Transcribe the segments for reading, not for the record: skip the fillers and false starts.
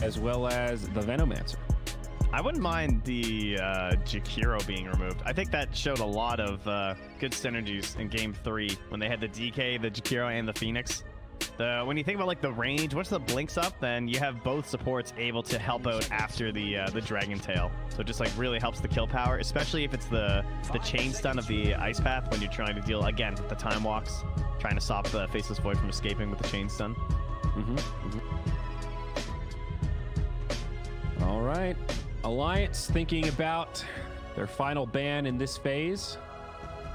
As well as the Venomancer. I wouldn't mind the Jakiro being removed. I think that showed a lot of good synergies in Game 3 when they had the DK, the Jakiro, and the Phoenix. When you think about like the range, once the Blink's up, then you have both supports able to help out after the Dragon Tail. So it just like really helps the kill power, especially if it's the chain stun of the Ice Path when you're trying to deal, again, the time walks, trying to stop the Faceless Void from escaping with the chain stun. All right. Alliance thinking about their final ban in this phase.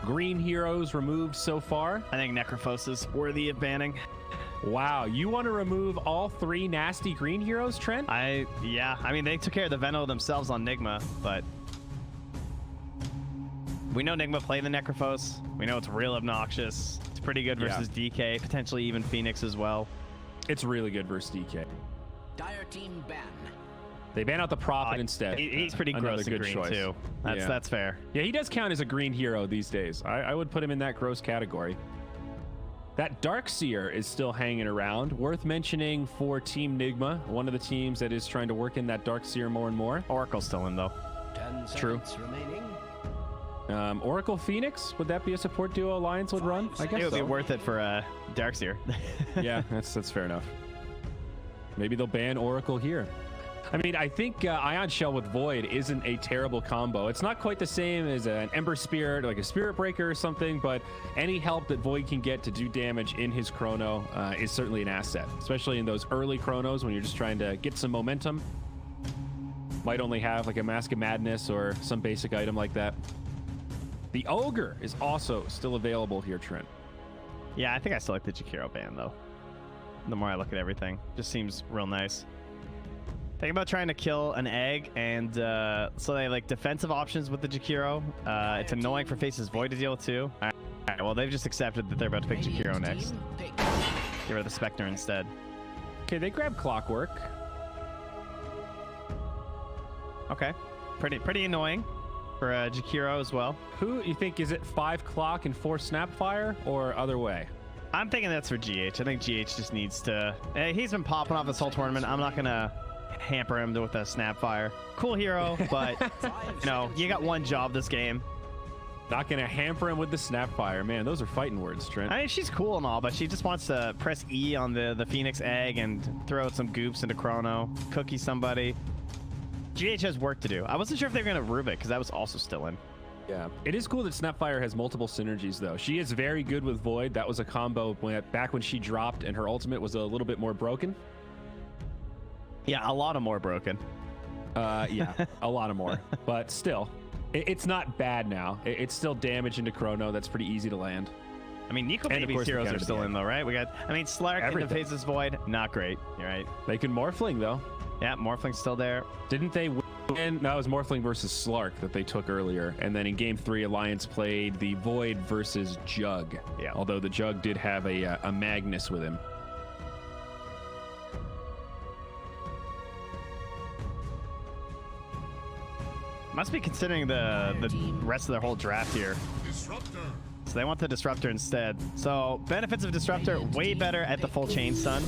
Green heroes removed so far. I think Necrophos is worthy of banning. Wow, you want to remove all 3 nasty green heroes, Trent? Yeah. I mean, they took care of the Veno themselves on Nigma, but we know Nigma played the Necrophos. We know it's real obnoxious. It's pretty good versus DK, potentially even Phoenix as well. It's really good versus DK. Dire team ban. They ban out the Prophet instead. He's pretty gross and green choice. too. That's fair. Yeah, he does count as a green hero these days. I would put him in that gross category. That Darkseer is still hanging around. Worth mentioning for Team Nigma, one of the teams that is trying to work in that Darkseer more and more. Oracle's still in though. 10 True. seconds remaining. Oracle Phoenix, would that be a support duo Alliance would run? I guess it would be so. worth it for Darkseer. Yeah, that's fair enough. Maybe they'll ban Oracle here. I mean, I think Ion Shell with Void isn't a terrible combo. It's not quite the same as an Ember Spirit, like a Spirit Breaker or something, but any help that Void can get to do damage in his Chrono is certainly an asset, especially in those early Chronos when you're just trying to get some momentum. Might only have like a Mask of Madness or some basic item like that. The Ogre is also still available here, Trent. Yeah, I think I still like the Jakiro ban though. The more I look at everything, just seems real nice. Think about trying to kill an egg, and so they have like defensive options with the Jakiro. It's annoying for Faces Void to deal with too. All right, well they've just accepted that they're about to pick Jakiro next. Give her the Spectre instead. Okay, they grab Clockwork. Okay, pretty annoying for Jakiro as well. Who you think, is it 5 Clock and 4 Snapfire or other way? I'm thinking that's for GH. I think GH just needs to. He's been popping off this whole tournament. I'm not gonna hamper him with a Snapfire. Cool hero, but you know, you got one job this game. Not gonna hamper him with the Snapfire. Man, those are fighting words, Trent. I mean, she's cool and all, but she just wants to press E on the Phoenix egg and throw out some goops into Chrono, cookie somebody. GH has work to do. I wasn't sure if they were gonna Rubik because that was also still in. Yeah, it is cool that Snapfire has multiple synergies though. She is very good with Void. That was a combo back when she dropped and her ultimate was a little bit more broken. Yeah, a lot of more broken. Yeah, a lot of more, but still, it's not bad now. It's still damage into Chrono. That's pretty easy to land. I mean, Nico Baby's heroes are still in though, right? We got, I mean, Slark into Faces Void, not great. You're right. They can Morphling though. Yeah, Morphling's still there. Didn't they win? No, it was Morphling versus Slark that they took earlier. And then in game 3, Alliance played the Void versus Jug. Yeah. Although the Jug did have a Magnus with him. Must be considering the rest of their whole draft here. Disruptor. So they want the Disruptor instead. So benefits of Disruptor, way better at the full chain stun.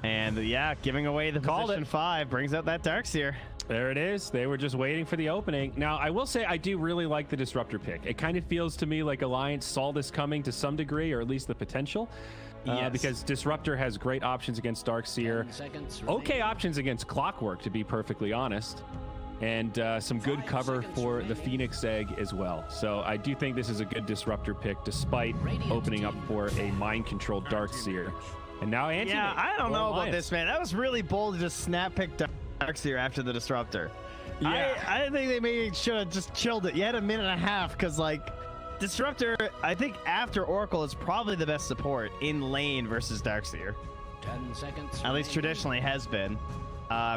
And yeah, giving away the position 5 brings out that Darkseer. There it is. They were just waiting for the opening. Now, I will say I do really like the Disruptor pick. It kind of feels to me like Alliance saw this coming to some degree, or at least the potential. Yes. Because Disruptor has great options against Darkseer. Okay options against Clockwork, to be perfectly honest. And some good cover for the Phoenix Egg as well. So I do think this is a good Disruptor pick, despite opening up for a mind-controlled Darkseer. And now Anti. Yeah, I don't know about this, man. That was really bold to just snap pick Darkseer after the Disruptor. Yeah. I think they maybe should have just chilled it. You had a minute and a half, because like Disruptor, I think after Oracle is probably the best support in lane versus Darkseer. 10 seconds. At least traditionally has been.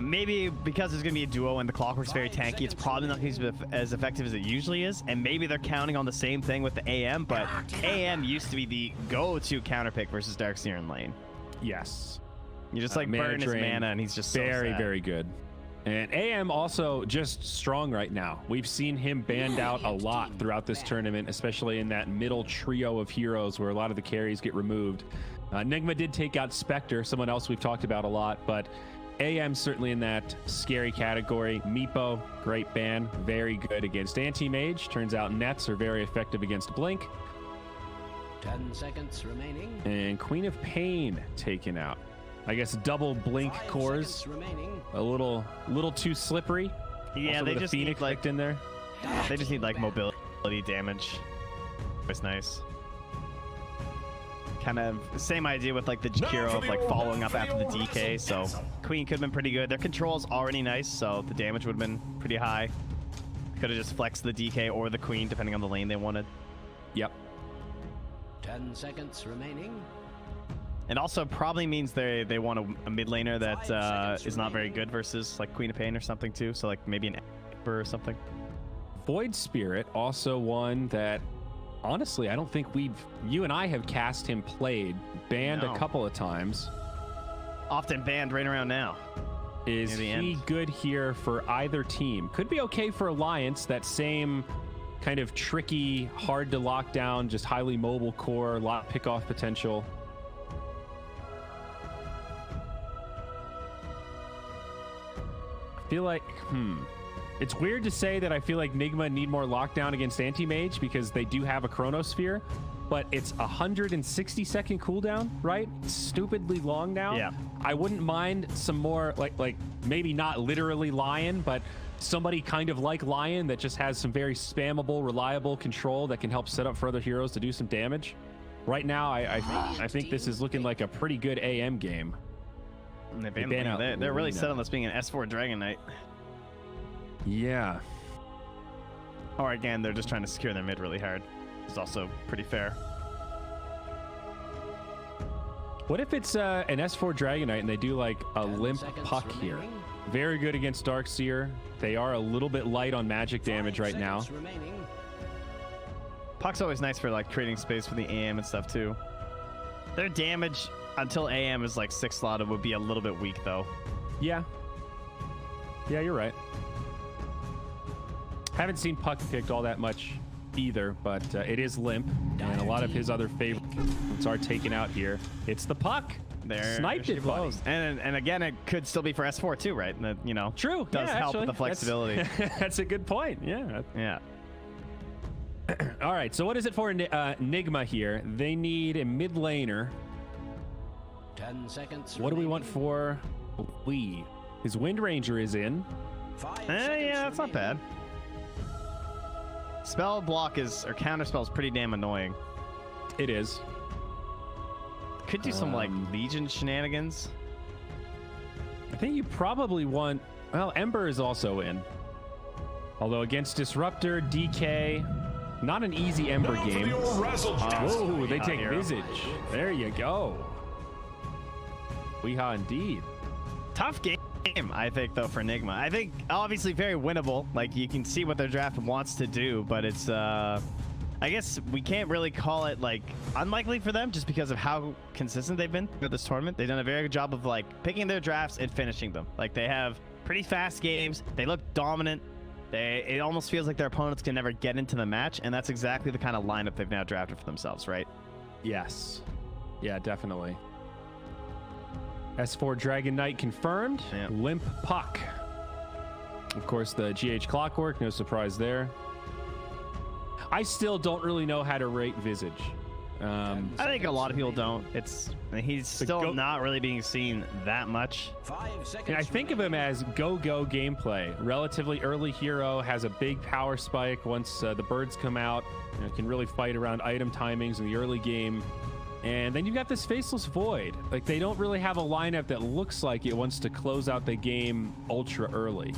Maybe because it's going to be a duo and the Clockwork's very tanky, it's probably not going to be as effective as it usually is. And maybe they're counting on the same thing with the AM, but AM used to be the go-to counter pick versus Darkseer in lane. Yes. You just like burn his mana and he's just very, very good. And AM also just strong right now. We've seen him banned out a lot throughout this tournament, especially in that middle trio of heroes where a lot of the carries get removed. Nigma did take out Spectre, someone else we've talked about a lot, but AM certainly in that scary category. Meepo, great ban, very good against Anti-Mage. Turns out Nets are very effective against Blink. 10 seconds remaining. And Queen of Pain taken out. I guess double Blink cores. A little too slippery. Yeah, also they just Phoenix need like in there. They just need like mobility damage. It's nice. Kind of same idea with like the Jakiro of like following up after the DK. So Queen could have been pretty good. Their control's already nice, so the damage would have been pretty high. Could have just flexed the DK or the Queen depending on the lane they wanted. Yep. 10 seconds remaining. And also probably means they want a mid laner that is not very good versus like Queen of Pain or something too. So like maybe an Ember or something. Void Spirit, also one that Honestly, I don't think you and I have cast him played, banned No. a couple of times. Often banned right around now. Is Near the he end. good here for either team? Could be okay for Alliance, that same kind of tricky, hard to lock down, just highly mobile core, a lot of pick-off potential. I feel like, it's weird to say that I feel like Nigma need more lockdown against Anti-Mage because they do have a Chronosphere, but it's 160-second cooldown, right? It's stupidly long now. Yeah. I wouldn't mind some more, like maybe not literally Lion, but somebody kind of like Lion that just has some very spammable, reliable control that can help set up for other heroes to do some damage. Right now, I think this is looking like a pretty good AM game. And They ban out they're really Luna. set on this being an S4 Dragon Knight. Yeah. Or again, they're just trying to secure their mid really hard. It's also pretty fair. What if it's an S4 Dragon Knight and they do like a 10 limp seconds puck here? remaining. Very good against Darkseer. They are a little bit light on magic damage 5 right now. seconds remaining. Puck's always nice for like creating space for the AM and stuff too. Their damage until AM is like 6 slotted would be a little bit weak though. Yeah. Yeah, you're right. Haven't seen Puck picked all that much either, but it is limp, and a lot of his other favorites are taken out here. It's the Puck. There Sniped she it, buddy. blows. And again, it could still be for S4 too, right? And that, you know, True. does yeah, help actually. with the flexibility. That's a good point. Yeah. Yeah. All right. So what is it for Nigma here? They need a mid laner. 10 seconds What do we want remaining. for Lee? His Wind Ranger is in. 5 Yeah, seconds that's not bad. remaining. Spell block is, or counter spell is pretty damn annoying. It is. Could do some like Legion shenanigans. I think you probably want. Well, Ember is also in. Although against Disruptor, DK, not an easy Ember game. Whoa, they Weehaw take hero. Visage. There you go. Weehaw indeed. Tough game, I think, though, for Nigma. I think obviously very winnable. Like you can see what their draft wants to do, but it's I guess we can't really call it like unlikely for them just because of how consistent they've been for this tournament. They've done a very good job of like picking their drafts and finishing them. Like they have pretty fast games. They look dominant. It almost feels like their opponents can never get into the match, and that's exactly the kind of lineup they've now drafted for themselves, right? Yes. Yeah, definitely. S4 Dragon Knight confirmed. Yeah. Limp Puck. Of course, the GH Clockwork, no surprise there. I still don't really know how to rate Visage. I think a lot of people don't. He's still go- not really being seen that much. 5 seconds And I think of him as go-go gameplay. Relatively early hero, has a big power spike once the birds come out. Can really fight around item timings in the early game. And then you've got this Faceless Void. Like, they don't really have a lineup that looks like it wants to close out the game ultra early.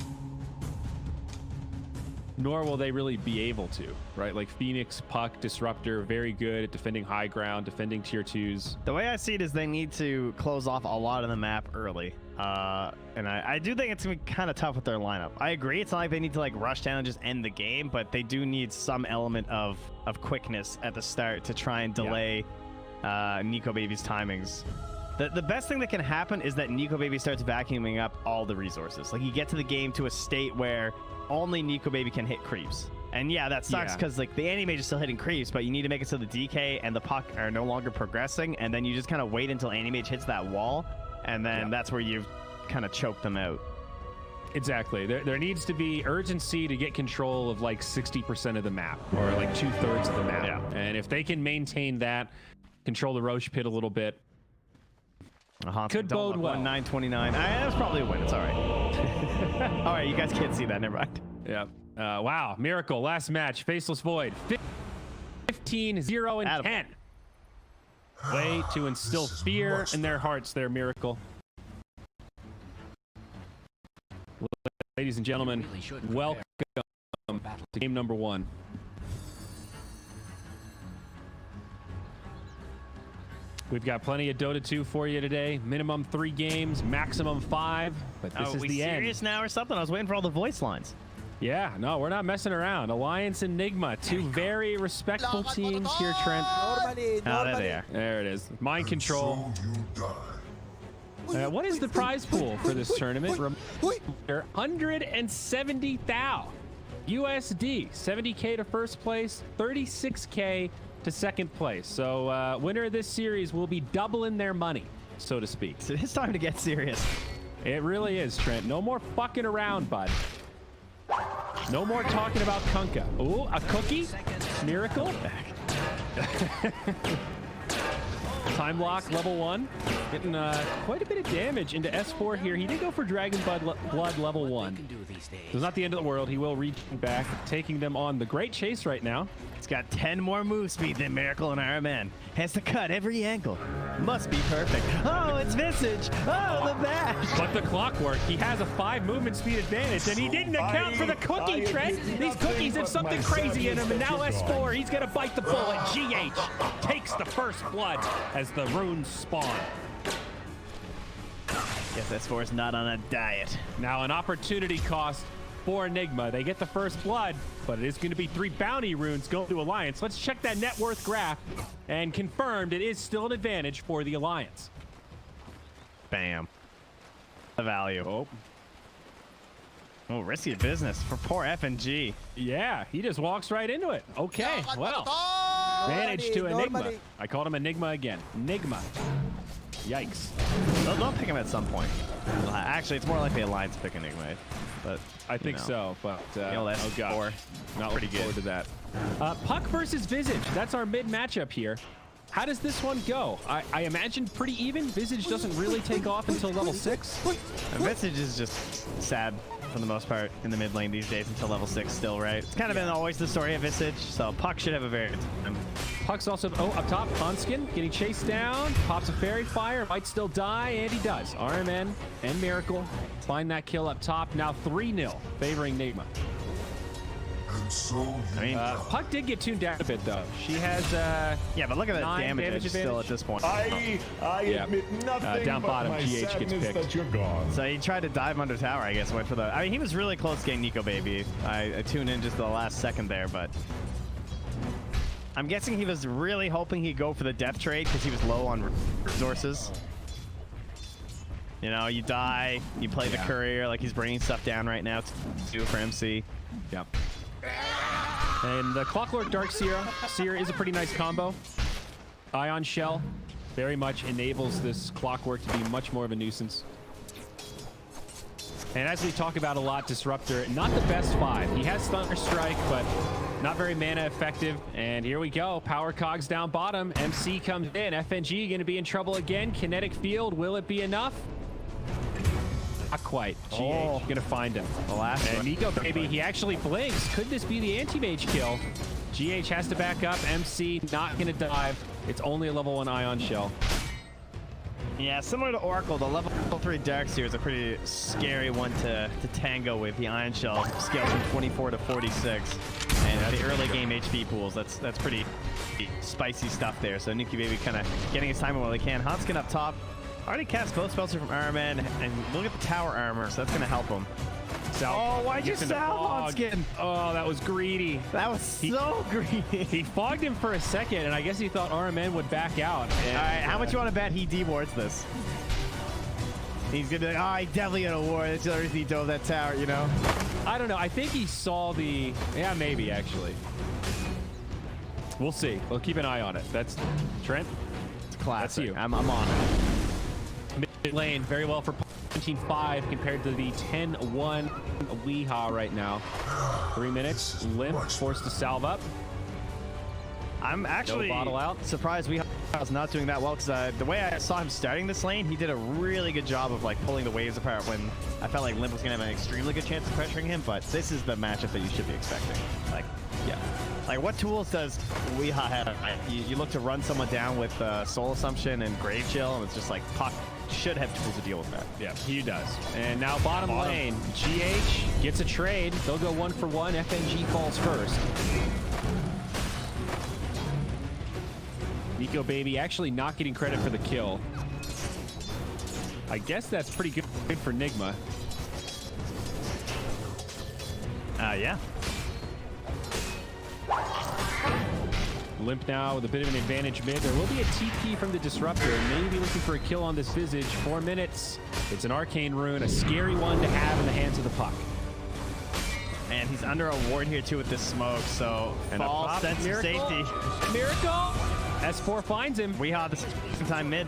Nor will they really be able to, right? Like Phoenix, Puck, Disruptor, very good at defending high ground, defending tier 2s. The way I see it is they need to close off a lot of the map early. And I do think it's going to be kind of tough with their lineup. I agree. It's not like they need to like rush down and just end the game, but they do need some element of quickness at the start to try and delay Nico Baby's timings. The best thing that can happen is that Nico Baby starts vacuuming up all the resources. Like you get to the game to a state where only Nico Baby can hit creeps. And yeah, that sucks Yeah. because like the anti-mage is still hitting creeps, but you need to make it so the DK and the Puck are no longer progressing, and then you just kind of wait until anti-mage hits that wall, and then that's where you've kind of choked them out. Exactly. There needs to be urgency to get control of like 60% of the map, or like 2/3 of the map. Yeah. And if they can maintain that, control the Roche pit a little bit, could bode well. 929. That was probably a win. It's all right. All right, you guys can't see that. Never mind. Yeah. Wow. Miracle. Last match. Faceless Void. 15, 0, and Attaboy. 10. Way to instill fear in their hearts there, Miracle. Ladies and gentlemen, Really should prepare welcome battle. to game number 1. We've got plenty of Dota 2 for you today. Minimum 3 games, maximum 5. But this Oh, is we the end. serious now or something? I was waiting for all the voice lines. Yeah, no, we're not messing around. Alliance and Nigma, two very respectable teams here, Trent. Normally, Oh, there they are. There it is. Mind control. What is the prize pool for this tournament? 170,000 USD. 70K to first place, 36K to second place. So winner of this series will be doubling their money, so to speak. So it's time to get serious. It really is, Trent. No more fucking around, bud. No more talking about Kunkka. Ooh, a cookie? Miracle? Time lock, level 1. Getting quite a bit of damage into S4 here. He did go for Dragon Blood level 1. It's not the end of the world. He will reach back, taking them on the great chase right now. It's got 10 more move speed than Miracle and Iron Man. Has to cut every angle. Must be perfect. Oh, it's Visage. Oh, the bash. But the clockwork, he has a 5 movement speed advantage, and he didn't account for the cookie, Trent. These cookies have something crazy in them, and now S4, he's going to bite the bullet. GH takes the first blood as the runes spawn. Guess S4 is not on a diet. Now an opportunity cost for Nigma. They get the first blood, but it is going to be 3 bounty runes going to Alliance. Let's check that net worth graph, and confirmed it is still an advantage for the Alliance. Bam. The value. Oh, risky business for poor FNG. Yeah, he just walks right into it. Okay, well, advantage to Enigma. I called him Enigma again. Nigma. Yikes. They'll pick him at some point. Actually, it's more likely Alliance pick Enigma, but I think so. But oh gosh, not pretty looking forward to that. Puck versus Visage. That's our mid matchup here. How does this one go? I imagine pretty even. Visage doesn't really take off until level 6. And Visage is just sad for the most part in the mid lane these days until level 6 still, right? It's kind of been always the story of Visage, so Puck should have a very good time. Puck's also, up top, Hanskin getting chased down, pops a fairy fire, might still die, and he does. RMN and Miracle find that kill up top. Now 3-0 favoring Nigma. I mean, Puck did get tuned down a bit, though. She has, yeah, but look at that 9 damage still at this point. I admit nothing down but bottom, my GH gets sadness picked. that you're gone. So he tried to dive under tower, I guess, went for the... I mean, he was really close getting Nico Baby. I tuned in just the last second there, but... I'm guessing he was really hoping he'd go for the death trade because he was low on resources. You know, you die, you play the courier, like he's bringing stuff down right now to for MC. Yep. And the Clockwork Dark Seer is a pretty nice combo. Ion Shell very much enables this Clockwork to be much more of a nuisance. And as we talk about a lot, Disruptor, not the best 5. He has Thunder Strike, but not very mana effective. And here we go. Power Cogs down bottom. MC comes in. FNG going to be in trouble again. Kinetic Field, will it be enough? Not quite. GH going to find him. The last and one. Nico Baby, he actually blinks. Could this be the anti-mage kill? GH has to back up. MC not going to dive. It's only a level 1 Ion Shell. Yeah, similar to Oracle, the level 3 Darkseer is a pretty scary one to tango with. The Ion Shell scales from 24 to 46. And the early game HP pools, that's pretty spicy stuff there. So Nicky Baby kind of getting his time while he can. Hanskin up top. Already cast both spells from Iron Man, and look at the tower armor, so that's going to help him. Oh, why'd you salve Hanskin? Oh, that was greedy. That was so greedy. He fogged him for a second, and I guess he thought RMN would back out. And, all right, how much you want to bet he dewards this? He's going to be like, oh, he definitely going to ward. That's the other reason he dove that tower, you know? I don't know. I think he saw the... Yeah, maybe, actually. We'll see. We'll keep an eye on it. That's... Trent? It's classic. That's you. I'm on it. Mid lane, very well for 17-5 compared to the 10-1 Weehaw right now. 3 minutes. Limp, forced to salve up. I'm actually bottle out. surprised Weehaw's not doing that well, because the way I saw him starting this lane, he did a really good job of like pulling the waves apart when I felt like Limp was going to have an extremely good chance of pressuring him, but this is the matchup that you should be expecting. Like, yeah. Like, what tools does Weehaw have? You look to run someone down with Soul Assumption and Grave Chill, and it's just like, Puck should have tools to deal with that. Yeah, he does. And now bottom lane, GH gets a trade. They'll go 1 for 1. FNG falls first. Nico Baby actually not getting credit for the kill. I guess that's pretty good for Nigma. Yeah. Limp now with a bit of an advantage mid. There will be a TP from the Disruptor. Maybe looking for a kill on this Visage. 4 minutes. It's an Arcane Rune, a scary one to have in the hands of the puck. And he's under a ward here too with this smoke, so And false sense of safety. Miracle! S4 finds him. Weehaw this time mid.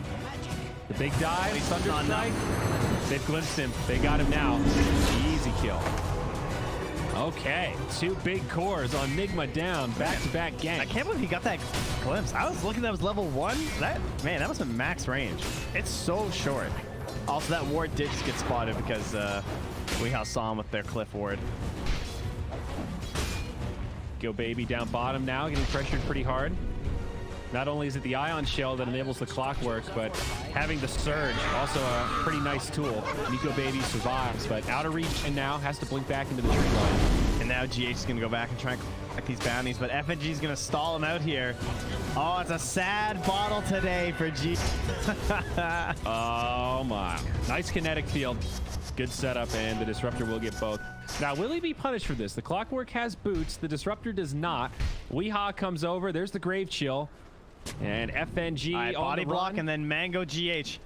The big dive, He's Thunder on now. Strike. They've glimpsed him. They got him now. Easy kill. Okay, 2 big cores on Nigma down, back-to-back gank. I can't believe he got that glimpse. I was looking, that was level 1. That must have been max range. It's so short. Also, that ward did just get spotted because Weehaw saw him with their cliff ward. Go Baby down bottom now, getting pressured pretty hard. Not only is it the Ion Shell that enables the clockwork, but having the Surge, also a pretty nice tool. Nico Baby survives, but out of reach and now has to blink back into the tree line. And now GH is going to go back and try and collect these bounties, but FNG is going to stall him out here. Oh, it's a sad bottle today for G. Oh my. Nice kinetic field. Good setup, and the Disruptor will get both. Now, will he be punished for this? The Clockwork has boots. The Disruptor does not. Weehaw comes over. There's the Grave Chill. And FNG All right, on body the block, run. and then Mango GH.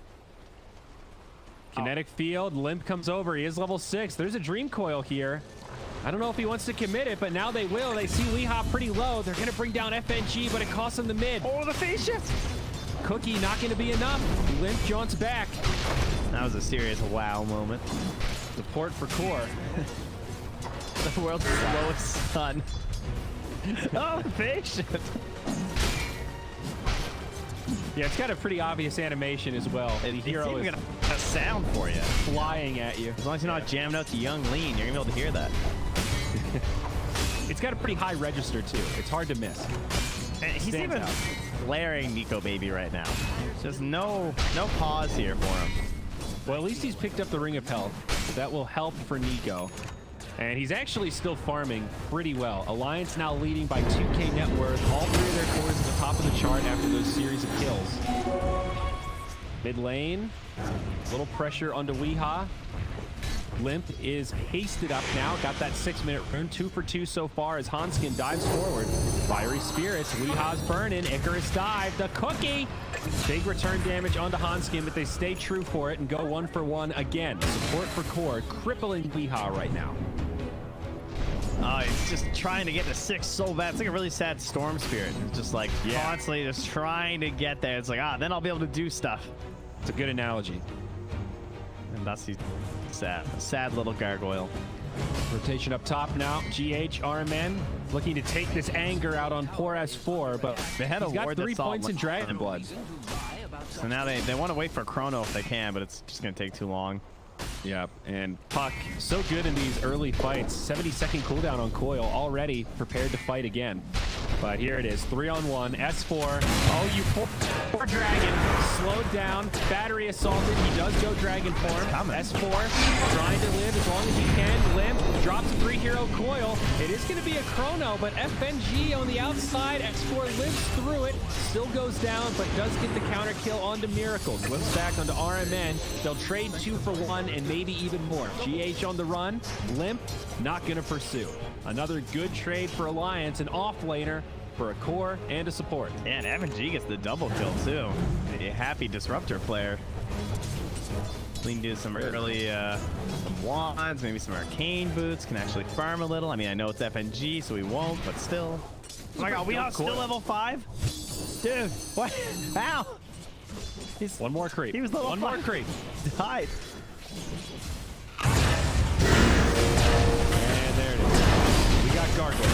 Kinetic field. Limp comes over. He is level 6. There's a Dream Coil here. I don't know if he wants to commit it, but now they will. They see Weehaw pretty low. They're going to bring down FNG, but it costs them the mid. Oh, the phase shift. Cookie not going to be enough. Limp jaunts back. That was a serious wow moment. Support for core. The world's slowest sun. Oh, phase shift. Yeah, it's got a pretty obvious animation as well. The hero is got a sound for you. flying at you. As long as you're not jamming out to Young Lean, you're gonna be able to hear that. It's got a pretty high register too. It's hard to miss. And he's Stands even out. glaring Nico Baby right now. Just no pause here for him. Well, at least he's picked up the Ring of Health. That will help for Nico. And he's actually still farming pretty well. Alliance now leading by 2K net worth. All 3 of their cores at the top of the chart after those series of kills. Mid lane, a little pressure onto Weehaw. Limp is hasted up now. Got that 6-minute rune. 2 for 2 so far as Hanskin dives forward. Fiery Spirits. Weehaw's burning. Icarus dive. The Cookie. Big return damage onto Hanskin, but they stay true for it and go 1 for 1 again. Support for core. Crippling Weehaw right now. Oh, he's just trying to get to 6 so bad. It's like a really sad Storm Spirit. It's just like constantly just trying to get there. It's like, then I'll be able to do stuff. It's a good analogy. And that's sad. A sad little gargoyle. Rotation up top now. GH, RMN looking to take this anger out on poor S4, but They had a he's got ward 3 that saw points in Dragon Blood. So now they want to wait for Chrono if they can, but it's just going to take too long. Yep, and Puck, so good in these early fights. 70-second cooldown on Coil, already prepared to fight again. But here it is, 3-on-1, S4. Oh, you poor Dragon. Slowed down, battery assaulted. He does go Dragon form. S4 trying to live as long as he can. Limp drops a 3-hero Coil. It is going to be a Chrono, but FNG on the outside. X4 lives through it, still goes down, but does get the counter kill onto Miracle. Glimpse back onto RMN. They'll trade 2 for 1 and maybe even more. GH on the run. Limp not going to pursue. Another good trade for Alliance, an off-laner for a core and a support. And FNG gets the double kill too. A happy Disruptor player. We can do some early some wands, maybe some arcane boots, can actually farm a little. I mean, I know it's FNG, so we won't, but still. Oh my god, we are still level 5? Dude, what? How? He's, One more creep. He was level 5. One more creep. Died. And there it is. We got Gargoyle.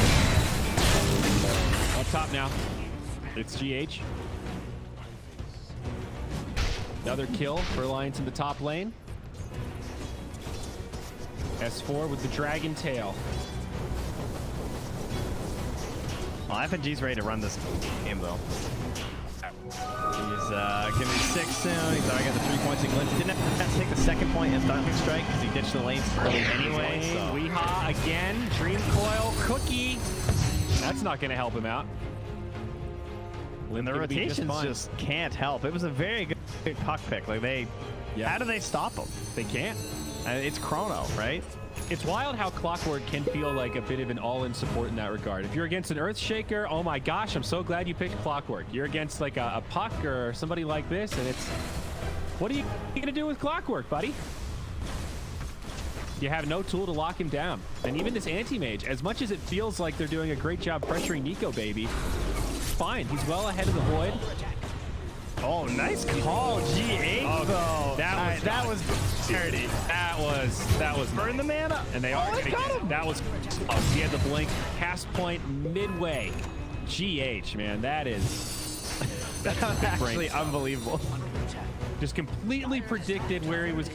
Up top now. It's GH. Another kill for Alliance in the top lane. S4 with the Dragon Tail. Well, FNG's ready to run this game though. He's gonna be 6 soon. He's already got the 3 points in glimpse. He didn't have to take the 2nd point in Thunder Strike because he ditched the lanes early anyway. So. Weehaw again. Dream Coil. Cookie. That's not going to help him out. And the rotations just can't help. It was a very good puck pick. Like how do they stop him? They can't. It's Chrono, right? It's wild how Clockwork can feel like a bit of an all-in support in that regard. If you're against an Earthshaker, oh my gosh, I'm so glad you picked Clockwork. You're against like a Puck or somebody like this, and it's... What are you gonna do with Clockwork, buddy? You have no tool to lock him down. And even this anti-mage, as much as it feels like they're doing a great job pressuring Nico Baby, fine, he's well ahead of the Void. Oh, nice call, G8 though. That was dirty. That was Burn the mana, and they are gonna got him. That was close. He had the blink, cast point midway. GH, man, that's actually unbelievable. Just completely predicted where he was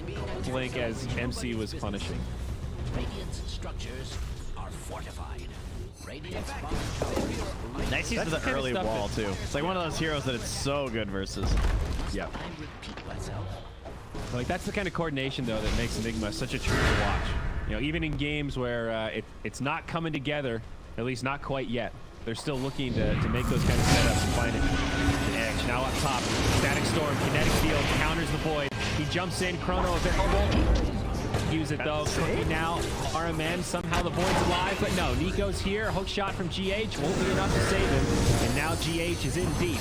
blink as MC was punishing. Radiant's structures are fortified. Radiant's bottom tower. Nice use of the kind of early stuff wall too. It's like one of those heroes that it's so good versus. Yeah. I repeat myself. Like that's the kind of coordination though that makes Nigma such a treat to watch. You know, even in games where it's not coming together, at least not quite yet. They're still looking to make those kind of setups and find it. Edge now up top. Static Storm, Kinetic Field, counters the Void. He jumps in, Chrono available. Use it though. Cookie now. RMN, somehow the Void's alive, but no. Nico's here. Hook shot from GH won't be enough to save him. And now GH is in deep.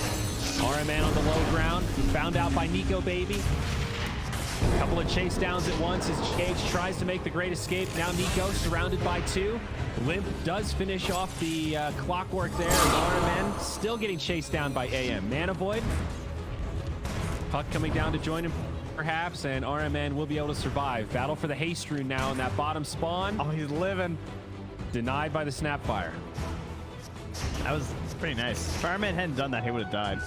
RMN on the low ground. Found out by Nico Baby. A couple of chase downs at once as GH tries to make the great escape. Now Nico surrounded by two. Limp does finish off the Clockwork there. RMN still getting chased down by AM. Mana Void. Puck coming down to join him perhaps, and RMN will be able to survive. Battle for the Haste Rune now in that bottom spawn. Oh, he's living. Denied by the Snapfire. That was pretty nice. If Fireman hadn't done that, he would have died.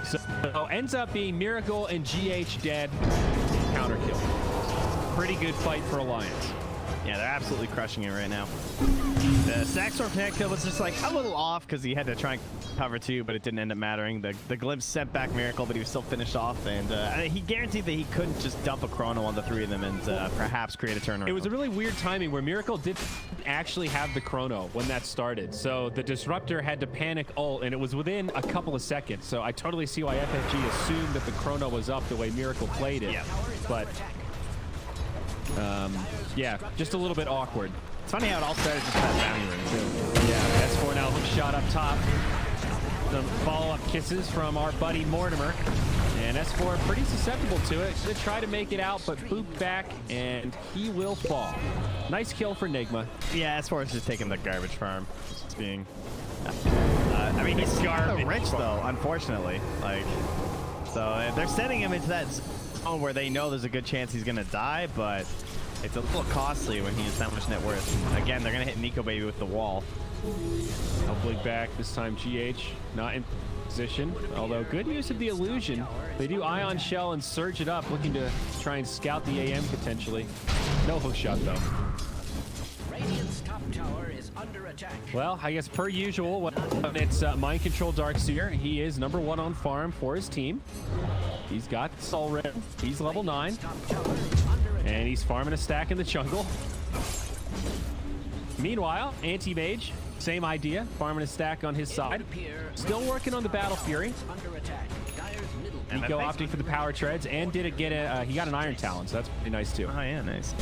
So ends up being Miracle and GH dead. Counter kill. Pretty good fight for Alliance. Yeah, they're absolutely crushing it right now. The Saxorn connect kill was just like a little off because he had to try and cover two, but it didn't end up mattering. The glimpse sent back Miracle, but he was still finished off, and he guaranteed that he couldn't just dump a Chrono on the three of them and perhaps create a turnaround. It was a really weird timing where Miracle didn't actually have the Chrono when that started, so the Disruptor had to panic ult, and it was within a couple of seconds. So I totally see why FFG assumed that the Chrono was up the way Miracle played it, but yeah, just a little bit awkward. It's funny how it all started just that bounty ring too. Yeah, S4 now hook shot up top. Some follow-up kisses from our buddy Mortimer. And S4 pretty susceptible to it. Gonna try to make it out, but boop back, and he will fall. Nice kill for Nigma. Yeah, S4 is just taking the garbage farm. Just being... I mean, he's garbage rich though, unfortunately. Like, so they're sending him into that zone where they know there's a good chance he's gonna die, but it's a little costly when he has that much net worth. Again, they're gonna hit Nico Baby with the wall. I'll blink back this time. GH not in position, although good use of the illusion. They do Ion Shell and surge it up, looking to try and scout the AM potentially. No hook shot though. Radiant's top tower is under attack. Well, I guess per usual, when it's Mind Control Darkseer, he is #1 on farm for his team. He's got Soul Red. He's level 9. And he's farming a stack in the jungle. Meanwhile, Anti-Mage, same idea, farming a stack on his side. Still working on the Battle Fury. Nico opting for the Power Treads and did get he got an Iron Talon, so that's pretty nice too. Oh yeah, nice.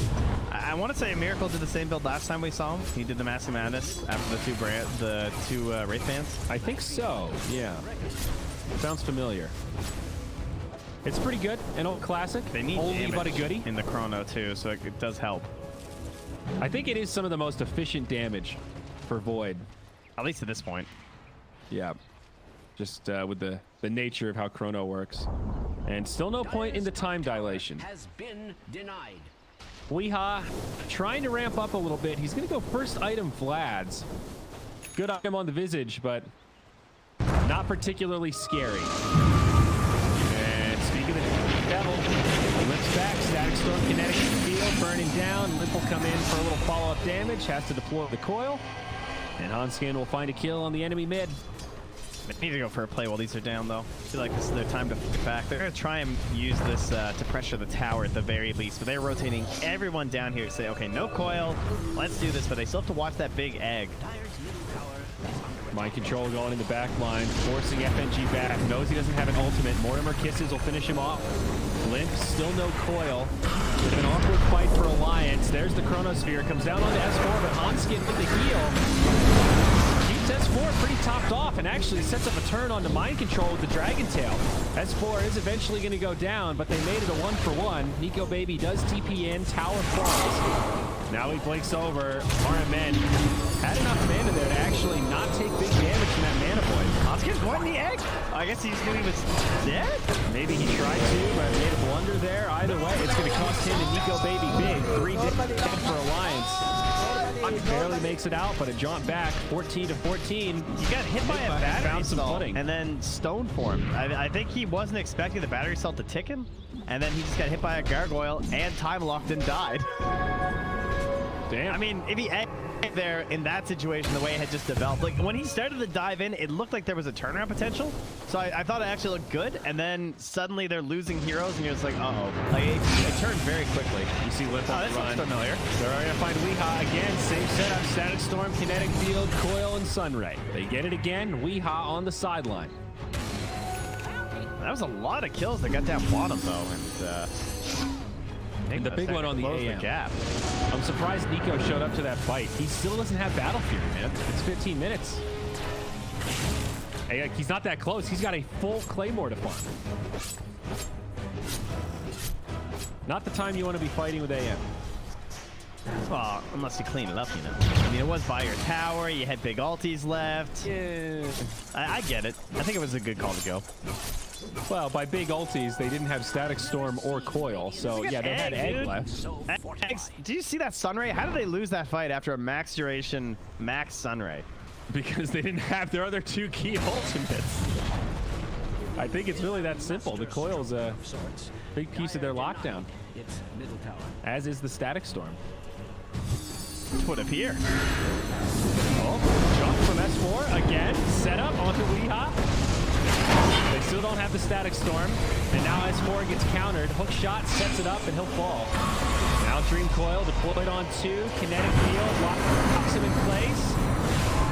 I want to say Miracle did the same build last time we saw him. He did the Massive Madness after the two Wraith Bands. I think so, yeah. Sounds familiar. It's pretty good, an old classic. They need oldie but a goodie. In the Chrono too, so it does help. I think it is some of the most efficient damage for Void. At least at this point. Yeah. Just with the nature of how Chrono works. And still no point in the time dilation. Has been denied. Weeha trying to ramp up a little bit. He's going to go first item Vlad's. Good item on the Visage, but not particularly scary. And speaking of the devil, Limp's back. Static Storm, Kinetic Field, burning down. Limp will come in for a little follow-up damage. Has to deploy the coil. And Hanscan will find a kill on the enemy mid. They need to go for a play while these are down, though. I feel like this is their time to get back. They're going to try and use this to pressure the tower at the very least. But they're rotating everyone down here to say, okay, no coil. Let's do this. But they still have to watch that big egg. Mind Control going in the back line, forcing FNG back. Knows he doesn't have an ultimate. Mortimer kisses will finish him off. Limp, still no coil. Bit of an awkward hits. There's the Chronosphere. Comes down onto S4, but Hanskin with the heal. Keeps S4 pretty topped off and actually sets up a turn onto Mind Control with the Dragon Tail. S4 is eventually going to go down, but they made it a 1-for-1. Nico Baby does TP in. Tower falls. Now he blinks over. RMN had enough mana there to actually not take big damage from that Mana Void. Hanskin's going the egg? I guess he knew he was dead? Maybe he tried to, but made a blunder there. Either way, it's going to cost him and Nico Baby big. 3 dead for Alliance. Barely makes it out, but a jaunt back, 14-14. He got hit by a battery found some cell footing. and then stone formed. I think he wasn't expecting the battery cell to tick him, and then he just got hit by a gargoyle and time locked and died. Damn. I mean, if he there in that situation, the way it had just developed, like when he started to dive in, it looked like there was a turnaround potential. So I thought it actually looked good, and then suddenly they're losing heroes, and you're just like, uh-oh. Like, it turned very quickly. You see Lip on the run. Looks familiar. They're going to find Weehaw again. Same setup, Static Storm, Kinetic Field, Coil, and Sunray. They get it again. Weehaw on the sideline. That was a lot of kills that got down bottom, though, and the big one on the AM. Gap. I'm surprised Nico showed up to that fight. He still doesn't have Battle Fury, man. It's 15 minutes. Hey, he's not that close. He's got a full Claymore to farm. Not the time you want to be fighting with AM. Well, unless you clean it up, you know. I mean, it was by your tower. You had big ultis left. Yeah. I get it. I think it was a good call to go. Well, by big ultis, they didn't have Static Storm or Coil, so yeah, they had Egg left. Do you see that Sunray? How did they lose that fight after a max duration, max Sunray? Because they didn't have their other 2 key ultimates. I think it's really that simple. The Coil's a big piece of their lockdown, as is the Static Storm. Which would appear. Oh, jump from S4 again. Set up onto Weehaw. They still don't have the Static Storm, and now S4 gets countered. Hook shot sets it up, and he'll fall. Now Dream Coil deployed on 2. Kinetic Field locks him in place.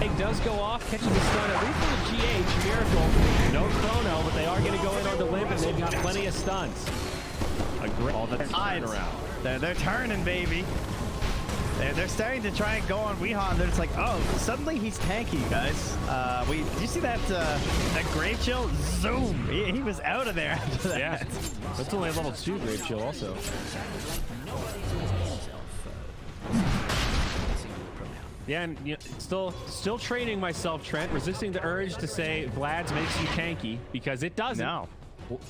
Egg does go off, catching the stun at least for the GH. Miracle, no chrono, but they are going to go in on the limb, and they've got plenty of stuns. A great all the time around. They're turning, baby. They're starting to try and go on Weehaw, and they're just like, oh, suddenly he's tanky, guys. Did you see that Grave Chill? Zoom! He was out of there after that. Yeah, that's only a level 2 Grave Chill also. Yeah, and you know, still training myself, Trent, resisting the urge to say Vlad's makes you tanky, because it doesn't. No.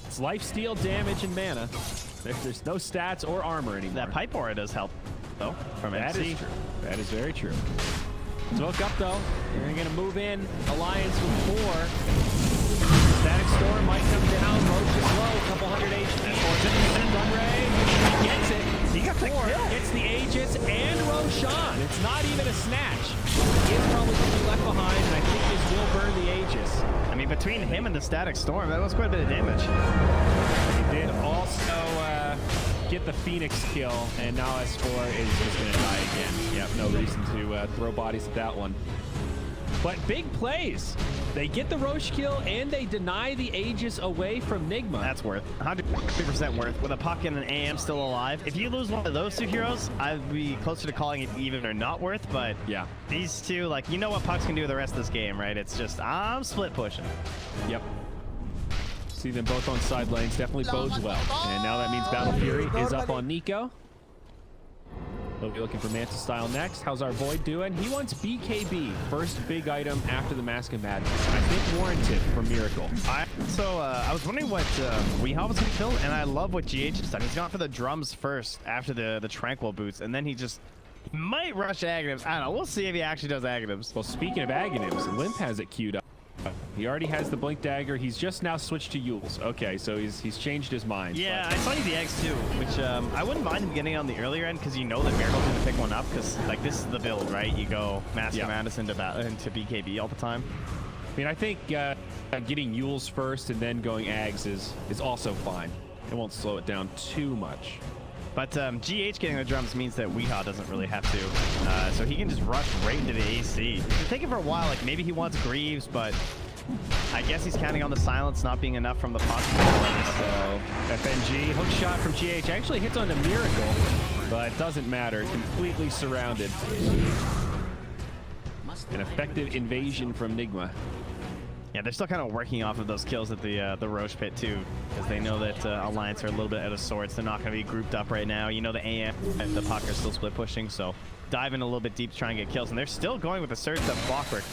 It's lifesteal, damage, and mana. There's no stats or armor anymore. That Pipe Aura does help, though, from That MC. is true. That is very true. Smoke up, though. They're going to move in. Alliance with 4. Static Storm might come down. Roach is low. Couple hundred HP. Sunray. He gets it. He got the kill. Gets the Aegis and Roshan. It's not even a snatch. He is probably going to be left behind, and I think this will burn the Aegis. I mean, between him and the Static Storm, that was quite a bit of damage. He did also get the Phoenix kill, and now S4 is just going to die again. Yep, no reason to throw bodies at that one. But big plays. They get the Roche kill, and they deny the Aegis away from Nigma. That's worth. 100% worth. With a Puck and an AM still alive. If you lose one of those 2 heroes, I'd be closer to calling it even or not worth, but yeah, these 2, like, you know what Pucks can do the rest of this game, right? It's just, I'm split pushing. Yep. See them both on side lanes definitely bodes well. And now that means Battle Fury is up on Nico. They'll be looking for Manta Style next. How's our Void doing? He wants BKB, first big item after the Mask of Madness. I think warranted for Miracle. I was wondering what Weehaw was going to kill, and I love what GH has done. He's gone for the drums first after the Tranquil boots, and then he might rush Aghanims. I don't know. We'll see if he actually does Aghanims. Well, speaking of Aghanims, Limp has it queued up. He already has the Blink Dagger. He's just now switched to Yules. Okay, so he's changed his mind. Yeah, I saw you the eggs too, which I wouldn't mind him getting on the earlier end because you know that Miracle's going to pick one up because, like, this is the build, right? You go Master Madness into BKB all the time. I mean, I think getting Yules first and then going Ags is also fine. It won't slow it down too much. But GH getting the drums means that Weehaw doesn't really have to. So he can just rush right into the AC. It's been thinking for a while, like maybe he wants Greaves, but I guess he's counting on the silence not being enough from the possible. So FNG, hook shot from GH actually hits on the Miracle, but it doesn't matter. Completely surrounded. An effective invasion from Nigma. Yeah, they're still kind of working off of those kills at the Roche pit too, because they know that Alliance are a little bit out of sorts. They're not going to be grouped up right now. You know, the AM and the Puck are still split pushing, so diving a little bit deep to try and get kills, and they're still going with the surge up Clockwork.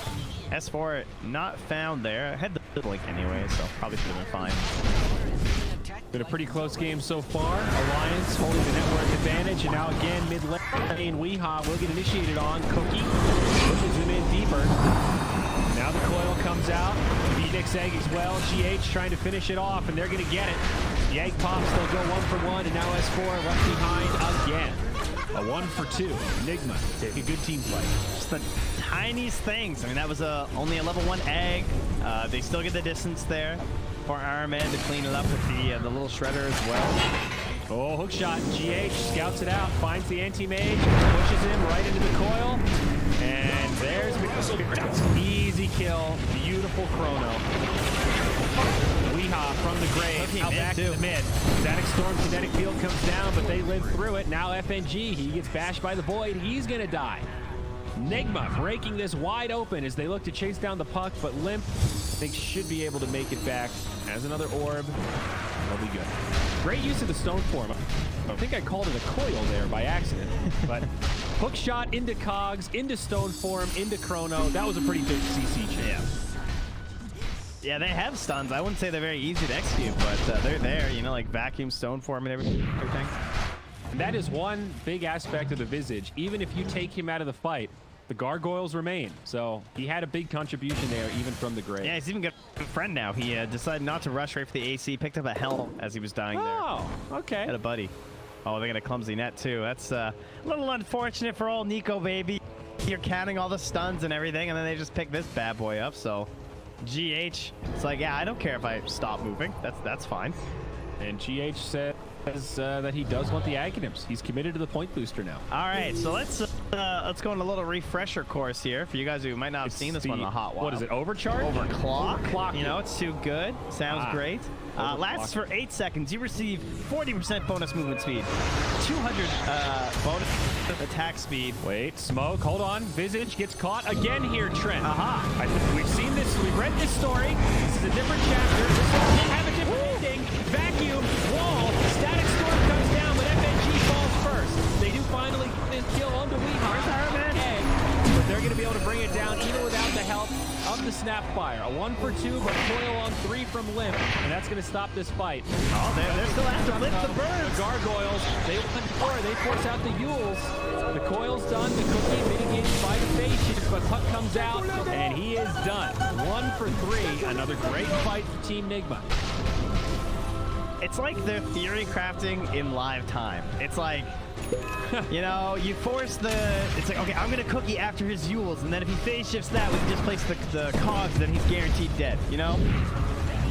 S4 not found there. Had the blink anyway, so probably should have been fine. Been a pretty close game so far. Alliance holding the network advantage, and now again mid lane Weehaw will get initiated on. Cookie pushes him in deeper. Now the coil comes out. Phoenix Egg as well. GH trying to finish it off, and they're going to get it. The Egg pops, they'll go 1 for 1, and now S4 left behind again. A 1 for 2. Nigma take a good team fight. Just the tiniest things. I mean, that was only a level 1 Egg. They still get the distance there for Iron Man to clean it up with the little shredder as well. Oh, hook shot. GH scouts it out, finds the anti-mage, pushes him right into the coil, and there's the easy kill. Beautiful chrono. Weehaw from the grave. Now back to the mid. Static Storm kinetic field comes down, but they live through it. Now FNG, he gets bashed by the Void. He's gonna die. Nigma breaking this wide open as they look to chase down the Puck, but Limp, they should be able to make it back. As another orb, they'll be good. Great use of the stone form. I think I called it a coil there by accident, but hook shot into cogs, into stone form, into chrono. That was a pretty big CC chance. Yeah, they have stuns. I wouldn't say they're very easy to execute, but they're there, you know, like vacuum, stone form, and everything. And that is one big aspect of the Visage. Even if you take him out of the fight, the gargoyles remain. So he had a big contribution there, even from the grave. Yeah, he's even got a friend now. He decided not to rush right for the AC, picked up a helm as he was dying there. Oh, okay. Had a buddy. Oh, they got a clumsy net too. That's a little unfortunate for old Nico, baby. You're counting all the stuns and everything, and then they just pick this bad boy up. So GH, it's like, yeah, I don't care if I stop moving. That's fine. And GH says that he does want the Aghanim's. He's committed to the point booster now. All right, so let's go on a little refresher course here for you guys who might not have seen this one in a hot while. What is it, overcharge? Overclock. You know, it's too good. Sounds great. Lasts for 8 seconds. You receive 40% bonus movement speed, 200 bonus attack speed. Wait, smoke, hold on. Visage gets caught again here, Trent. We've seen this, we've read this story. This is a different chapter. This one will have a different ending. Vacuum, wall, static storm comes down, but FNG falls first. They do finally get this kill onto Weehaw. But they're going to be able to bring it down even without the help of the Snapfire. A 1 for 2, but coil on 3 from Limp, and that's going to stop this fight. Oh, they're still after Limp the birds. The gargoyles, they open the door, they force out the Yules. The coil's done, the cookie mitigated by the face, but Puck comes out, and he is done. 1 for 3, another great fight for Team Nigma. It's like they're theory crafting in live time. It's like, you know, you force it's like, okay, I'm going to cookie after his Yules, and then if he phase shifts that, we can just place the cogs, then he's guaranteed dead, you know?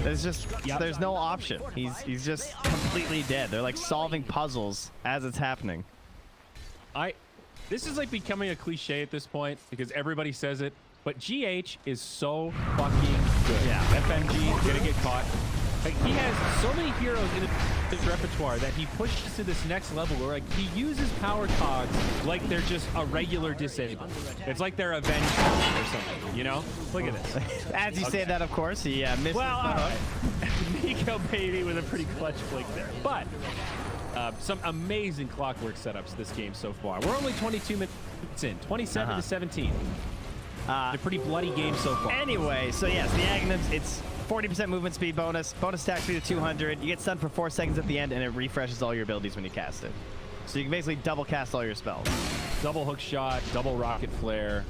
There's just, there's no option. He's just completely dead. They're like solving puzzles as it's happening. This is like becoming a cliche at this point, because everybody says it, but GH is so fucking good. Yeah. FMG is going to get caught. Like, he has so many heroes in his repertoire that he pushes to this next level where, like, he uses power cogs like they're just a regular disabled. It's like they're Avenged or something, you know? Look at this. As you say that, of course, he missed the hook. Nico, baby, with a pretty clutch flick there. But some amazing Clockwork setups this game so far. We're only 22 minutes in, 27 to 17. A pretty bloody game so far. Anyway, so yes, the Aghanim's, it's 40% movement speed bonus attack speed of 200. You get stunned for 4 seconds at the end, and it refreshes all your abilities when you cast it. So you can basically double cast all your spells. Double hook shot, double rocket flare.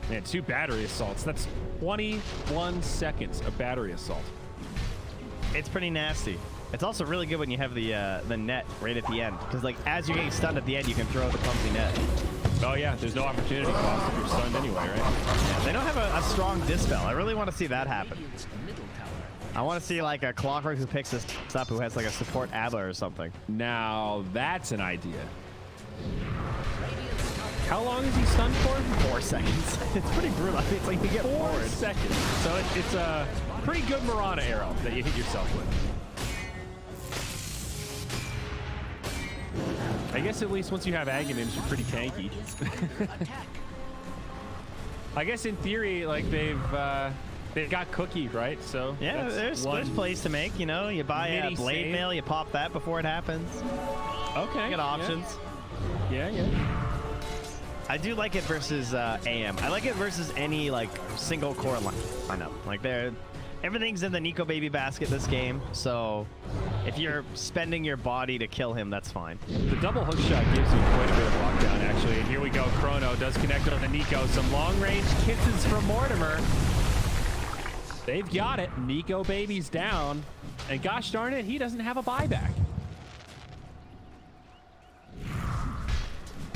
Man, 2 battery assaults. That's 21 seconds of battery assault. It's pretty nasty. It's also really good when you have the net right at the end, because like as you're getting stunned at the end, you can throw the clumsy net. Oh yeah, there's no opportunity cost if you're stunned anyway, right? Yeah, they don't have a strong dispel. I really want to see that happen. I want to see like a Clockwork who picks this up who has like a support ABBA or something. Now that's an idea. How long is he stunned for? 4 seconds. It's pretty brutal. I mean, it's like you get 4 seconds. So it's a pretty good Marana arrow that you hit yourself with. I guess at least once you have Aghanims, you're pretty tanky. I guess in theory, like they've got Cookie, right? So yeah, there's plays to make. You know, you buy a blade mail, you pop that before it happens. Okay. You get options. Yeah. I do like it versus AM. I like it versus any like single core lineup. Like everything's in the Nico baby basket this game. So if you're spending your body to kill him, that's fine. The double hook shot gives you quite a bit of lockdown, actually. And here we go. Chrono does connect on the Nico. Some long range kisses from Mortimer. They've got it. Nico baby's down. And gosh darn it, he doesn't have a buyback.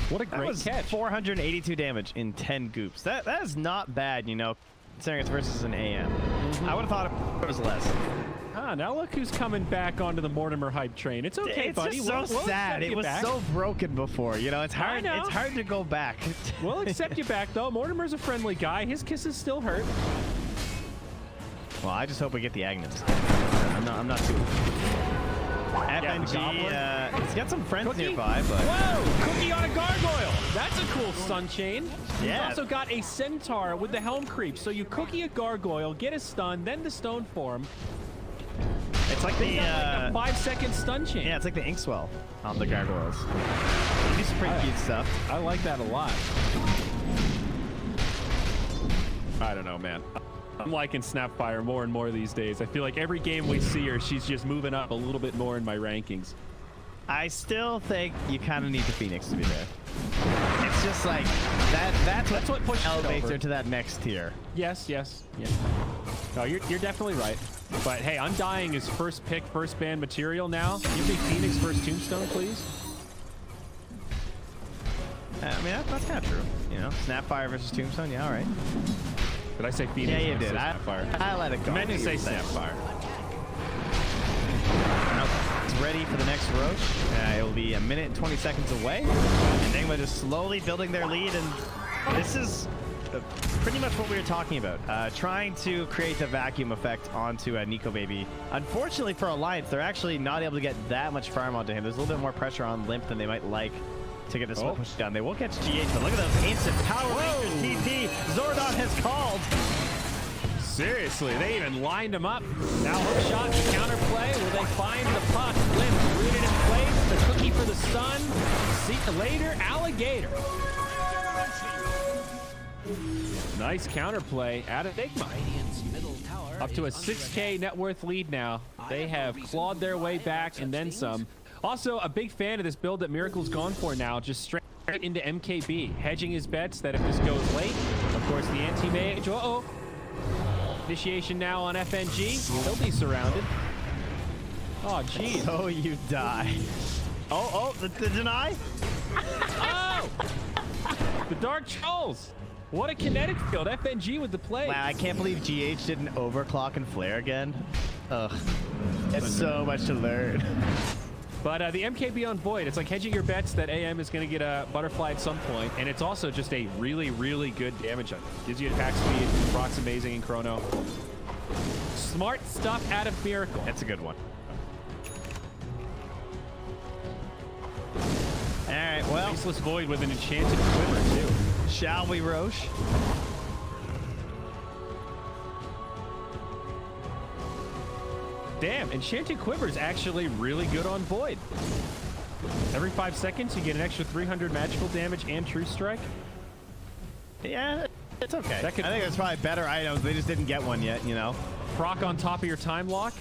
What a great catch. 482 damage in 10 goops. That is not bad, you know, considering it's versus an AM. I would have thought it was less. Now look who's coming back onto the Mortimer hype train. It's okay, buddy. It's just so sad. It was so broken before. You know, it's hard. It's hard to go back. We'll accept you back, though. Mortimer's a friendly guy. His kisses still hurt. Well, I just hope we get the Agnus. I'm not too... FNG, he's got some friends nearby, but... Whoa! Cookie on a gargoyle! That's a cool stun chain. Yeah. He's also got a centaur with the helm creep. So you cookie a gargoyle, get a stun, then the stone form. It's like the... like a 5-second stun chain. Yeah, it's like the Inkswell on the gargoyles. You do some pretty cute stuff. I like that a lot. I don't know, man. I'm liking Snapfire more and more these days. I feel like every game we see her, she's just moving up a little bit more in my rankings. I still think you kind of need the Phoenix to be there. It's just like, that's what pushes elevates her to that next tier. Yes. No, you're definitely right. But hey, Undying is first pick, first ban material now. Give me Phoenix first Tombstone, please. I mean, that's kind of true. You know, Snapfire versus Tombstone, yeah, all right. Did I say Phoenix? Yeah, you did. I let it go. I meant to say Snapfire. It's ready for the next Roche. It will be 1 minute and 20 seconds away. And Nigma just slowly building their lead. And this is pretty much what we were talking about. Trying to create the vacuum effect onto Nico Baby. Unfortunately for Alliance, they're actually not able to get that much farm onto him. There's a little bit more pressure on Limp than they might like to get this one pushed down. They will catch GH, but look at those instant power rangers TP. Zordon has called. Seriously, they even lined him up. Now hook shot, counterplay. Will they find the puck? Limp rooted in place. The cookie for the stun. See you later, alligator. Nice counterplay out of Nigma. Up to a 6K net worth lead now. They have clawed their way back and then some. Also, a big fan of this build that Miracle's gone for now, just straight into MKB, hedging his bets that if this goes late, of course, the anti-mage, initiation now on FNG, he'll be surrounded. Oh, geez. So you die. The deny? Oh! The Dark Trolls. What a kinetic field. FNG with the play. Wow, I can't believe GH didn't overclock and flare again. Ugh. It's so much to learn. But the MKB on Void, it's like hedging your bets that AM is going to get a butterfly at some point, and it's also just a really, really good damage. Gives you attack speed, procs amazing in Chrono. Smart stuff out of Miracle. That's a good one. All right, well. Faceless Void with an enchanted quiver, too. Shall we, Roche? Damn, Enchanted Quiver is actually really good on Void. Every 5 seconds, you get an extra 300 magical damage and True Strike. Yeah, it's okay. I think there's probably better items. They just didn't get one yet, you know? Proc on top of your time lock.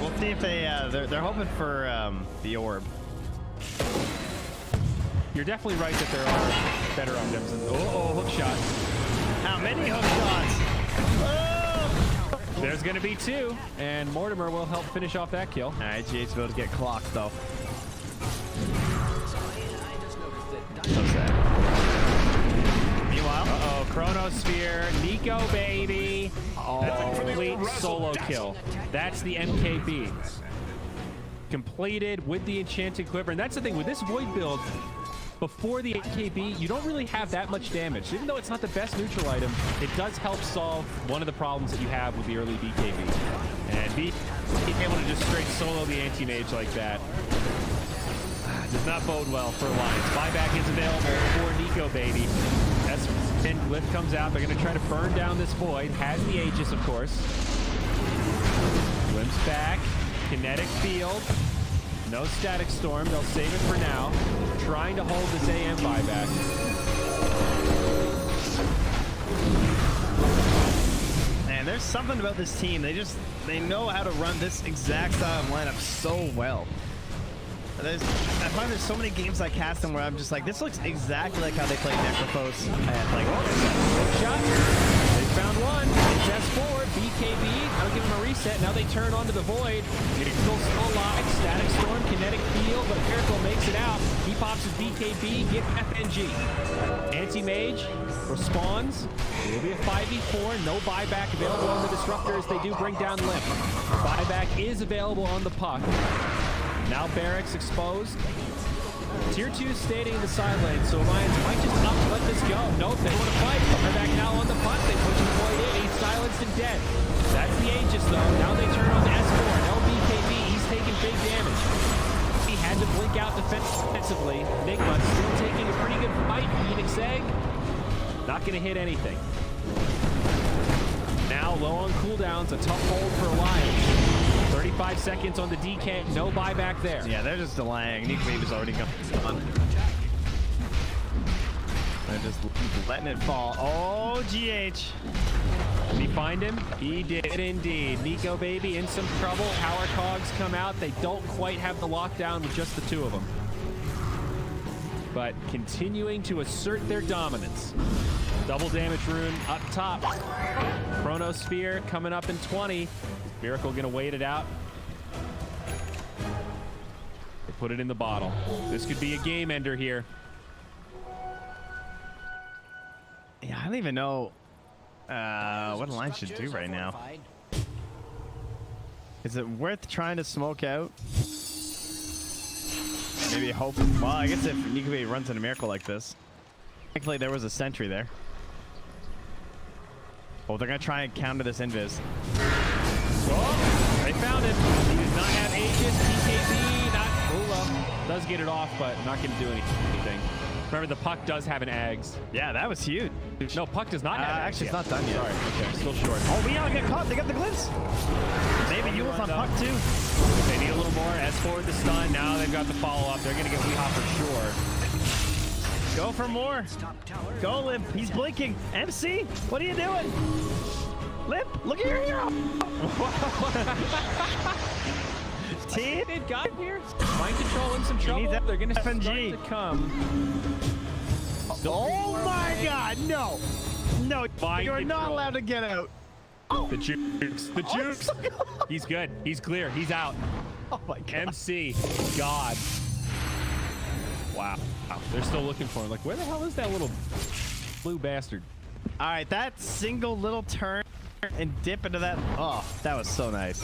We'll see if they're hoping for the orb. You're definitely right that there are better items. Hook shot. How many hook shots? There's going to be 2, and Mortimer will help finish off that kill. All right, GH's about to get clocked, though. So sad. Meanwhile, Chronosphere, Nico baby. Complete solo kill. That's the MKB. Completed with the Enchanted Quiver. And that's the thing, with this Void build, before the 8KB, you don't really have that much damage. Even though it's not the best neutral item, it does help solve one of the problems that you have with the early BKB. And being able to just straight solo the anti-mage like that does not bode well for Alliance. Buyback is available for Nico, baby. That's when Glyph comes out. They're going to try to burn down this Void. Has the Aegis, of course. Glimpse back. Kinetic Field. No Static Storm. They'll save it for now. Trying to hold this AM buyback. Man, there's something about this team. They know how to run this exact style of lineup so well. I find there's so many games I cast them where I'm just like, this looks exactly like how they play Necrophos. And like, shot. They found one. It's S4. BKB. I'll give him a reset. Now they turn onto the Void. Still alive. Static Storm. Kinetic Field. But Miracle makes it out. He pops his BKB. Get FNG. Anti-Mage responds. It will be a 5v4. No buyback available on the Disruptors. They do bring down Limp. Buyback is available on the Puck. Now Barracks exposed. Tier 2 staying in the side lane, so Alliance might just opt to let this go. Nope, they want to fight. They're back now on the punt. They push the Void in. He's silenced and dead. That's the Aegis, though. Now they turn on to S4. No BKB. He's taking big damage. He had to blink out defensively. Nigma still taking a pretty good fight. Phoenix Egg. Not going to hit anything. Now low on cooldowns. A tough hold for Alliance. 35 seconds on the DK. No buyback there. yeah, they're just delaying. Nick Wave's already gone. They're just letting it fall. Oh, GH. Did he find him? He did indeed. Nico, baby, in some trouble. Power Cogs come out. They don't quite have the lockdown with just the two of them. But continuing to assert their dominance. Double damage rune up top. Chronosphere coming up in 20. Miracle gonna wait it out. They put it in the bottle. This could be a game ender here. Yeah, I don't even know what Alliance should do right now. Is it worth trying to smoke out? Maybe hope. Well, I guess if Nigma runs into Miracle like this. Thankfully, there was a sentry there. Oh, they're gonna try and counter this invis. Oh, they found him. He does not have Aegis, BKB, does get it off, but not going to do anything. Remember, the Puck does have an Ags. Yeah, that was huge. No, Puck does not have Ags. Actually, it's not done yet. Sorry, okay, still short. Oh, Leon got caught. They got the glimpse. Maybe you was on Puck too. They need a little more. S4 with the stun. Now they've got the follow-up. They're going to get Weehawk for sure. Go for more. Go, Limp. He's blinking. MC, what are you doing? Limp, look at your hero. Team, it got here. Mind control in some trouble. They're going to start to come. Oh my God, no. No, you're not allowed to get out. The jukes. The jukes. He's good. He's clear. He's out. Oh my God. MC. God. Wow. They're still looking for him. Like, where the hell is that little blue bastard? All right, that single little turn and dip into that. Oh, that was so nice.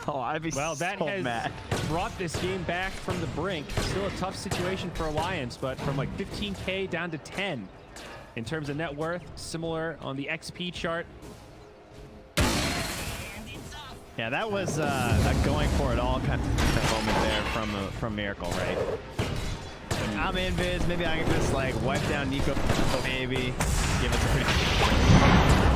Oh, I'd be well, that so has mad. Brought this game back from the brink. Still a tough situation for Alliance, but from like 15K down to 10 in terms of net worth. Similar on the XP chart. Yeah, that was a going for it all kind of moment there from Miracle, right? I'm invis. Maybe I can just like wipe down Nico. Maybe give us a pretty.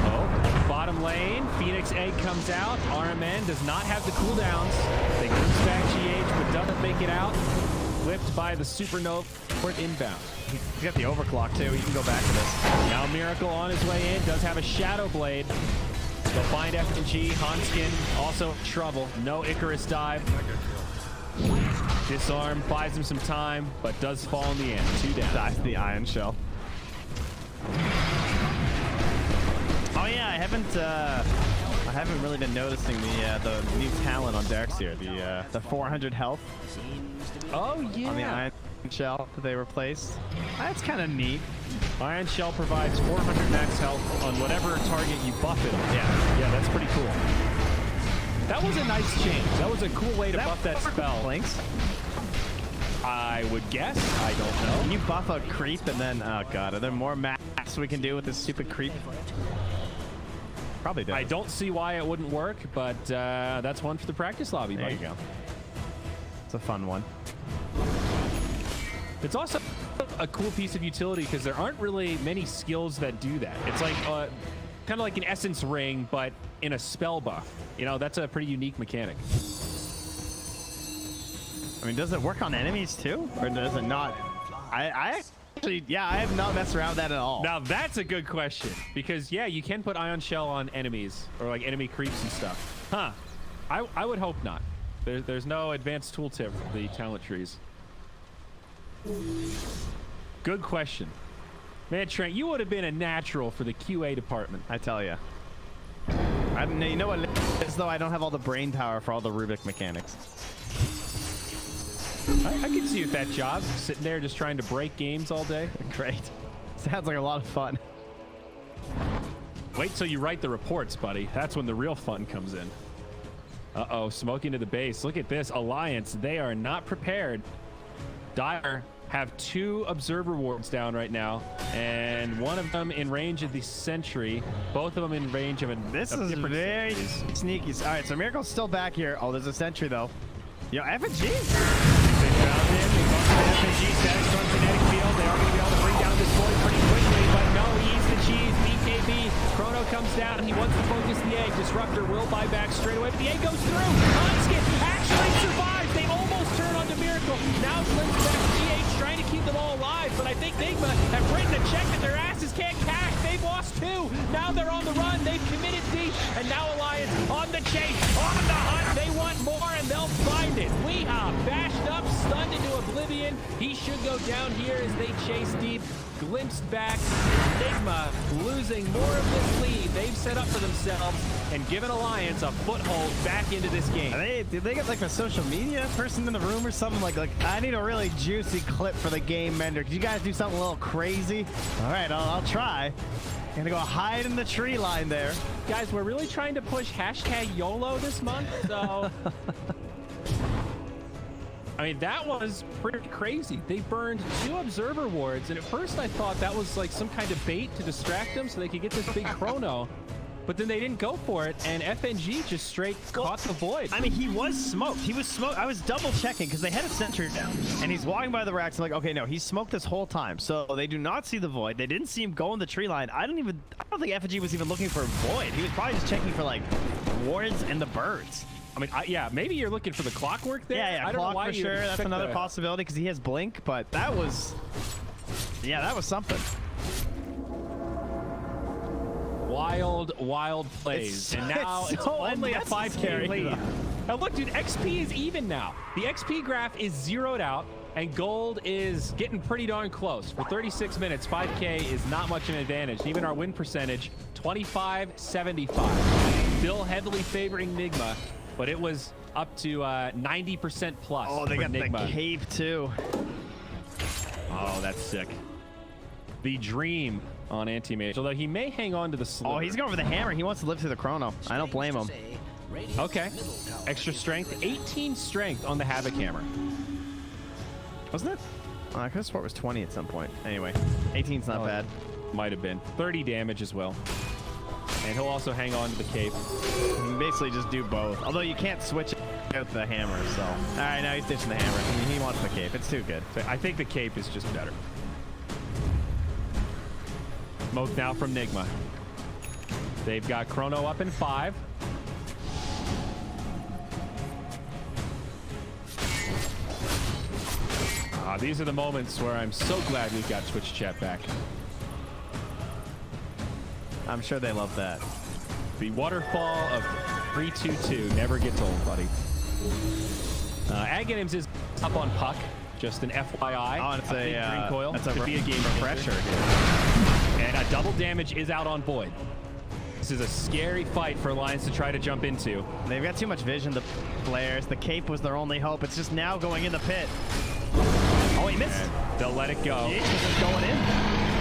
Oh, bottom lane. Phoenix Egg comes out. RMN does not have the cooldowns. They goes back GH, but doesn't make it out. Whipped by the Supernova port inbound. He's got the overclock too. He can go back to this. Now Miracle on his way in. Does have a Shadow Blade. They'll find FNG. Hanskin also in trouble. No Icarus dive. Disarm buys him some time, but does fall in the end. 2 down. Dies the Iron Shell. Oh yeah, I haven't really been noticing the new talent on Darkseer, the 400 health. Oh yeah. On the Iron Shell that they replaced. That's kind of neat. Iron Shell provides 400 max health on whatever target you buff it on. Yeah, that's pretty cool. That was a nice change. That was a cool way to buff that spell. Blinks. I would guess. I don't know. Can you buff a creep and then, oh god, are there more maps we can do with this stupid creep? Probably does. I don't see why it wouldn't work, but that's one for the practice lobby, There buddy. you go. It's a fun one. It's also a cool piece of utility because there aren't really many skills that do that. It's like kind of like an essence ring, but in a spell buff. You know, that's a pretty unique mechanic. I mean, does it work on enemies too? Or does it not? I actually, yeah, I have not messed around with that at all. Now that's a good question because yeah, you can put ion shell on enemies or like enemy creeps and stuff. Huh? I would hope not. There's no advanced tooltip for the talent trees. Good question. Man, Trent, you would have been a natural for the QA department. I tell you. You know what? It's though I don't have all the brain power for all the Rubik mechanics. I could see you with that job, sitting there just trying to break games all day. Great. Sounds like a lot of fun. Wait till you write the reports, buddy. That's when the real fun comes in. Uh-oh, smoking to the base. Look at this. Alliance, they are not prepared. Dire have 2 observer wards down right now, and one of them in range of the sentry. Both of them in range of a This is very sneaky. All right, so Miracle's still back here. Oh, there's a sentry, though. Yo, FNG. They found him. He bumped the FNG status on kinetic field. They are going to be able to bring down this void pretty quickly, but no, he eats the cheese. BKB. Chrono comes down. He wants to focus the egg. Disruptor will buy back straight away, but the egg goes through. Onskin actually survives. They almost turn onto Miracle. Now Glimpse back to GH trying to keep them all alive, but I think Nigma have written a check that their asses can't cash. They've lost 2. Now they're on the run. They've committed deep, and now Alliance on the chase, on the hunt. They want more, and they'll find it. We are bashed up, stunned into oblivion. He should go down here as they chase deep. Glimpsed back. Nigma losing more of this lead they've set up for themselves and given Alliance a foothold back into this game. Did they get like a social media person in the room or something? Like I need a really juicy clip for the game mender. Could you guys do something a little crazy? All right, I'll try. Gonna go hide in the tree line there. Guys, we're really trying to push hashtag YOLO this month, so... I mean, that was pretty crazy. They burned 2 observer wards, and at first I thought that was like some kind of bait to distract them so they could get this big chrono. But then they didn't go for it, and FNG just straight caught the void. I mean, he was smoked. He was smoked. I was double checking because they had a sentry down, and he's walking by the racks. I'm like, okay, no, he's smoked this whole time. So they do not see the void. They didn't see him go in the tree line. I don't think FNG was even looking for a void. He was probably just checking for like wards and the birds. I mean, yeah, maybe you're looking for the clockwork there. Yeah, I don't know why for sure. That's another possibility because he has blink, but that was, yeah, that was something. Wild plays. And now it's only a 5K lead. Now look, dude, XP is even now. The XP graph is zeroed out, and gold is getting pretty darn close. For 36 minutes, 5K is not much of an advantage. Even our win percentage, 25-75. Still heavily favoring Nigma, but it was up to 90% plus. Oh, they got Nigma. the cape too. Oh, that's sick. The dream on anti-mage, although he may hang on to the sliver. Oh, he's going for the hammer. He wants to live through the chrono. I don't blame him. Okay. Extra strength. 18 strength on the Havoc hammer. Wasn't it? I could have swore it was 20 at some point. Anyway, 18's not bad. Might have been. 30 damage as well. And he'll also hang on to the cape. You can basically just do both. Although you can't switch out the hammer, so. All right, now he's ditching the hammer. I mean, he wants the cape. It's too good. So I think the cape is just better. Smoke now from Nigma. They've got Chrono up in 5. These are the moments where I'm so glad we've got Twitch chat back. I'm sure they love that. The waterfall of 3-2-2 never gets old, buddy. Agonims is up on Puck. Just an FYI. Oh, and it's a green coil. That's a could be a game refresher. And a double damage is out on Void. This is a scary fight for Alliance to try to jump into. They've got too much vision, the players. The cape was their only hope. It's just now going in the pit. Oh, he missed. And they'll let it go. Jesus is going in.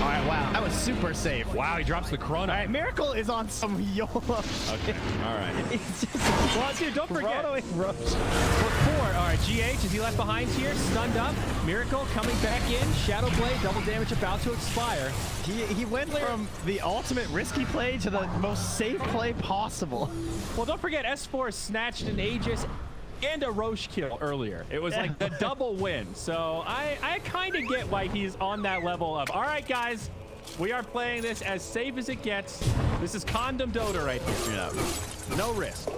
All right, wow, that was super safe. Wow, he drops the chrono. All right, Miracle is on some YOLO. Okay, all right. It's just Well, dude, don't forget. chronoing Roche. For 4. All right, GH, is he left behind here? Stunned up. Miracle coming back in. Shadow Blade, double damage about to expire. He went from the ultimate risky play to the most safe play possible. Well, don't forget, S4 snatched an Aegis and a Roche kill earlier. It was like the double win. So I kind of get why he's on that level of, all right, guys, we are playing this as safe as it gets. This is condom Dota right here. Yeah. No risk.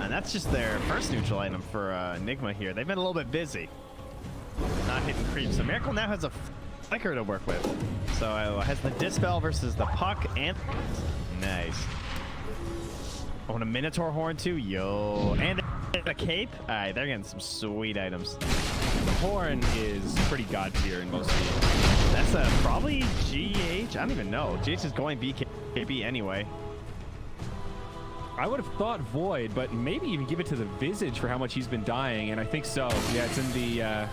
And that's just their first neutral item for Nigma here. They've been a little bit busy. Not hitting creeps. So Miracle now has a flicker to work with. So has the Dispel versus the Puck and... Nice. Oh, and a Minotaur Horn too. Yo. And a Cape. All right, they're getting some sweet items. The Horn is pretty god tier in most games. That's probably GH. I don't even know. GH is going BKB anyway. I would have thought Void, but maybe even give it to the Visage for how much he's been dying, and I think so. Yeah, it's in the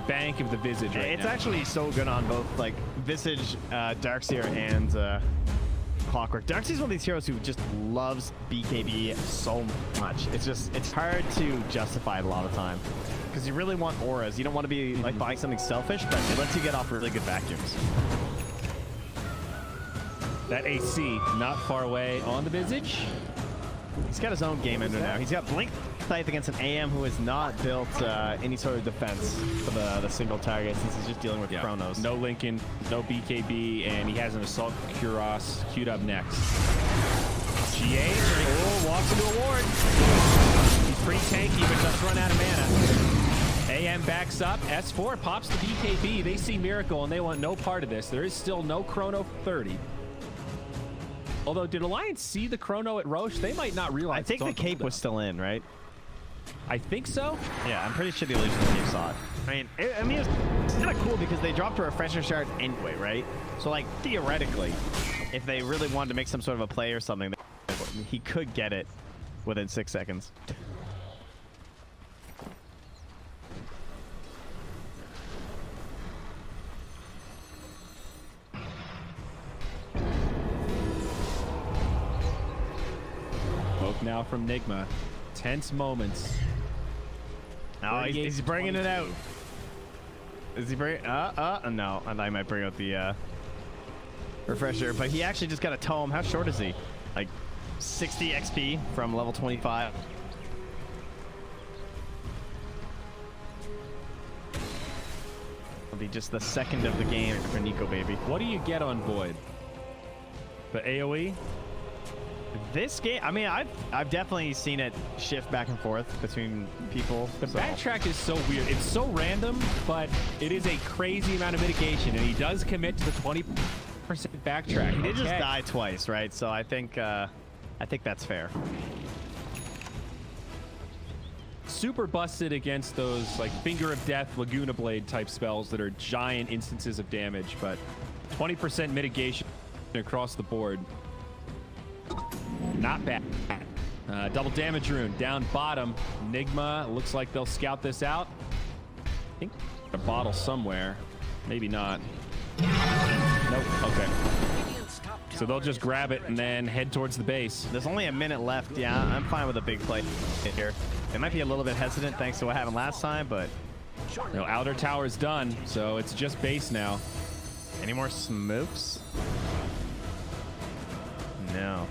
bank of the Visage right It's now. actually so good on both, like, Visage, Darkseer, and Clockwork. Darkseer's one of these heroes who just loves BKB so much. It's hard to justify it a lot of time. Because you really want auras. You don't want to be, like, buying something selfish, but it lets you get off really good vacuums. That AC not far away on the Visage. He's got his own game ender now. He's got Blink Scythe against an AM who has not built any sort of defense for the single target since he's just dealing with Chronos. No Lincoln, no BKB, and he has an Assault Kuros queued up next. GA walks into a ward. He's pretty tanky, but does run out of mana. AM backs up. S4 pops the BKB. They see Miracle, and they want no part of this. There is still no Chrono 30. Although, did Alliance see the Chrono at Roche? They might not realize. I think the cape was still in, right? I think so. Yeah, I'm pretty sure the illusion cape saw it. I mean, it's kind of cool because they dropped a refresher shard anyway, right? So, like, theoretically, if they really wanted to make some sort of a play or something, he could get it within 6 seconds. Now from Nigma. Tense moments. Oh, he's bringing it out. Is he bringing... no. I thought he might bring out the refresher, but he actually just got a tome. How short is he? Like 60 XP from level 25. It'll be just the second of the game for Nico, baby. What do you get on Void? The AoE? This game, I mean, I've definitely seen it shift back and forth between people. The backtrack is so weird. It's so random, but it is a crazy amount of mitigation, and he does commit to the 20% backtrack. He did just die twice, right? So I think that's fair. Super busted against those like Finger of Death, Laguna Blade type spells that are giant instances of damage, but 20% mitigation across the board. Not bad. Double damage rune down bottom. Nigma looks like they'll scout this out. I think a bottle somewhere. Maybe not. Nope. Okay. So they'll just grab it and then head towards the base. There's only a minute left. Yeah, I'm fine with a big play here. They might be a little bit hesitant thanks to what happened last time, but... No, outer tower is done, so it's just base now. Any more smokes? No.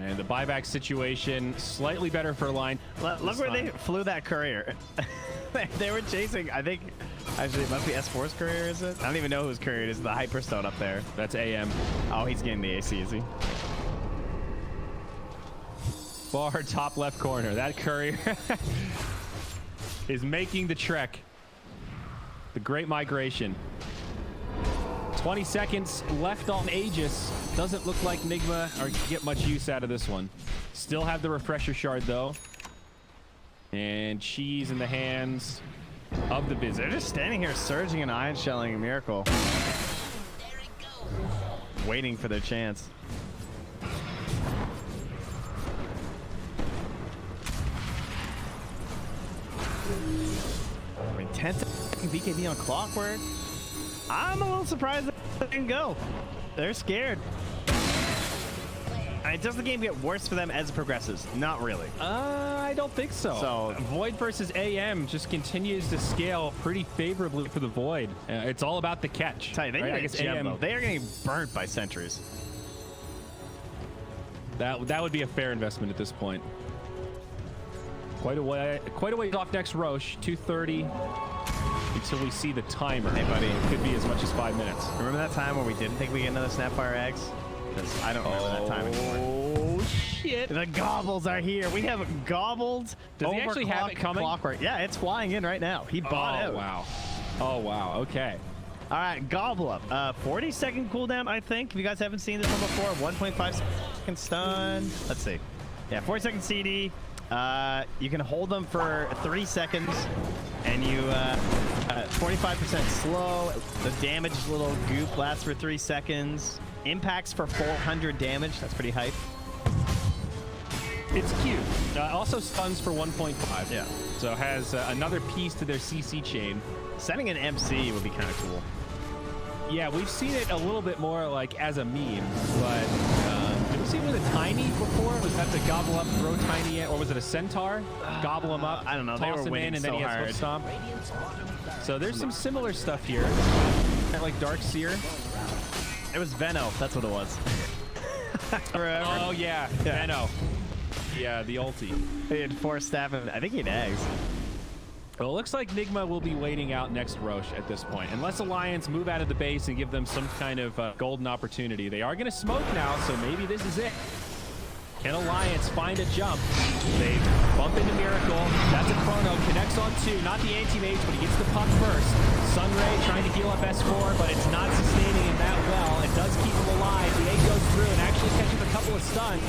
And the buyback situation, slightly better for line. Look where they flew that courier. They were chasing, I think, actually it must be S4's courier, is it? I don't even know whose courier it is. The Hyperstone up there. That's AM. Oh, he's getting the AC, is he? Far top left corner. That courier is making the trek. The Great Migration. 20 seconds left on Aegis. Doesn't look like Nigma are get much use out of this one. Still have the refresher shard though. And cheese in the hands of the Viz. They're just standing here surging and iron shelling a Miracle. Waiting for their chance. I mean, 10-second BKB on Clockwork. I'm a little surprised that they didn't go. They're scared. Does the game get worse for them as it progresses? Not really. I don't think so. So Void versus AM just continues to scale pretty favorably for the Void. It's all about the catch. Tell you, they right? need a gem, though. They are getting burnt by sentries. That would be a fair investment at this point. Quite a ways off next Roche. 2:30 until we see the timer. Hey, buddy. It could be as much as 5 minutes. Remember that time where we didn't think we get another Snapfire eggs? Because I don't remember that time anymore. Oh shit! The gobbles are here. We have gobbled. Does he actually have it coming? Clockwork. Yeah, it's flying in right now. He bought out. Wow. Oh wow. Okay. All right, gobble up. 40-second cooldown, I think. If you guys haven't seen this one before, 1.5 second stun. Let's see. Yeah, 40-second CD. You can hold them for 3 seconds, and you 45% slow. The damage little goop lasts for 3 seconds. Impacts for 400 damage. That's pretty hype. It's cute. Also stuns for 1.5. Yeah. So has another piece to their CC chain. Setting an MC would be kind of cool. Yeah, we've seen it a little bit more like as a meme, but have you seen it with a Tiny before? Was that the gobble up, throw Tiny in, or was it a Centaur? Gobble him up, I don't know. They toss were him winning in, and then so he has hard. foot stomp. So there's some similar stuff here. Kind of like Dark Seer. It was Venno. That's what it was. Oh yeah, Venno. Yeah, the ulti. He had 4 staff, and I think he had eggs. Well, it looks like Nigma will be waiting out next Roche at this point. Unless Alliance move out of the base and give them some kind of golden opportunity. They are going to smoke now, so maybe this is it. Can Alliance find a jump? They bump into Miracle. That's a chrono. Connects on 2. Not the anti-mage, but he gets the puck first. Sunray trying to heal up S4, but it's not sustaining him that well. It does keep him alive. The A goes through and actually catches a couple of stuns.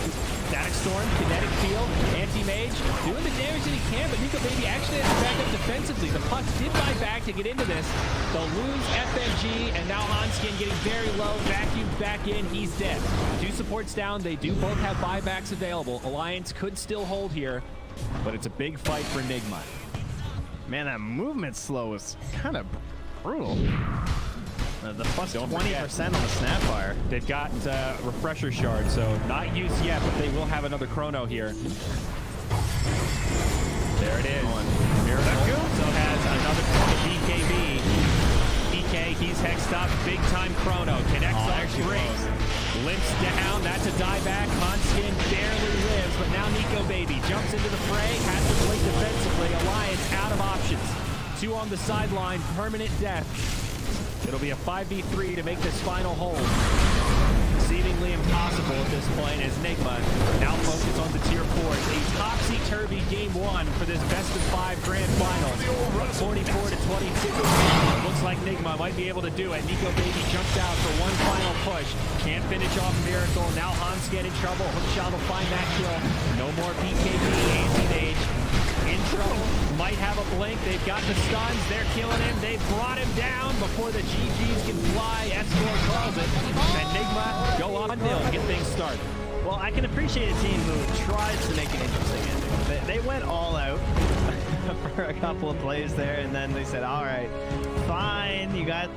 Static Storm, Kinetic Field, Anti-Mage, doing the damage that he can, but Nico Baby actually has to back up defensively. The puck did buy back to get into this. They'll lose FMG, and now Hanskin getting very low, vacuumed back in. He's dead. 2 supports down. They do both have buybacks available. Alliance could still hold here, but it's a big fight for Nigma. Man, that movement slow is kind of brutal. The plus 20% on the Snapfire. They've got Refresher Shard, so not used yet, but they will have another chrono here. There it is. Miracle also has another BKB. PK, he's hexed up. Big time chrono. Connects on 3. Limps down. That's a dieback. Hanskin barely lives, but now Nico Baby jumps into the fray. Has to play defensively. Alliance out of options. 2 on the sideline. Permanent death. It'll be a 5v3 to make this final hold. Seemingly impossible at this point as Nigma now focus on the tier 4s. A topsy-turvy game 1 for this best-of-5 grand finals. 44-22. Looks like Nigma might be able to do it. Nico Baby jumps out for one final push. Can't finish off Miracle. Now Hanskin in trouble. Hookshot will find that kill. No more BKB. Anti-Mage in trouble. Might have a blink. They've got the stuns. They're killing him. They've brought him down before the GGs can fly. S4 calls it. And Nigma go on nil to get things started. Well, I can appreciate a team who tries to make it interesting ending. They went all out for a couple of plays there, and then they said, all right, fine, you got...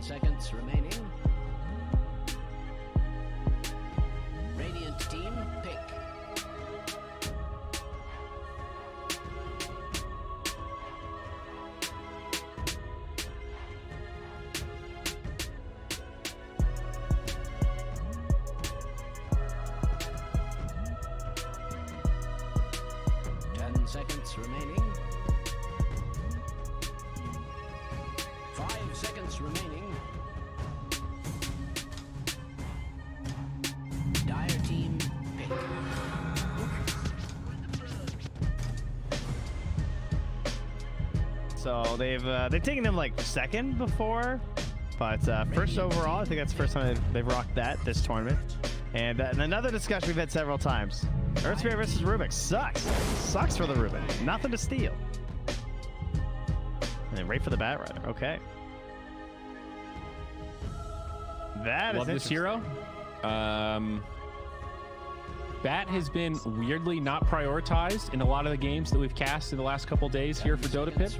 Seconds remaining. Radiant team pick. Seconds remaining. 5 seconds remaining. Dire team pick. So they've taken them like second before, but first overall. I think that's the first time they've rocked that this tournament. And another discussion we've had several times. Earth Spirit versus Rubik sucks for the Rubik. Nothing to steal. And right for the Bat Rider. Okay. That Love is this hero. Bat has been weirdly not prioritized in a lot of the games that we've cast in the last couple days here for Dota Pip.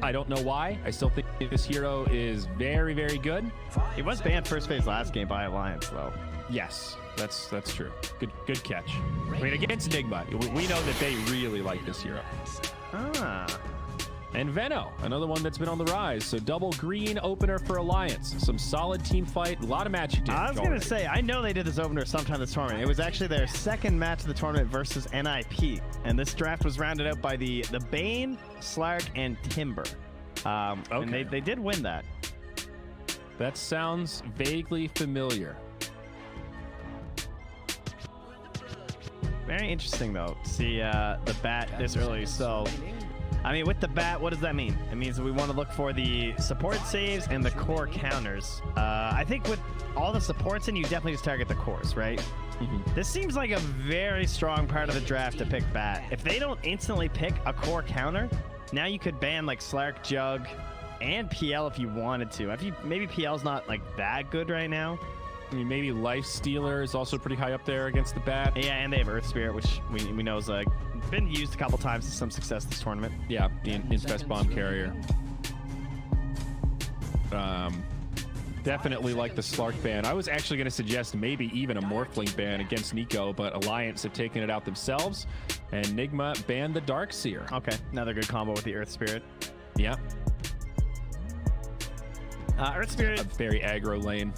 I don't know why. I still think this hero is very, very good. He was banned first phase last game by Alliance, though. Yes, that's true. Good catch. I mean, against Nigma, we know that they really like this hero. Ah. And Veno, another one that's been on the rise. So double green opener for Alliance. Some solid team fight, a lot of magic damage. I was going to say, I know they did this opener sometime this tournament. It was actually their second match of the tournament versus NIP. And this draft was rounded out by the Bane, Slark, and Timber. Okay. And they did win that. That sounds vaguely familiar. Very interesting, though, to see the Bat this early. So, I mean, with the Bat, what does that mean? It means that we want to look for the support saves and the core counters. I think with all the supports in, you definitely just target the cores, right? Mm-hmm. This seems like a very strong part of the draft to pick Bat. If they don't instantly pick a core counter, now you could ban like Slark, Jug, and PL if you wanted to. Maybe PL's not like that good right now. I mean, maybe Life Stealer is also pretty high up there against the Bat. Yeah, and they have Earth Spirit, which we know is been used a couple times to some success this tournament. Yeah, the Infest Bomb Carrier. Definitely like the Slark ban. I was actually going to suggest maybe even a Morphling ban against Nico, but Alliance have taken it out themselves, and Nigma banned the Darkseer. Okay, another good combo with the Earth Spirit. Yeah. Earth Spirit. A very aggro lane.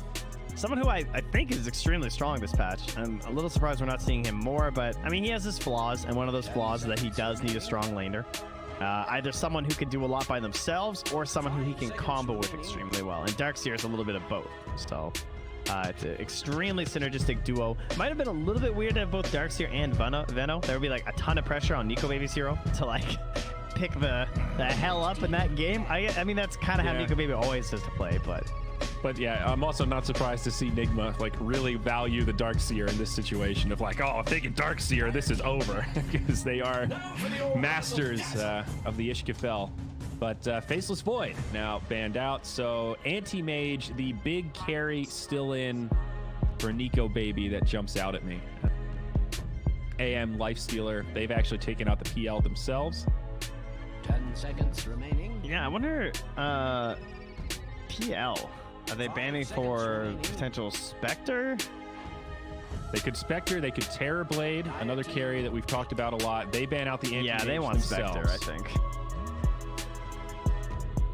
Someone who I think is extremely strong this patch. I'm a little surprised we're not seeing him more, but I mean, he has his flaws, and one of those flaws is that he does need a strong laner. Either someone who can do a lot by themselves or someone who he can combo with extremely well. And Darkseer is a little bit of both. So it's an extremely synergistic duo. Might have been a little bit weird to have both Darkseer and Veno. There would be like a ton of pressure on Nico Baby's hero to like pick the hell up in that game. I mean, that's kind of how Nico Baby always does to play, But yeah, I'm also not surprised to see Nigma like really value the Darkseer in this situation of like, oh, if they get Darkseer, this is over, because they are masters of the Ishkafel. But Faceless Void now banned out, so Anti-Mage, the big carry still in for Nico Baby that jumps out at me. AM Life Stealer, they've actually taken out the PL themselves. 10 seconds remaining. Yeah, I wonder, PL. Are they banning for potential Spectre? They could Spectre, they could Terror Blade, another carry that we've talked about a lot. They ban out the Anti-Mage. Yeah, they want themselves. Spectre,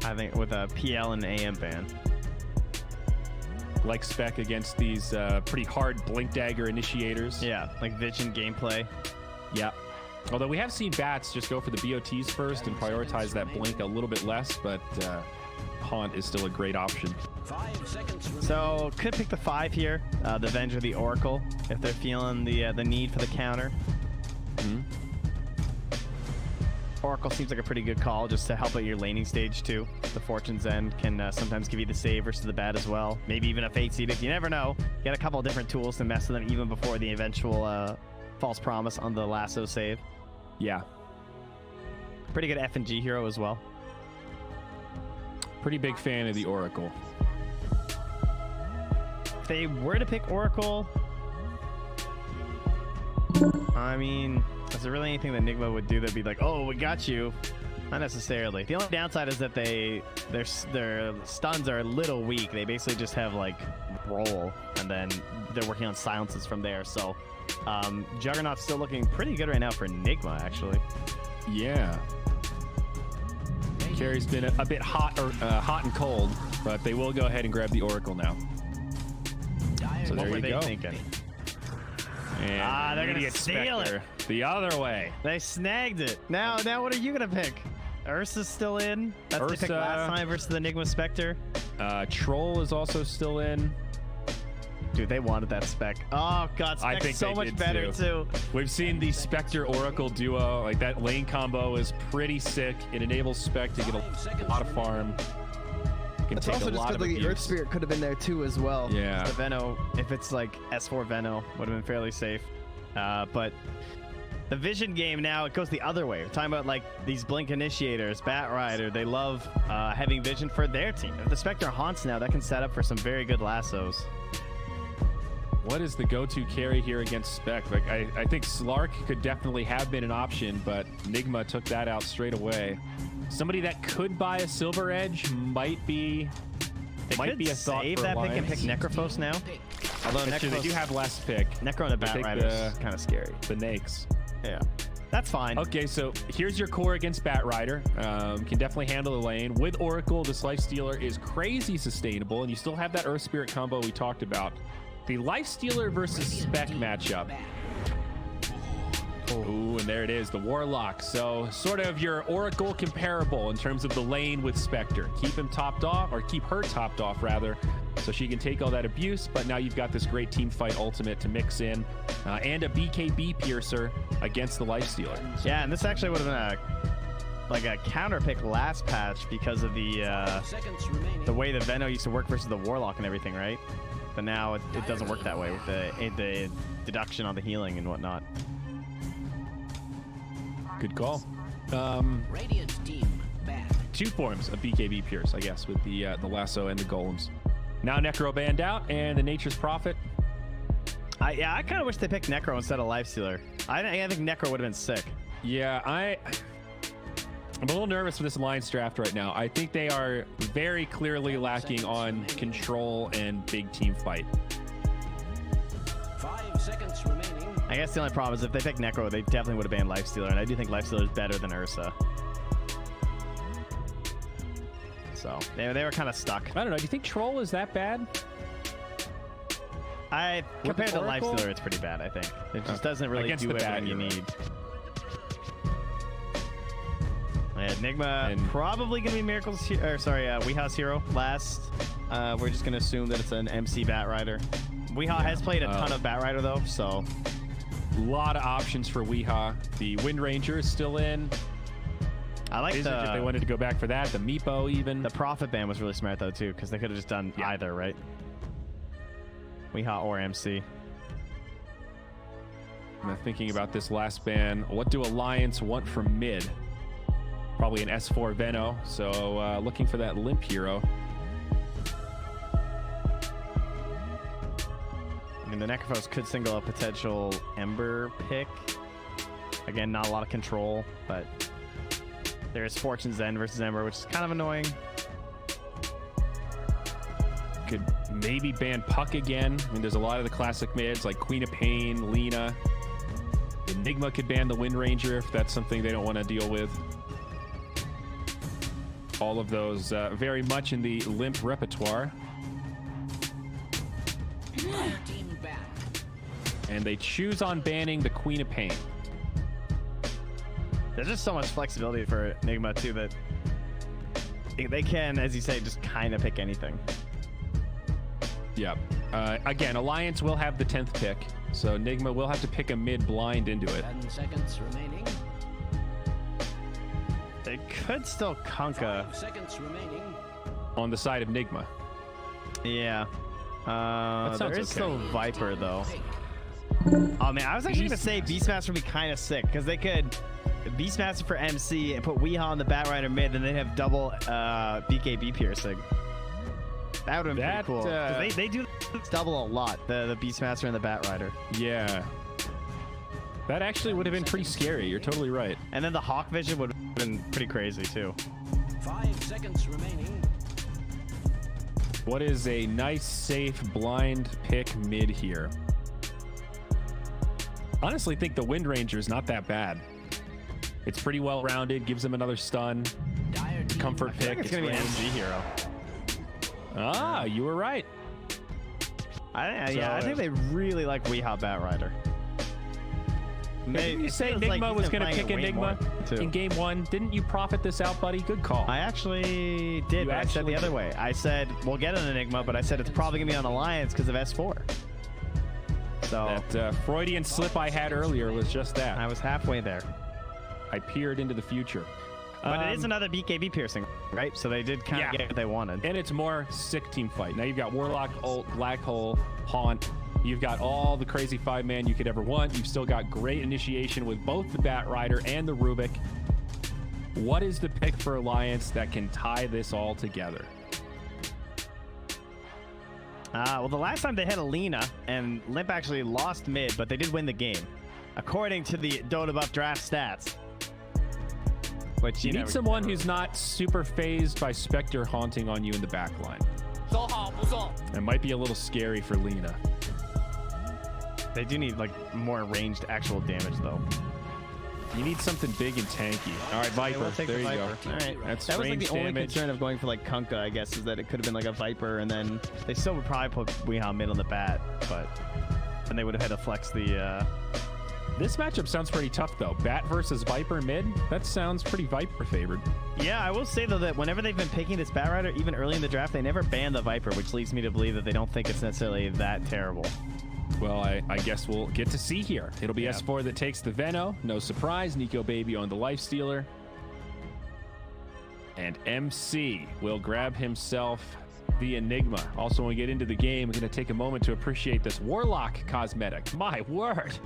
I think with a PL and AM ban. Like Spec against these pretty hard Blink Dagger initiators. Yeah, like Vision gameplay. Yeah. Although we have seen Bats just go for the BOTs first and prioritize that Blink a little bit less, but Haunt is still a great option. 5 seconds remaining. So could pick the 5 here, the Venge or the Oracle, if they're feeling the need for the counter. Mm-hmm. Oracle seems like a pretty good call just to help out your laning stage too. The Fortune's End can sometimes give you the save versus the Bat as well. Maybe even a Fate Seed if you never know. Get a couple of different tools to mess with them even before the eventual False Promise on the Lasso save. Yeah. Pretty good F&G hero as well. Pretty big fan of the Oracle. If they were to pick Oracle, I mean, Is there really anything that Nigma would do that'd be like, oh, we got you? Not necessarily. The only downside is that their stuns are a little weak. They basically just have like roll, and then they're working on silences from there. So Juggernaut's still looking pretty good right now for Nigma, actually. Yeah. Carry's been a bit hot and cold, but they will go ahead and grab the Oracle now. So there What were you they go. thinking? And they're gonna immediate steal it. Spectre the other way. They snagged it. Now what are you gonna pick? Ursa's still in. That's what they picked last time versus the Nigma Spectre. Troll is also still in. Dude, they wanted that spec. Oh god, I Spec's think so they much did better too. We've seen the Spectre Oracle duo. Like that lane combo is pretty sick. It enables Spec to get a lot of farm. Can It's take also a just lot because of like, the Earth abuse. Spirit could have been there too as well. Yeah. The Veno, if it's like S4 Veno, would have been fairly safe. But the Vision game now, it goes the other way. We're talking about like these Blink Initiators, Bat Rider. They love having Vision for their team. If the Spectre haunts now, that can set up for some very good lassos. What is the go-to carry here against Spec? Like I think Slark could definitely have been an option, but Nigma took that out straight away. Somebody that could buy a Silver Edge might be They could a thought save for that pick and Alliance. pick Necrophos now. Although Actually, they do Necrophos, have last pick. Necro and the Bat take Rider is kind of scary. The Nakes. Yeah, that's fine. Okay, so here's your core against Bat Rider. Can definitely handle the lane. With Oracle, this Lifestealer is crazy sustainable, and you still have that Earth Spirit combo we talked about. The Lifestealer versus Spec matchup. Ooh, and there it is, the Warlock. So sort of your Oracle comparable in terms of the lane with Spectre. Keep him topped off, or keep her topped off rather, so she can take all that abuse. But now you've got this great team fight ultimate to mix in, and a BKB Piercer against the Lifestealer. Yeah, and this actually would have been a counter pick last patch because of the way the Veno used to work versus the Warlock and everything, right? But now it doesn't work that way with the deduction on the healing and whatnot. Good call. Radiant team back. Two forms of BKB Pierce, I guess, with the lasso and the golems. Now Necro banned out, and the Nature's Prophet. I kind of wish they picked Necro instead of Lifestealer. I think Necro would have been sick. Yeah, I'm a little nervous for this Alliance draft right now. I think they are very clearly lacking on control and big team fight. 5 seconds remaining. I guess the only problem is if they picked Necro, they definitely would have banned Lifestealer, and I do think Lifestealer is better than Ursa. So they were kind of stuck. I don't know. Do you think Troll is that bad? Compared to Oracle? Lifestealer, it's pretty bad, I think. It just doesn't really Against do the bat, everything you you're need. Yeah, Nigma And- probably gonna be Weeha's hero last. We're just gonna assume that it's an MC Bat Rider. Weeha has played a ton of Bat Rider though, so A lot of options for Weeha. The Wind Ranger is still in. I like Visage, if they wanted to go back for that. The Meepo even. the Prophet ban was really smart though too, because they could have just done either, right? Weeha or MC. I'm thinking about this last ban. What do Alliance want from mid? Probably an S4 Veno. So looking for that Limp hero. I mean, the Necrophos could single a potential Ember pick. Again, not a lot of control, but there is Fortune's End versus Ember, which is kind of annoying. Could maybe ban Puck again. I mean, there's a lot of the classic mids like Queen of Pain, Lena. Enigma could ban the Wind Ranger if that's something they don't want to deal with. All of those very much in the Limp repertoire. Team back. And they choose on banning the Queen of Pain. There's just so much flexibility for Nigma too that they can, as you say, just kind of pick anything. Yeah. Again, Alliance will have the 10th pick, so Nigma will have to pick a mid blind into it. 10 seconds remaining. They could still Kunkka. 5 seconds remaining. On the side of Nigma. Yeah. sounds There is okay. still Viper though. Oh man, I was actually gonna say Beastmaster would be kind of sick because they could Beastmaster for MC and put Weeha on the Bat Rider mid, and they'd have double BKB piercing. That would have been pretty cool. 'Cause they do double a lot, the Beastmaster and the Bat Rider. Yeah. That actually would have been pretty scary. You're totally right. And then the Hawk Vision would have been pretty crazy too. 5 seconds remaining. What is a nice, safe, blind pick mid here? Honestly, think the Wind Ranger is not that bad. It's pretty well rounded. Gives him another stun. Comfort I pick. think it's gonna be an MZ hero. Ah, you were right. I think they really like Weehaw Batrider. Didn't you say Nigma was going to pick a Nigma in game 1? Didn't you profit this out, buddy? Good call. I actually did, but I said the other way. I said, we'll get an Enigma, but I said it's probably going to be on Alliance because of S4. So that Freudian slip I had earlier was just that. I was halfway there. I peered into the future. But it is another BKB piercing, right? So they did kind of get what they wanted. And it's more sick team fight. Now you've got Warlock, Ult, Black Hole, Haunt. You've got all the crazy 5-man you could ever want. You've still got great initiation with both the Batrider and the Rubik. What is the pick for Alliance that can tie this all together? Well, the last time they had Alina, and Limp actually lost mid, but they did win the game, according to the Dota Buff draft stats. Which you need someone who's not super phased by Spectre haunting on you in the back line. It might be a little scary for Lina. They do need like more ranged actual damage though. You need something big and tanky. All right, Viper. There you go. All right, That's that was like the only damage. concern of going for like Kunkka, I guess, is that it could have been like a Viper, and then they still would probably put Weehaw mid on the bat, but then they would have had to flex the. This matchup sounds pretty tough though. Bat versus Viper mid. That sounds pretty Viper favored. Yeah, I will say though that whenever they've been picking this Batrider, even early in the draft, they never banned the Viper, which leads me to believe that they don't think it's necessarily that terrible. Well, I guess we'll get to see here. It'll be S4 that takes the Veno. No surprise. Nico Baby on the Lifestealer. And MC will grab himself the Enigma. Also, when we get into the game, we're going to take a moment to appreciate this Warlock cosmetic. My word.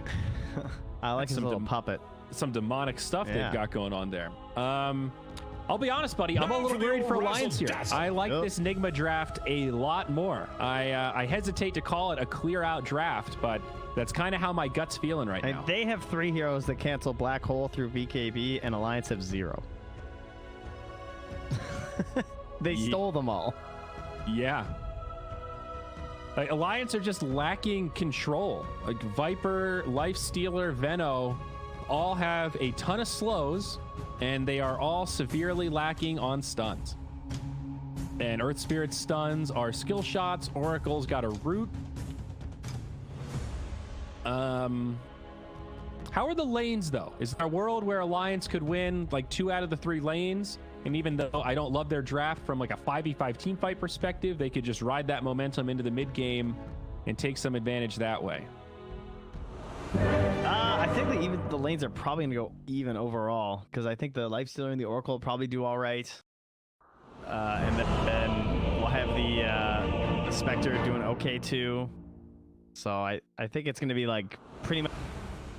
I like his little puppet. Some demonic stuff they've got going on there. I'll be honest, buddy. I'm a little worried for Alliance here. I like this Nigma draft a lot more. I hesitate to call it a clear-out draft, but that's kind of how my gut's feeling right now. They have 3 heroes that cancel Black Hole through BKB, and Alliance have 0. They stole them all. Yeah. Like, Alliance are just lacking control. Like Viper, Lifestealer, Veno all have a ton of slows, and they are all severely lacking on stuns. And Earth Spirit stuns are skill shots. Oracle's got a root. How are the lanes though? Is there a world where Alliance could win like 2 out of the 3 lanes? And even though I don't love their draft from like a 5v5 team fight perspective, they could just ride that momentum into the mid game and take some advantage that way. I think that even the lanes are probably going to go even overall, because I think the Lifestealer and the Oracle will probably do all right. And then we'll have the Spectre doing okay too. So I think it's going to be like pretty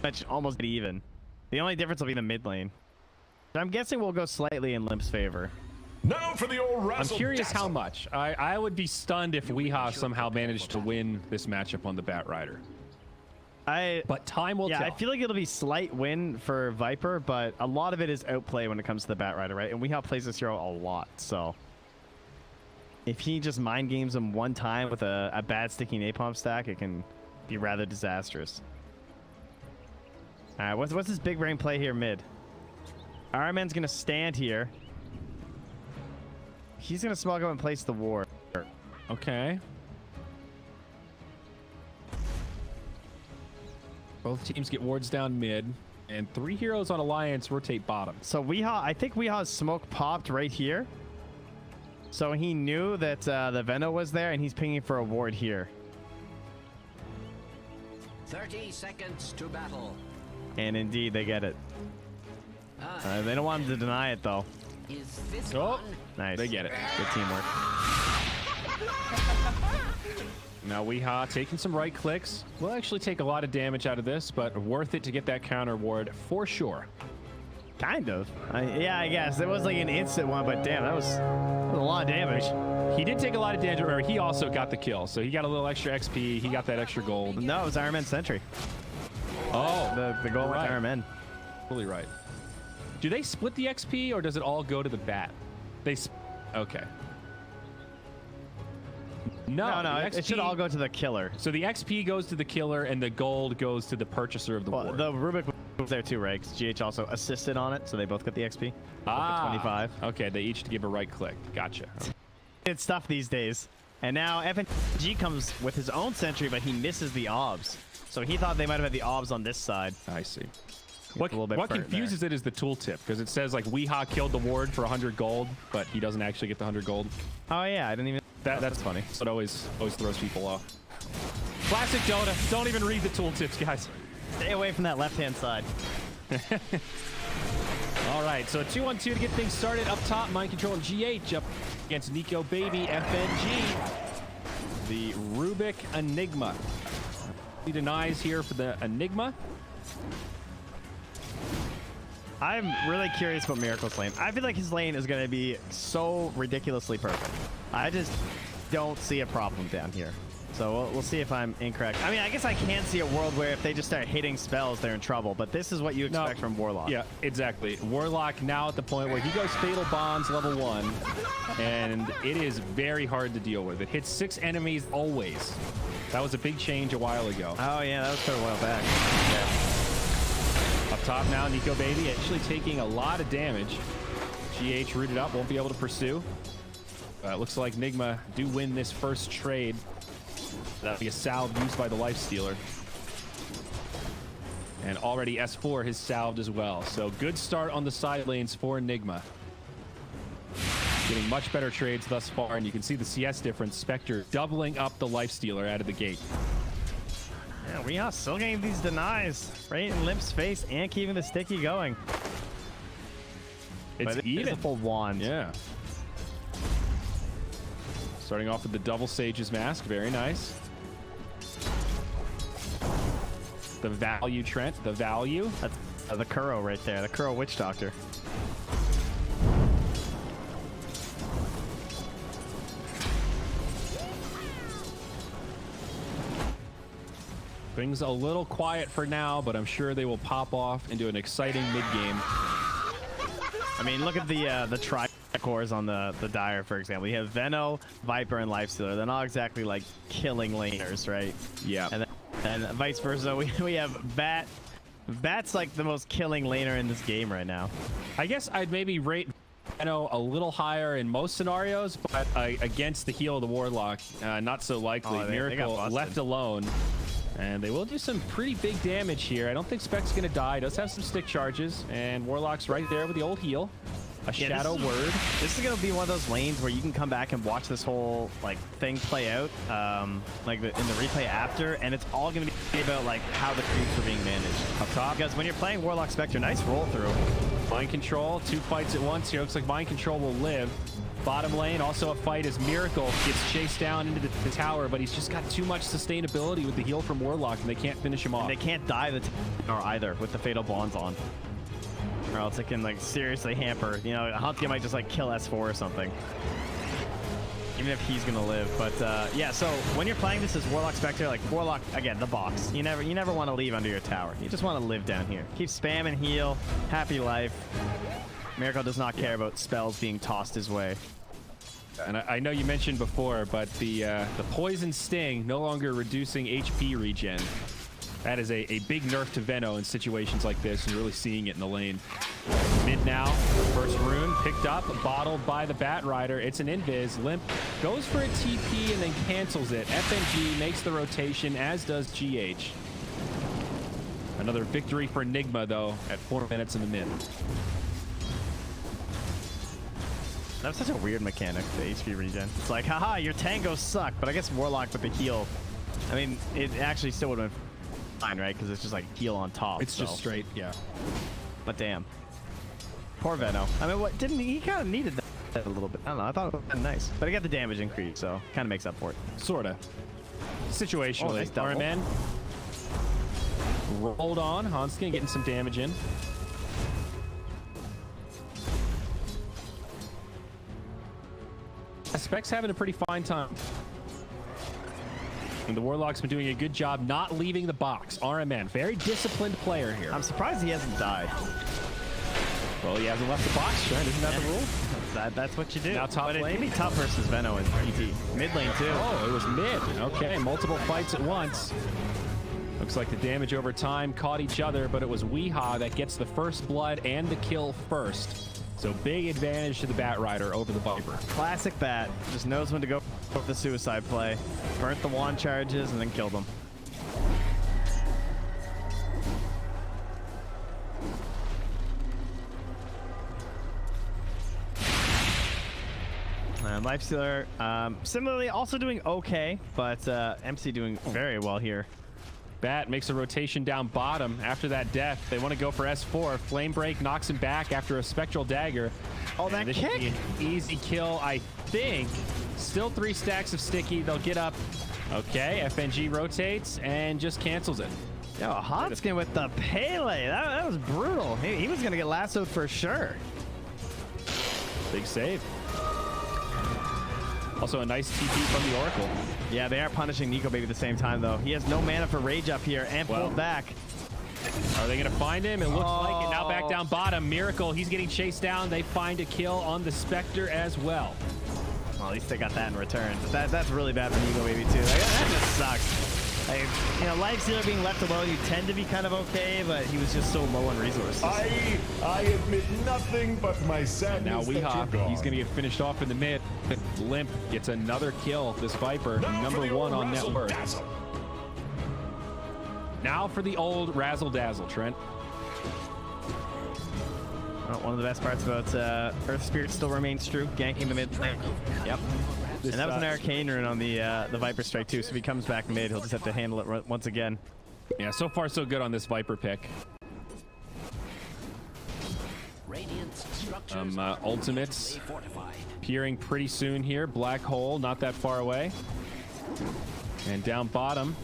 much almost even. The only difference will be the mid lane. I'm guessing we'll go slightly in Limp's favor. Now for the old I'm curious how much. I would be stunned if Weehaw somehow managed to win this matchup on the Batrider. But time will tell. I feel like it'll be slight win for Viper, but a lot of it is outplay when it comes to the Batrider, right? And Weehaw plays this hero a lot, so if he just mind games him one time with a bad sticky napalm stack, it can be rather disastrous. All right, what's this big brain play here mid? Iron Man's gonna stand here. He's gonna smoke up and place the ward. Okay. Both teams get wards down mid, and 3 heroes on Alliance rotate bottom. So Weehaw, I think Weehaw's smoke popped right here. So he knew that the Veno was there, and he's pinging for a ward here. 30 seconds to battle. And indeed, they get it. They don't want him to deny it, though. Is this Oh, nice. they get it. Good teamwork. Now Weehaw taking some right clicks. Will actually take a lot of damage out of this, but worth it to get that counter ward for sure. Kind of. Yeah, I guess. It was like an instant one, but damn, that was a lot of damage. He did take a lot of damage, or he also got the kill, so he got a little extra XP. He got that extra gold. No, it was Iron Man Sentry. Oh, The goal right. with RMN. Totally right. Do they split the XP or does it all go to the bat? Okay. No, No, the it should XP all go to the killer. So the XP goes to the killer and the gold goes to the purchaser of the Well, ward. the Rubik was there too, right? 'Cause GH also assisted on it, so they both got the XP. Both at 25. Okay, they each give a right click. Gotcha. It's tough these days. And now FNG comes with his own sentry, but he misses the obs. So he thought they might have had the obs on this side. I see. a What little bit burnt confuses it is the tooltip, because it says like Weehaw killed the ward for 100 gold, but he doesn't actually get the 100 gold. Oh yeah, I didn't even. That's funny. What always throws people off. Classic Dota. Don't even read the tooltips, guys. Stay away from that left-hand side. All right, so a 2-on-2 to get things started. Up top, Mind Control and GH up against Nico Baby, FNG. The Rubik Enigma. He denies here for the Enigma. I'm really curious about Miracle's lane. I feel like his lane is going to be so ridiculously perfect. I just don't see a problem down here. So we'll see if I'm incorrect. I mean, I guess I can see a world where if they just start hitting spells, they're in trouble. But this is what you expect from Warlock. Yeah, exactly. Warlock now at the point where he goes Fatal Bonds level 1, and it is very hard to deal with. It hits 6 enemies always. That was a big change a while ago. Oh, yeah, that was quite a while back. Yeah. Up top now, Nico Baby actually taking a lot of damage. GH rooted up, won't be able to pursue. It looks like Nigma do win this first trade. That'll be a salve used by the Lifestealer. And already S4 has salved as well. So good start on the side lanes for Nigma. Getting much better trades thus far, and you can see the CS difference. Spectre doubling up the Lifestealer out of the gate. Yeah, we are still getting these denies right in Limp's face and keeping the sticky going. It's But even. a full wand. Yeah. Starting off with the double Sage's Mask. Very nice. The value, Trent. The value. That's the Kuro right there. The Kuro Witch Doctor. Things a little quiet for now, but I'm sure they will pop off into an exciting mid-game. I mean, look at the tri-cores on the Dire, for example. You have Veno, Viper, and Lifestealer. They're not exactly like killing laners, right? Yeah. And vice versa, we have Bat. Bat's like the most killing laner in this game right now. I guess I'd maybe rate Veno a little higher in most scenarios, but against the heal of the Warlock, not so likely. Oh, they got Miracle busted. left alone. And they will do some pretty big damage here. I don't think Spec's going to die. Does have some stick charges. And Warlock's right there with the old heal. A shadow word. This is going to be one of those lanes where you can come back and watch this whole like thing play out like in the replay after. And it's all going to be about like how the creeps are being managed up top. Because when you're playing Warlock Spectre, nice roll through. Mind Control, 2 fights at once here. Looks like Mind Control will live. Bottom lane, also a fight as Miracle gets chased down into the tower, but he's just got too much sustainability with the heal from Warlock, and they can't finish him off. And they can't die the tower either with the Fatal Bonds on. Or else it can like seriously hamper. You know, Huntia might just like kill S4 or something. Even if he's gonna live. But yeah, so when you're playing this as Warlock Spectre, like Warlock, again, the box. You never want to leave under your tower. You just want to live down here. Keep spam and heal. Happy life. Miracle does not care about spells being tossed his way. And I know you mentioned before, but the Poison Sting no longer reducing HP regen. That is a big nerf to Veno in situations like this, and really seeing it in the lane. Mid now, first rune picked up, bottled by the Bat Rider. It's an invis. Limp goes for a TP and then cancels it. FNG makes the rotation, as does GH. Another victory for Nigma, though, at 4 minutes in the mid. That was such a weird mechanic, the HP regen. It's like, haha, your tangos suck, but I guess Warlock with the heal. I mean, it actually still would have been fine, right? Because it's just like heal on top. It's just straight, yeah. But damn. Poor Veno. I mean, what didn't he kind of needed that a little bit? I don't know. I thought it would have been nice. But he got the damage increase, so kind of makes up for it. Sorta. Situationally. Oh, nice double. RMN rolled on. Hanskin getting some damage in. Spec's having a pretty fine time. And the Warlock's been doing a good job not leaving the box. RMN, very disciplined player here. I'm surprised he hasn't died. Well, he hasn't left the box, Trent. Isn't that the rule? That's what you do. Now top but it lane? can be tough versus Veno and PT. Mid lane too. Oh, it was mid. Okay, multiple fights at once. Looks like the damage over time caught each other, but it was Weehaw that gets the first blood and the kill first. So big advantage to the Bat Rider over the Viper. Classic Bat. Just knows when to go for the suicide play. Burnt the wand charges and then killed them. Lifestealer, similarly, also doing okay, but MC doing very well here. Bat makes a rotation down bottom after that death. They want to go for S4. Flame Break knocks him back after a Spectral Dagger. Oh, that this kick! should be an easy kill, I think. Still 3 stacks of Sticky. They'll get up. Okay, FNG rotates and just cancels it. Yo, Hotskin with the Pele. That was brutal. He was going to get lassoed for sure. Big save. Also a nice TP from the Oracle. Yeah, they are punishing Nico Baby at the same time, though. He has no mana for Rage up here and pulled back. Are they going to find him? It looks like it. Now back down bottom. Miracle, he's getting chased down. They find a kill on the Spectre as well. Well, at least they got that in return. But that's really bad for Nico Baby, too. Like, that just sucks. Like, you know, Lifestealer being left alone, you tend to be kind of okay, but he was just so low on resources. I admit nothing but my sadness. Now that you're Weehaw, gone. he's going to get finished off in the mid. Limp gets another kill. This Viper, Now for number the 1 old on net worth. razzle-dazzle. Now for the old Razzle Dazzle, Trent. Well, one of the best parts about Earth Spirit still remains true, ganking the mid lane. Yep. And that was an Arcane rune on the Viper Strike, too, so if he comes back mid, he'll just have to handle it once again. Yeah, so far so good on this Viper pick. Radiant's structures Ultimates are fortified. appearing pretty soon here. Black Hole, not that far away. And down bottom,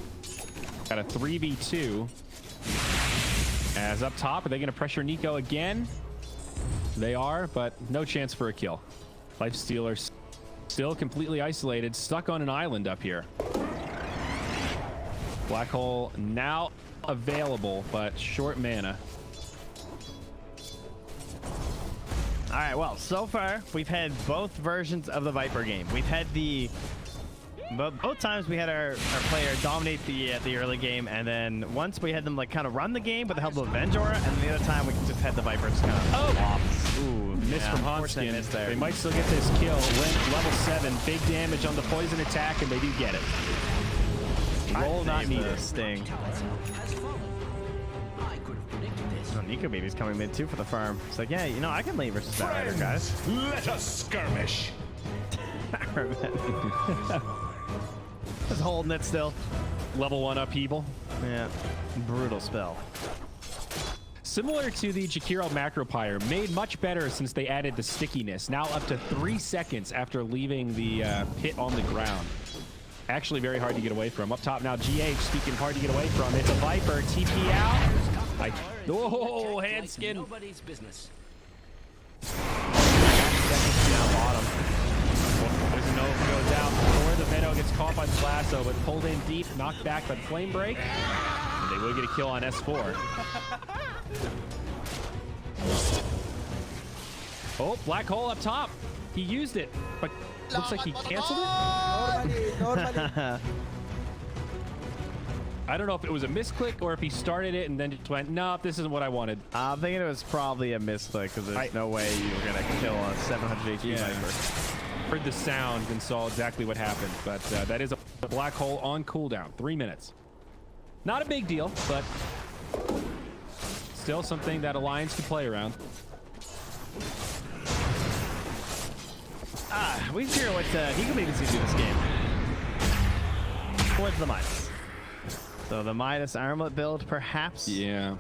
got a 3v2. As up top, are they going to pressure Nico again? They are, but no chance for a kill. Lifestealer still completely isolated, stuck on an island up here. Black Hole now available, but short mana. All right, well, so far, we've had both versions of the Viper game. We've had both times we had our player dominate the early game, and then once we had them like kind of run the game with the help of Avengora, and then the other time we just had the Vipers kind of off. Ooh, miss from unfortunate Hanskin. miss there. They might still get this kill. Limp, level 7, big damage on the poison attack, and they do get it. Roll not needed. Sting. Has fallen. I could have predicted this. Oh, Nico Baby's coming mid too for the farm. It's like, yeah, you know, I can lane versus Bat Rider, guys. Let us skirmish. Just holding it still. Level 1 upheaval. Yeah, brutal spell. Similar to the Jakiro Macropyre, made much better since they added the stickiness. Now up to 3 seconds after leaving the pit on the ground. Actually very hard to get away from. Up top now, GH speaking hard to get away from. It's a Viper, TP out. Oh, hand skin. Nobody's business. Down bottom. Poison Nova goes out before the Meadow gets caught by the lasso, but pulled in deep, knocked back by the Flame Break. And they will get a kill on S4. Oh, Black Hole up top. He used it, but looks like he canceled it. I don't know if it was a misclick or if he started it and then just went, no, this isn't what I wanted. I'm thinking it was probably a misclick because there's no way you were going to kill a 700 HP Viper. Heard the sound and saw exactly what happened, but that is a Black Hole on cooldown. 3 minutes. Not a big deal, but still something that Alliance can play around. We can hear what Nico Baby's going to do this game. Towards the Midas. So the Midas Armlet build, perhaps? Yeah.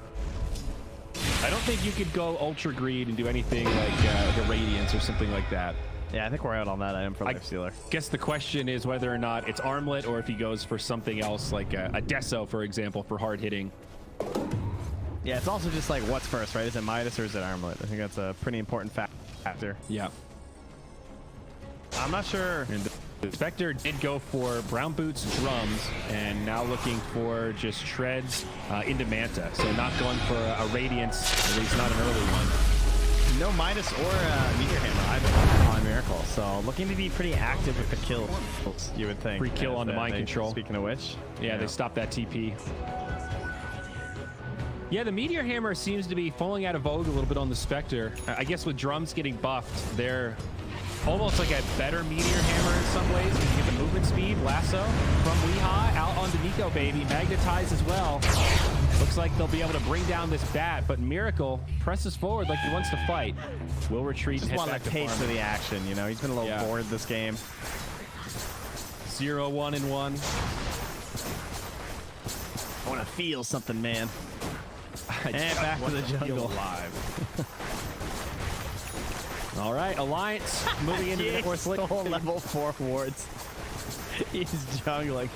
I don't think you could go Ultra Greed and do anything like the Radiance or something like that. Yeah, I think we're out on that item for Lifestealer. Guess the question is whether or not it's Armlet or if he goes for something else like a Deso, for example, for hard hitting. Yeah, it's also just like what's first, right? Is it Midas or is it Armlet? I think that's a pretty important factor. Yeah. I'm not sure. And The Spectre did go for Brown Boots, Drums, and now looking for just Treads into Manta. So not going for a Radiance, at least not an early one. No Midas or Meteor Hammer either on Miracle. So looking to be pretty active with the kills, you would think. Free kill on the Mind Control. Speaking of which. Yeah, they stopped that TP. Yeah, the Meteor Hammer seems to be falling out of vogue a little bit on the Spectre. I guess with Drums getting buffed, they're almost like a better Meteor Hammer in some ways because you get the movement speed. Lasso from Weehaw out onto Nico, baby. Magnetize as well. Looks like they'll be able to bring down this bat, but Miracle presses forward like he wants to fight. Will retreat and head back to taste farming. of the action, you know. He's been a little bored this game. 0-1-1. I want to feel something, man. And back to the jungle. Alive. All right, Alliance moving into the fourth level 4 wards. He's jungling.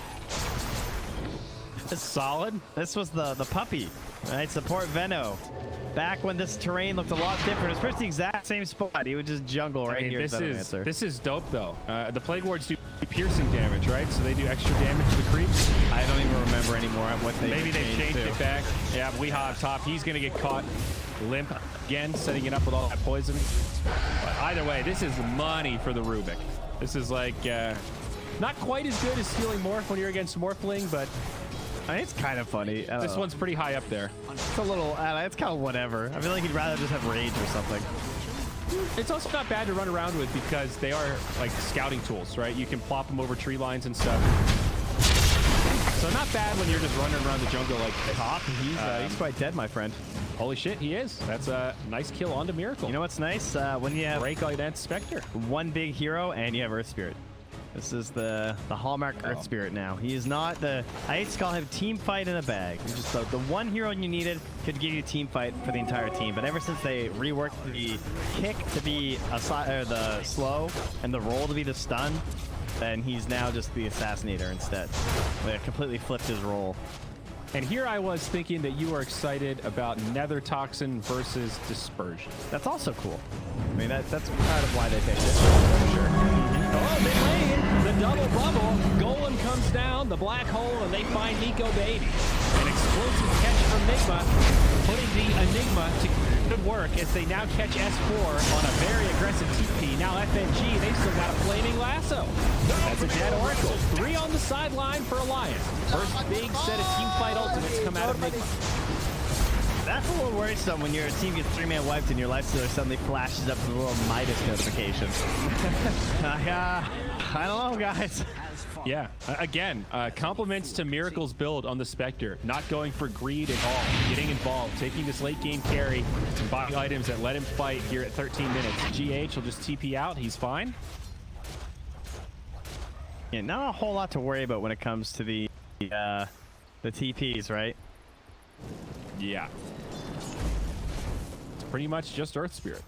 It's solid. This was the puppy, right? Support Veno. Back when this terrain looked a lot different, it's pretty the exact same spot. He would just jungle right here. This is dope though. The Plague Wards do piercing damage, right? So they do extra damage to the creeps. I don't even remember anymore what they maybe they changed it back. Yeah, Weehaw up top. He's gonna get caught. Limp again, setting it up with all that poison. But either way, this is money for the Rubik. This is like not quite as good as stealing Morph when you're against Morphling, but I mean, it's kind of funny. This one's pretty high up there. It's a little, it's kind of whatever. I feel like he'd rather just have rage or something. It's also not bad to run around with because they are like scouting tools, right? You can plop them over tree lines and stuff. So not bad when you're just running around the jungle like Top. He's quite dead, my friend. Holy shit, he is. That's a nice kill onto Miracle. You know what's nice? When you have break against Spectre. One big hero and you have Earth Spirit. This is the hallmark Earth Spirit now. He is not the, I hate to call him team fight in a bag. He's just the one hero you needed could give you a team fight for the entire team. But ever since they reworked the kick to be the slow and the roll to be the stun, then he's now just the assassinator instead. They completely flipped his role. And here I was thinking that you were excited about Nether Toxin versus Dispersion. That's also cool. I mean, that's part of why they picked it. For sure. Oh, they lane. The double bubble. Golem comes down, the black hole, and they find Nico Baby. An explosive catch from Nigma, putting the Enigma to good work as they now catch S4 on a very aggressive TP. Now FNG, they've still got a flaming lasso. That's a dead Oracle. 3 on the sideline for Alliance. First big set of team fight ultimates come out of Nigma. That's a little worrisome when your team gets 3-man wiped and your lifestealer suddenly flashes up with a little Midas notification. I don't know, guys. Yeah, again, compliments to Miracle's build on the Spectre. Not going for greed at all. Getting involved, taking this late game carry, and buying items that let him fight here at 13 minutes. GH will just TP out. He's fine. Yeah, not a whole lot to worry about when it comes to the TPs, right? Yeah. It's pretty much just Earth Spirit.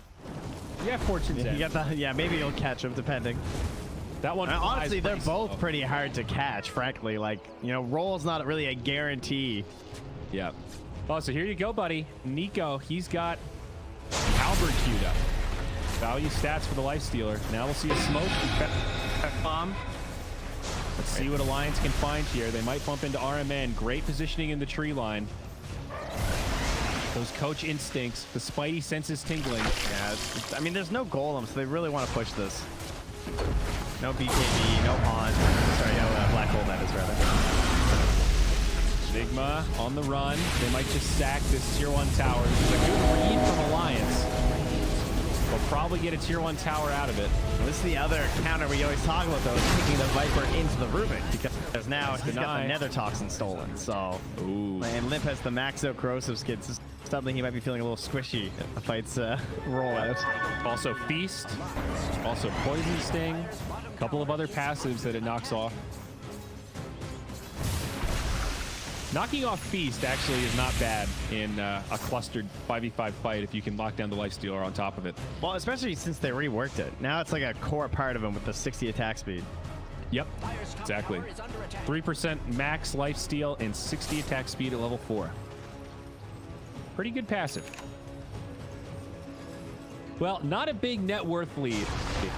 Yeah, Fortune's you got the, yeah, maybe you'll catch him depending. That one. Honestly, they're both pretty hard to catch, frankly. Like, you know, roll's not really a guarantee. Yeah. Oh, so here you go, buddy. Nico, he's got Halberd queued up. Value stats for the Lifestealer. Now we'll see a smoke bomb. Let's see what Alliance can find here. They might bump into RMN. Great positioning in the tree line. Those coach instincts, the spidey senses tingling. Yeah, I mean, there's no golem, so they really want to push this. No BKB, no pawn. Sorry, no black hole, that is rather. Nigma on the run. They might just sack this tier 1 tower. This is a good read from Alliance. They'll probably get a tier 1 tower out of it. Well, this is the other counter we always talk about, though, is taking the Viper into the Rubik, because now he's got the Nether Toxin stolen. So, and Limp has the Maxo Corrosive skid, so suddenly he might be feeling a little squishy if the fights roll out. Also Feast, also Poison Sting, a couple of other passives that it knocks off. Knocking off Feast actually is not bad in a clustered 5v5 fight if you can lock down the Lifestealer on top of it. Well, especially since they reworked it. Now it's like a core part of him with the 60 attack speed. Yep, exactly. 3% max lifesteal and 60 attack speed at level 4. Pretty good passive. Well, not a big net worth lead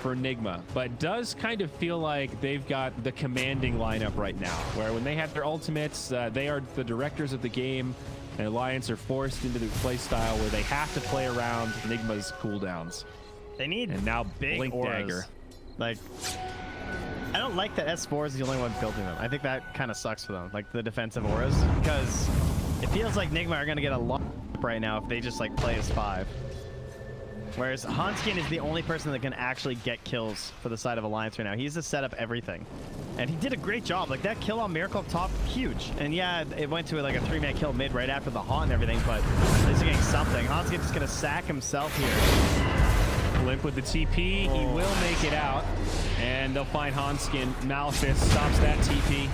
for Nigma, but does kind of feel like they've got the commanding lineup right now, where when they have their ultimates, they are the directors of the game, and Alliance are forced into the play style where they have to play around Nigma's cooldowns. They need And now big Blink auras. Dagger. Like, I don't like that S4 is the only one building them. I think that kind of sucks for them, like the defensive auras, because it feels like Nigma are going to get a lot right now if they just like play as 5. Whereas Hanskin is the only person that can actually get kills for the side of Alliance right now. He's to set up everything. And he did a great job. Like, that kill on Miracle up top, huge. And yeah, it went to like a 3-man kill mid right after the haunt and everything, but at least they're getting something. Hanskin's just going to sack himself here. Limp with the TP. He will make it out. And they'll find Hanskin. Malefist stops that TP.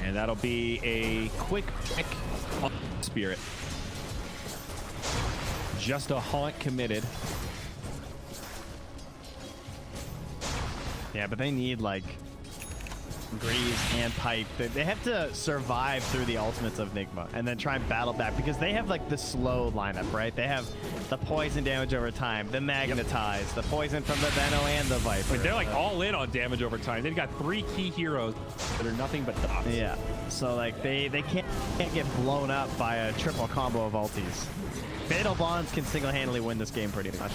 And that'll be a quick pick on Spirit. Just a haunt committed. Yeah, but they need like Grease and Pipe. They have to survive through the ultimates of Nigma and then try and battle back because they have like the slow lineup, right? They have the poison damage over time, the magnetize, the poison from the Venom and the Viper. But they're like all in on damage over time. They've got 3 key heroes that are nothing but dots. Yeah, so like they can't get blown up by a triple combo of ultis. Fatal Bonds can single-handedly win this game pretty much.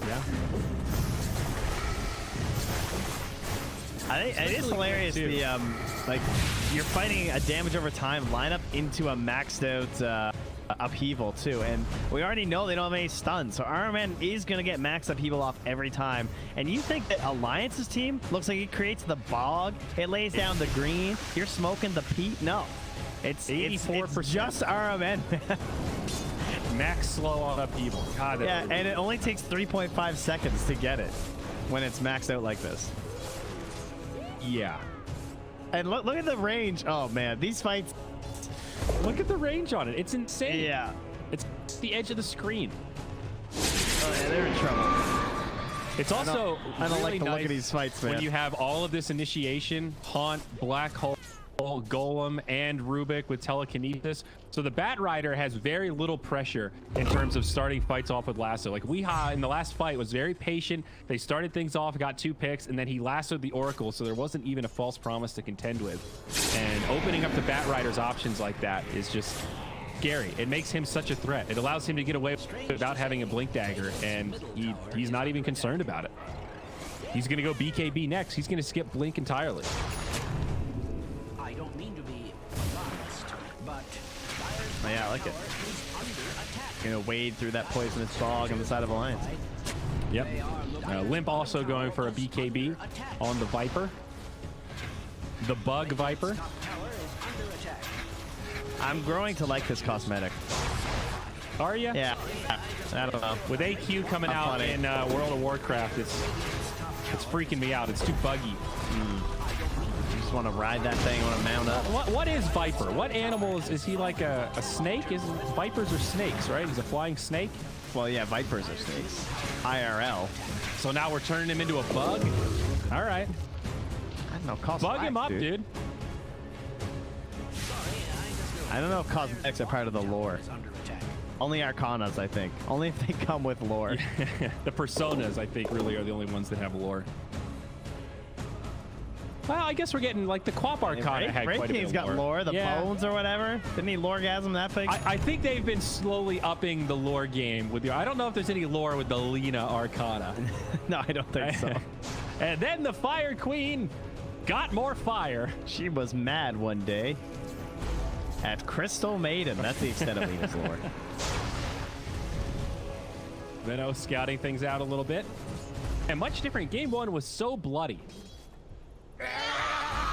Yeah. I think it is hilarious. Too. The like you're fighting a damage over time lineup into a maxed out upheaval too, and we already know they don't have any stuns, so Iron Man is gonna get max upheaval off every time. And you think that Alliance's team looks like it creates the bog, it lays down the green, you're smoking the peat? No, it's 84%. It's just RMN. Max slow on upheaval. God, Yeah, and it only takes 3.5 seconds to get it when it's maxed out like this. yeah. And look at the range. Oh man, these fights. Look at the range on it. It's insane. Yeah. It's the edge of the screen. Oh yeah, they're in trouble. It's also I don't really like the look nice of these fights, man. when you have all of this initiation, Haunt, Black Hole, Golem, and Rubik with telekinesis. So the Bat Rider has very little pressure in terms of starting fights off with lasso. Like Weeha in the last fight was very patient. They started things off, got 2 picks, and then he lassoed the Oracle, so there wasn't even a false promise to contend with. And opening up the Bat Rider's options like that is just scary. It makes him such a threat. It allows him to get away without having a Blink Dagger, and he's not even concerned about it. He's going to go BKB next. He's going to skip Blink entirely. I don't mean to be biased, but Oh, yeah, I like it. Gonna wade through that poisonous bog on the side of Alliance. Yep. Limp also going for a BKB on the Viper. The Bug Viper. I'm growing to like this cosmetic. Are you? Yeah. I don't know. With AQ coming I'm out funny. in World of Warcraft, it's freaking me out. It's too buggy. You just want to ride that thing, want to mount up. What is Viper? What animal is he? Like a snake? Vipers are snakes, right? He's a flying snake. Well, yeah, Vipers are snakes. IRL. So now we're turning him into a bug. All right, I don't know. bug him up, dude. I don't know if cosmetics are part of the lore. Only Arcanas, I think. Only if they come with lore. The personas, I think, really are the only ones that have lore. Well, I guess we're getting like the Quap Arcana had Ray quite a bit King's of got lore, the Yeah. bones or whatever. Didn't he loregasm that big? I think they've been slowly upping the lore game with you. I don't know if there's any lore with the Lena Arcana. No, I don't think so. And then the Fire Queen got more fire. She was mad one day at Crystal Maiden. That's the extent of Lena's lore. Venno scouting things out a little bit. And much different. Game 1 was so bloody.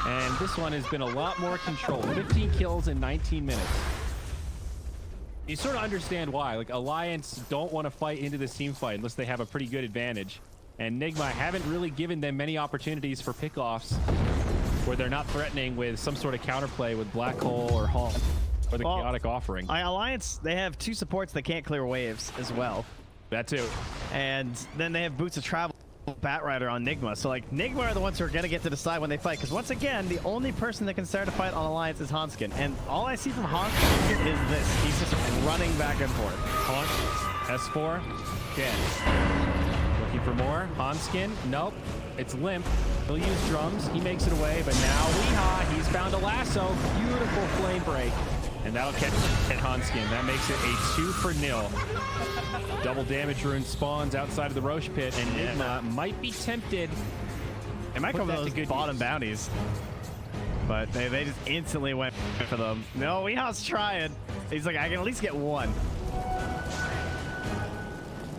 And this one has been a lot more controlled. 15 kills in 19 minutes. You sort of understand why. Like, Alliance don't want to fight into this team fight unless they have a pretty good advantage. And Nigma haven't really given them many opportunities for pickoffs where they're not threatening with some sort of counterplay with Black Hole or Haunt or the Chaotic Offering. Alliance, they have 2 supports that can't clear waves as well. That too. And then they have Boots of Travel Bat Rider on Nigma. So like Nigma are the ones who are gonna get to decide when they fight. Because once again, the only person that can start a fight on Alliance is Hanskin. And all I see from Hanskin is this. He's just running back and forth. Punch. S4. Again. Looking for more. Hanskin. Nope. It's limp. He'll use drums. He makes it away. But now Weehaw. He's found a lasso. Beautiful flame break. And that'll catch Hanskin. That makes it a 2-0. Double damage rune spawns outside of the Roche pit, and Nigma might be tempted. It might come to those bottom bounties. But they just instantly went for them. No, Weehaw's trying. He's like, I can at least get one.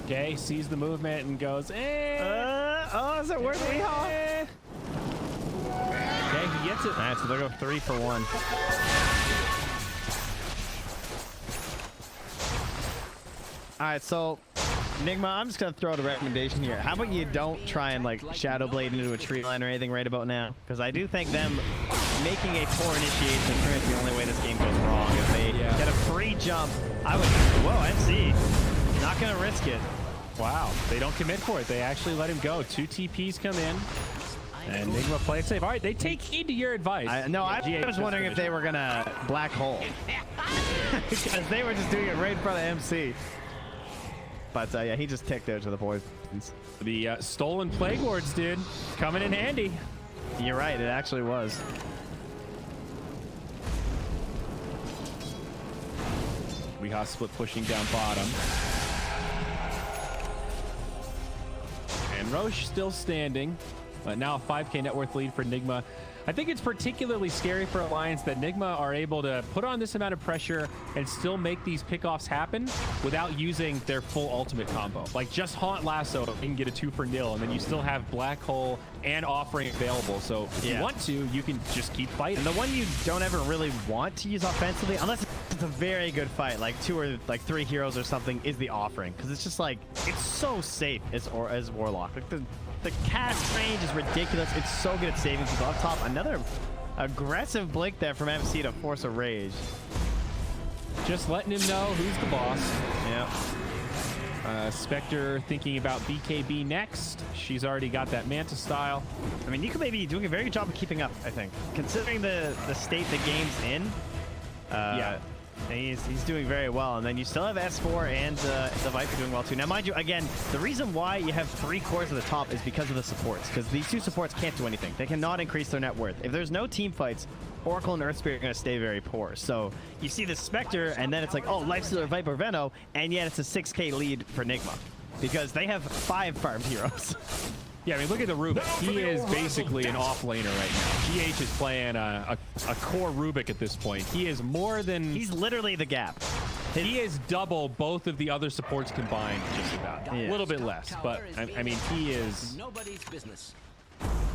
Okay, sees the movement and goes, Oh, is it worth Weehaw? Okay, he gets it. All right, so they'll go 3 for 1. All right, so Nigma, I'm just gonna throw out a recommendation here. How about you don't try and like Shadow Blade into a tree line or anything right about now? Because I do think them making a poor initiation is pretty much the only way this game goes wrong. If they get a free jump, I would. Whoa, MC, not gonna risk it. Wow, they don't commit for it. They actually let him go. 2 TPs come in, and Nigma play it safe. All right, they take heed to your advice. I was wondering if they were gonna black hole because they were just doing it right in front of MC. But yeah, he just ticked out to the poisons. The stolen Plague Wards, dude, coming in handy. You're right, it actually was. Weehaw split pushing down bottom. And Roche still standing, but now a 5K net worth lead for Nigma. I think it's particularly scary for Alliance that Nigma are able to put on this amount of pressure and still make these pickoffs happen without using their full ultimate combo. Like just Haunt Lasso, you can get a 2 for nil, and then you still have Black Hole and Offering available. So if you want to, you can just keep fighting. And the one you don't ever really want to use offensively, unless it's a very good fight, like 2 or like 3 heroes or something, is the Offering. Because it's just like, it's so safe as Warlock. Like the cast range is ridiculous. It's so good at saving people up top. Another aggressive blink there from MC to force a rage. Just letting him know who's the boss. Yeah. Spectre thinking about BKB next. She's already got that Manta style. I mean, you could maybe be doing a very good job of keeping up, I think. Considering the state the game's in. Yeah. He's doing very well. And then you still have S4 and the Viper doing well too. Now, mind you, again, the reason why you have 3 cores at the top is because of the supports. Because these 2 supports can't do anything. They cannot increase their net worth. If there's no team fights, Oracle and Earth Spirit are going to stay very poor. So you see the Spectre, and then it's like, oh, Lifestealer, Viper, Veno, and yet it's a 6K lead for Nigma. Because they have 5 farmed heroes. Yeah, I mean, look at the Rubik. He is basically an off-laner right now. GH is playing a core Rubik at this point. He is more than... He's literally the gap. He is double both of the other supports combined, just about. Yeah. A little bit less, but I mean, he is... Nobody's business.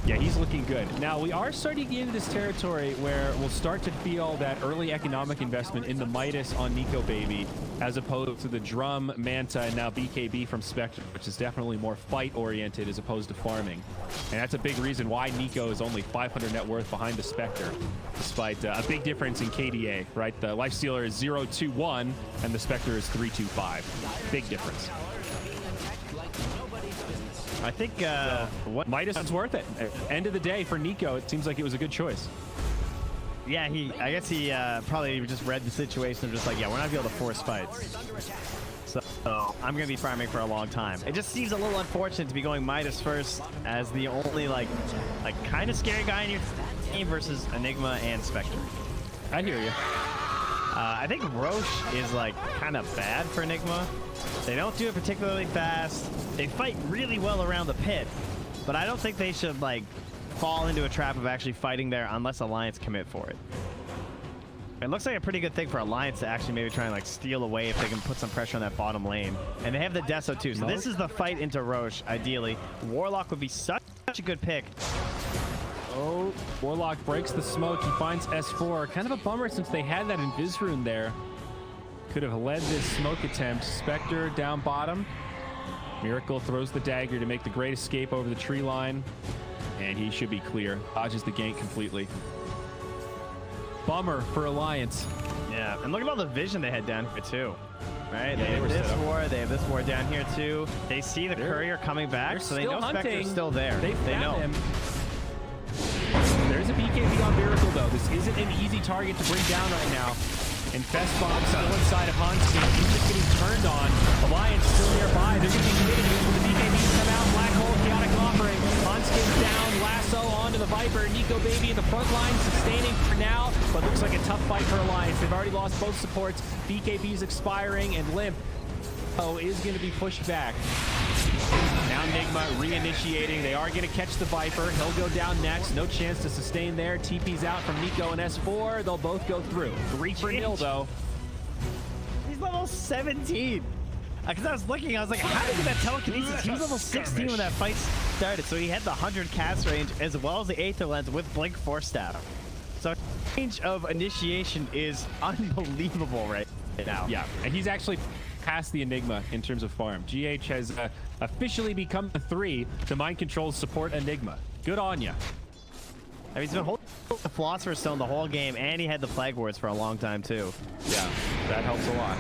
Yeah, he's looking good. Now, we are starting to get into this territory where we'll start to feel that early economic investment in the Midas on Nico Baby, as opposed to the Drum, Manta, and now BKB from Spectre, which is definitely more fight-oriented as opposed to farming. And that's a big reason why Nico is only 500 net worth behind the Spectre, despite a big difference in KDA, right? The Lifestealer is 0-2-1, and the Spectre is 3-2-5. Big difference. I think what Midas is worth it. At the end of the day, for Nico, it seems like it was a good choice. Yeah, I guess he probably just read the situation and just like, yeah, we're not gonna be able to force fights. So I'm gonna be farming for a long time. It just seems a little unfortunate to be going Midas first as the only like kind of scary guy in your team versus Enigma and Spectre. I hear you. I think Roche is like kind of bad for Enigma. They don't do it particularly fast. They fight really well around the pit, but I don't think they should like fall into a trap of actually fighting there unless Alliance commit for it. It looks like a pretty good thing for Alliance to actually maybe try and like steal away if they can put some pressure on that bottom lane. And they have the Deso too, so this is the fight into Roche, ideally. Warlock would be such a good pick. Oh, Warlock breaks the smoke. He finds S4. Kind of a bummer since they had that Invis rune there. Could have led this smoke attempt. Spectre down bottom. Miracle throws the dagger to make the great escape over the tree line. And he should be clear. Dodges the gank completely. Bummer for Alliance. Yeah, and look at all the vision they had down here too. Right, Yeah, they were have this set up. war. They have this war down here too. They see the courier coming back, so they know Spectre's still there. They know. him. There's a BKB on Miracle though. This isn't an easy target to bring down right now. And Fest Bomb still inside of Hanskin. He's just getting turned on. Alliance still nearby. They're going to be committed when the BKBs come out. Black Hole, Chaotic Offering. Hanskin's down. Lasso onto the Viper. Nico Baby in the front line, sustaining for now. But looks like a tough fight for Alliance. They've already lost both supports. BKB's expiring, and Limp is going to be pushed back. Now Nigma reinitiating. They are going to catch the Viper. He'll go down next. No chance to sustain there. TP's out from Nico and S4. They'll both go through. 3-0 though. He's level 17. Because I was looking, I was like, how did he get that telekinesis? He was level 16 when that fight started, so he had the 100 cast range as well as the Aether Lens with Blink Force Staff. So range of initiation is unbelievable right now. Yeah, and he's actually past the Enigma in terms of farm. GH has officially become the 3 to mind control support Enigma. Good on ya. I mean, he's been holding the Philosopher's Stone the whole game, and he had the Plague Wards for a long time too. Yeah, that helps a lot.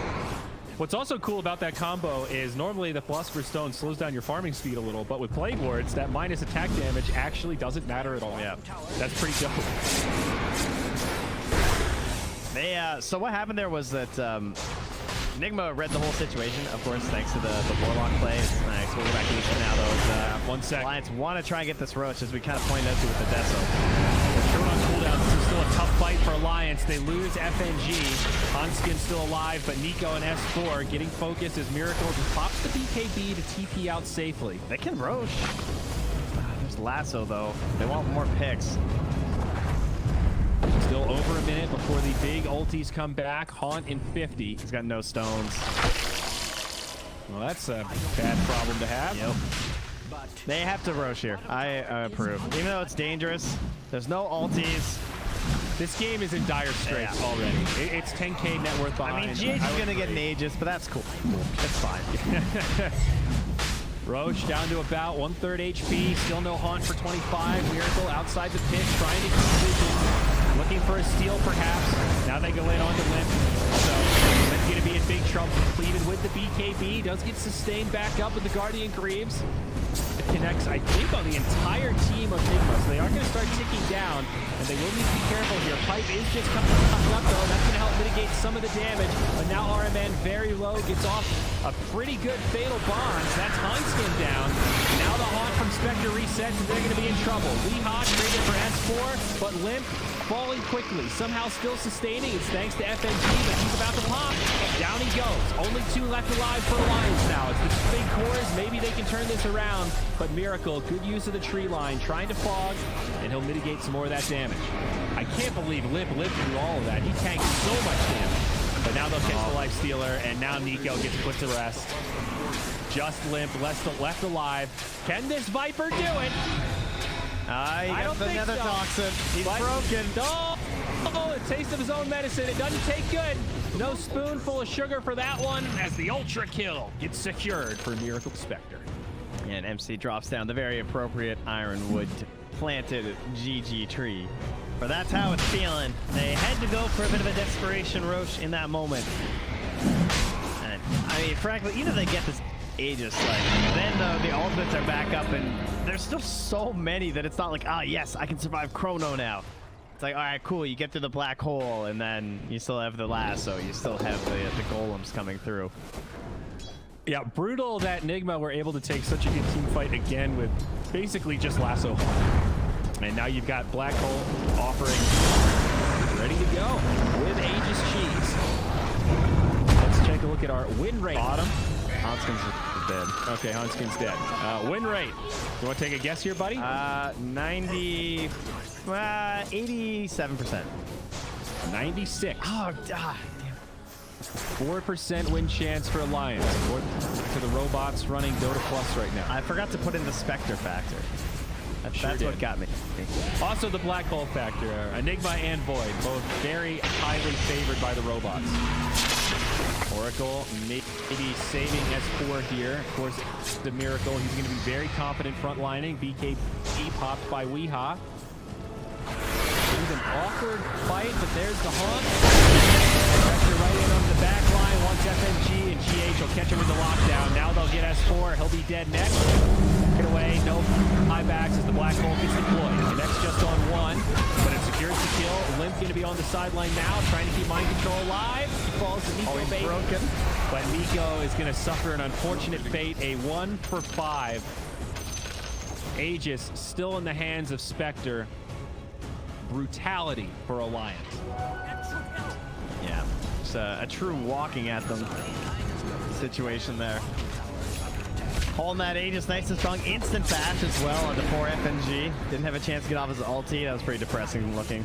What's also cool about that combo is normally the Philosopher's Stone slows down your farming speed a little, but with Plague Wards, that minus attack damage actually doesn't matter at all. Yeah, that's pretty dope. So what happened there was that Nigma read the whole situation, of course, thanks to the Warlock play. It's nice. We'll go back to this for now, though. 1 sec. Alliance want to try and get this Roach, as we kind of pointed out to with the Deso. Short on cooldown. This is still a tough fight for Alliance. They lose FNG. Hanskin's still alive, but Nico and S4 getting focused as Miracle just pops the BKB to TP out safely. They can Roach. There's Lasso, though. They want more picks. Still over a minute before the big ultis come back. Haunt in 50. He's got no stones. Well, that's a bad problem to have. Yep. They have to Roach here. I approve. Even though it's dangerous, there's no ultis. This game is in dire straits already. It's 10k net worth behind. I mean, GH is going to get an Aegis, but that's cool. That's fine. Roach down to about 1/3 HP. Still no Haunt for 25. Miracle outside the pit, trying to keep vision. Looking for a steal, perhaps. Now they go in onto Limp. So Limp's going to be in big trouble. Completed with the BKB. Does get sustained back up with the Guardian Greaves. It connects, I think, on the entire team of Nigma. So they are going to start ticking down, and they will need to be careful here. Pipe is just coming up, though. That's going to help mitigate some of the damage. But now RMN very low, gets off a pretty good Fatal Bonds. That's Hanskin down. Now the Haunt from Spectre resets, and they're going to be in trouble. Weehaw traded for S4, but Limp falling quickly. Somehow still sustaining. It's thanks to FNG, but he's about to pop. Down he goes. Only 2 left alive for Alliance now. It's the big cores. Maybe they can turn this around. But Miracle, good use of the tree line, trying to fog, and he'll mitigate some more of that damage. I can't believe Limp lived through all of that. He tanked so much damage. But now they'll catch the Life Stealer, and now Nico gets put to rest. Just Limp, left alive. Can this Viper do it? I don't think another so. toxin. He's broken. Oh, a taste of his own medicine. It doesn't take good. No spoonful of sugar for that one, as the Ultra Kill gets secured for Miracle Spectre. And MC drops down the very appropriate Ironwood planted GG tree. But that's how it's feeling. They had to go for a bit of a desperation Roche in that moment. And I mean, frankly, even if they get this Aegis, like, then the ultimates are back up, and there's still so many that it's not like, ah, yes, I can survive Chrono now. It's like, all right, cool, you get through the black hole, and then you still have the lasso, you still have the golems coming through. Yeah, brutal that Nigma were able to take such a good team fight again with basically just lasso. And now you've got Black Hole offering ready to go with Aegis Cheese. Let's take a look at our win rate. Bottom. Hanskin's dead. Okay, Hanskin's dead. Win rate. You want to take a guess here, buddy? 87%. 96. Oh, damn. 4% win chance for Alliance. To the robots running Dota Plus right now. I forgot to put in the Spectre factor. That's what got me. Also the Black Hole factor. Enigma and Void, both very highly favored by the robots. Oracle maybe saving S4 here. Of course, the Miracle. He's going to be very confident frontlining. BKB popped by Weehaw. It was an awkward fight, but there's the Haunt. Pressure right in on the back line. Wants FNG and catch him with the lockdown. Now they'll get S4. He'll be dead next. Get away. No buybacks as the black hole gets deployed. The next just on one, but it secures the kill. Limp going to be on the sideline now, trying to keep mind control alive. He falls to Nico bait. Broken. But Nico is going to suffer an unfortunate fate. A 1 for 5. Aegis still in the hands of Spectre. Brutality for Alliance. Yeah, it's a true walking at them situation there. Holding that Aegis nice and strong. Instant bash as well onto 4 FNG. Didn't have a chance to get off his ulti. That was pretty depressing looking.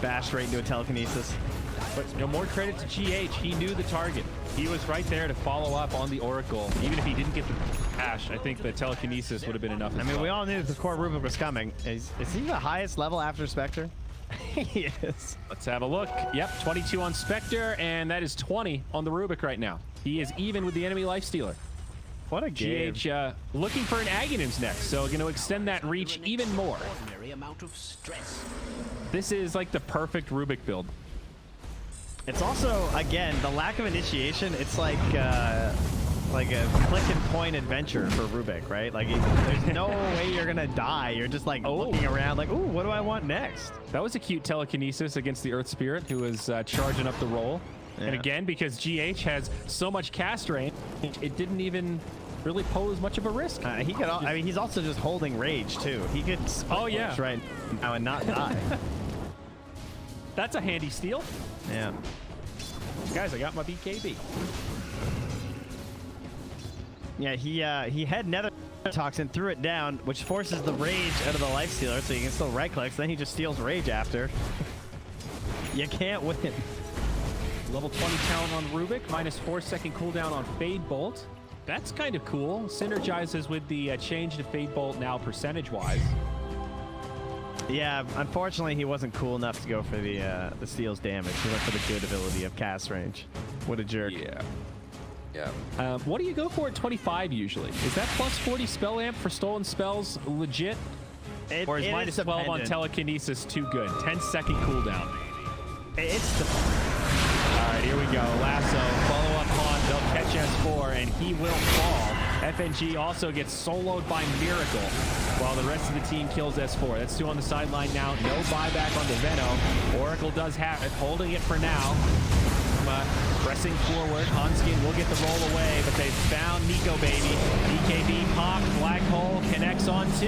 Bashed right into a telekinesis. But you know, more credit to GH. He knew the target. He was right there to follow up on the Oracle. Even if he didn't get the hash, I think the telekinesis would have been enough. I mean, we all knew the core Rubik was coming. Is he the highest level after Spectre? He is. Let's have a look. Yep, 22 on Spectre, and that is 20 on the Rubik right now. He is even with the enemy lifestealer. What a game. GH looking for an Aghanim's next, so going to extend that reach even more. Ordinary amount of stress. This is like the perfect Rubik build. It's also, again, the lack of initiation. It's like a click and point adventure for Rubik, right? Like, there's no way you're gonna die. You're just like looking around like, ooh, what do I want next? That was a cute telekinesis against the Earth Spirit, who was charging up the roll. Yeah. And again, because GH has so much cast range, it didn't even really pose much of a risk. He could. I mean, he's also just holding rage too. He could. Oh yeah. Right now and not die. That's a handy steal. Yeah. Guys, I got my BKB. Yeah, he had Nether Toxin, threw it down, which forces the rage out of the life stealer, so you can still right click. So then he just steals rage after. You can't win. Level 20 talent on Rubik, minus 4-second cooldown on Fade Bolt. That's kind of cool. Synergizes with the change to Fade Bolt now percentage-wise. Yeah, unfortunately, he wasn't cool enough to go for the steal's damage. He went for the good ability of cast range. What a jerk. Yeah. Yeah. What do you go for at 25 usually? Is that plus 40 spell amp for stolen spells legit? Or is minus 12 on telekinesis too good? 10-second cooldown. It's the... All right, here we go. Lasso, follow up on, they'll catch S4, and he will fall. FNG also gets soloed by Miracle, while the rest of the team kills S4. That's 2 on the sideline now. No buyback on the Veno. Oracle does have it, holding it for now. Pressing forward, Hanskin will get the roll away, but they found Nico baby. BKB popped, black hole connects on 2.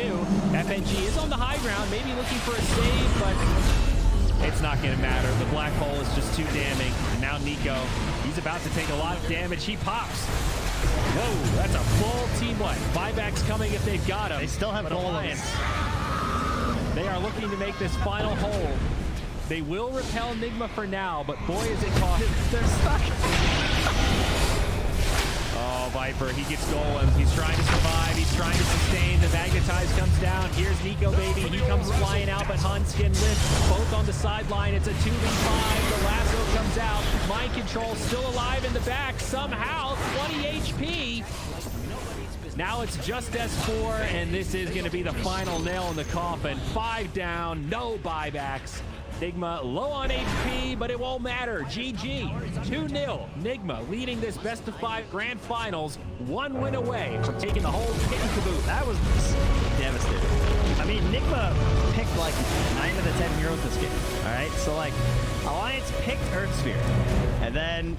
FNG is on the high ground, maybe looking for a save, but it's not going to matter. The black hole is just too damning. And now Nico, he's about to take a lot of damage. He pops. Whoa, that's a full team wipe. Buyback's coming if they've got him. They still have Alliance. They are looking to make this final hold. They will repel Nigma for now, but boy is it caught. They're stuck. Oh, Viper, he gets golems. He's trying to survive. He's trying to sustain. The Magnetize comes down. Here's Nico, baby. He comes flying out, but Hanskin lifts both on the sideline. It's a 2v5. The lasso comes out. Mind Control still alive in the back somehow. 20 HP. Now it's just S4, and this is going to be the final nail in the coffin. 5 down, no buybacks. Nigma low on HP, but it won't matter. GG, 2-0. Nigma leading this best-of-5 grand finals, 1 win away from taking the whole kit and caboodle. That was devastating. I mean, Nigma picked like 9 of the 10 heroes this game. All right, so like Alliance picked Earth Sphere, and then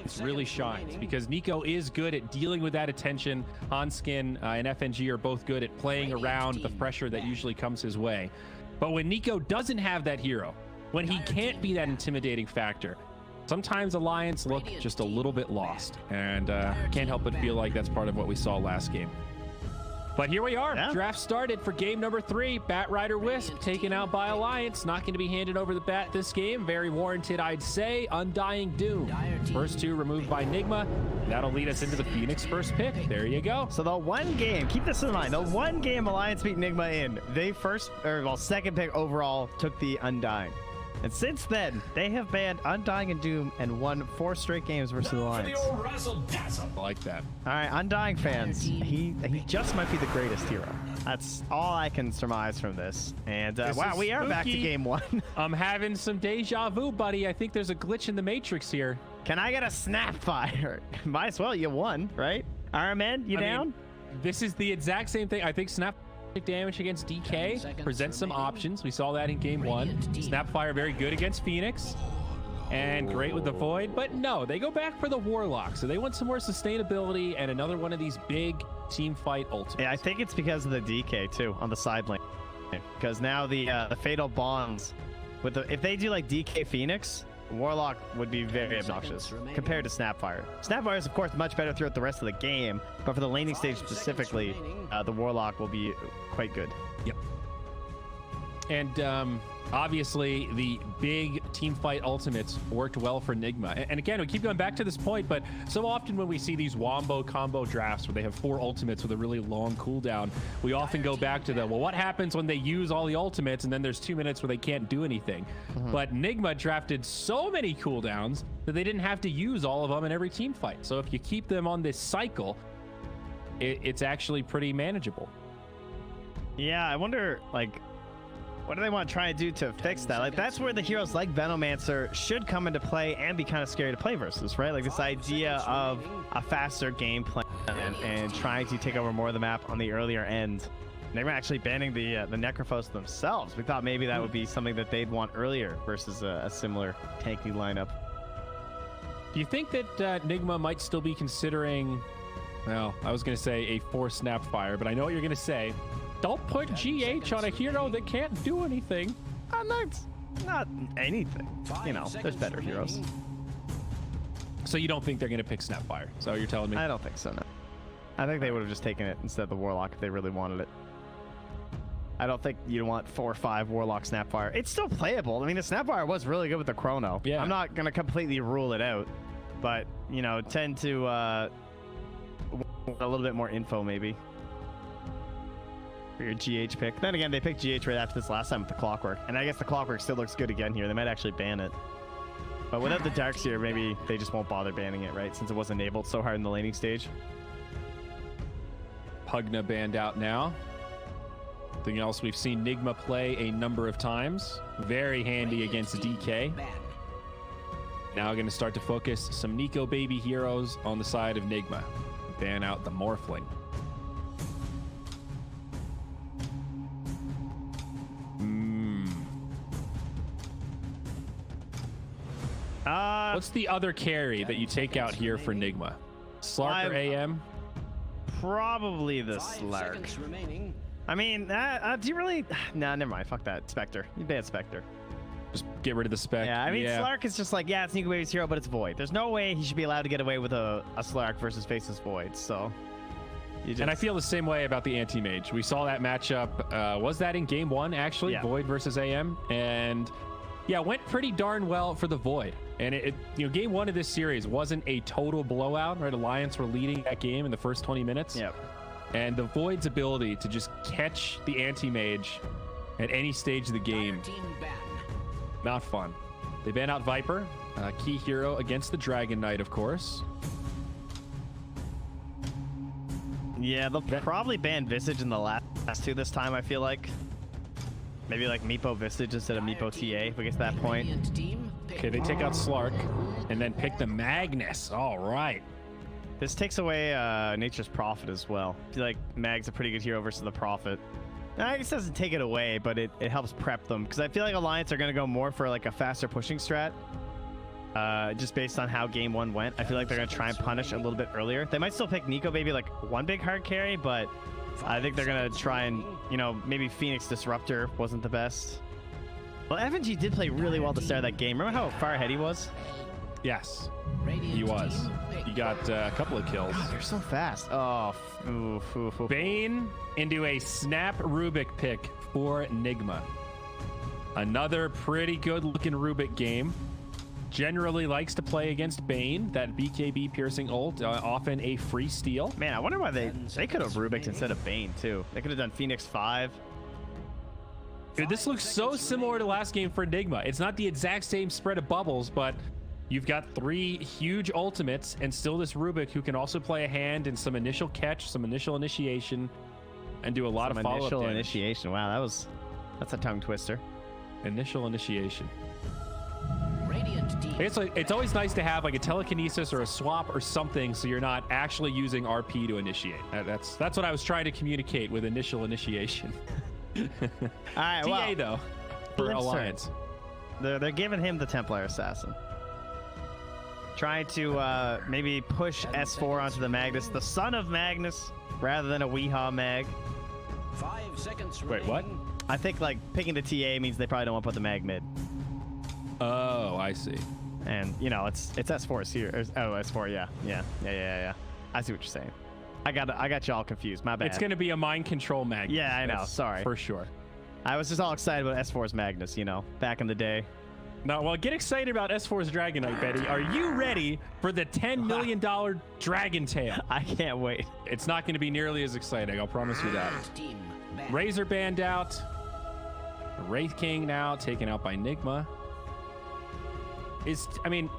it's really shines because Nico is good at dealing with that attention. Hanskin and FNG are both good at playing around the pressure that usually comes his way. But when Nico doesn't have that hero, when he can't be that intimidating factor, sometimes Alliance look just a little bit lost. And can't help but feel like that's part of what we saw last game. But here we are. Yeah. Draft started for game number 3. Bat Rider Wisp taken out by Alliance. Not going to be handed over the bat this game. Very warranted, I'd say. Undying Doom. First 2 removed by Nigma. That'll lead us into the Phoenix first pick. There you go. So the one game, keep this in mind, the one game Alliance beat Nigma in, they second pick overall took the Undying. And since then, they have banned Undying and Doom and won 4 straight games versus Alliance. I like that. All right, Undying fans, he just might be the greatest hero. That's all I can surmise from this. And wow, we are back to game 1. I'm having some deja vu, buddy. I think there's a glitch in the Matrix here. Can I get a Snapfire? Might as well, you won, right? Iron Man, you down? This is the exact same thing. I think Snap damage against DK presents some options. We saw that in game 1. Snapfire very good against Phoenix and great with the Void, but no, they go back for the Warlock. So they want some more sustainability and another one of these big team fight ultimates. Yeah, I think it's because of the DK too on the side lane, because now the fatal bonds with the, if they do like DK Phoenix, Warlock would be very obnoxious compared to Snapfire. Snapfire is, of course, much better throughout the rest of the game, but for the laning stage specifically, the Warlock will be quite good. Yep. And obviously, the big team fight ultimates worked well for Nigma. And again, we keep going back to this point, but so often when we see these wombo combo drafts where they have 4 ultimates with a really long cooldown, we often go back to the, well, what happens when they use all the ultimates and then there's 2 minutes where they can't do anything? But Nigma drafted so many cooldowns that they didn't have to use all of them in every team fight. So if you keep them on this cycle, it's actually pretty manageable. Yeah, I wonder, like, what do they want to try and do to fix that? Like, that's where the heroes like Venomancer should come into play and be kind of scary to play versus, right? Like, this idea of a faster game plan and trying to take over more of the map on the earlier end. And they were actually banning the Necrophos themselves. We thought maybe that would be something that they'd want earlier versus a similar tanky lineup. Do you think that Nigma might still be considering, well, I was going to say a forced Snapfire, but I know what you're going to say. Don't put GH on a hero that can't do anything. Not anything. You know, there's better heroes. So you don't think they're going to pick Snapfire? So you're telling me? I don't think so, no. I think they would have just taken it instead of the Warlock if they really wanted it. I don't think you want 4 or 5 Warlock Snapfire. It's still playable. I mean, the Snapfire was really good with the Chrono. Yeah. I'm not going to completely rule it out, but, you know, tend to want a little bit more info maybe for your GH pick. Then again, they picked GH right after this last time with the Clockwork, and I guess the Clockwork still looks good again here. They might actually ban it. But without the Darkseer, maybe they just won't bother banning it, right? Since it was enabled so hard in the laning stage. Pugna banned out now. Something else we've seen Nigma play a number of times. Very handy against DK. Now going to start to focus some Nico baby heroes on the side of Nigma. Ban out the Morphling. What's the other carry that you take out here for Nigma? Slark or AM? Probably the Slark. I mean, do you really? Nah, never mind. Fuck that. Spectre. You ban Spectre. Just get rid of the spec. Yeah, I mean, Slark is just like, yeah, it's Nico Baby's hero, but it's Void. There's no way he should be allowed to get away with a Slark versus Faceless Void, so... And I feel the same way about the Anti-Mage. We saw that matchup, was that in game 1, actually? Yeah. Void versus AM, and yeah, went pretty darn well for the Void. And you know, game 1 of this series wasn't a total blowout, right? Alliance were leading that game in the first 20 minutes. Yep. And the Void's ability to just catch the Anti-Mage at any stage of the game, not fun. They ban out Viper, key hero against the Dragon Knight, of course. Yeah, they'll probably ban Visage in the last 2 this time, I feel like. Maybe like Meepo Visage instead of Meepo TA if we get to that point. Okay, they take out Slark and then pick the Magnus. All right. This takes away Nature's Prophet as well. I feel like Mag's a pretty good hero versus the Prophet. I guess it doesn't take it away, but it helps prep them. Because I feel like Alliance are going to go more for like a faster pushing strat. just based on how game 1 went. I feel like they're going to try and punish a little bit earlier. They might still pick Nico Baby like one big hard carry, but I think they're going to try and, you know, maybe Phoenix Disruptor wasn't the best. Well, FNG did play really well to start that game. Remember how far ahead he was? Yes, he was. He got a couple of kills. God, they're so fast. Oh, Bane into a Snap Rubik pick for Nigma. Another pretty good looking Rubik game. Generally likes to play against Bane. That BKB piercing ult, often a free steal. Man, I wonder why they could have Rubiked instead of Bane too. They could have done Phoenix 5. Dude, this looks so similar to last game for Nigma. It's not the exact same spread of bubbles, but you've got 3 huge ultimates and still this Rubik who can also play a hand in some initial catch, some initial initiation, and do a lot of follow-up initial damage. initiation. Wow, that's a tongue twister. Initial initiation. Radiant team. It's always nice to have like a telekinesis or a swap or something so you're not actually using RP to initiate. That's what I was trying to communicate with initial initiation. All right, TA well, though for Blint's Alliance. They're giving him the Templar Assassin. Trying to maybe push S4 onto the Magnus, the son of Magnus, rather than a Weehaw Mag. 5 seconds Wait, what? remaining. I think like picking the TA means they probably don't want to put the Mag mid. Oh, I see. And you know, it's S4's here. Oh, S4, yeah. I see what you're saying. I got you all confused. My bad. It's gonna be a mind control magnet. Yeah, I know. That's Sorry. for sure. I was just all excited about S4's Magnus, you know, back in the day. No, well, get excited about S4's Dragon Knight, Betty. Are you ready for the $10 million Dragon Tail? I can't wait. It's not going to be nearly as exciting. I'll promise you that. Radiant team banned. Razor banned out. Wraith King now taken out by Nigma.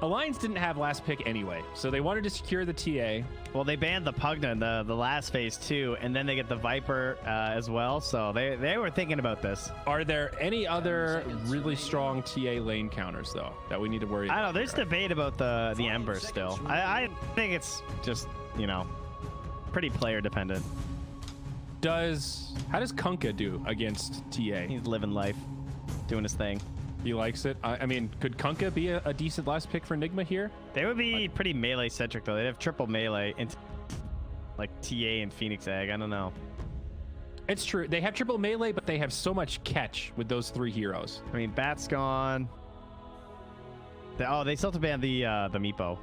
Alliance didn't have last pick anyway, so they wanted to secure the TA. Well, they banned the Pugna in the last phase too, and then they get the Viper as well. So they were thinking about this. Are there any other really strong TA lane counters though that we need to worry about? I don't know. There's debate about the Ember still. I think it's just, you know, pretty player dependent. How does Kunkka do against TA? He's living life, doing his thing. He likes it. I mean, could Kunkka be a decent last pick for Nigma here? They would be pretty melee centric though. They'd have triple melee into like TA and Phoenix Egg. I don't know. It's true. They have triple melee, but they have so much catch with those 3 heroes. I mean, Bat's gone. They still have to ban the Meepo.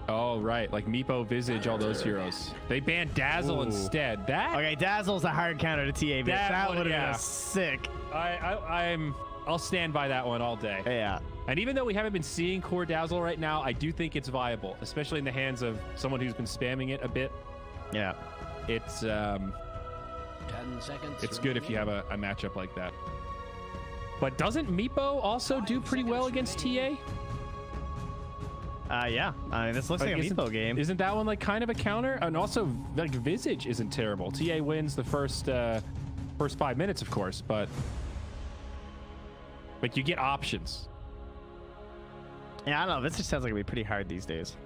Oh, right. Like Meepo, Visage, all those heroes. They banned Dazzle Ooh. instead. That Okay, Dazzle's a hard counter to TA. That would have yeah. been sick. I'll stand by that one all day. Yeah. And even though we haven't been seeing core Dazzle right now, I do think it's viable, especially in the hands of someone who's been spamming it a bit. Yeah. It's 10 seconds. it's good if you have a matchup like that. But doesn't Meepo also do pretty well against TA? Yeah. I mean, this looks like a Meepo game. Isn't that one like kind of a counter? And also, like Visage isn't terrible. TA wins the first 5 minutes, of course, but like you get options. Yeah, I don't know. This just sounds like it'd be pretty hard these days.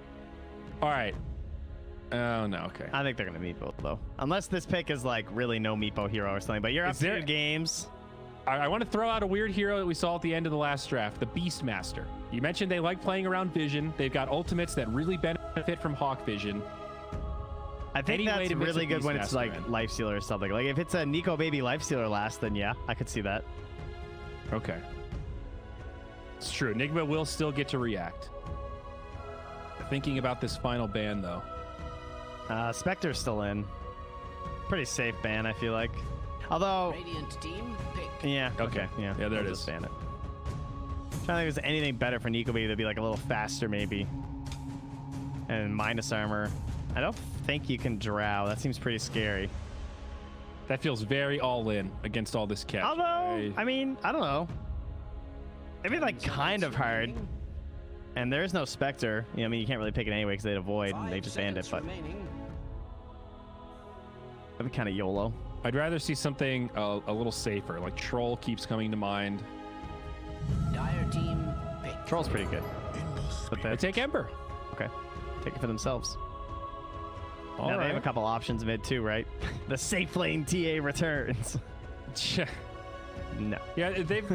All right. Oh no. Okay. I think they're gonna Meepo though, unless this pick is like really no Meepo hero or something. But you're up Is there- 2 games. I want to throw out a weird hero that we saw at the end of the last draft, the Beastmaster. You mentioned they like playing around Vision. They've got ultimates that really benefit from Hawk Vision. I think Any way that's to mix really a good when it's Beastmaster like in. Lifestealer or something. Like if it's a Nico Baby Lifestealer last, then yeah, I could see that. Okay. It's true. Nigma will still get to react. Thinking about this final ban, though. Spectre's still in. Pretty safe ban, I feel like. Although, Radiant team pick. yeah, Okay. yeah, Yeah, there I'll it just is. ban it. I'm trying to think if there's anything better for Nico Baby that'd be like a little faster, maybe. And minus armor. I don't think you can drow. That seems pretty scary. That feels very all in against all this catch. Although, I mean, I don't know. Maybe like kind of hard. And there is no Spectre. You know, I mean, you can't really pick it anyway because they'd avoid and they just banned it. But Remaining. that'd be kind of YOLO. I'd rather see something a little safer, like Troll keeps coming to mind. Dire team pick. Troll's pretty good. But I they take Ember. okay. Take it for themselves. All Now right. they have a couple options mid too, right? The safe lane TA returns. No. Yeah, they've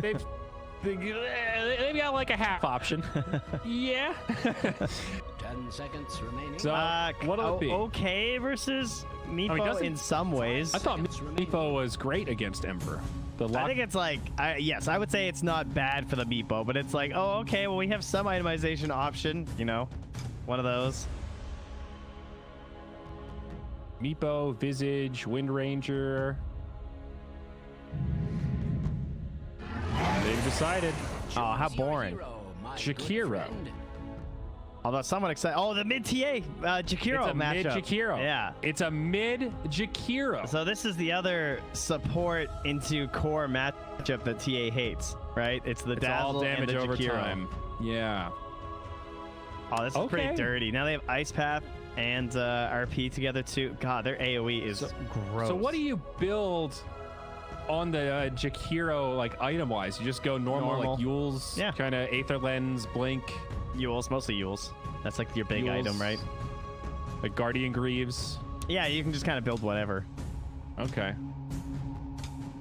Maybe I like a half option. Yeah. 10 seconds remaining. So what'll it be? Okay versus Meepo doesn't- in some ways. I thought Meepo was great against Ember. The I think it's like, yes, I would say it's not bad for the Meepo, but it's like, oh, okay, well, we have some itemization option, you know, one of those. Meepo, Visage, Wind Ranger. They've decided. Oh, how boring. Jakiro. Although somewhat excited. Oh, the mid TA Jakiro It's a matchup. mid Jakiro. Yeah. It's a mid Jakiro. So this is the other support into core matchup that TA hates, right? It's the It's Dazzle all damage and the over Jakiro. time. Yeah. Oh, this is pretty Okay. dirty. Now they have Ice Path and RP together too. God, their AoE is gross. So what do you build on the Jakiro, like item-wise? You just go normal. Like Yule's, Yeah. kind of Aether Lens, Blink. Yules, mostly Yules. That's like your big Yules, item, right? Like Guardian Greaves. Yeah, you can just kind of build whatever. Okay.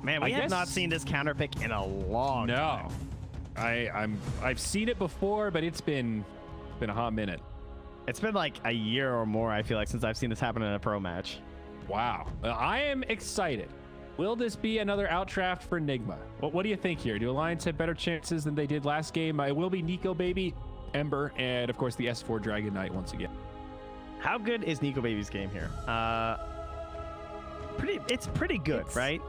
Man, we I have guess- not seen this counter pick in a long time. No. I've seen it before, but it's been a hot minute. It's been like a year or more, I feel like, since I've seen this happen in a pro match. Wow. I am excited. Will this be another outdraft for Nigma? What do you think here? Do Alliance have better chances than they did last game? It will be Nico Baby, Ember, and of course the S4 Dragon Knight once again. How good is Nico Baby's game here? It's pretty good, right?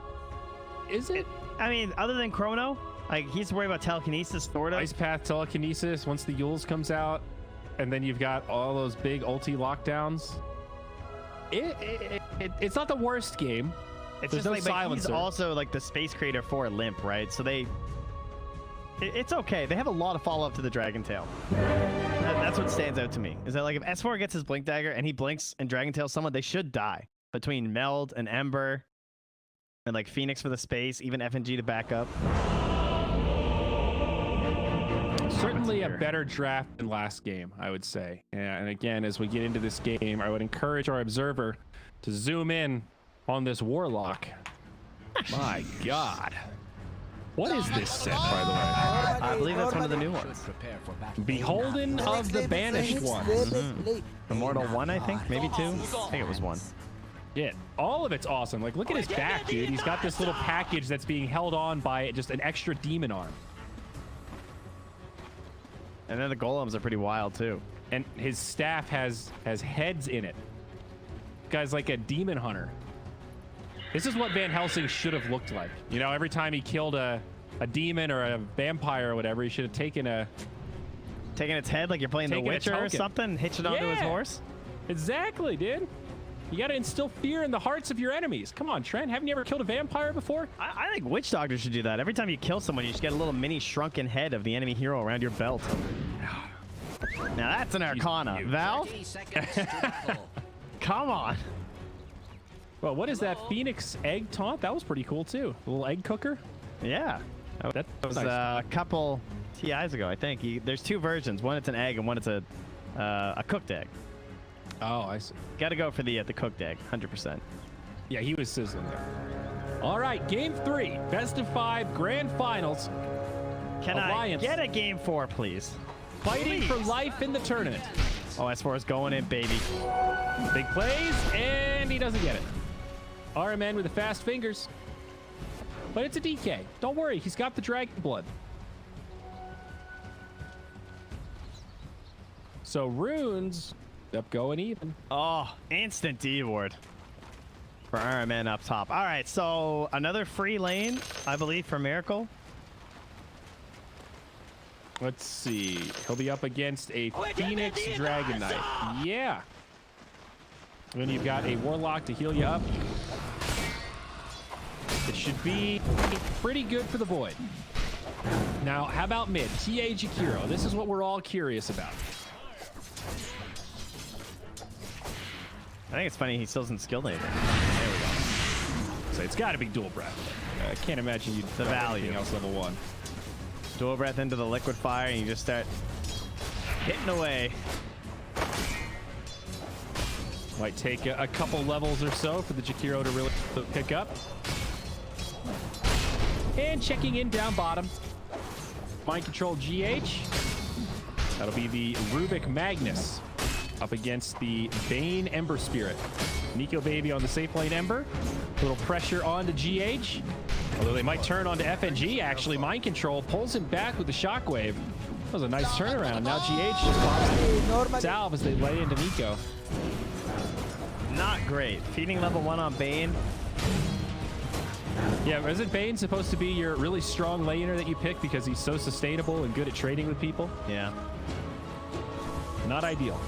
Is it? I mean, other than Chrono, like he's worried about telekinesis, sort of. Ice Path Telekinesis once the Yules comes out, and then you've got all those big ulti lockdowns. It's not the worst game. It's There's just no like, but he's silencer. also like the space creator for Limp, right? So it's okay. They have a lot of follow-up to the Dragon Tail. That's what stands out to me. Is that like if S4 gets his Blink Dagger and he blinks and Dragon Tails someone, they should die. Between Meld and Ember and like Phoenix for the space, even FNG to back up. Certainly a here? better draft than last game, I would say. And again, as we get into this game, I would encourage our observer to zoom in on this Warlock. My God. What is this set, by the way? I believe that's one of the new ones. Prepare for battle. Beholden of the Banished Ones. Immortal 1, I think, maybe 2. I think it was 1. Yeah, all of it's awesome. Like, look at his back, dude. He's got this little package that's being held on by just an extra demon arm. And then the golems are pretty wild too. And his staff has heads in it. Guy's like a demon hunter. This is what Van Helsing should have looked like. You know, every time he killed a demon or a vampire or whatever, he should have taken Taking its head like you're playing The Taking a Witcher or token. something, hitch it onto his Yeah. horse. Exactly, dude. You got to instill fear in the hearts of your enemies. Come on, Trent. Haven't you ever killed a vampire before? I think Witch Doctor should do that. Every time you kill someone, you should get a little mini shrunken head of the enemy hero around your belt. Now that's an Arcana. Val, 30 seconds to battle. come on. Well, what is that Phoenix egg taunt? That was pretty cool, too. A little egg cooker. Yeah. That That was nice. a couple TIs ago, I think. There's 2 versions. One it's an egg and one it's a cooked egg. Oh, I see. Got to go for the cooked egg, 100%. Yeah, he was sizzling there. All right, game 3, best of 5 grand finals. Can Alliance. I get a game 4, please? Fighting for life in the tournament. Oh, S4 is going in, baby. Big plays, and he doesn't get it. RMN with the fast fingers. But it's a DK. Don't worry, he's got the dragon blood. So runes up going even. Oh, instant D ward for RMN up top. All right, so another free lane, I believe, for Miracle. Let's see. He'll be up against a Phoenix Dragon Knight. Yeah. Then you've got a Warlock to heal you up. It should be pretty good for the Void. Now, how about mid? TA Jakiro. This is what we're all curious about. I think it's funny he still isn't skilled anything. There we go. So it's got to be dual breath. I can't imagine you'd The try value. anything else level 1. Dual breath into the liquid fire, and you just start hitting away. Might take a couple levels or so for the Jakiro to really pick up. And checking in down bottom. Mind Control GH. That'll be the Rubik Magnus up against the Bane Ember Spirit. Nico Baby on the safe lane Ember. A little pressure onto GH. Although they might turn onto FNG, actually. Mind Control pulls him back with the Shockwave. That was a nice turnaround. Now GH just pops the salve as they lay into Nico. Not great. Feeding level 1 on Bane. Yeah, isn't Bane supposed to be your really strong laner that you pick because he's so sustainable and good at trading with people? Yeah. Not ideal.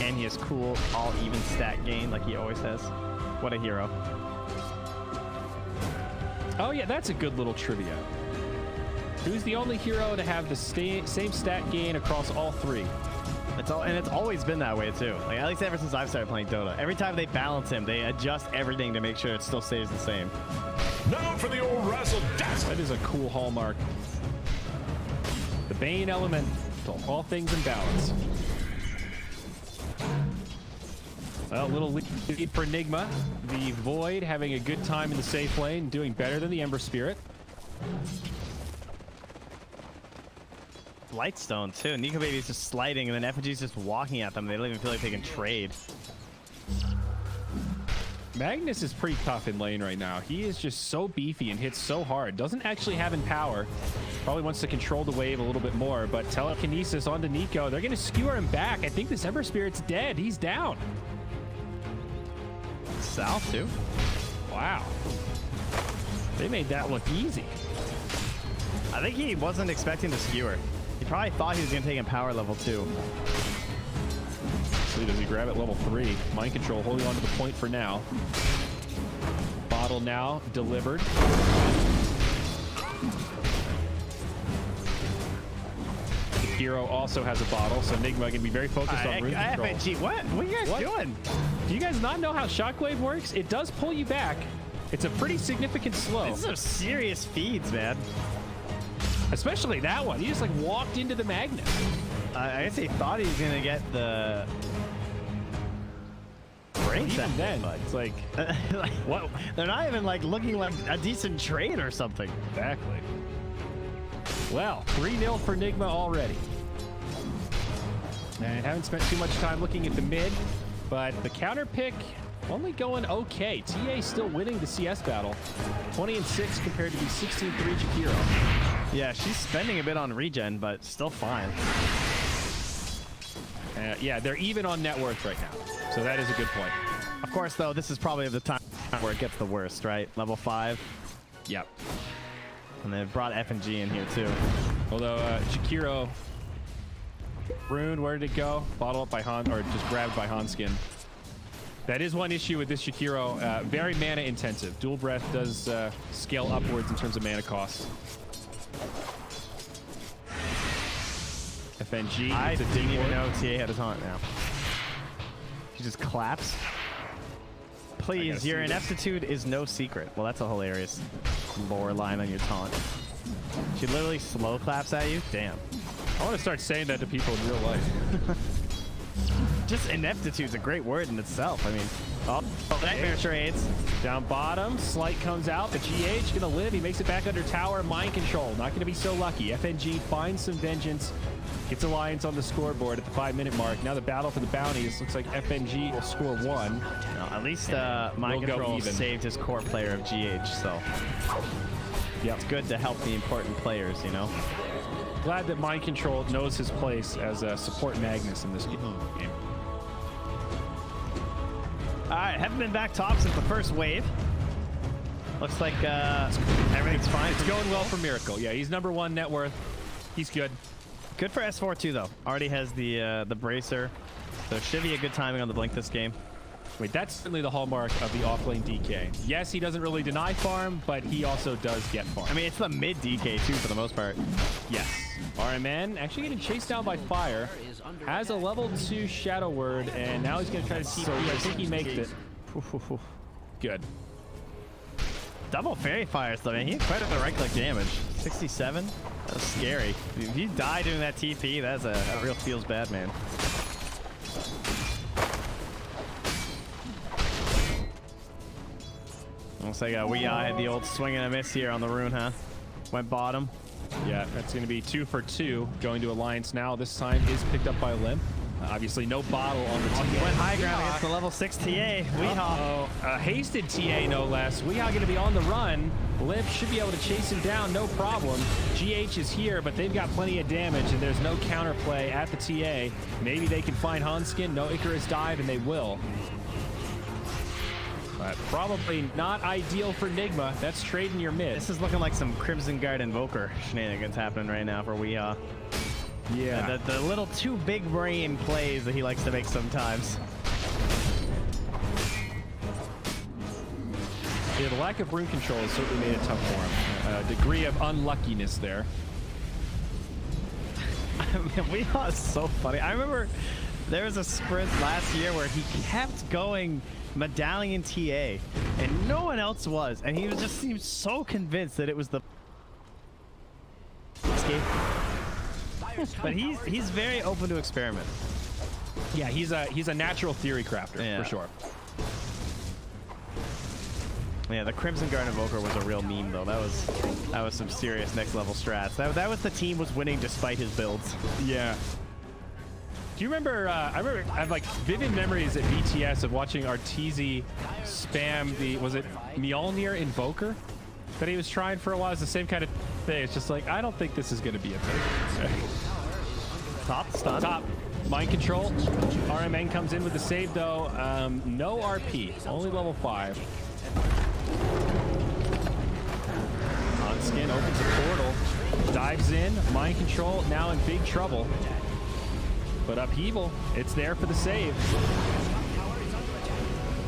And he has cool, all even stat gain like he always has. What a hero. Oh yeah, that's a good little trivia. Who's the only hero to have the same stat gain across all three? It's always been that way too. Like at least ever since I've started playing Dota. Every time they balance him, they adjust everything to make sure it still stays the same. Now for the old razzle dazzle. That is a cool hallmark. The Bane element, all things in balance. Well, a little lead for Nigma. The Void having a good time in the safe lane, doing better than the Ember Spirit. Lightstone too. Nico Baby's just sliding, and then FNG's just walking at them. They don't even feel like they can trade. Magnus is pretty tough in lane right now. He is just so beefy and hits so hard. Doesn't actually have Empower. Probably wants to control the wave a little bit more, but telekinesis onto Nico. They're going to skewer him back. I think this Ember Spirit's dead. He's down. South too. Wow. They made that look easy. I think he wasn't expecting the skewer. He probably thought he was going to take Empower level 2. So does he grab at level 3? Mind Control holding on to the point for now. Bottle now delivered. The hero also has a bottle, so Nigma going to be very focused on room control. FNG, what are you guys doing? Do you guys not know how Shockwave works? It does pull you back. It's a pretty significant slow. These are serious feeds, man. Especially that one. He just like walked into the magnet. I guess he thought he was going to get the... Brain Even set, then, but it's like, like, what? They're not even like looking like a decent trade or something. exactly. Well, 3-0 for Nigma already. And haven't spent too much time looking at the mid, but the counter pick only going okay. TA still winning the CS battle. 20-6 compared to the 16-3 Jakiro. Yeah, she's spending a bit on regen, but still fine. Yeah, they're even on net worth right now. So that is a good point. Of course, though, this is probably the time where it gets the worst, right? Level 5. Yep. And they brought FNG in here, too. Although Jakiro, Rune, where did it go? Bottle up by Han, or just grabbed by Hanskin. That is one issue with this Jakiro. Very mana intensive. Dual Breath does scale upwards in terms of mana costs. FNG. I didn't even know TA had a taunt now. She just claps. Please, your ineptitude is no secret. Well, that's a hilarious lore line on your taunt. She literally slow claps at you? Damn. I want to start saying that to people in real life. Just ineptitude's a great word in itself. I mean, nightmare trades. Down bottom, Slight comes out, but GH gonna live. He makes it back under tower. Mind Control, not gonna be so lucky. FNG finds some vengeance, gets Alliance on the scoreboard at the 5-minute mark. Now the battle for the bounties. Looks like FNG will score 1. No, at least Mind Control saved his core player of GH, so yeah, it's good to help the important players, you know? Glad that Mind Control knows his place as a support Magnus in this game. All right, haven't been back top since the first wave. Looks like everything's fine. It's going well for Miracle. Yeah, he's #1 net worth. He's good. Good for S4 too, though. Already has the bracer, so should be a good timing on the blink this game. Wait, that's certainly the hallmark of the offlane DK. Yes, he doesn't really deny farm, but he also does get farm. I mean, it's the mid DK too for the most part. Yes. RMN actually getting chased down by fire. Has a level 2 Shadow Word, and now he's going to try to TP. I think he makes it. Good. Double Fairy Fires, though, man. He had quite a right-click damage. 67? That's scary. If you die doing that TP, that's a real feels bad, man. Looks like we had the old swing and a miss here on the rune, huh? Went bottom. Yeah, that's going to be 2 for 2 going to Alliance now. This time is picked up by Limp. Obviously, no bottle on the TA. He went high ground against the level 6 TA. Weehaw. A hasted TA, no less. Weehaw going to be on the run. Limp should be able to chase him down, no problem. GH is here, but they've got plenty of damage, and there's no counterplay at the TA. Maybe they can find Hanskin. No Icarus dive, and they will. But probably not ideal for Nigma. That's trading your mid. This is looking like some Crimson Guard Invoker shenanigans happening right now for Weehaw. Yeah. The little too big brain plays that he likes to make sometimes. Yeah, the lack of rune control has certainly made it tough for him. A degree of unluckiness there. I mean, Weehaw is so funny. I remember there was a sprint last year where he kept going Medallion TA, and no one else was, and he was just seemed so convinced that it was the escape. But he's very open to experiment. Yeah, he's a natural theory crafter, for sure. Yeah, the Crimson Guard Invoker was a real meme, though. That was some serious next level strats. That was the team was winning despite his builds. Yeah. Do you remember? I have like vivid memories at BTS of watching Arteezy spam the was it Mjolnir Invoker that he was trying for a while. It's the same kind of thing. It's just like I don't think this is going to be a thing. Top stun. Top. Mind control. RMN comes in with the save though. No RP. Only level 5. Hanskin opens a portal. Dives in. Mind control. Now in big trouble. But Upheaval. It's there for the save.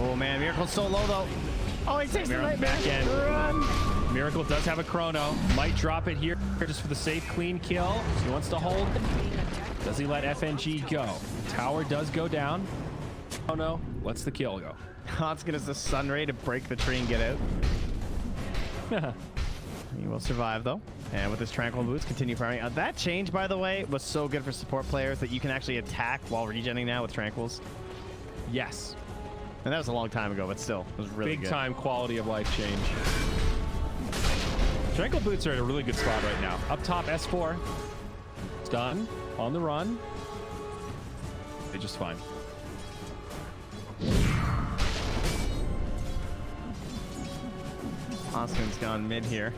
Oh man, Miracle's so low though. Oh, he takes the Miracle nightmare. back end. Run. Miracle does have a chrono. Might drop it here just for the safe, clean kill. He wants to hold. Does he let FNG go? Tower does go down. Oh no, lets the kill go. Hanskin is the Sunray to break the tree and get out. He will survive though. And with his Tranquil Boots, continue farming. That change, by the way, was so good for support players that you can actually attack while regenning now with Tranquils. Yes. And that was a long time ago, but still, it was really Big good. time quality of life change. Tranquil Boots are in a really good spot right now. Up top, S4. It's done. On the run. They're just fine. Hanskin's gone mid here.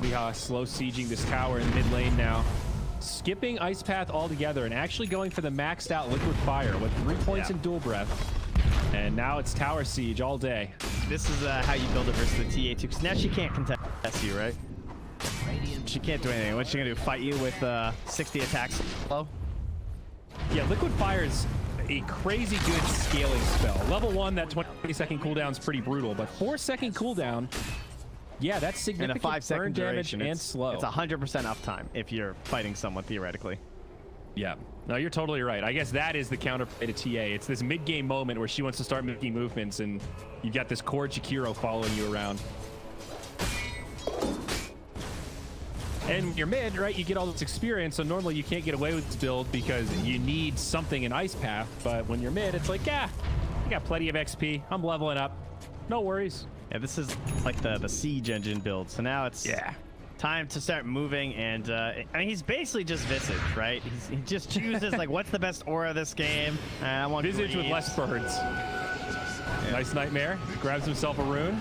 Weehaw slow sieging this tower in mid lane now. Skipping Ice Path altogether and actually going for the maxed out Liquid Fire with 3 points in Dual Breath. And now it's Tower Siege all day. This is how you build it versus the TA2, because now she can't contest you, right? She can't do anything. What's she gonna do? Fight you with 60 attacks low? Yeah, Liquid Fire is a crazy good scaling spell. Level 1, that 20-second cooldown is pretty brutal, but 4-second cooldown, yeah, that's significant. And a 5-second burn damage duration. and slow. It's 100% uptime if you're fighting someone theoretically. Yeah, no, you're totally right. I guess that is the counterplay to TA. It's this mid-game moment where she wants to start making movements, and you've got this core Jakiro following you around. And when you're mid, right, you get all this experience, so normally you can't get away with this build because you need something in Ice Path, but when you're mid, it's like, yeah, I got plenty of XP. I'm leveling up. No worries. Yeah, this is like the Siege engine build, so now it's time to start moving, and I mean, he's basically just Visage, right? He just chooses, like, what's the best aura this game? I want Visage with less birds. Yeah. Nice Nightmare. Grabs himself a rune.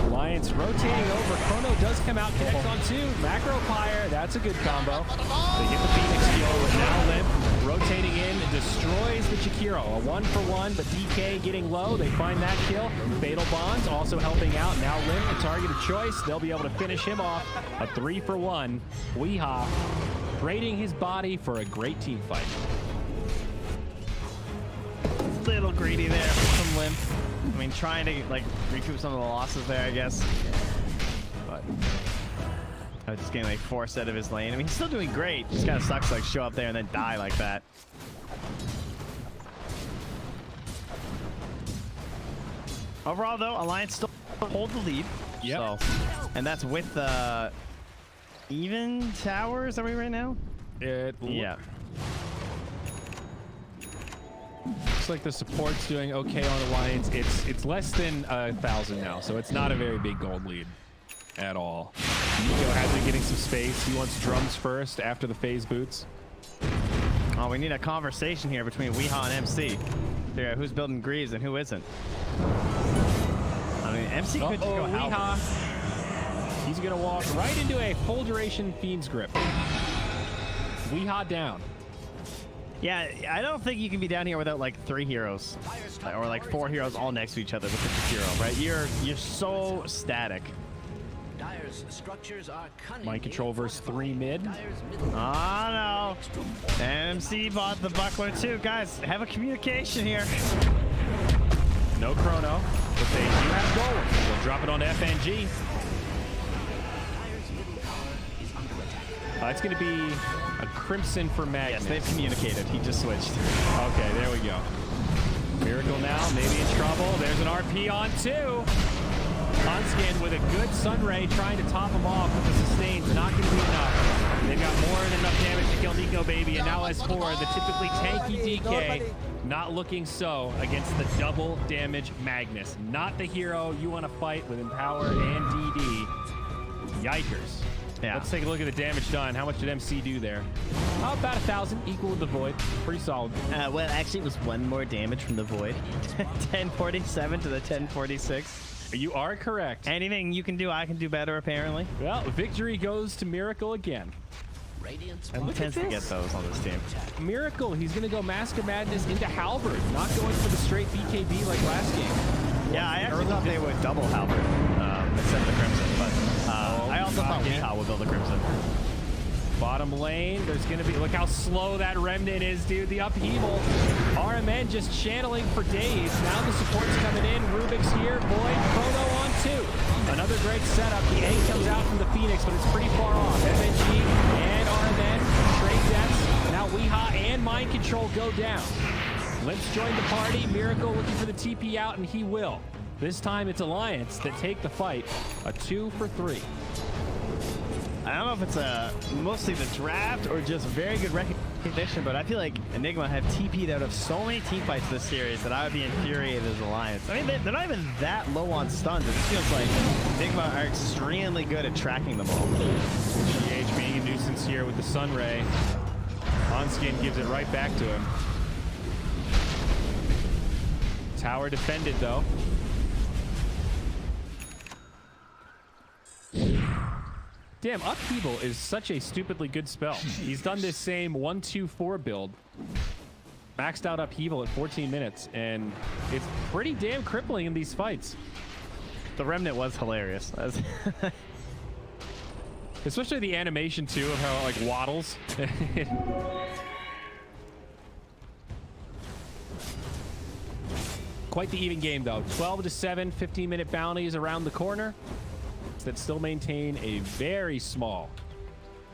Alliance rotating over. Chrono does come out, connects on 2. Macro Pyre, that's a good combo. They get the Phoenix kill with now Limp. Rotating in, destroys the Jakiro. A 1-for-1, but DK getting low. They find that kill. Fatal Bonds also helping out. Now Limp, the target of choice. They'll be able to finish him off. A 3-for-1. Weehaw trading his body for a great team fight. Little greedy there from Limp. I mean, trying to, like, recoup some of the losses there, I guess. But I was just getting, like, forced out of his lane. I mean, he's still doing great. Just kind of sucks to, like, show up there and then die like that. Overall, though, Alliance still hold the lead. Yep. So, and that's with even towers, are we right now? Yeah. Looks like the support's doing okay on Alliance. It's less than 1,000 now, so it's not a very big gold lead at all. Nico has been getting some space. He wants drums first after the phase boots. Oh, we need a conversation here between Weehaw and MC. Figure out who's building Greaves and who isn't. I mean, MC could just go Halberd. Weehaw. He's going to walk right into a full duration Fiend's Grip. Weehaw down. Yeah, I don't think you can be down here without like 3 heroes. Or like 4 heroes all next to each other with the hero, right? You're so static. Dire's structures are cunning. Mind control versus 3 mid. Oh no. MC bought the buckler too. Guys, have a communication here. No chrono, but they do have gold. They'll drop it on FNG. It's going to be a Crimson for Magnus. Yes, they've communicated. He just switched. Okay, there we go. Miracle now, maybe in trouble. There's an RP on 2. Onskin with a good Sunray trying to top him off, but the sustain's not going to be enough. They've got more than enough damage to kill Nico Baby, and now S4, the typically tanky DK, not looking so against the double damage Magnus. Not the hero you want to fight with Empower and DD. Yikers. Yeah. Let's take a look at the damage done. How much did MC do there? Oh, about 1,000, equal with the Void. Pretty solid. Well, actually, it was 1 more damage from the Void. 1047 to the 1046. You are correct. Anything you can do, I can do better, apparently. Well, victory goes to Miracle again. And look Tends at to get this. those on this team. Miracle, he's going to go Mask of Madness into Halberd, not going for the straight BKB like last game. Yeah, I actually thought they would double Halberd instead of the Crimson, but I also thought Weehaw would build the Crimson. Bottom lane, there's going to be, look how slow that Remnant is, dude. The upheaval. RMN just channeling for days. Now the support's coming in. Rubik's here. Void, Chrono on 2. Another great setup. The A comes out from the Phoenix, but it's pretty far off. FNG and RMN trade deaths. Now Weehaw and Mind Control go down. Limps join the party. Miracle looking for the TP out, and he will. This time it's Alliance that take the fight. A 2 for 3. I don't know if it's mostly the draft or just very good recognition, but I feel like Enigma have TP'd out of so many team fights this series that I would be infuriated as Alliance. I mean, they're not even that low on stuns. It just feels like Enigma are extremely good at tracking them all. GH being a nuisance here with the Sunray. Onskin gives it right back to him. Tower defended, though. Damn, Upheaval is such a stupidly good spell. He's done this same 1-2-4 build. Maxed out Upheaval at 14 minutes, and it's pretty damn crippling in these fights. The Remnant was hilarious. Especially the animation, too, of how it, like, waddles. Quite the even game, though. 12-7, 15-minute bounties around the corner that still maintain a very small,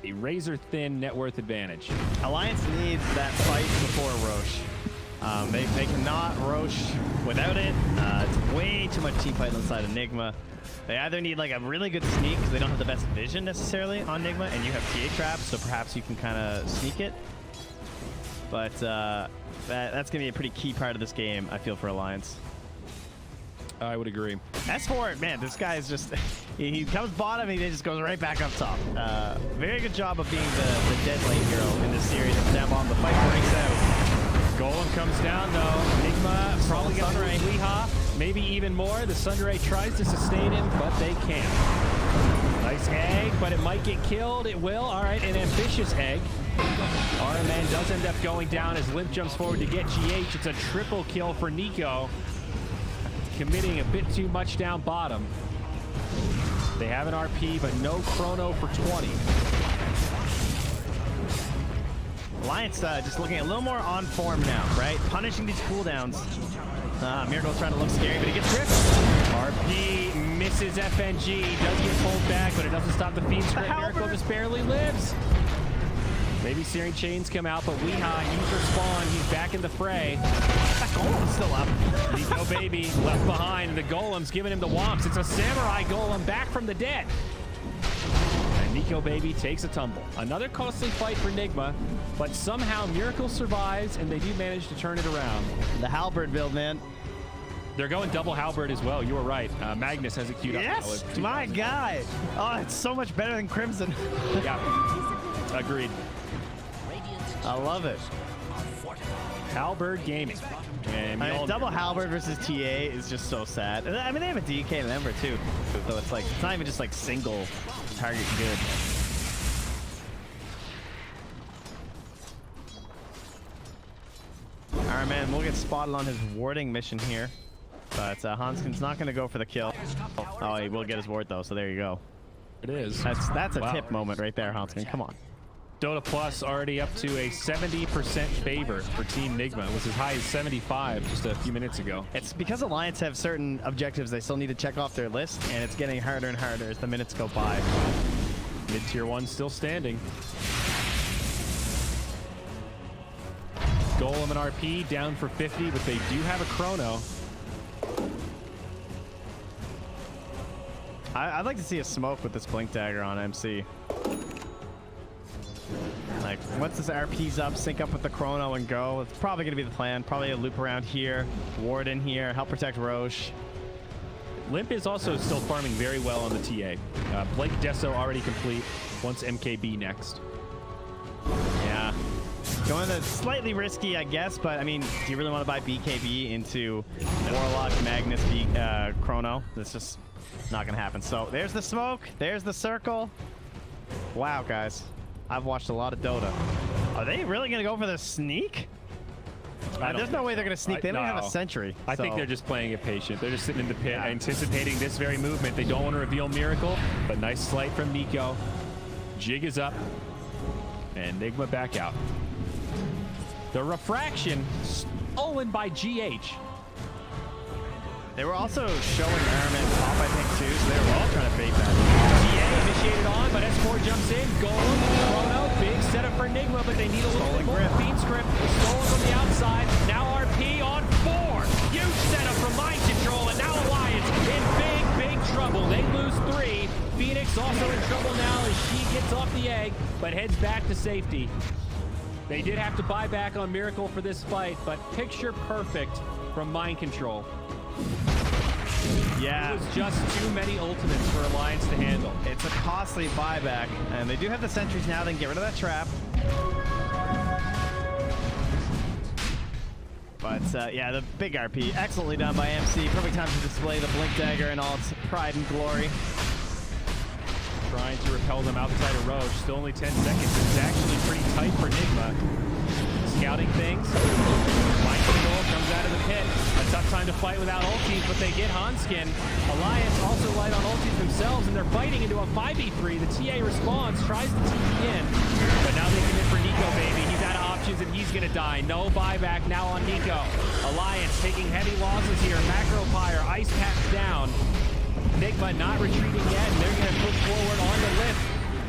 a razor-thin net worth advantage. Alliance needs that fight before Roche. They cannot Roche without it. It's way too much team fight inside Enigma. They either need like a really good sneak because they don't have the best vision necessarily on Nigma, and you have TA traps, so perhaps you can kind of sneak it. But that's going to be a pretty key part of this game, I feel, for Alliance. I would agree. S4, man, this guy is just... he comes bottom and he just goes right back up top. Very good job of being the dead lane hero in this series. Down bottom, the fight breaks out. Golem comes down, though. Nigma probably going to lose Weehaw. Maybe even more. The Sunray tries to sustain him, but they can't. Nice egg, but it might get killed. It will. All right, an ambitious egg. RMN does end up going down as Limp jumps forward to get GH. It's a triple kill for Nico. Committing a bit too much down bottom. They have an RP, but no chrono for 20. Alliance just looking a little more on form now, right? Punishing these cooldowns. Miracle's trying to look scary, but he gets ripped. RP misses FNG, does get pulled back, but it doesn't stop the Fiend script. Miracle just barely lives. Maybe Searing Chains come out, but Weehaw, user spawn, he's back in the fray. That Golem's still up. Nico Baby left behind, and the Golem's giving him the womps. It's a Samurai Golem back from the dead. And Nico Baby takes a tumble. Another costly fight for Nigma, but somehow Miracle survives, and they do manage to turn it around. The Halberd build, man. They're going double halberd as well. You were right. Magnus has it queued up. Yes, my guy. Oh, it's so much better than Crimson. Yeah, agreed. I love it. Halberd Gaming. And we all double halberd versus TA is just so sad. I mean, they have a DK and an Ember too, so it's like it's not even just like single target good. All right, man, we'll get spotted on his warding mission here, but Hanskin's not going to go for the kill. Oh, he will get his ward though, so there you go. It is. That's a Wow. tip moment right there, Hanskin. Come on. Dota Plus already up to a 70% favor for Team Nigma. It was as high as 75 just a few minutes ago. It's because Alliance have certain objectives they still need to check off their list, and it's getting harder and harder as the minutes go by. Mid-tier 1 still standing. Golem and RP down for 50, but they do have a chrono. I'd like to see a smoke with this Blink Dagger on MC. Like, once this RP's up, sync up with the chrono and go. It's probably going to be the plan. Probably a loop around here, ward in here, help protect Roche. Limp is also still farming very well on the TA. Blake Deso already complete. Wants MKB next. Yeah. Going to slightly risky, I guess, but I mean, do you really want to buy BKB into Warlock, Magnus, Chrono? That's just not going to happen. So there's the smoke. There's the circle. Wow, guys. I've watched a lot of Dota. Are they really going to go for the sneak? There's no way they're going to sneak. They don't have a sentry. I think they're just playing it patient. They're just sitting in the pit, anticipating this very movement. They don't want to reveal Miracle, but nice slight from Nico. Jig is up, and Nigma back out. The refraction stolen by GH. They were also showing Ironman top, I think, too, so they were all trying to bait that. GA initiated on, but S4 jumps in. Golem, Chrono, big setup for Nigma, but they need a little bit more. Fiend script, stolen from the outside. Now RP on 4. Huge setup from Mind Control, and now Alliance in big trouble. They lose 3. Phoenix also in trouble now as she gets off the egg, but heads back to safety. They did have to buy back on Miracle for this fight, but picture perfect from Mind Control. Yeah. It was just too many ultimates for Alliance to handle. It's a costly buyback, and they do have the sentries now. They can get rid of that trap. But yeah, the big RP, excellently done by MC. Perfect time to display the Blink Dagger in all its pride and glory. Trying to repel them outside of Roche. Still only 10 seconds. It's actually pretty tight for Nigma. Scouting things. Mind Control comes out of the pit. A tough time to fight without ultis, but they get Hanskin. Alliance also light on ultis themselves, and they're fighting into a 5v3. The TA responds, tries to TP in, but now they commit for Nico, baby. He's out of options, and he's going to die. No buyback now on Nico. Alliance taking heavy losses here. Macro Pyre, Ice Pack's down. Nigma not retreating yet, and they're going to push forward on the lift.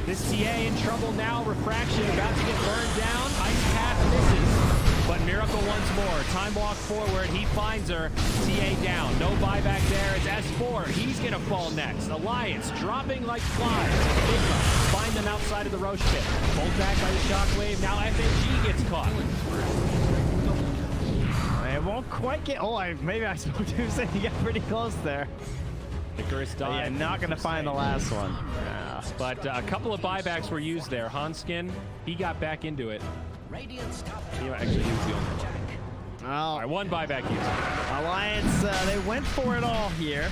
This TA in trouble now. Refraction about to get burned down. Ice Path misses, but Miracle once more. Time walk forward. He finds her. TA down. No buyback there. It's S4. He's going to fall next. Alliance dropping like flies. Nigma find them outside of the Roche pit. Pulled back by the shockwave. Now FNG gets caught. It won't quite get... Oh, maybe I spoke to him saying he got pretty close there. Icarus died. Yeah, not going to find the last one. But a couple of buybacks were used there. Hanskin, he got back into it. Actually, he was the only one. All right, one buyback used. Alliance, they went for it all here.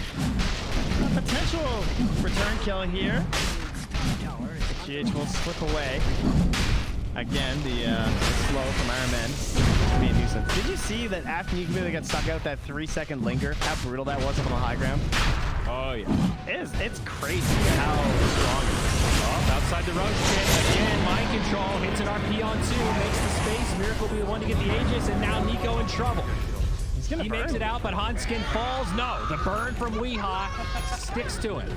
A potential return kill here. GH will slip away. Again, the slow from Iron Man being nuisance. Did you see that after you really got stuck out that 3-second linger, how brutal that was up on the high ground? Oh, yeah. It's crazy how strong it is. Oh, outside the Roche pit. Again, Mind Control hits an RP on 2, makes the space. Miracle will be the one to get the Aegis, and now Nico in trouble. He makes it out, but Hanskin falls. No, the burn from Weehaw sticks to him.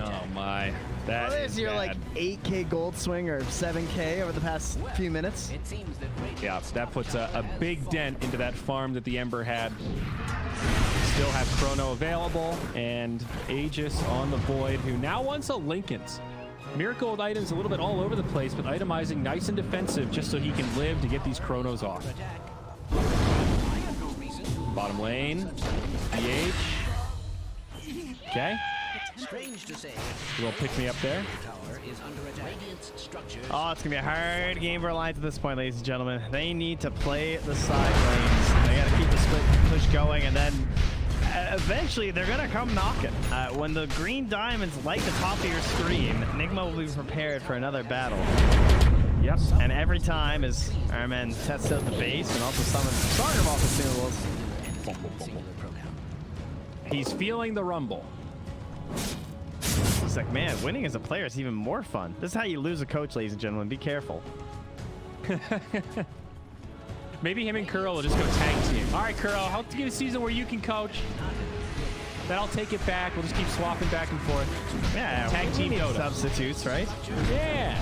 Oh, my. Well, there's your like 8K gold swing or 7K over the past few minutes. Yeah, that puts a big dent into that farm that the Ember had. Still have Chrono available, and Aegis on the Void, who now wants a Linken's. Miracle with items a little bit all over the place, but itemizing nice and defensive just so he can live to get these Chronos off. Bottom lane. DH. Okay. Strange to say, A little pick me up there. tower is under attack. Radiant's structures Oh, it's going to be a hard game for Alliance at this point, ladies and gentlemen. They need to play the side lanes. They got to keep the split push going, and then eventually they're going to come knocking. When the green diamonds light the top of your screen, Nigma will be prepared for another battle. Yep. And every time as our man tests out the base and also summons stronger ball consumables, singular pronoun. He's feeling the rumble. it's like, man, winning as a player is even more fun. This is how you lose a coach, ladies and gentlemen. Be careful. Maybe him and Curl will just go tag team. All right, Curl, I'll give you a season where you can coach. Then I'll take it back. We'll just keep swapping back and forth. Yeah, Tag team Dota. substitutes, right? Yeah.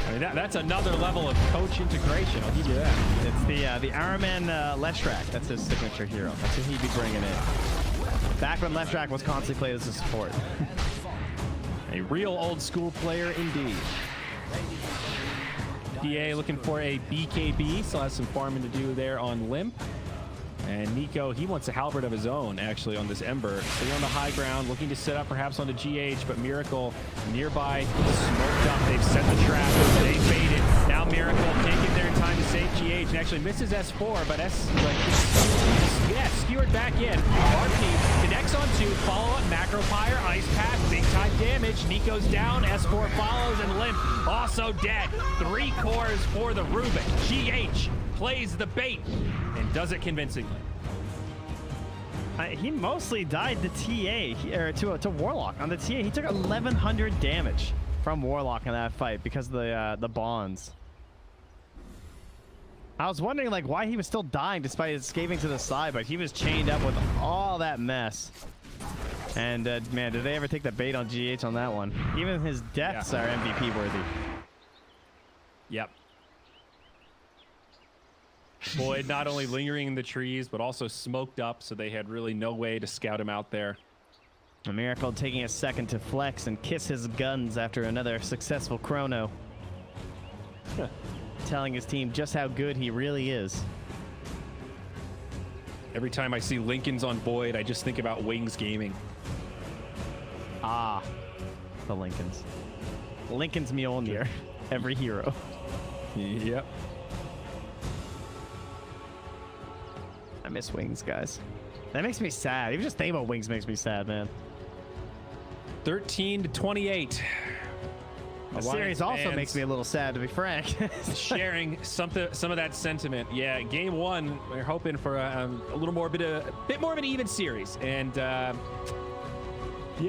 I mean, that's another level of coach integration. I'll give you that. It's the Araman Leshrak. That's his signature hero. That's who he'd be bringing in. Back when Leshrak was constantly played as a support. A real old school player indeed. DA looking for a BKB. Still has some farming to do there on Limp. And Nico, he wants a halberd of his own, actually, on this Ember. So you're on the high ground, looking to set up perhaps onto GH, but Miracle nearby, smoked up. They've set the trap. They baited. Now Miracle taking their time to save GH, and actually misses S4, but skewered back in. RP connects on 2, follow-up, Macro Pyre, Ice Path, big-time damage. Nico's down, S4 follows, and Limp also dead. 3 cores for the Rubik. GH plays the bait and does it convincingly. He mostly died to TA, to Warlock. On the TA, he took 1,100 damage from Warlock in that fight because of the bonds. I was wondering like why he was still dying despite escaping to the side, but he was chained up with all that mess. And man, did they ever take the bait on GH on that one? Even his deaths are MVP worthy. Yep. Void not only lingering in the trees, but also smoked up, so they had really no way to scout him out there. A Miracle taking a second to flex and kiss his guns after another successful chrono. Telling his team just how good he really is. Every time I see Lincoln's on Void, I just think about Wings Gaming. Ah, the Lincolns. Lincoln's Mjolnir, every hero. Yep. I miss Wings, guys. That makes me sad. Even just thinking about Wings makes me sad, man. 13-28. The series also makes me a little sad, to be frank. Sharing some of that sentiment. Yeah, game 1, we're hoping for a little more bit more of an even series, and yeah,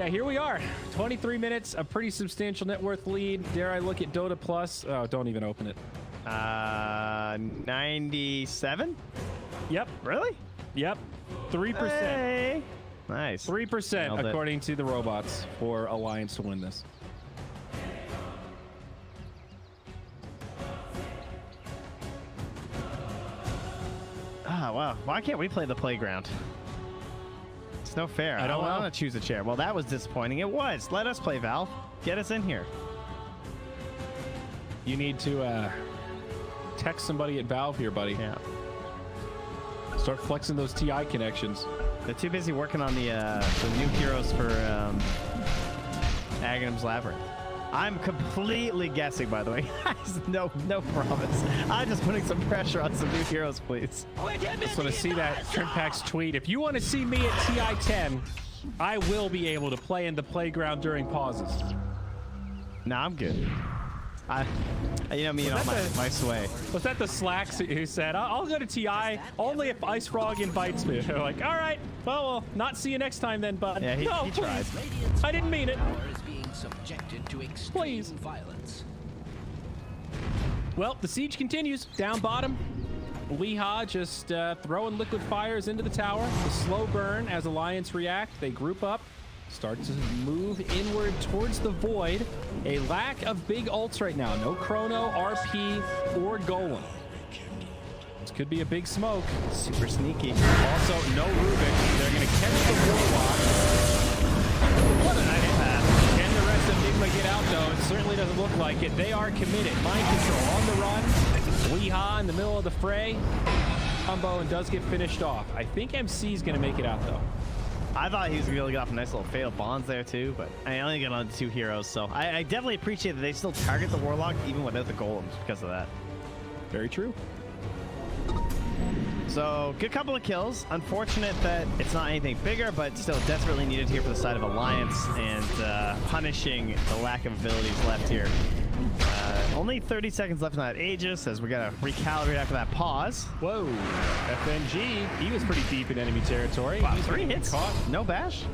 here we are. 23 minutes, a pretty substantial net worth lead. Dare I look at Dota Plus? Oh, don't even open it. 97? Yep. Really? Yep. 3%. Hey. Nice. 3% according to the robots for Alliance to win this. Ah, wow. Why can't we play the playground? It's no fair. I don't want to choose a chair. Well, that was disappointing. It was. Let us play, Valve. Get us in here. You need to text somebody at Valve here, buddy. Yeah. Start flexing those TI connections. They're too busy working on the new heroes for Aghanim's Labyrinth. I'm completely guessing, by the way. no promise. I'm just putting some pressure on some new heroes, please. Just want to see that Trimpax tweet. If you want to see me at TI 10, I will be able to play in the playground during pauses. Nah, I'm good. You know me and all my sway. Was that the Slacks who said, I'll go to TI only if Ice Frog invites me? They're like, all right, well, not see you next time then, bud. Yeah, he tried. I didn't mean it. Is being subjected to extreme violence. Well, the siege continues. Down bottom. Weehaw just throwing liquid fires into the tower. The slow burn as Alliance react. They group up. Start to move inward towards the Void. A lack of big ults right now. No Chrono, RP, or Golem. This could be a big smoke. Super sneaky. Also, no Rubik. They're going to catch the Warlock. What a nice pass. Can the rest of Nigma get out, though? It certainly doesn't look like it. They are committed. Mind control on the run. Weehaw in the middle of the fray. combo and does get finished off. I think MC is going to make it out, though. I thought he was going to be able to get off a nice little fatal bonds there, too, but I only get on 2 heroes, so I definitely appreciate that they still target the Warlock even without the golems because of that. Very true. So, good couple of kills. Unfortunate that it's not anything bigger, but still desperately needed here for the side of Alliance and punishing the lack of abilities left here. Only 30 seconds left on that Aegis as we got to recalibrate after that pause. Whoa. FNG, he was pretty deep in enemy territory. Wow, He's 3 hits. caught. No bash.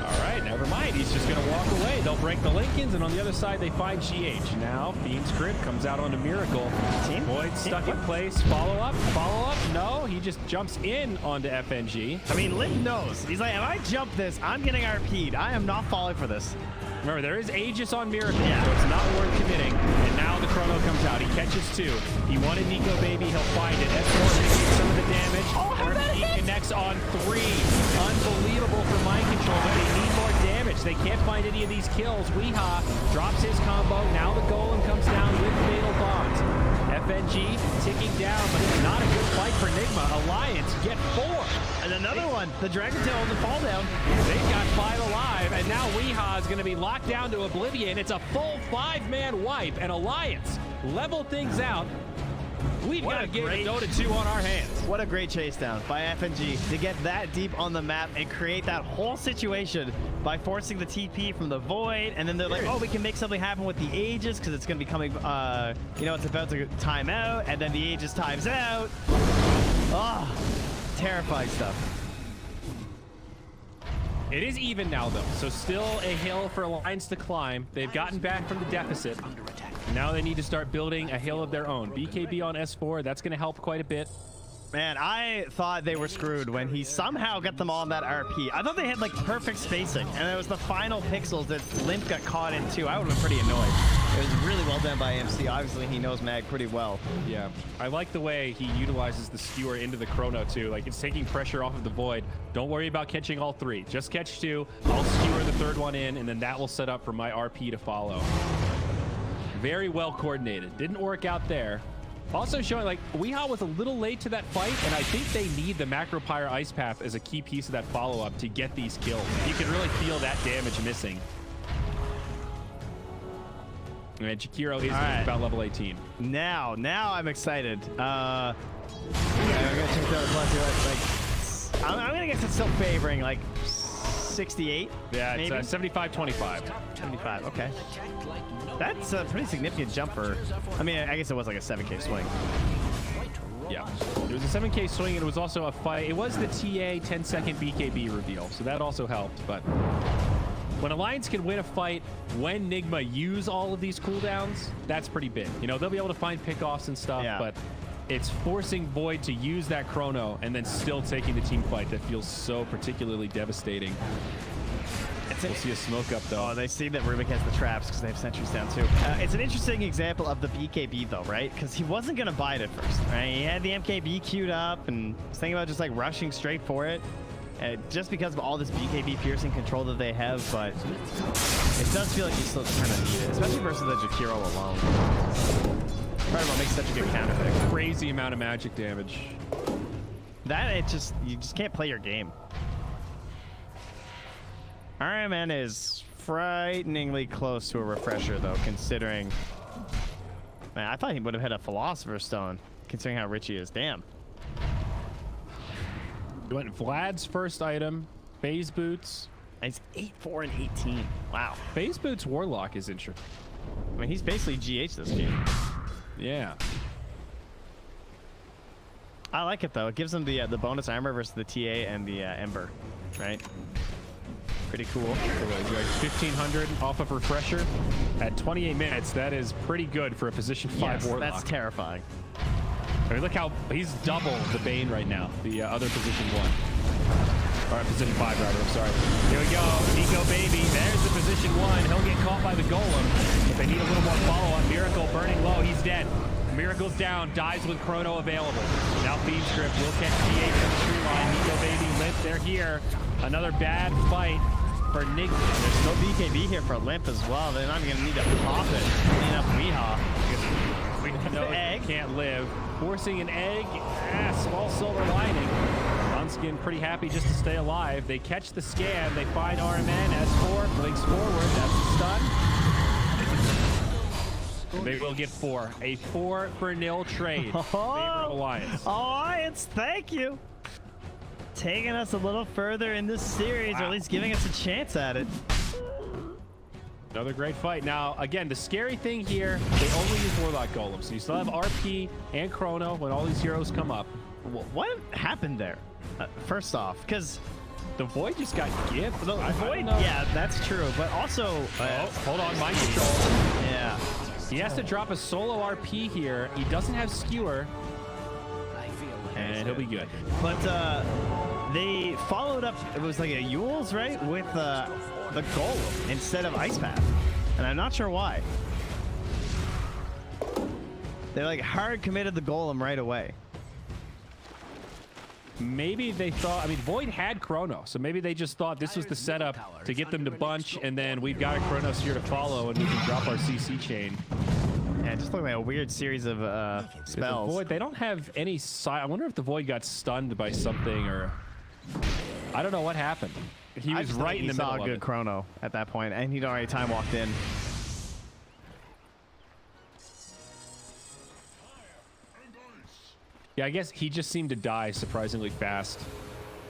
All right, never mind. He's just going to walk away. They'll break the Lincolns, and on the other side, they find GH. Now, Fiend's Crypt comes out onto Miracle. Team? Void stuck in place. Follow up. No, he just jumps in onto FNG. I mean, Limp knows. He's like, if I jump this, I'm getting RP'd. I am not falling for this. Remember, there is Aegis on Miracle, so it's not worth committing. And now the Chrono comes out. He catches 2. He wanted Nico Baby. He'll find it. S4 taking some of the damage. He connects on 3. Unbelievable for mind control, but they need more damage. They can't find any of these kills. Weeha drops his combo. Now the Golem comes down with fatal bonds. FNG ticking down, but it's not a good fight for Nigma. Alliance get 4. And another one. The Dragon Tail on the fall down. They've got 5 alive, and now Weeha is going to be locked down to oblivion. It's a full 5-man wipe, and Alliance level things out. We've got a game of Dota 2 on our hands. What a great chase down by FNG to get that deep on the map and create that whole situation by forcing the TP from the Void. And then they're like, oh, we can make something happen with the Aegis because it's going to be coming, you know, it's about to time out. And then the Aegis times out. Oh, terrifying stuff. It is even now, though, so still a hill for Alliance to climb. They've gotten back from the deficit. Now they need to start building a hill of their own. BKB on S4, that's going to help quite a bit. Man, I thought they were screwed when he somehow got them all on that RP. I thought they had like perfect spacing, and it was the final pixels that Limp got caught in too. I would have been pretty annoyed. It was really well done by MC. Obviously, he knows Mag pretty well. Yeah, I like the way he utilizes the skewer into the Chrono too. Like, it's taking pressure off of the Void. Don't worry about catching all 3. Just catch 2. I'll skewer the 3rd one in, and then that will set up for my RP to follow. Very well coordinated. Didn't work out there. Also showing, like, Weeha was a little late to that fight, and I think they need the Macro Pyre Ice Path as a key piece of that follow-up to get these kills. You can really feel that damage missing. And Jakiro is about level 18. Now I'm excited. I'm gonna check the other plus here. Like, I'm gonna guess it's still favoring like 68. Yeah, it's 75-25. 75. Okay. That's a pretty significant jump for. I mean, I guess it was like a 7K swing. Yeah, it was a 7K swing, and it was also a fight. It was the TA 10-second BKB reveal, so that also helped. But when Alliance can win a fight when Nigma use all of these cooldowns, that's pretty big. You know, they'll be able to find pickoffs and stuff, but it's forcing Void to use that Chrono and then still taking the team fight that feels so particularly devastating. We'll see a smoke up, though. Oh, they see that Rubik has the traps because they have sentries down, too. It's an interesting example of the BKB, though, right? Because he wasn't going to buy it at first, right? He had the MKB queued up and was thinking about just, like, rushing straight for it. Just because of all this BKB piercing control that they have, but it does feel like you still kind of need it, especially versus the Jakiro alone. Fireball makes such a good counter pick. Crazy amount of magic damage. That, you just can't play your game. Iron Man is frighteningly close to a refresher, though, considering... Man, I thought he would have had a Philosopher's Stone, considering how rich he is. Damn. You went Vlad's first item, Phase Boots. And he's 8-4 and 18. Wow. Phase Boots Warlock is interesting. I mean, he's basically GH this game. Yeah. I like it, though. It gives him the bonus armor versus the TA and the Ember, right? Pretty cool. 1,500 off of Refresher at 28 minutes. That is pretty good for a position 5 Warlock. That's terrifying. I mean, look how he's double the Bane right now. The other position 1. Or position 5, rather. I'm sorry. Here we go. Nico Baby. There's the position 1. He'll get caught by the Golem. If they need a little more follow-up. Miracle burning low. He's dead. Miracle's down. Dies with Chrono available. Now Fiend's Crypt will catch GH from the tree line. Nico Baby lit. They're here. Another bad fight for Nigma. There's no BKB here for Limp as well. They're not even going to need to pop it. Clean up Weeha. No, egg. can't live. Forcing an egg. Small silver lining. Sunskin pretty happy just to stay alive. They catch the scan. They find RMN. S4 blinks forward. That's a stun. And they will get 4. A 4-0 trade. Favor of Alliance. Alliance, thank you. Taking us a little further in this series, or at least giving us a chance at it. Another great fight. Now, again, the scary thing here, they only use Warlock Golem. So you still have RP and Chrono when all these heroes come up. What happened there? First off, because The Void just got gift. the Void, yeah, that's true. But also, Hold on, mind control. yeah. He has to drop a solo RP here. He doesn't have Skewer, I feel and he'll be good. But they followed up, it was like a Yule's, right? With the Golem instead of Ice Path. And I'm not sure why. They like hard committed the Golem right away. Maybe they thought, I mean, Void had Chrono, so maybe they just thought this was the setup to get them to bunch, and then we've got a Chronos here to follow, and we can drop our CC chain. Yeah, just looking like a weird series of The spells. Void, they don't have any I wonder if the Void got stunned by something, or I don't know what happened. He I was just right think in the he saw middle a of good it. Chrono at that point, and he'd already time walked in. Yeah, I guess he just seemed to die surprisingly fast.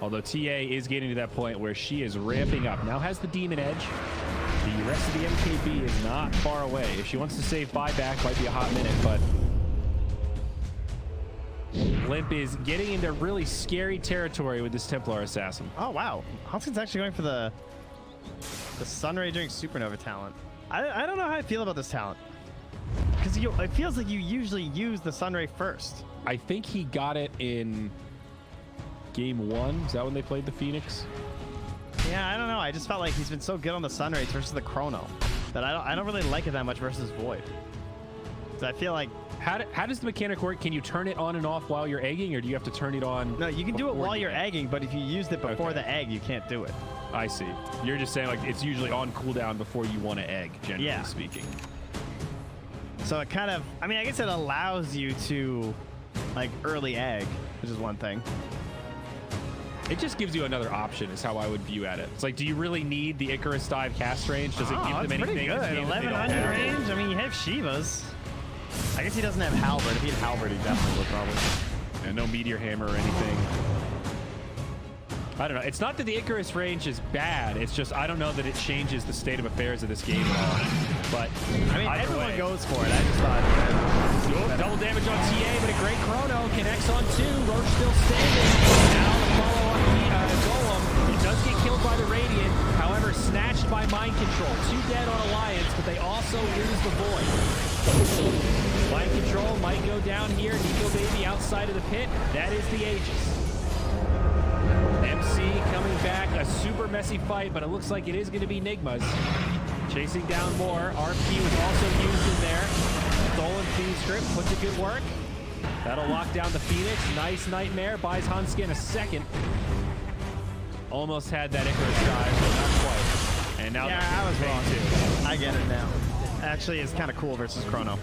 Although TA is getting to that point where she is ramping up. Now has the Demon Edge. The rest of the MKB is not far away. If she wants to save buyback, might be a hot minute, but Limp is getting into really scary territory with this Templar Assassin. Oh wow, Hudson's actually going for the Sunray during Supernova talent. I don't know how I feel about this talent, because it feels like you usually use the Sunray first. I think he got it in game 1. Is that when they played the Phoenix? Yeah, I don't know. I just felt like he's been so good on the Sunrays versus the Chrono that I don't really like it that much versus Void. So I feel like How does the mechanic work? Can you turn it on and off while you're egging, or do you have to turn it on? no, you can do it before while you you're egg? egging, but if you used it before Okay. the egg, you can't do it. I see. You're just saying like it's usually on cooldown before you want to egg, generally Yeah. speaking. So it kind of, I mean, I guess it allows you to like early egg, which is one thing. It just gives you another option, is how I would view at it. It's like, do you really need the Icarus dive cast range? Does it give them it's anything? pretty good. that they don't 1100 have? range. I mean, you have Shivas. I guess he doesn't have Halberd. If he had Halberd, he definitely would probably. And no meteor hammer or anything. I don't know. It's not that the Icarus range is bad. It's just I don't know that it changes the state of affairs of this game at all. But I mean, either everyone way. goes for it. I just thought. Oh, double damage on TA, but a great chrono connects on 2. Roach still standing. Now the follow on the Golem. He does get killed by the Radiant. However, snatched by Mind Control. 2 dead on Alliance, but they also lose the Void. Mind Control might go down here. Nico Baby outside of the pit. That is the Aegis. MC coming back. A super messy fight, but it looks like it is going to be Nigma's. Chasing down more. RP was also used in there. Stolen Fiend Script puts a good work. That'll lock down the Phoenix. Nice Nightmare. Buys Hanskin a second. Almost had that Icarus dive, but not quite. And now Yeah, I was wrong too. I get it now. Actually, it's kind of cool versus Chrono.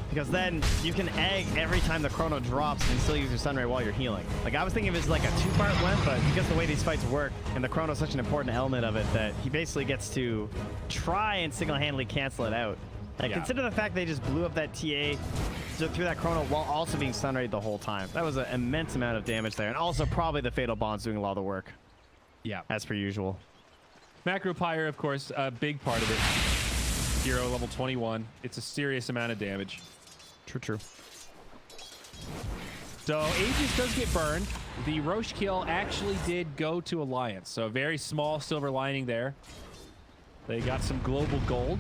Because then you can egg every time the Chrono drops and still use your Sunray while you're healing. Like, I was thinking of it as like a 2-part win, but because the way these fights work, and the Chrono's such an important element of it, that he basically gets to try and single-handedly cancel it out. Like, Yeah. consider the fact they just blew up that TA through that Chrono while also being Sunrayed the whole time. That was an immense amount of damage there. And also probably the Fatal Bond's doing a lot of the work, Yeah. as per usual. Macro Pyre, of course, a big part of it. Hero level 21. It's a serious amount of damage. True. So Aegis does get burned. The Roche kill actually did go to Alliance. So a very small silver lining there. They got some global gold.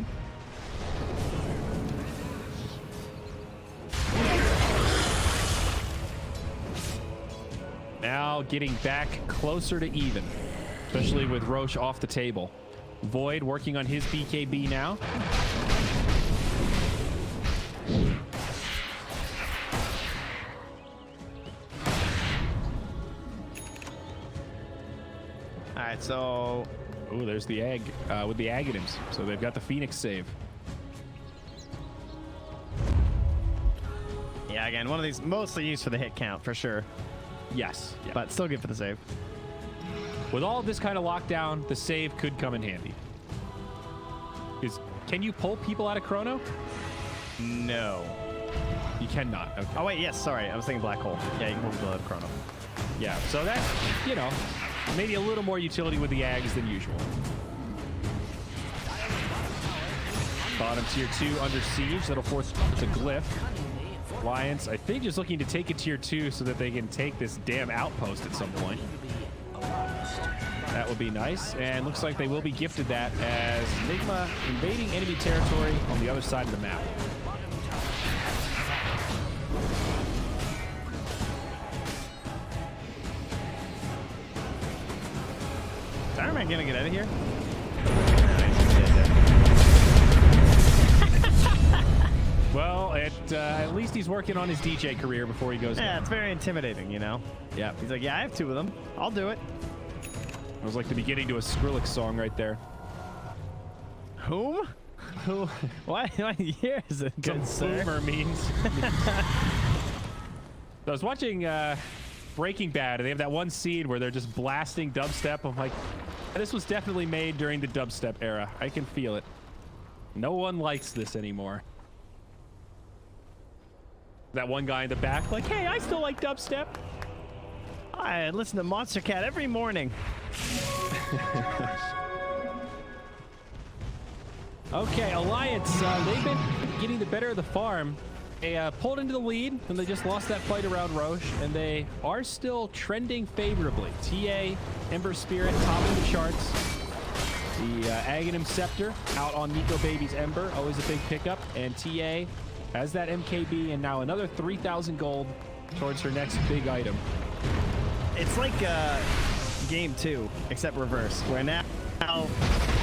Now getting back closer to even, especially with Roche off the table. Void working on his BKB now. All right, so Oh, there's the egg with the Aghanims. So they've got the Phoenix save. Yeah, again, one of these mostly used for the hit count for sure, Yes. Yeah. but still good for the save. With all of this kind of lockdown, the save could come in handy. Can you pull people out of Chrono? No. You cannot. Okay. Oh wait, yes, sorry, I was thinking black hole. Yeah, you can move the Chrono. Yeah, so that's, you know, maybe a little more utility with the Ags than usual. Bottom tier 2 under siege. That'll force the glyph. Alliance, I think, just looking to take a tier 2 so that they can take this damn outpost at some point. That would be nice. And looks like they will be gifted that as Nigma invading enemy territory on the other side of the map. Is Iron Man gonna get out of here? Well, at least he's working on his DJ career before he goes. Yeah, it's very intimidating, you know? Yeah. He's like, yeah, I have 2 of them. I'll do it. It was like the beginning to a Skrillex song right there. Whom? Who? What year is it? Some Good sir. boomer means. I was watching Breaking Bad, and they have that one scene where they're just blasting dubstep. I'm like, this was definitely made during the dubstep era. I can feel it. No one likes this anymore. That one guy in the back, like, hey, I still like dubstep. I listen to Monster Cat every morning. Okay, Alliance, they've been getting the better of the farm. They pulled into the lead, and they just lost that fight around Roche, and they are still trending favorably. TA, Ember Spirit, topping the charts. The Aghanim Scepter out on Nico Baby's Ember, always a big pickup, and TA has that MKB, and now another 3,000 gold towards her next big item. It's like game 2, except reverse, where now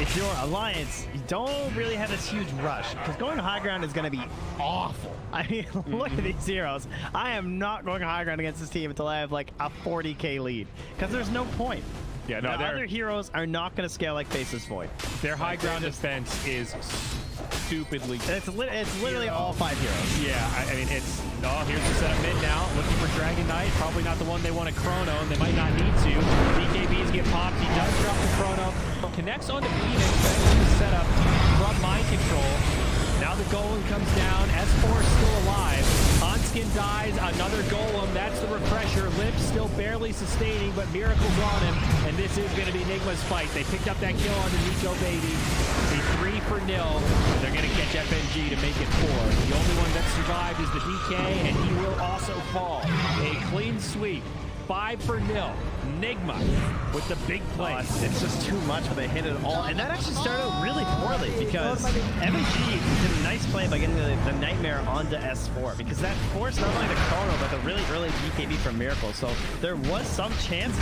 if you're Alliance, you don't really have this huge rush, because going high ground is going to be awful. I mean, look at these heroes. I am not going high ground against this team until I have like a 40k lead, because there's no point. Yeah, no, the other heroes are not going to scale like Faceless Void. Their high ground defense is stupidly. It's literally all 5 heroes. Yeah, I mean, it's. Oh, here's the setup mid now. Looking for Dragon Knight. Probably not the one they want to Chrono, and they might not need to. BKBs get popped. He does drop the Chrono. Connects onto Phoenix. That's the setup from Mind Control. Now the Golem comes down. S4 still alive. Onskin dies. Another Golem. That's the refresher. Lips still barely sustaining, but Miracle's on him. And this is going to be Nigma's fight. They picked up that kill on the Nico Baby. A 3-0. They're going to catch FNG to make it 4. The only one that survived is the DK, and he will also fall. A clean sweep. 5-0. Nigma with the big play. It's just too much, but they hit it all. And that actually started really poorly because FNG did a nice play by getting the Nightmare onto S4 because that forced not only the Chrono, but the really early BKB from Miracle. So there was some chance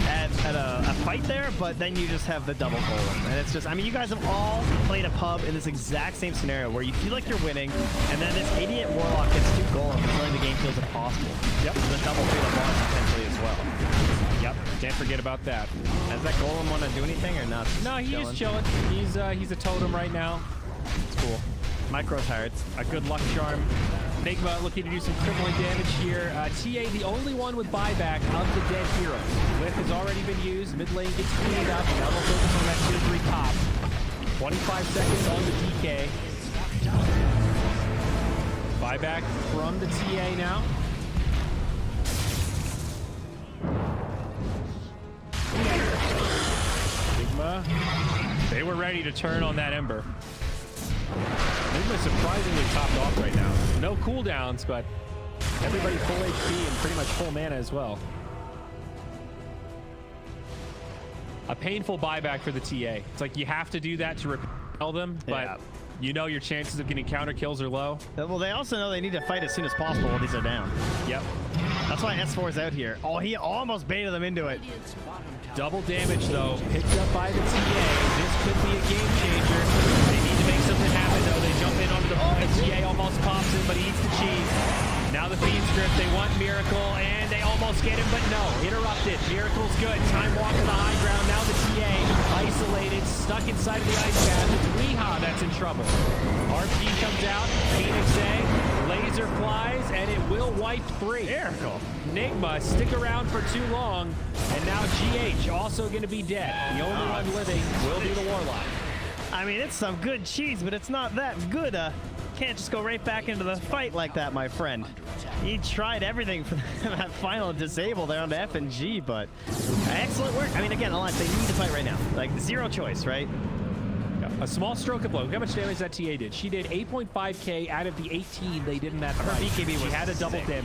at a fight there, but then you just have the double Golem. And it's just, I mean, you guys have all played a pub in this exact same scenario where you feel like you're winning, and then this idiot Warlock gets 2 Golems, and suddenly the game feels impossible. Yep. The double Fatal Boss potentially as well. Yep, can't forget about that. Does that Golem want to do anything or not? No, he's just chilling. He's a totem right now. It's cool. Micro turrets. A good luck charm. Nigma looking to do some crippling damage here. TA, the only one with buyback of the dead heroes. Whip has already been used. Mid lane gets cleaned up. Now they'll focus on that tier 3 top. 25 seconds on the DK. Buyback from the TA now. Nigma, they were ready to turn on that Ember. Nigma's surprisingly topped off right now. No cooldowns, but everybody full HP and pretty much full mana as well. A painful buyback for the TA. It's like you have to do that to repel them, but you know your chances of getting counter kills are low. Well, they also know they need to fight as soon as possible while these are down. Yep. That's why S4 is out here. Oh, he almost baited them into it. Double damage, though. Picked up by the TA. This could be a game changer. They need to make something happen, though. They jump in onto the point. TA almost pops him, but he eats the cheese. Now the Fiend Script. They want Miracle, and they almost get him, but no. Interrupted. Miracle's good. Time walk to the high ground. Now the TA isolated, stuck inside of the ice path. It's Weehaw that's in trouble. RP comes out. Phoenix A. Laser laser flies, and it will wipe 3. Miracle. Nigma, stick around for too long, and now GH also going to be dead. The only one living will be the Warlock. I mean, it's some good cheese, but it's not that good. Can't just go right back into the fight like that, my friend. He tried everything for that final disable there on the F and G, but excellent work. I mean, again, Alliance, they need to fight right now. Like, zero choice, right? A small stroke of blow. Look how much damage that TA did. She did 8.5k out of the 18 they did in that Her fight. BKB was she had a double dim.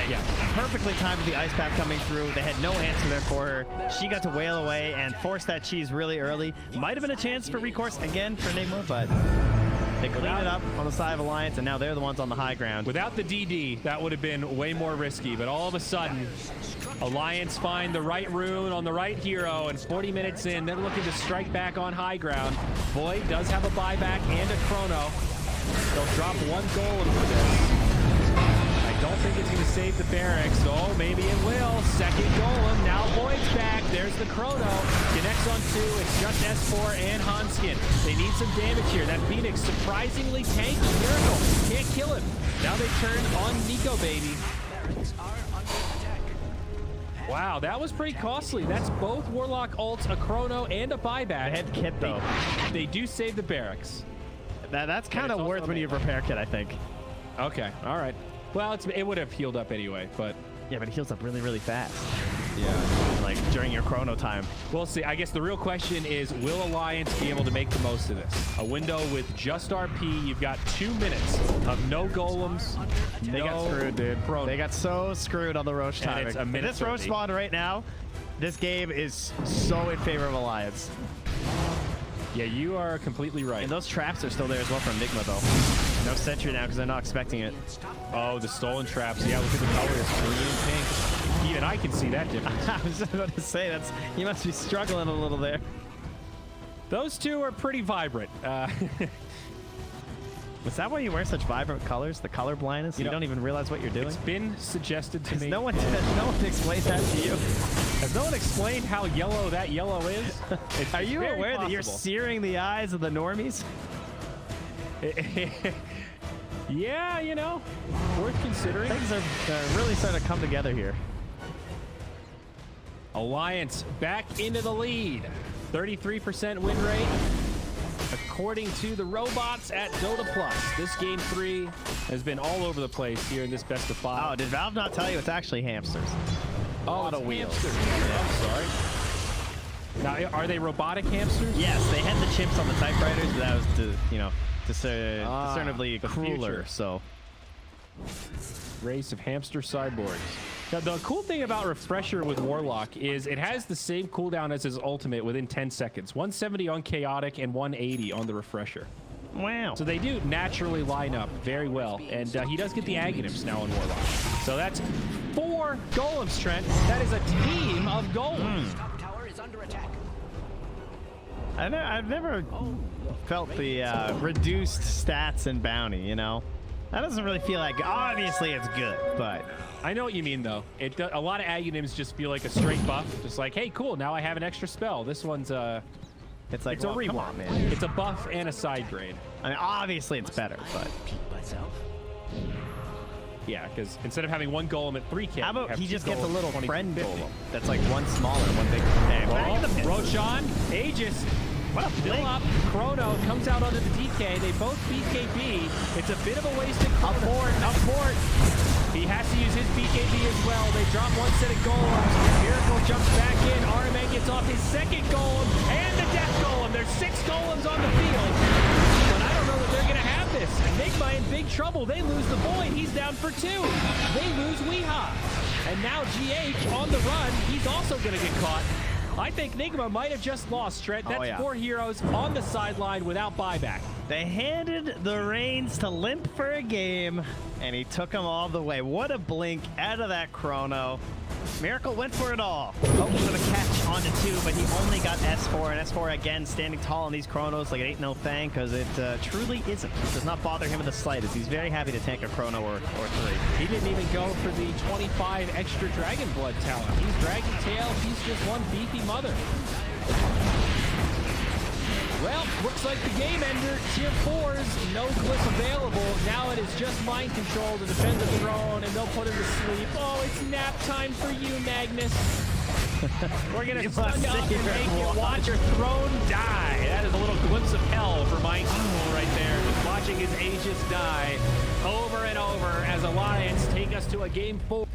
Yeah, perfectly timed with the ice pack coming through. They had no answer there for her. She got to wail away and force that cheese really early. Might have been a chance for recourse again for Nigma, but they cleaned it up on the side of Alliance, and now they're the ones on the high ground. Without the DD, that would have been way more risky, but all of a sudden, Alliance find the right rune on the right hero, and 40 minutes in, they're looking to strike back on high ground. Void does have a buyback and a chrono. They'll drop 1 golem for this. I don't think it's going to save the barracks. Oh, maybe it will. Second golem. Now Void's back. There's the chrono. Connects on 2. It's just S4 and Hanskin. They need some damage here. That Phoenix surprisingly tanky. Miracle. Can't kill him. Now they turn on Nico, baby. Wow, that was pretty costly. That's both Warlock ults, a chrono, and a buyback. Head kit, though. They do save the barracks. That's kind of worth when you have repair kit, I think. Okay, all right. Well, it would have healed up anyway, but... Yeah, but it heals up really, really fast. Yeah. Like, during your chrono time. We'll see. I guess the real question is, will Alliance be able to make the most of this? A window with just RP. You've got 2 minutes of no golems. They got screwed, dude. Chrono. They got so screwed on the Roche And timing. it's a minute This Roche 30. spawn right now, this game is so in favor of Alliance. Yeah, you are completely right. And those traps are still there as well from Nigma, though. No sentry now because they're not expecting it. Oh, the stolen traps. Yeah, look at the colors. Green and pink. Even I can see that difference. I was just about to say, you must be struggling a little there. Those two are pretty vibrant. Was that why you wear such vibrant colors? The color blindness? You know, don't even realize what you're doing? It's been suggested to me. No one explained that to you. Has no one explained how yellow that yellow is? Are you very aware that you're possible. searing the eyes of the normies? Yeah, you know, worth considering. Things are really starting to come together here. Alliance back into the lead. 33% win rate. According to the robots at Dota Plus, this game 3 has been all over the place here in this best of 5. Oh, did Valve not tell you it's actually hamsters? Oh, it's wheels. hamsters. I'm sorry. Now, are they robotic hamsters? Yes, they had the chimps on the typewriters, but that was, discernibly the crueler. future. So, Race of hamster cyborgs. Now, the cool thing about Refresher with Warlock is it has the same cooldown as his ultimate within 10 seconds. 170 on Chaotic and 180 on the Refresher. wow. So they do naturally line up very well. And he does get the Aghanims now on Warlock. So that's 4 golems, Trent. That is a team of golems. Top tower is under attack. I've never felt the reduced stats and bounty, you know? That doesn't really feel like, obviously it's good, but... I know what you mean, though. A lot of Aghanims just feel like a straight buff. Just like, hey, cool, now I have an extra spell. This one's It's like, it's a well, come rewind, on, man. It's a buff and a side grade. I mean, obviously it's better, but... Myself. Yeah, because instead of having 1 golem at 3k, How you about have he 2 just gets a golems little at 20, friend 50. golem that's like one smaller, one bigger. Hey, back in the pit. Roshan, Aegis, What a Bill blink. up, Chrono comes out onto the DK. They both BKB. It's a bit of a wasted Up port. He has to use his BKB as well. They drop 1 set of golems. Miracle jumps back in. RMA gets off his second golem and the death golem. There's 6 golems on the field. But I don't know that they're going to have this. Nigma in big trouble. They lose the Void. He's down for 2. They lose Weeha. And now GH on the run. He's also going to get caught. I think Nigma might have just lost, Trent. That's 4 heroes on the sideline without buyback. They handed the reins to Limp for a game, and he took them all the way. What a blink out of that chrono. Miracle went for it all. Hoping for the catch onto 2, but he only got S4, and S4 again standing tall on these chronos like it ain't no thing, because it truly isn't. It does not bother him in the slightest. He's very happy to tank a chrono or 3. He didn't even go for the 25 extra Dragon Blood talent. He's Dragon Tail. He's just one beefy mother. Well, looks like the game ender, tier 4s, no glyph available. Now it is just mind control to defend the throne, and they'll put him to sleep. Oh, it's nap time for you, Magnus. We're going to stun you up and make you watch your throne die. That is a little glimpse of hell for Mind Control right there. Just watching his Aegis die over and over as Alliance take us to a game 4.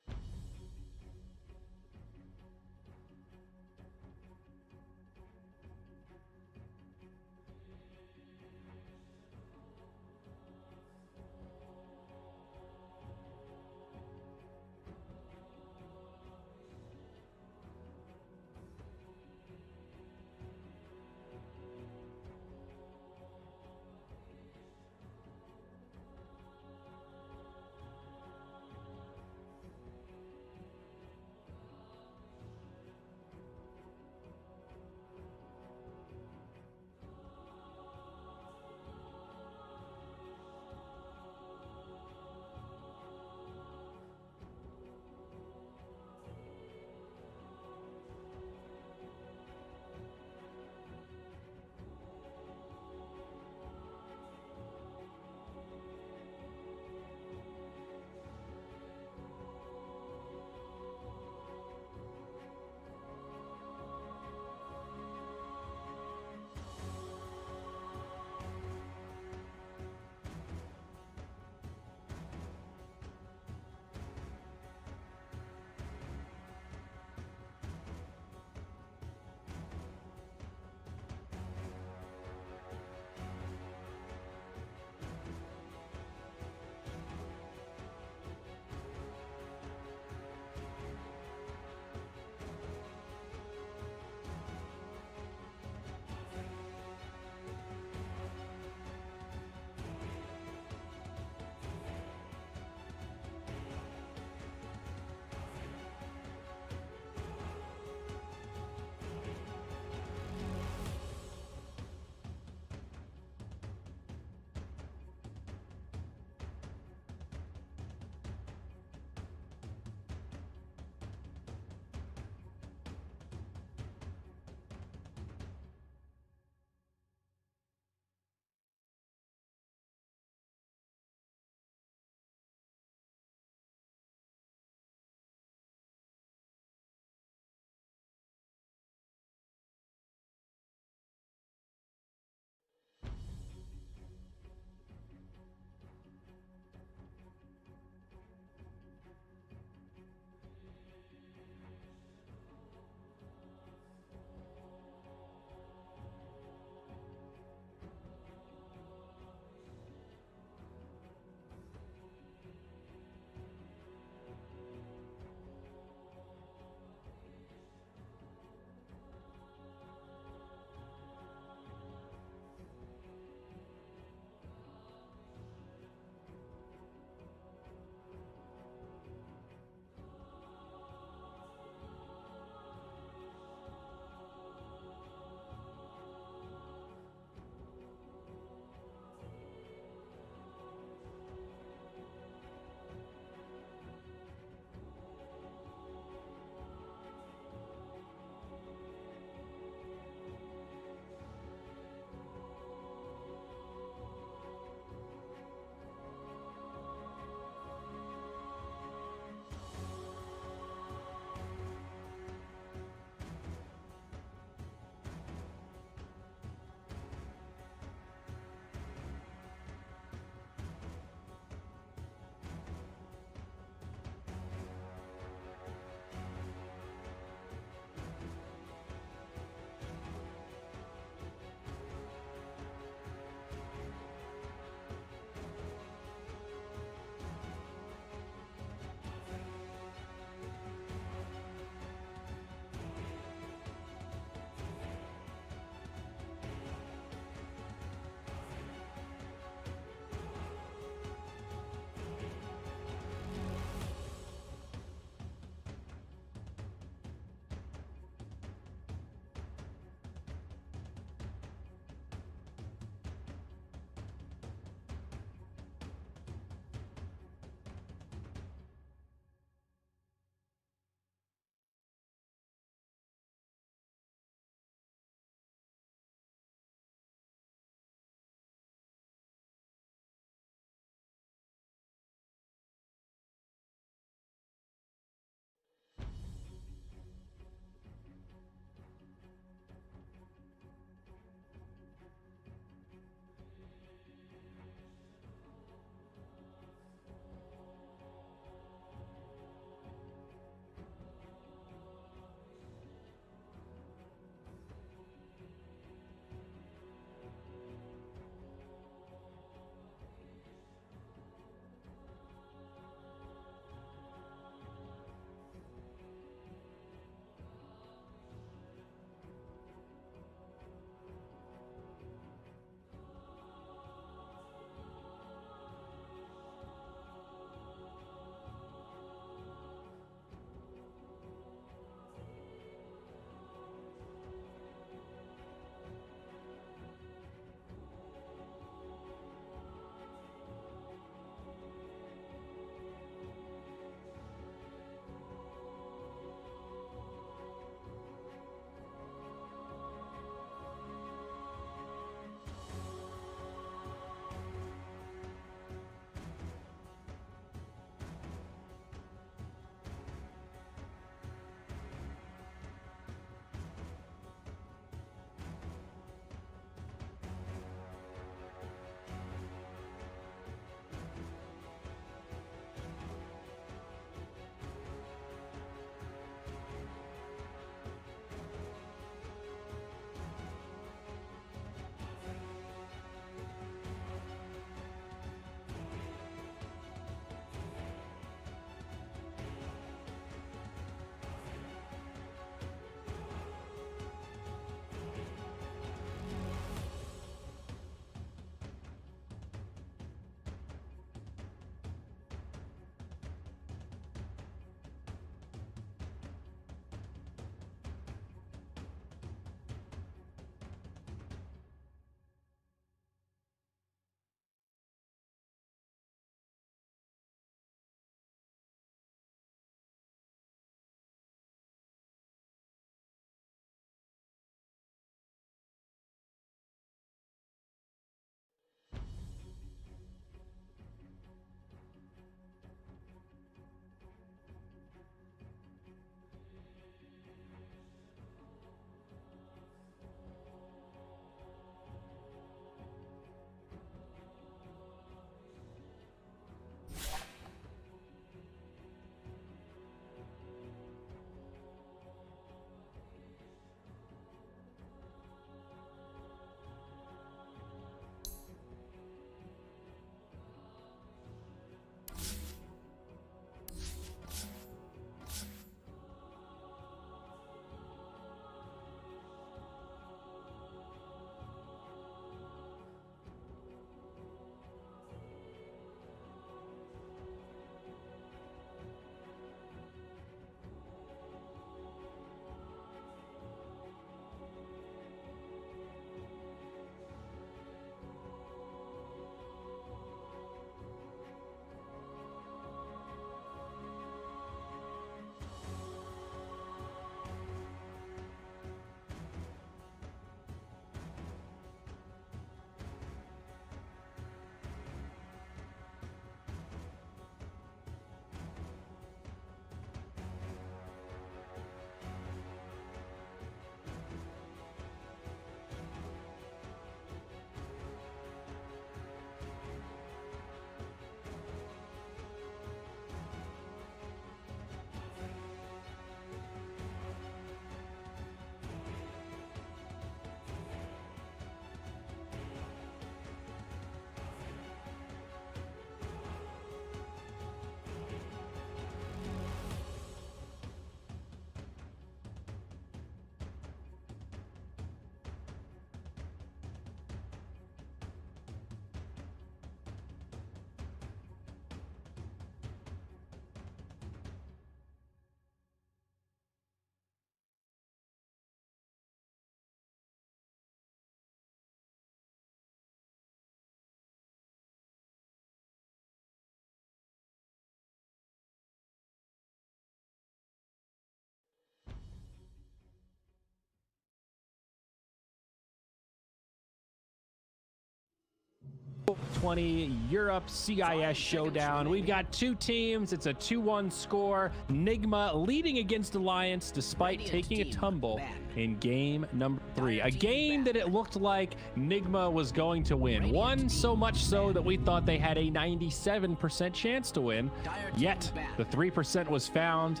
2020 Europe CIS Showdown. We've got two teams. It's a 2-1 score. Nigma leading against Alliance despite taking a tumble in game number 3. A game that it looked like Nigma was going to win. One so much so that we thought they had a 97% chance to win. Yet the 3% was found.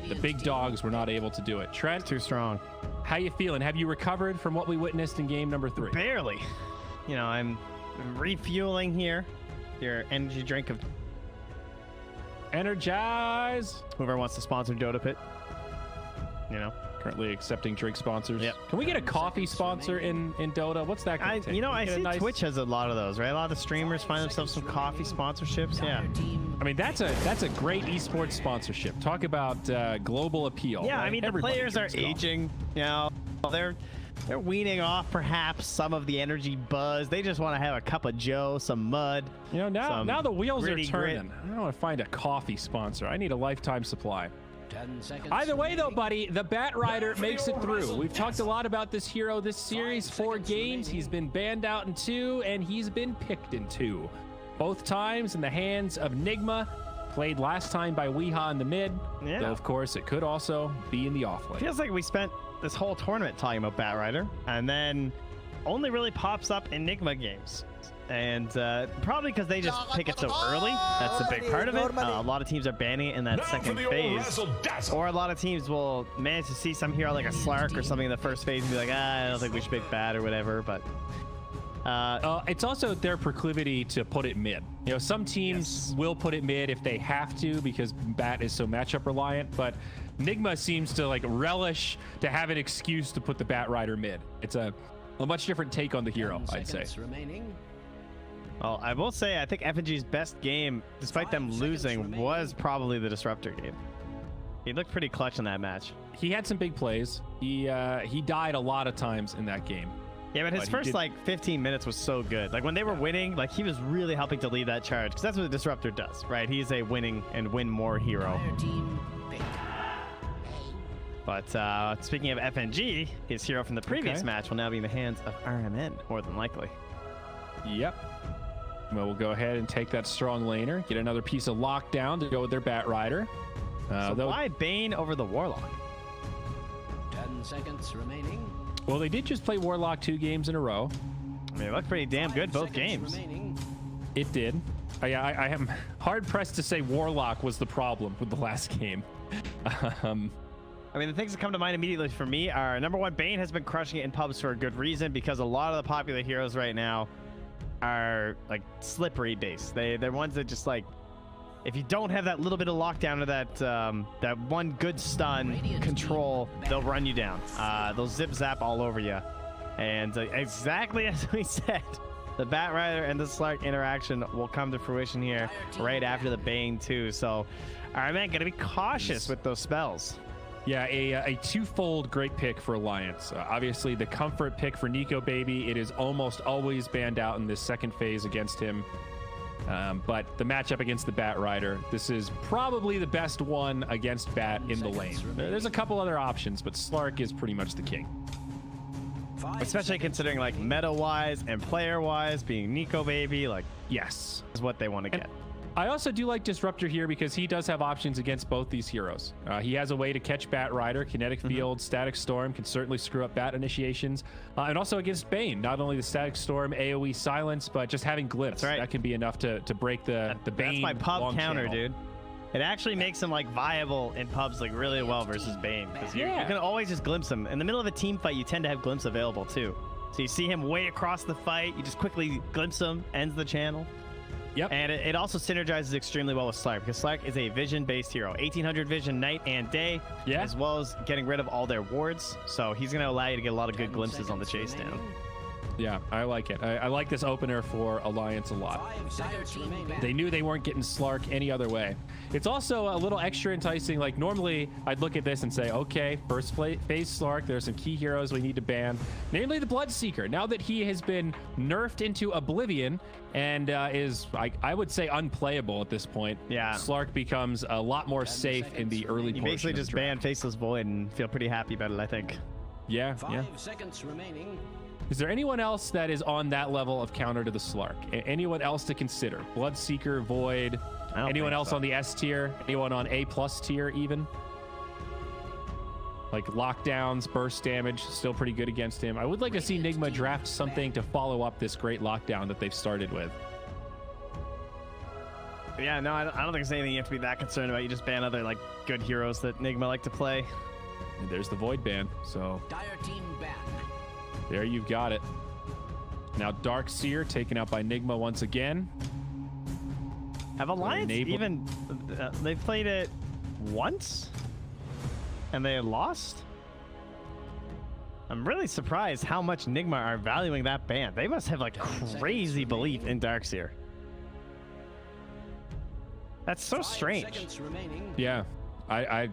The big dogs were not able to do it. Trent, Too strong. how you feeling? Have you recovered from what we witnessed in game number 3? Barely. You know, I'm refueling here. Your energy drink of Energize. whoever wants to sponsor Dota Pit. You know, Currently accepting drink sponsors. Yep. Can we get a coffee sponsor in Dota? What's that going to take? you know, Can we I get a see nice- Twitch has a lot of those, right? A lot of streamers find themselves some coffee sponsorships. Yeah. I mean, that's a great esports sponsorship. Talk about global appeal. Yeah, right? I mean, the Everybody players are drinks coffee. aging. You know, they're weaning off perhaps some of the energy buzz. They just want to have a cup of Joe, some mud. You know, some now the wheels are gritty grit. turning. I don't want to find a coffee sponsor. I need a lifetime supply. 10 seconds. Either way, though, buddy, the Bat Rider makes it through. We've talked a lot about this hero this series. 4 games. He's been banned out in 2, and he's been picked in 2. Both times in the hands of Nigma. Played last time by Weeha in the mid. Yeah. Though, of course, it could also be in the off lane. Feels like we spent this whole tournament talking about Bat Rider, and then only really pops up in Nigma games. And probably because they just pick it so early. That's a big part of it. A lot of teams are banning it in that second phase. Or a lot of teams will manage to see some hero like a Slark or something in the first phase and be like, I don't think we should pick Bat or whatever. But it's also their proclivity to put it mid. You know, some teams will put it mid if they have to because Bat is so matchup reliant, but Nigma seems to like relish to have an excuse to put the Bat Rider mid. It's a much different take on the hero, 10 I'd say. seconds remaining. well, I will say I think FNG's best game, despite them 5 seconds losing, remaining. was probably the Disruptor game. He looked pretty clutch in that match. He had some big plays. He died a lot of times in that game. Yeah, but his But he first did- like 15 minutes was so good. Like when they were winning, like he was really helping to lead that charge because that's what the Disruptor does, right? He's a winning and win more hero. Fire team pick. But speaking of FNG, his hero from the previous Okay. match will now be in the hands of RMN, more than likely. Yep. Well, we'll go ahead and take that strong laner, get another piece of lockdown to go with their Bat Rider. So Though- why Bane over the Warlock? 10 seconds remaining. well, they did just play Warlock 2 games in a row. I mean, it looked pretty damn 5 good both seconds games. remaining. It did. I am hard pressed to say Warlock was the problem with the last game. I mean, the things that come to mind immediately for me are, number one, Bane has been crushing it in pubs for a good reason because a lot of the popular heroes right now are like slippery based. They're ones that just like, if you don't have that little bit of lockdown or that one good stun control, they'll run you down. They'll zip zap all over you. And exactly as we said, the Bat Rider and the Slark interaction will come to fruition here right after the Bane too. So, all right, man, gotta be cautious with those spells. Yeah, a twofold great pick for Alliance. Obviously, the comfort pick for Nico Baby. It is almost always banned out in this second phase against him. But the matchup against the Bat Rider, this is probably the best one against Bat in the lane. There's a couple other options, but Slark is pretty much the king. 5 Especially seconds considering like remaining. meta-wise and player-wise, being Nico Baby, like, Yes. is what they want to get. I also do like Disruptor here because he does have options against both these heroes. He has a way to catch Bat Rider, Kinetic Field, Static Storm can certainly screw up Bat initiations. And also against Bane, not only the Static Storm, AoE Silence, but just having Glimpse. That's right. That can be enough to break the Bane. That's my pub long counter, channel. dude. It actually makes him like viable in pubs like really well versus Bane because you Yeah. can always just glimpse him. In the middle of a team fight, you tend to have glimpse available too. So you see him way across the fight, you just quickly glimpse him, ends the channel. Yep. And it also synergizes extremely well with Slark because Slark is a vision-based hero. 1800 vision night and day, Yeah. as well as getting rid of all their wards. So he's going to allow you to get a lot of good 10 glimpses on the chase seconds down. remaining. Yeah, I like it. I like this opener for Alliance a lot. 5 seconds remaining. They knew they weren't getting Slark any other way. It's also a little extra enticing. Like normally I'd look at this and say, okay, first phase Slark, there's some key heroes we need to ban, namely the Bloodseeker. Now that he has been nerfed into oblivion and is, I would say, unplayable at this point, Yeah. Slark becomes a lot more safe in the early You portion basically of the just draft. ban Faceless Void and feel pretty happy about it, I think. Yeah, 5 yeah. seconds remaining. Is there anyone else that is on that level of counter to the Slark? Anyone else to consider? Bloodseeker, Void, anyone else on the S tier? Anyone on A+ tier even? Like lockdowns, burst damage, still pretty good against him. I would like to see Nigma draft something to follow up this great lockdown that they've started with. Yeah, no, I don't think there's anything you have to be that concerned about. You just ban other like good heroes that Nigma like to play. And there's the Void ban. So Dire team ban. there you've got it. Now Darkseer taken out by Nigma once again. Have Alliance even... they've played it once? And they lost? I'm really surprised how much Nigma are valuing that ban. They must have like crazy belief in Darkseer. That's so 5 strange. seconds remaining. Yeah, I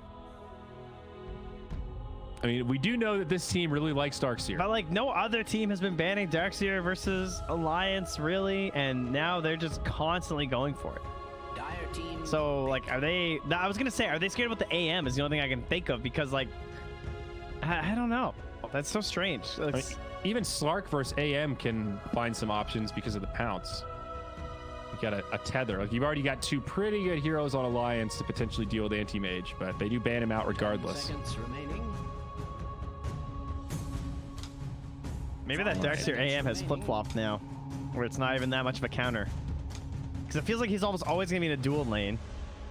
mean, we do know that this team really likes Darkseer. But like no other team has been banning Darkseer versus Alliance really, and now they're just constantly going for it. Dire team. So like, are they? I was gonna say, are they scared about the AM? Is the only thing I can think of because like, I don't know. That's so strange. I mean, even Slark versus AM can find some options because of the pounce. You got a tether. Like you've already got 2 pretty good heroes on Alliance to potentially deal with anti-mage, but they do ban him out regardless. 10 seconds remaining. Maybe that Darkseer AM has flip-flopped now, where it's not even that much of a counter. Because it feels like he's almost always going to be in a dual lane,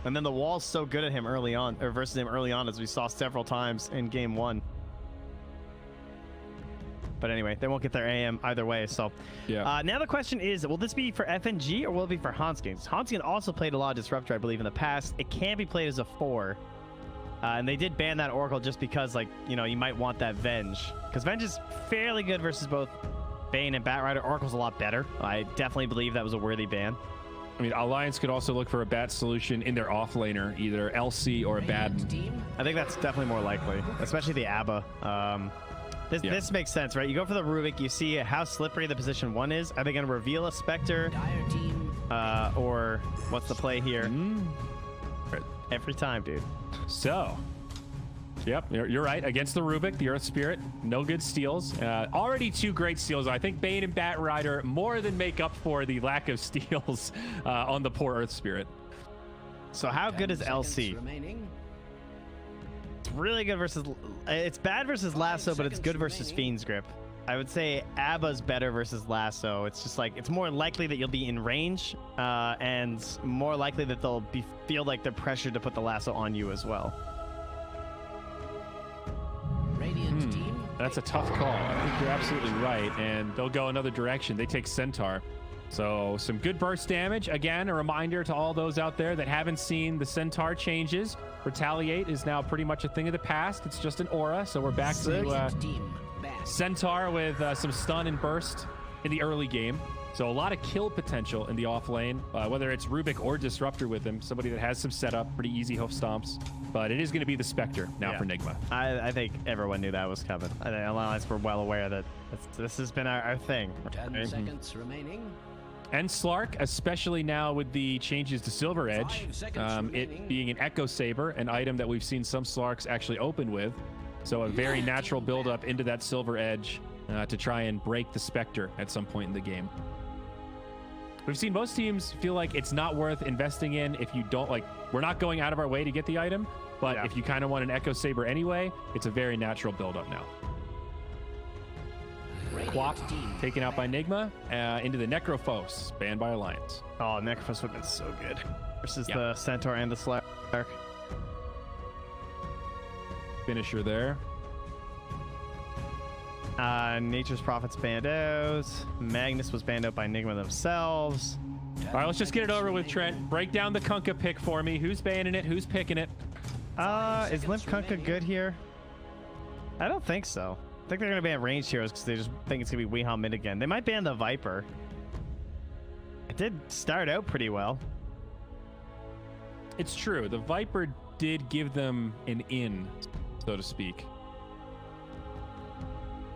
and then the wall's so good at him early on, or versus him early on, as we saw several times in game 1. But anyway, they won't get their AM either way, so... Yeah. Now the question is, will this be for FNG, or will it be for Hanskin? Hanskin also played a lot of Disruptor, I believe, in the past. It can be played as a 4. And they did ban that Oracle just because, like, you know, you might want that Venge. Because Venge is fairly good versus both Bane and Batrider. Oracle's a lot better. I definitely believe that was a worthy ban. I mean, Alliance could also look for a bat solution in their offlaner, either LC or a Baden. Team. I think that's definitely more likely, especially the ABBA. This makes sense, right? You go for the Rubik, you see how slippery the position 1 is. Are they going to reveal a Spectre? Dire team. Or what's the play here? Every time, dude. So, yep, you're right. Against the Rubik, the Earth Spirit, no good steals. Already 2 great steals. I think Bane and Batrider more than make up for the lack of steals on the poor Earth Spirit. So how good is 10 LC? seconds remaining. It's really good versus... It's bad versus Lasso, but it's seconds good versus remaining. Fiend's Grip. I would say ABBA's better versus Lasso. It's just like, it's more likely that you'll be in range, and more likely that they'll feel like they're pressured to put the Lasso on you as well. Radiant team. That's a tough call. I think you're absolutely right, and they'll go another direction. They take Centaur. So some good burst damage. Again, a reminder to all those out there that haven't seen the Centaur changes. Retaliate is now pretty much a thing of the past. It's just an aura, so we're back to Team ban. Centaur with some stun and burst in the early game. So a lot of kill potential in the off lane, whether it's Rubik or Disruptor with him. Somebody that has some setup, pretty easy hoof stomps. But it is going to be the Spectre now for Nigma. I think everyone knew that was coming. I think Alliance were well aware that this has been our thing. 10 seconds remaining. And Slark, especially now with the changes to Silver Edge, 5 seconds remaining. it being an Echo Saber, an item that we've seen some Slarks actually open with. So a very natural build-up into that Silver Edge to try and break the Spectre at some point in the game. We've seen most teams feel like it's not worth investing in if you don't, like, we're not going out of our way to get the item, but if you kind of want an Echo Saber anyway, it's a very natural build-up now. Quap taken out by Nigma into the Necrophos, banned by Alliance. Oh, Necrophos would have been so good versus the Centaur and the Slark. Finisher there. Nature's Prophets banned out. Magnus was banned out by Nigma themselves. All right, let's just get it over with, Trent. Break down the Kunkka pick for me. Who's banning it? Who's picking it? Is Limp Kunkka good here? I don't think so. I think they're going to ban ranged heroes because they just think it's going to be Weehaw mid again. They might ban the Viper. It did start out pretty well. It's true. The Viper did give them an in, so to speak.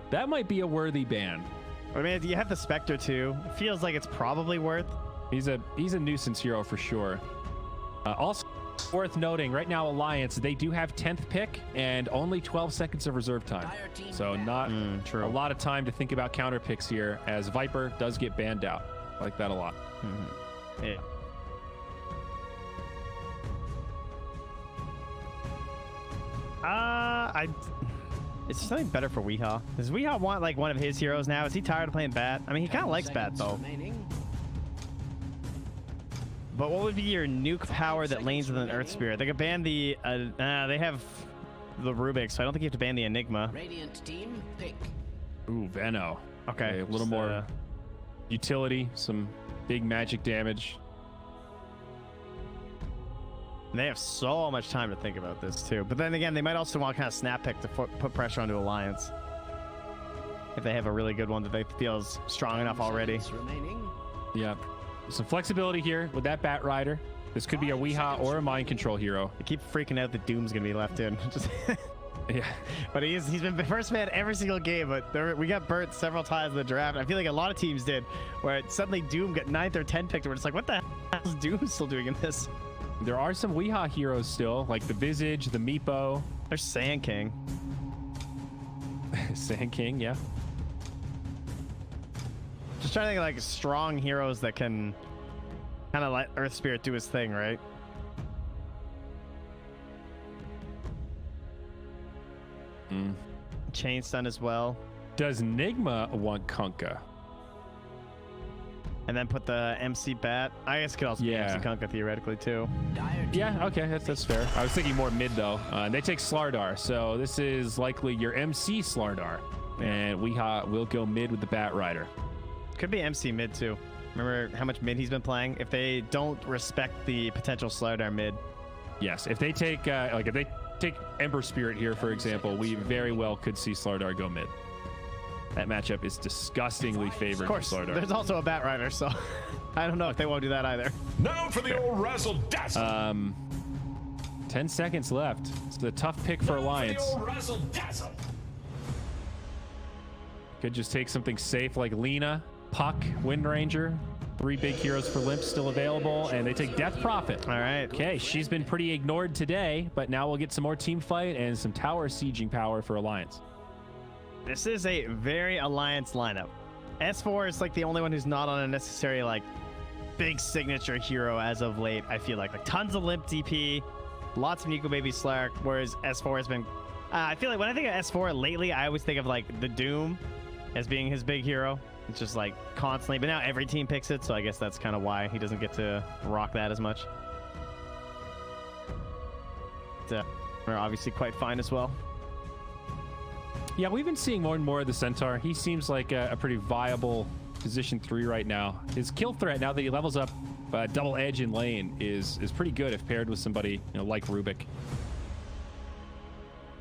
That might be a worthy ban. I mean, you have the Spectre too. It feels like it's probably worth. He's a nuisance hero for sure. Also, Worth noting, right now Alliance, they do have 10th pick and only 12 seconds of reserve time. So not a lot of time to think about counter picks here, as Viper does get banned out. I like that a lot. Yeah. Is there something better for Weehaw? Does Weehaw want like one of his heroes now? Is he tired of playing Bat? I mean, he kind of likes Bat though. But what would be your nuke power that lanes with an Earth Spirit? They could ban the. They have the Rubik, so I don't think you have to ban the Enigma. Radiant team pick. Ooh, Veno. Okay, A little more utility, some big magic damage. And they have so much time to think about this too. But then again, they might also want kind of snap pick to put pressure onto Alliance. If they have a really good one that they feel is strong enough already. Yeah. Some flexibility here with that Bat Rider. This could be a Weehaw or a Mind Control hero. They keep freaking out that Doom's going to be left in. Yeah. But he's been first man every single game, but we got burnt several times in the draft. I feel like a lot of teams did, where suddenly Doom got 9th or 10th picked, where it's like, what the hell is Doom still doing in this? There are some Weehaw heroes still, like the Visage, the Meepo. There's Sand King. Sand King, yeah. Just trying to think of like strong heroes that can kind of let Earth Spirit do his thing, right? Chain Stun as well. Does Nigma want Kunkka? And then put the MC Bat. I guess it could also be MC Kunkka theoretically too. Yeah, okay, that's fair. I was thinking more mid though. They take Slardar, so this is likely your MC Slardar. And Weehaw will go mid with the Bat Rider. Could be MC mid too. Remember how much mid he's been playing? If they don't respect the potential Slardar mid. Yes, if they take if they take Ember Spirit here, for example, we very well could see Slardar go mid. That matchup is disgustingly favored for Slardar. There's also a Bat Rider, so I don't know if they won't do that either. Now for the old razzle dazzle. 10 seconds left. It's a tough pick for Alliance. Could just take something safe like Lina, Puck, Wind Ranger. 3 big heroes for Limp still available, and they take Death Prophet. All right. Okay, she's been pretty ignored today, but now we'll get some more team fight and some tower sieging power for Alliance. This is a very Alliance lineup. S4 is like the only one who's not on a necessary like big signature hero as of late. I feel like tons of Limp DP, lots of Nico Baby Slark, whereas S4 has been. I feel like when I think of S4 lately, I always think of like the Doom as being his big hero. It's just like constantly, but now every team picks it, so I guess that's kind of why he doesn't get to rock that as much. They're obviously quite fine as well. Yeah, we've been seeing more and more of the Centaur. He seems like a pretty viable position 3 right now. His kill threat, now that he levels up double edge in lane, is pretty good if paired with somebody like Rubik.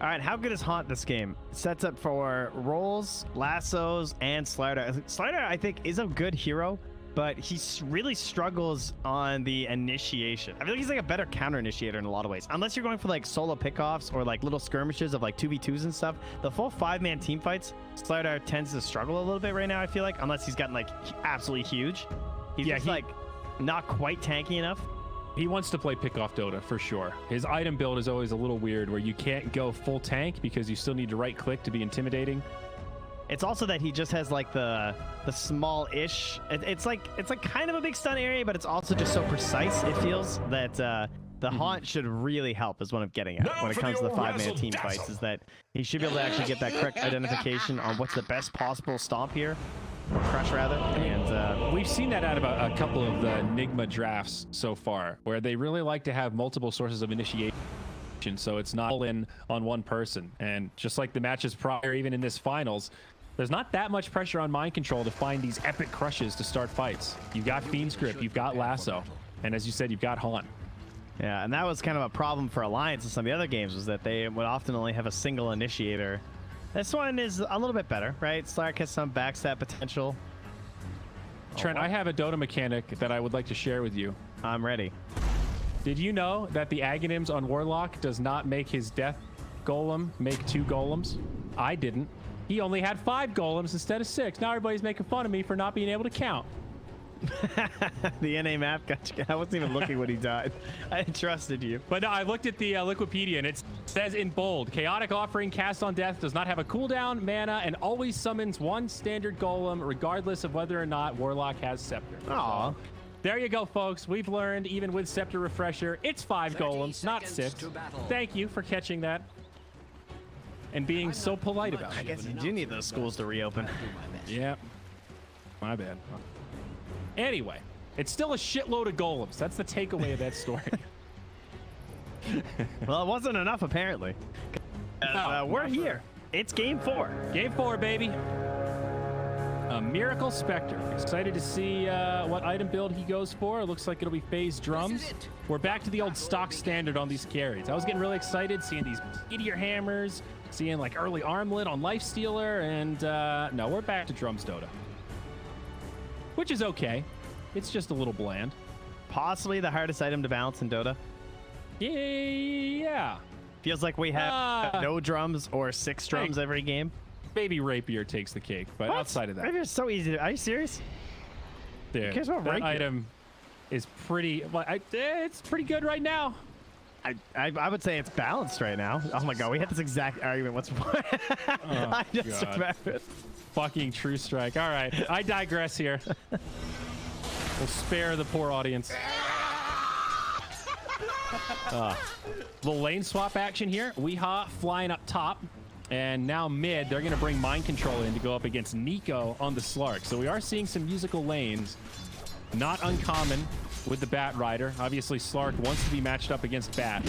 All right, how good is Haunt this game? It sets up for rolls, lassos, and Slardar. Slardar, I think, is a good hero, but he really struggles on the initiation. I feel like he's like a better counter initiator in a lot of ways. Unless you're going for like solo pickoffs or like little skirmishes of like 2v2s and stuff, the full 5-man team fights, Slardar tends to struggle a little bit right now, I feel like, unless he's gotten like absolutely huge. He's just like not quite tanky enough. He wants to play pickoff Dota for sure. His item build is always a little weird where you can't go full tank because you still need to right click to be intimidating. It's also that he just has like the small-ish. It's like kind of a big stun area, but it's also just so precise. It feels that the Haunt should really help, is what I'm getting at when it comes to the 5-man team fights. Is that he should be able to actually get that correct identification on what's the best possible stomp here, or crush rather. And we've seen that out of a couple of the Nigma drafts so far, where they really like to have multiple sources of initiation. So it's not all in on one person. And just like the matches prior, even in this finals, there's not that much pressure on Mind Control to find these epic crushes to start fights. You've got Fiend's Grip, you've got Lasso, and as you said, you've got Haunt. Yeah, and that was kind of a problem for Alliance in some of the other games, was that they would often only have a single initiator. This one is a little bit better, right? Slark has some backstab potential. Trent, I have a Dota mechanic that I would like to share with you. I'm ready. Did you know that the Aghanims on Warlock does not make his Death Golem make 2 golems? I didn't. He only had 5 golems instead of 6. Now everybody's making fun of me for not being able to count. The NA map got you. I wasn't even looking when he died. I trusted you. But no, I looked at the Liquipedia, and it says in bold, Chaotic Offering cast on death does not have a cooldown, mana, and always summons one standard golem, regardless of whether or not Warlock has Scepter. Aw. So, there you go, folks. We've learned, even with Scepter Refresher, it's 5 golems, not 6. Thank you for catching that and being so polite about I it. guess you do need those schools to reopen. Yeah. My bad. Anyway, it's still a shitload of golems. That's the takeaway of that story. Well, it wasn't enough, apparently. We're here. It's game 4. Game 4, baby. A Miracle Spectre. Excited to see what item build he goes for. It looks like it'll be phase drums. We're back to the old stock standard on these carries. I was getting really excited seeing these meteor hammers, seeing like early armlet on Lifestealer, and no, we're back to drums Dota. Which is okay. It's just a little bland. Possibly the hardest item to balance in Dota. Yeah. Feels like we have no drums or 6 drums every game. Baby Rapier takes the cake, but What? outside of that, Rapier's so easy. Are you serious? dude, Who cares about that Rapier? item is pretty. Well, it's pretty good right now. I would say it's balanced right now. Oh my god, we had this exact argument once before. I just God. remembered. Fucking True Strike. All right, I digress here. We'll spare the poor audience. Little lane swap action here. Weehaw flying up top. And now mid, they're going to bring Mind Control in to go up against Nico on the Slark. So we are seeing some musical lanes. Not uncommon with the Bat Rider. Obviously, Slark wants to be matched up against Bat.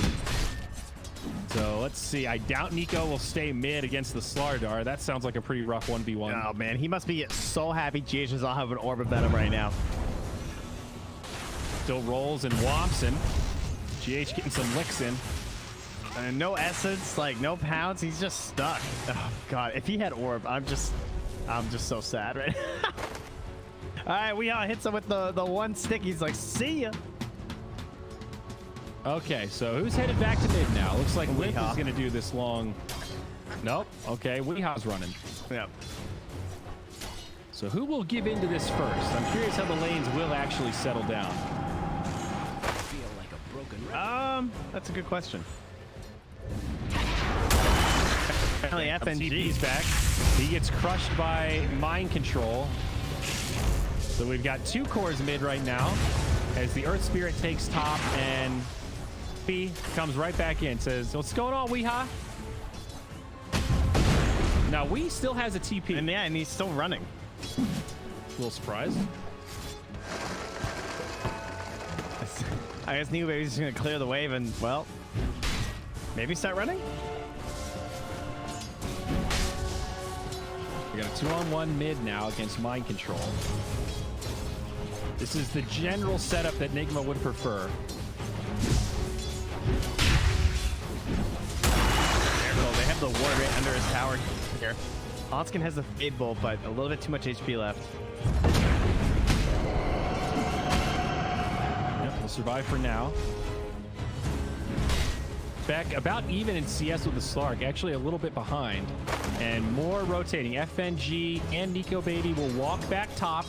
So let's see. I doubt Nico will stay mid against the Slardar. That sounds like a pretty rough 1v1. Oh man, he must be so happy GH does not have an orb of venom right now. Still rolls and whomps him. GH getting some licks in. And no essence, like no pounds. He's just stuck. Oh god, if he had orb, I'm just so sad right now. All right, we hits him with the one stick. He's like, see ya. Okay, so who's headed back to mid now? Looks like Limp Weehaw. is going to do this long. Nope. Okay, Weehaw's running. Yep. So who will give into this first? I'm curious how the lanes will actually settle down. Feel like a broken record. That's a good question. Apparently TP's FNG. back. He gets crushed by Mind Control. So we've got 2 cores mid right now as the Earth Spirit takes top and B comes right back in. Says, what's going on, Weehaw? Now, Wee still has a TP. And yeah, and he's still running. A little surprised. I guess New Baby's just gonna clear the wave and, well, maybe start running? We got a 2-on-1 mid now against Mind Control. This is the general setup that Nigma would prefer. Careful, they have the ward right under his tower here. Onskin has the Fade Bolt, but a little bit too much HP left. Yep, he'll survive for now. Back about even in CS with the Slark, actually a little bit behind. And more rotating. FNG and Nico Baby will walk back top.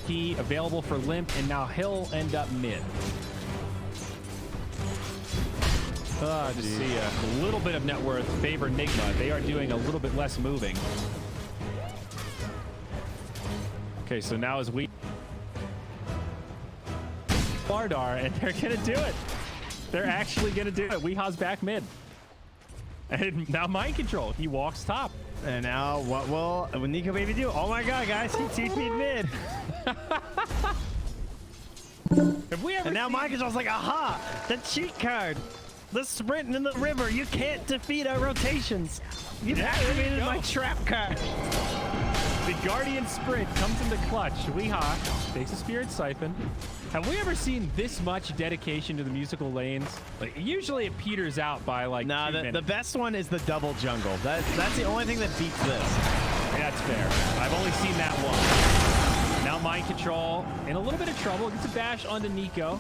He available for Limp, and now he'll end up mid. Just see a little bit of net worth favor Nigma. They are doing a little bit less moving. Okay, so now as we Bardar, and they're gonna do it. They're actually gonna do it. Weehaw's back mid. And now Mind Control. He walks top. And now what will Nico Baby do? Oh my god, guys, he TP'd mid. Have we ever And now seen- Mind Control's like, aha, the cheat card. The sprint in the river. You can't defeat our rotations. You've activated go. my trap card. The Guardian Sprint comes into clutch. Weehaw takes a Spirit Siphon. Have we ever seen this much dedication to the musical lanes? Like, usually it peters out by like Nah, 2 the minutes. best one is the double jungle. That's the only thing that beats this. That's fair. I've only seen that one. Now Mind Control in a little bit of trouble. Gets a bash onto Nico.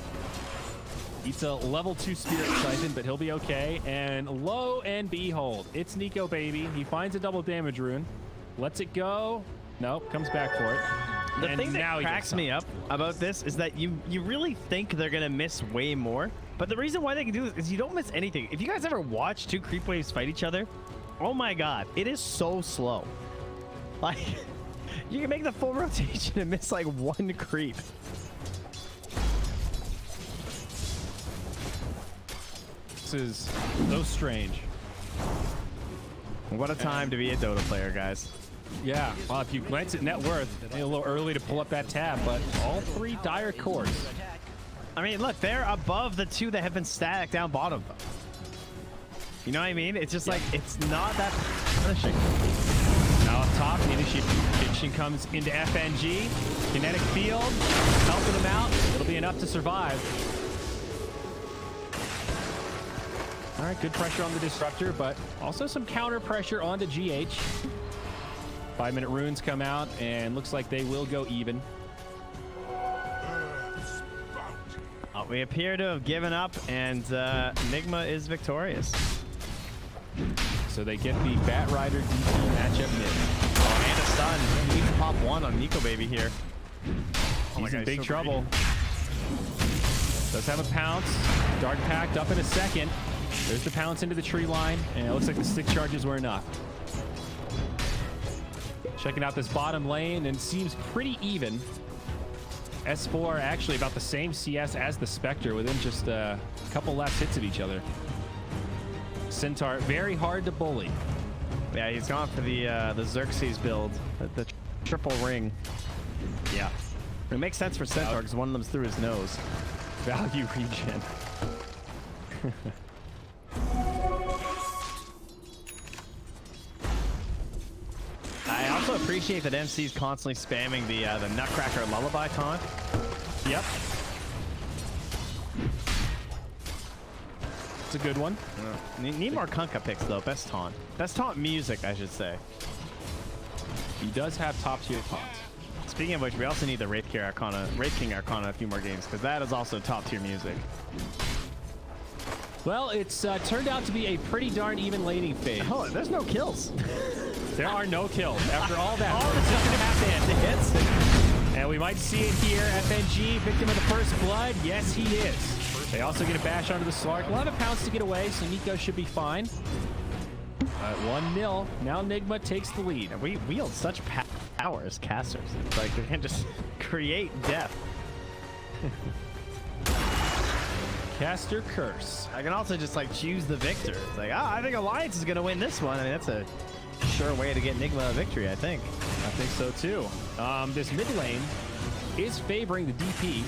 Eats a level 2 Spirit Siphon, but he'll be okay. And lo and behold, it's Nico Baby. He finds a double damage rune. Lets it go. Nope, comes back for it. The And thing now that he cracks gets me up about this is that you really think they're gonna miss way more, but the reason why they can do this is you don't miss anything. If you guys ever watch two creep waves fight each other, oh my god, it is so slow. Like, you can make the full rotation and miss like one creep. This is so strange. What a time to be a Dota player, guys. Yeah, well, if you glance at net worth, a little early to pull up that tab, but all three dire cores. I mean, look, they're above the two that have been stacked down bottom. You know what I mean? It's just like, it's not that punishing. Now up top, the initiation comes into FNG. Kinetic field, helping them out. It'll be enough to survive. All right, good pressure on the Disruptor, but also some counter pressure onto GH. 5-minute runes come out, and looks like they will go even. We appear to have given up, and Nigma is victorious. So they get the Bat Rider DP matchup mid. Oh, and a stun. He needs to pop one on Nico Baby here. He's in big trouble. Does have a pounce. Dark Pact up in a second. There's the pounce into the tree line, and it looks like the stick charges were enough. Checking out this bottom lane, and seems pretty even. S4 actually about the same CS as the Spectre, within just a couple last hits of each other. Centaur, very hard to bully. Yeah, he's gone for the Xerxes build, the triple ring. Yeah. It makes sense for Centaur because one of them's through his nose. Value regen. I also appreciate that MC's constantly spamming the Nutcracker Lullaby taunt. Yep. It's a good one. Need more Kunkka picks though. Best taunt. Best taunt music, I should say. He does have top tier taunts. Speaking of which, we also need the Wraith King Arcana a few more games because that is also top tier music. Well, it's turned out to be a pretty darn even laning phase. Oh, there's no kills. There are no kills after all that. All this is gonna happen. The hits. And we might see it here. FNG, victim of the first blood. Yes, he is. They also get a bash onto the Slark. We'll have a pounce to get away, so Nico should be fine. 1-0. Now Nigma takes the lead. And we wield such power as casters. It's like we can just create death. Caster Curse. I can also just like choose the victor. It's like, I think Alliance is gonna win this one. I mean, that's a sure way to get Nigma a victory, I think. I think so too. This mid lane is favoring the DP.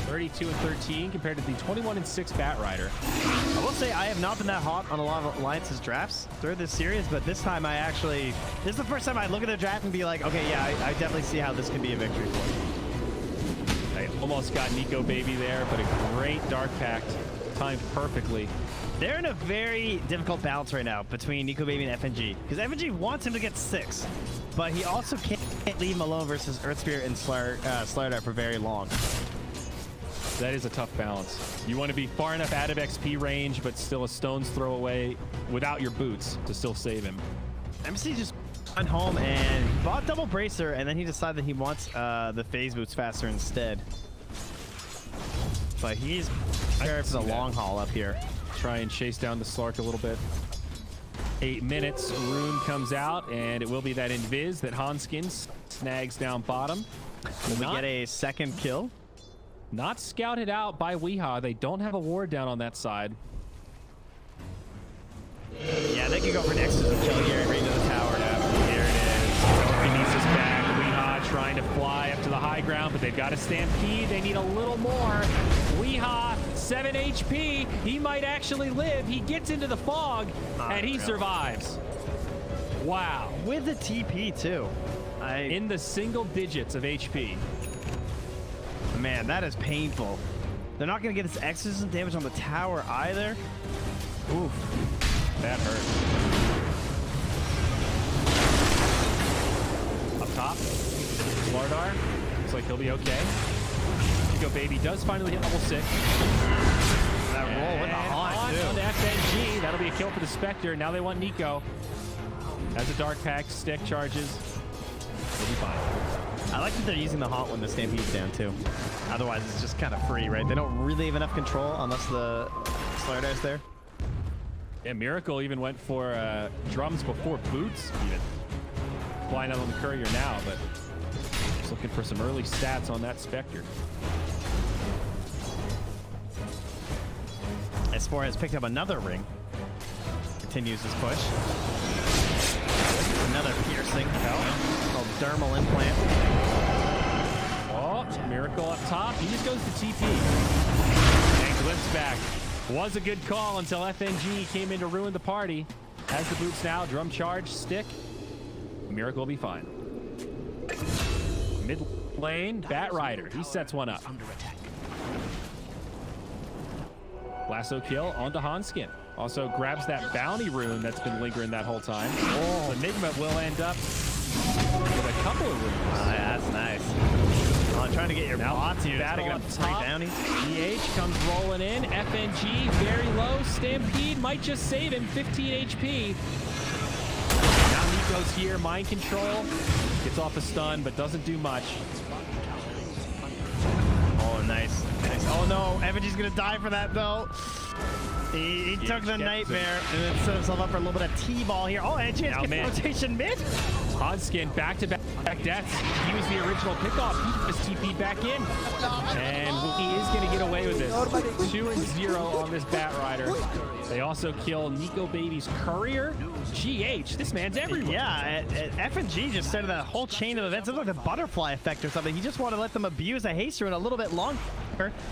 32-13 compared to the 21-6 Bat Rider. I will say I have not been that hot on a lot of Alliance's drafts through this series, but this time this is the first time I look at the draft and be like, okay, yeah, I definitely see how this can be a victory for me. I almost got Nico Baby there, but a great Dark Pact timed perfectly. They're in a very difficult balance right now between Nico Baby and FNG, because FNG wants him to get 6, but he also can't leave him alone versus Earth Spirit and Slardar for very long. That is a tough balance. You want to be far enough out of XP range, but still a stone's throw away without your boots to still save him. MC just went home and bought double bracer, and then he decided that he wants the phase boots faster instead. But he's prepared for the long haul up here. Try and chase down the Slark a little bit. 8 minutes, Rune comes out, and it will be that Invis that Hanskin snags down bottom. Will we get a second kill? Not scouted out by Weehaw. They don't have a ward down on that side. Yeah, they can go for Nexus and kill here and bring to the tower now. Here it is. Releases back. Weehaw trying to fly up to the high ground, but they've got a stampede. They need a little more. Weehaw, 7 HP. He might actually live. He gets into the fog, and he survives. Wow. With the TP, too. In the single digits of HP. Man, that is painful. They're not going to get this exorcism damage on the tower either. Oof. That hurt. Up top, Slardar. Looks like he'll be okay. Nico Baby does finally hit level 6. That roll with the haunt, too. On to FNG. That'll be a kill for the Spectre. Now they want Nico. As a Dark Pact, stick charges. He'll be fine. I like that they're using the haunt when the Stampede's down too. Otherwise, it's just kind of free, right? They don't really have enough control unless the Slardar's there. Yeah, Miracle even went for drums before boots even. Flying out on the courier now, but just looking for some early stats on that Spectre. S4 has picked up another ring. Continues his push. Another piercing called dermal implant. Oh, Miracle up top. He just goes to TP. And Glimpse back. Was a good call until FNG came in to ruin the party. Has the boots now. Drum charge, stick. Miracle will be fine. Mid lane, Bat Rider. He sets one up. Under attack. Lasso kill onto Hanskin. Also grabs that bounty rune that's been lingering that whole time. Oh, Nigma will end up with a couple of runes. Oh, yeah, that's nice. Oh, trying to get your bots here. Battle Picking up up three top. bounties. GH comes rolling in. FNG very low. Stampede might just save him. 15 HP. Now Nico's here. Mind control. Gets off a stun, but doesn't do much. Oh, nice. Nice. Oh, no. FNG's going to die for that, though. He took the nightmare and then set himself up for a little bit of T-ball here. Oh, and chance gets rotation mid. Hanskin back-to-back deaths. He was the original pickoff. He just TP'd back in. And he is going to get away with this. 2-0 on this Bat Rider. They also kill Nico Baby's courier. GH, this man's everywhere. Yeah, FNG just started that whole chain of events. It's like the butterfly effect or something. He just wanted to let them abuse a haste rune a little bit longer,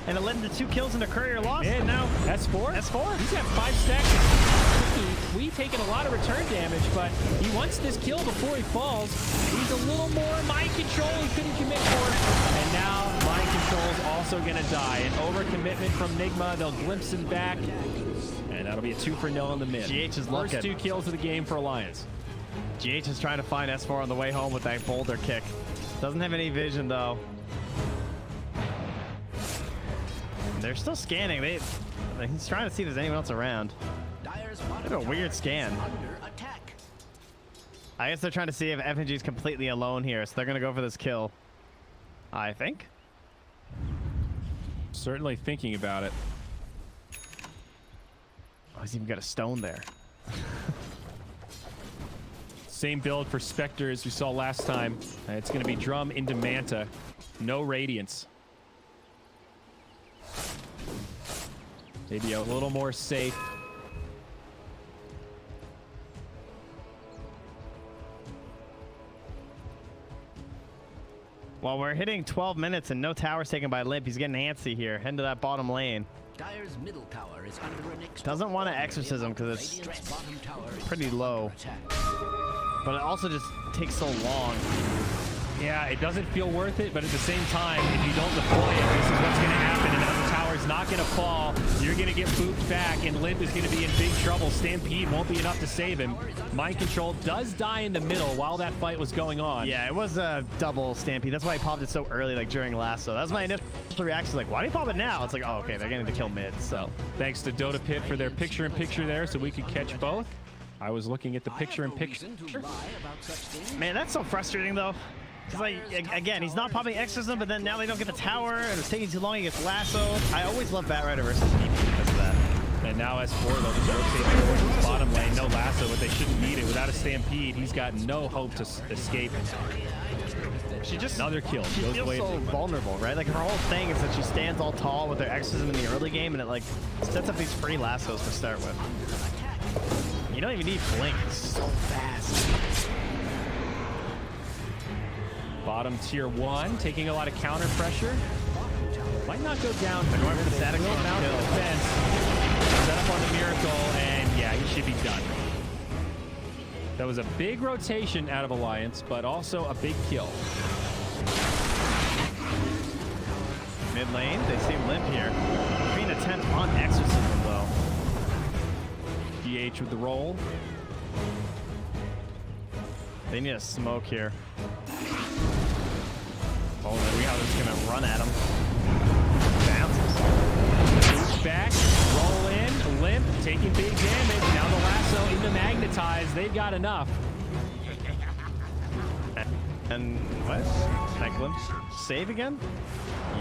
and it led into 2 kills and a courier loss. And now S4. He's got 5 stacks. We taking a lot of return damage, but he wants this kill before he falls. He's a little more mind control. He couldn't commit for it. And now mind control is also going to die. An overcommitment from Nigma. They'll glimpse him back. And that'll be a 2-for-0 in the mid. GH is First looking. 2 kills of the game for Alliance. GH is trying to find S4 on the way home with that boulder kick. Doesn't have any vision, though. They're still scanning. He's trying to see if there's anyone else around. That's a weird scan. Under attack. I guess they're trying to see if FNG is completely alone here, so they're going to go for this kill. I think. Certainly thinking about it. Oh, he's even got a stone there. Same build for Spectre as we saw last time. It's going to be Drum into Manta. No Radiance. Maybe a little more safe. Well, we're hitting 12 minutes and no towers taken by Limp. He's getting antsy here. Heading to that bottom lane. Dire's middle tower is under an Doesn't want to exorcism because it's bottom tower is pretty low. But it also just takes so long. Yeah, it doesn't feel worth it, but at the same time, if you don't deploy it, this is what's going to happen. Another tower's not going to fall. You're going to get booped back, and Limp is going to be in big trouble. Stampede won't be enough to save him. Mind control does die in the middle while that fight was going on. Yeah, it was a double Stampede. That's why he popped it so early, like during Lasso. That was my initial reaction. Like, why do you pop it now? It's like, oh, okay, they're getting to kill mid. So thanks to Dota Pit for their picture-in-picture there, so we could catch both. I was looking at the picture-in-picture. Man, that's so frustrating, though. Because, like, again, he's not popping exorcism, but then now they don't get the tower, and it's taking too long. He gets lassoed. I always love Bat Rider versus DP because of that. And now S4, they'll just rotate towards his bottom lane. No lasso, but they shouldn't need it. Without a Stampede, he's got no hope to escape. She just Another kill. She Goes feels away so vulnerable, right? Like, her whole thing is that she stands all tall with her exorcism in the early game, and it, like, sets up these free lassos to start with. You don't even need Blink. It's so fast. Bottom tier 1, taking a lot of counter pressure. Might not go down. They're going for the static Will mount the kill. defense. Set up on the Miracle, and yeah, he should be done. That was a big rotation out of Alliance, but also a big kill. Mid lane, they seem limp here. Being an attempt on exorcism, though. GH with the roll. They need a smoke here. Oh, there we go. They're just gonna run at him. Bounces. Back, roll in, Limp, taking big damage. Now the lasso into Magnetize. They've got enough. And what? That glimpse save again?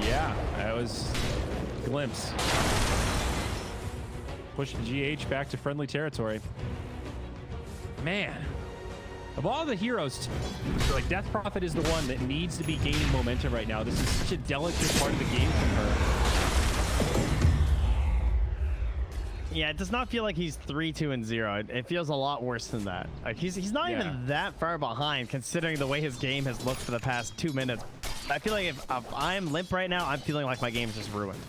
Yeah, that was glimpse. Push the GH back to friendly territory. Man, of all the heroes, like Death Prophet is the one that needs to be gaining momentum right now. This is such a delicate part of the game from her. Yeah, it does not feel like he's 3-2-0. It feels a lot worse than that. Like he's not even that far behind, considering the way his game has looked for the past 2 minutes. I feel like if I'm limp right now, I'm feeling like my game's just ruined.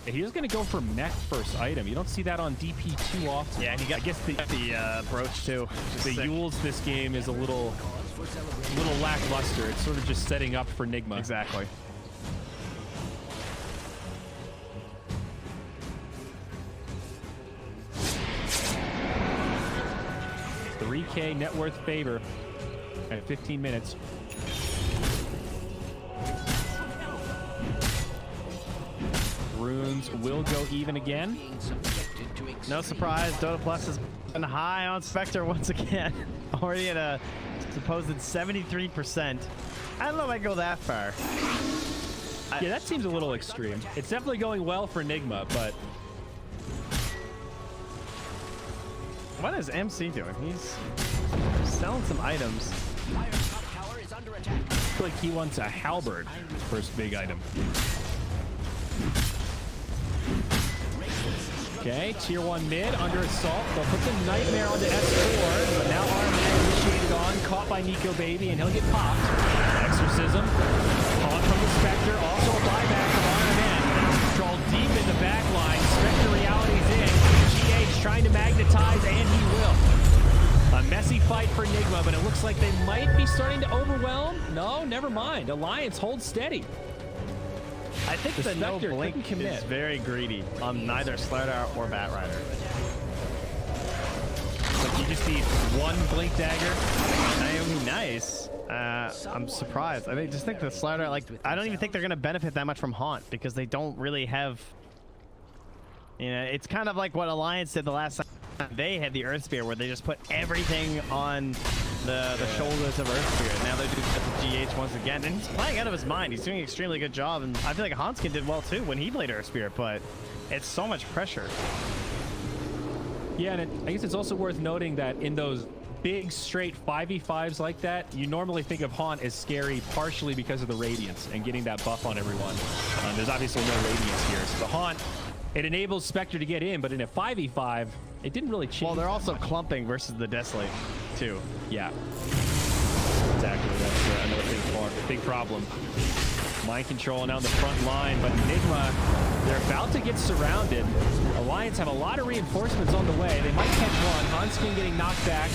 He was going to go for mech first item. You don't see that on DP too often. Yeah, he got, I guess the brooch too. The Yules this game is a little lackluster. It's sort of just setting up for Nigma. Exactly. $3K net worth favor at 15 minutes. Runes will go even again. No surprise, Dota Plus has been high on Spectre once again. Already at a supposed 73%. I don't know if I go that far. Yeah, that seems a little extreme. It's definitely going well for Nigma, but what is MC doing? He's selling some items. Fire top tower is under attack. I feel like he wants a halberd, first big item. Okay, tier 1 mid under assault. They'll put the Nightmare onto S4, but now Arman initiated on, caught by Nico Baby, and he'll get popped. Exorcism, caught from the Spectre, also a buyback from Arman. Control deep in the back line. Spectre reality's in. GH trying to magnetize, and he will. A messy fight for Nigma, but it looks like they might be starting to overwhelm. No, never mind. Alliance holds steady. I think the no blink is very greedy on neither Slardar or Batrider. Like you just need one blink dagger. Naomi, nice. I'm surprised. I just think the Slardar, like, I don't even think they're going to benefit that much from Haunt because they don't really have, you know, it's kind of like what Alliance did the last time they had the Earth Spear, where they just put everything on the shoulders of Earth Spirit. Now they're doing the GH once again, and he's playing out of his mind. He's doing an extremely good job, and I feel like Hanskin did well too when he played Earth Spirit, but it's so much pressure. Yeah, and I guess it's also worth noting that in those big straight 5v5s like that, you normally think of Haunt as scary partially because of the Radiance and getting that buff on everyone. There's obviously no Radiance here, so the Haunt, it enables Spectre to get in, but in a 5v5, it didn't really change. Well, they're also clumping versus the Desolate, too. Yeah. Exactly. That's another big problem. Mind control now in the front line, but Nigma, they're about to get surrounded. Alliance have a lot of reinforcements on the way. They might catch one. Hanskin getting knocked back.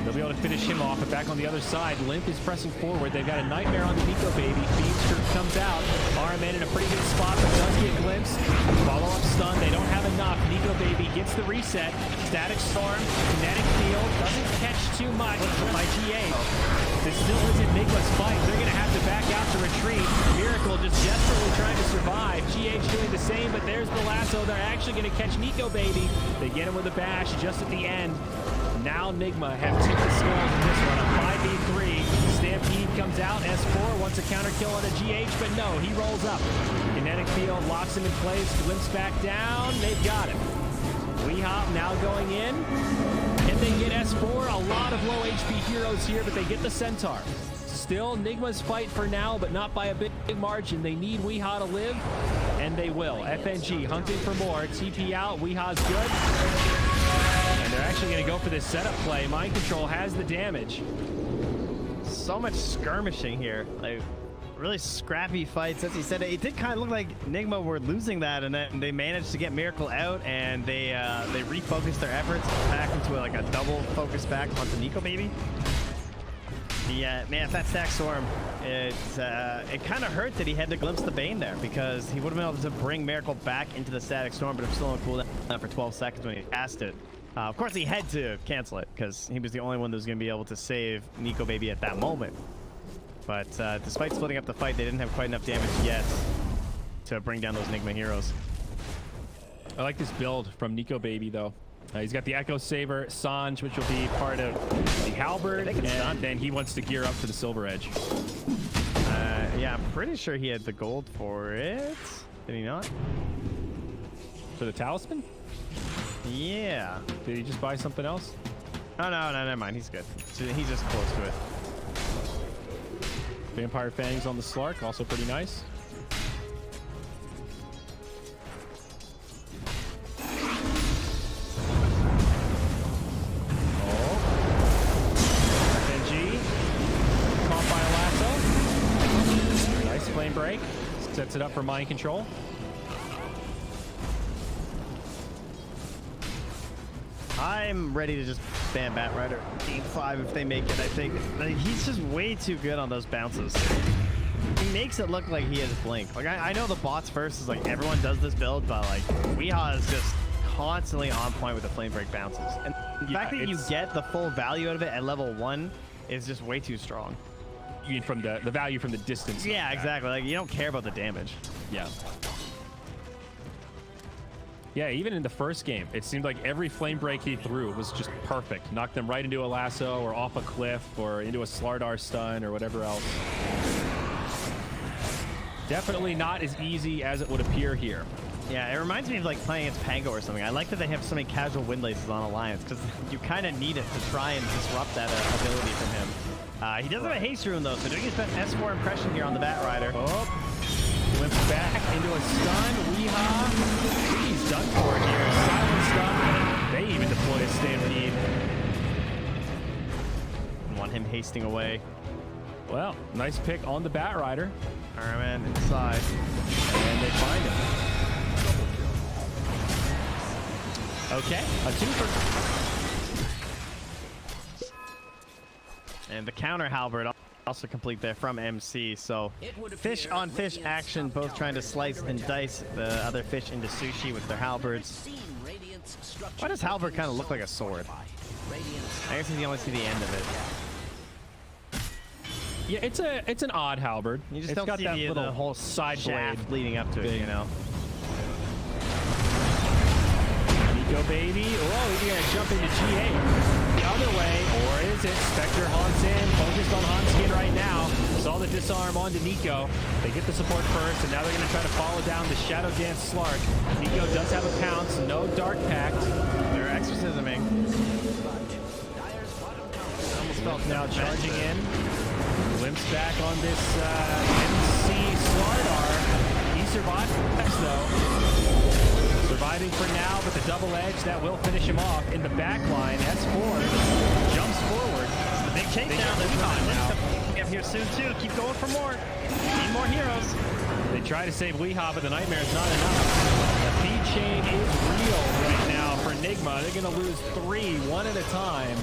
They'll be able to finish him off, but back on the other side, Limp is pressing forward. They've got a Nightmare on the Nico Baby. Fiendster comes out. Arman in a pretty good spot, but does get glimpsed. Follow-up stun. They don't have enough. Nico Baby gets the reset. Static Storm, Kinetic Field, doesn't catch too much by GA. This still isn't Nigma's fight. They're going to have to back out to retreat. Miracle just desperately trying to survive. GH doing the same, but there's the lasso. They're actually going to catch Nico Baby. They get him with a bash just at the end. Now Nigma have tipped the scales in this one. A 5v3. Stampede comes out. S4 wants a counter kill on a GH, but no, he rolls up. Kinetic Field locks him in place. Glimpse back down. They've got him. Weehop now going in. And they get S4. A lot of low HP heroes here, but they get the Centaur. Still Nigma's fight for now, but not by a big margin. They need Weehaw to live, and they will. FNG hunting for more. TP out. Weehaw's good. And they're actually going to go for this setup play. Mind Control has the damage. So much skirmishing here. Like, really scrappy fights. As he said, it did kind of look like Nigma were losing that, and then they managed to get Miracle out, and they refocused their efforts back into like a double focus back onto Nico Baby. Yeah, man, that Stack Storm, it kind of hurt that he had to glimpse the Bane there, because he would have been able to bring Miracle back into the Static Storm, but it was still on cooldown for 12 seconds when he cast it. Of course, he had to cancel it, because he was the only one that was going to be able to save Nico Baby at that moment. But despite splitting up the fight, they didn't have quite enough damage yet to bring down those Nigma heroes. I like this build from Nico Baby, though. He's got the Echo Saber, Sanj, which will be part of the Halberd, and then he wants to gear up to the Silver Edge. Yeah, I'm pretty sure he had the gold for it. Did he not? For the Talisman? Yeah. Did he just buy something else? Oh, no, never mind. He's good. He's just close to it. Vampire Fangs on the Slark, also pretty nice. Flame break sets it up for mind control. I'm ready to just ban Bat Rider Game 5 if they make it. I think he's just way too good on those bounces. He makes it look like he has blink. Like I know the bots first is like everyone does this build, but like Weehaw is just constantly on point with the flame break bounces. And the fact that you get the full value out of it at level 1 is just way too strong. You mean from the value from the distance? Yeah, exactly. Like you don't care about the damage. Yeah. Yeah, even in the first game, it seemed like every flame break he threw was just perfect. Knocked them right into a lasso or off a cliff or into a Slardar stun or whatever else. Definitely not as easy as it would appear here. Yeah, it reminds me of like playing against Pango or something. I like that they have so many casual wind laces on Alliance because you kind of need it to try and disrupt that ability from him. He does have a haste rune though, so doing his best S4 impression here on the Bat Rider. Oh, limps back into a stun. Weehaw. He's done for here. Silent stun. They even deploy a Stampede. Want him hasting away. Well, nice pick on the Bat Rider. Alright, man, inside. And they find him. Okay, a twofer. And the counter halberd also complete there from MC. So fish on fish action, both trying to slice and dice the other fish into sushi with their halberds. Why does halberd kind of look like a sword? I guess you can only see the end of it. Yeah, it's an odd halberd. You just it's don't got see that the little whole side shaft blade leading up to it, you know. Nico baby. Oh, he's gonna jump into G8. The other way, or is it? Spectre haunts in, focused on Hanskin right now. Saw the disarm onto Nico. They get the support first, and now they're gonna try to follow down the Shadow Dance Slark. Nico does have a pounce, no Dark Pact. They're exorcisming. Almost felt now charging in. Limps back on this MC Slardar. He survived though. Surviving for now, but the double edge, that will finish him off in the back line. S4 jumps forward. The big takedown. There's time now. Up here soon too. Keep going for more. Need more heroes. They try to save Weehaw, but the nightmare is not enough. The feed chain is real right now for Nigma. They're going to lose 3, one at a time.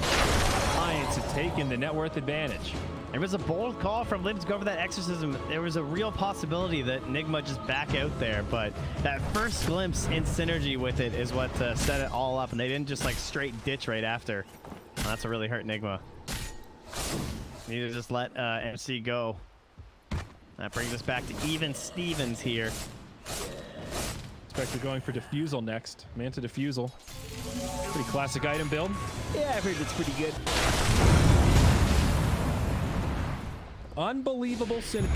Alliance have taken the net worth advantage. It was a bold call from Lim to go for that exorcism. There was a real possibility that Nigma just back out there, but that first glimpse in synergy with it is what set it all up, and they didn't just like straight ditch right after. Well, that's what really hurt Nigma. Need to just let MC go. That brings us back to even Stevens here. Spectre going for Diffusal next. Manta Diffusal. Pretty classic item build. Yeah, I've heard it's pretty good. Unbelievable synergy.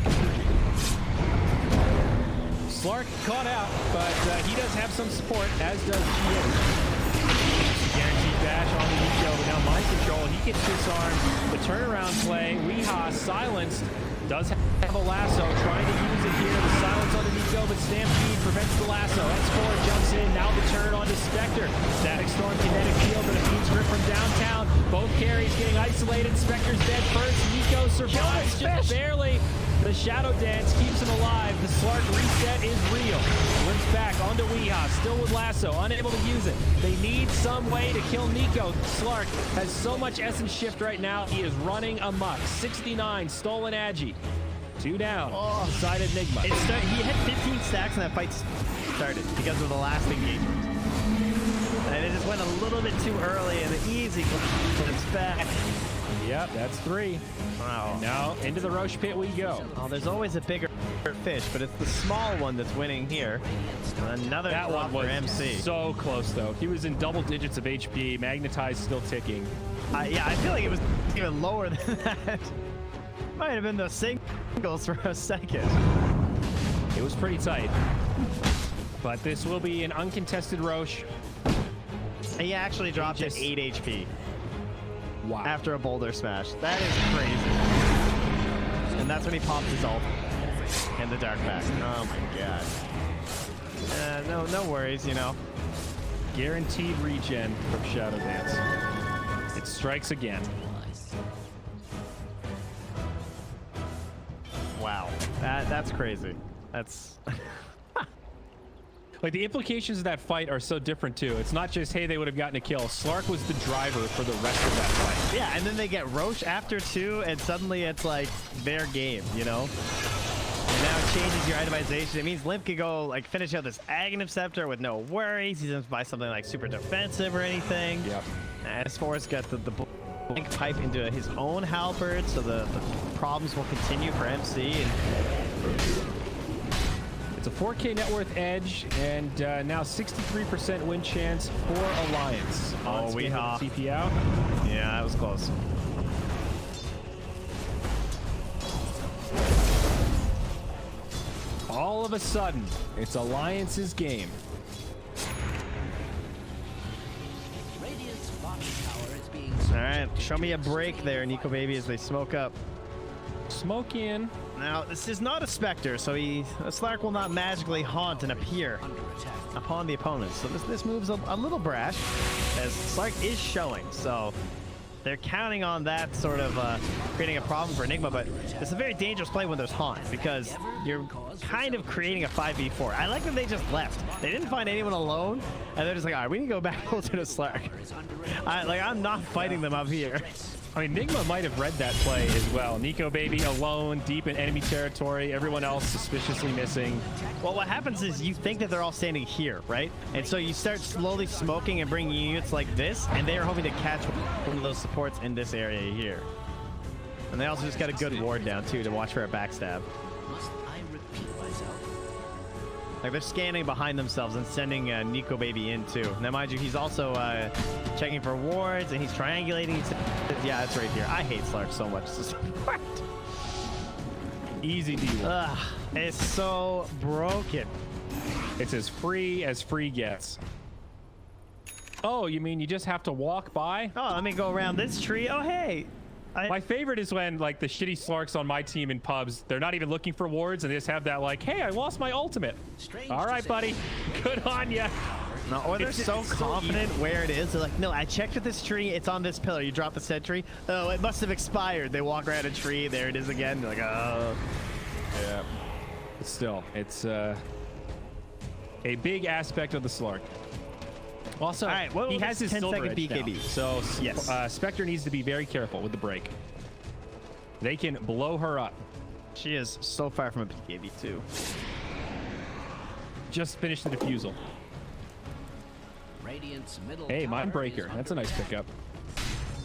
Slark caught out, but he does have some support, as does GH. Guaranteed dash on the Nico, but now mind control. He gets disarmed. The turnaround play. Weehaw silenced. Does have a lasso. Trying to use it here. The silence on the Nico, but Stampede prevents the lasso. X4 jumps in. Now the turn onto Spectre. Static Storm, kinetic field, but a Fiend's Grip from downtown. Both carries getting isolated. Spectre's dead first. Nico survives just barely. The Shadow Dance keeps him alive. The Slark reset is real. Limps back onto Weehaw, still with lasso, unable to use it. They need some way to kill Nico. Slark has so much essence shift right now. He is running amok. 69, stolen Agi. 2 down. Decided Nigma. He had 15 stacks when that fight started because of the last engagement. And it just went a little bit too early, and the easy glimpse back. Yep, that's 3. Wow. And now into the Roche pit we go. Oh, there's always a bigger fish, but it's the small one that's winning here. Another That drop one for was MC. so close, though. He was in double digits of HP. Magnetized still ticking. Yeah, I feel like it was even lower than that. Might have been the singles for a second. It was pretty tight. But this will be an uncontested Roche. He actually dropped Just- at 8 HP Wow. after a boulder smash. That is crazy. And that's when he popped his ult and the dark back. Oh my god. No worries, you know. Guaranteed regen from Shadow Dance. It strikes again. Wow. That's crazy. That's Like, the implications of that fight are so different, too. It's not just, hey, they would have gotten a kill. Slark was the driver for the rest of that fight. yeah, and then they get Roche after 2, and suddenly it's like their game, you know? And now it changes your itemization. It means Limp could go, like, finish out this Aghanim Scepter with no worries. He doesn't buy something, like, super defensive or anything. Yep. As Forrest got the blink pipe into his own halberd, so the problems will continue for MC. And It's a 4K net worth edge, and now 63% win chance for Alliance. Oh, we have TP out. yeah, that was close. All of a sudden, it's Alliance's game. Radiant's bottom tower is being All right, show me a break there, Nico Baby, as they smoke up. Smoke in. Now, this is not a Spectre, so Slark will not magically haunt and appear under attack. upon the opponent. So this move's a little brash, as Slark is showing. So they're counting on that sort of creating a problem for Nigma, but it's a very dangerous play when there's haunt, because you're kind of creating a 5v4. I like that they just left. They didn't find anyone alone, and they're just like, all right, we need to go back closer to Slark. I'm not fighting them up here. I mean, Nigma might have read that play as well. Nico Baby alone, deep in enemy territory. Everyone else suspiciously missing. Well, what happens is you think that they're all standing here, right? And so you start slowly smoking and bringing units like this, and they are hoping to catch one of those supports in this area here. And they also just got a good ward down, too, to watch for a backstab. Must I repeat myself? Like, they're scanning behind themselves and sending Nico Baby in, too. Now, mind you, he's also checking for wards, and he's triangulating. Yeah, it's right here. I hate Slark so much. This is what? Easy deal. Ugh, it's so broken. It's as free gets. Oh, you mean you just have to walk by? Oh, let me go around this tree. Oh, hey. My favorite is when, like, the shitty Slarks on my team in pubs, they're not even looking for wards, and they just have that, like, hey, I lost my ultimate. Strange All to right, say. buddy. Good on ya. No, or they're It's so so confident where it is. They're like, no, I checked with this tree. It's on this pillar. You drop the sentry. Oh, it must have expired. They walk around a tree. There it is again. They're like, oh. Yeah. But still, it's a big aspect of the Slark. Also, All right, what he will has this his 10 silver second edge down. BKB? So Yes. Spectre needs to be very careful with the break. They can blow her up. She is so far from a BKB, too. Just finished the defusal. Radiant's middle Hey, tower Mind Breaker. is That's a under nice attack. pickup.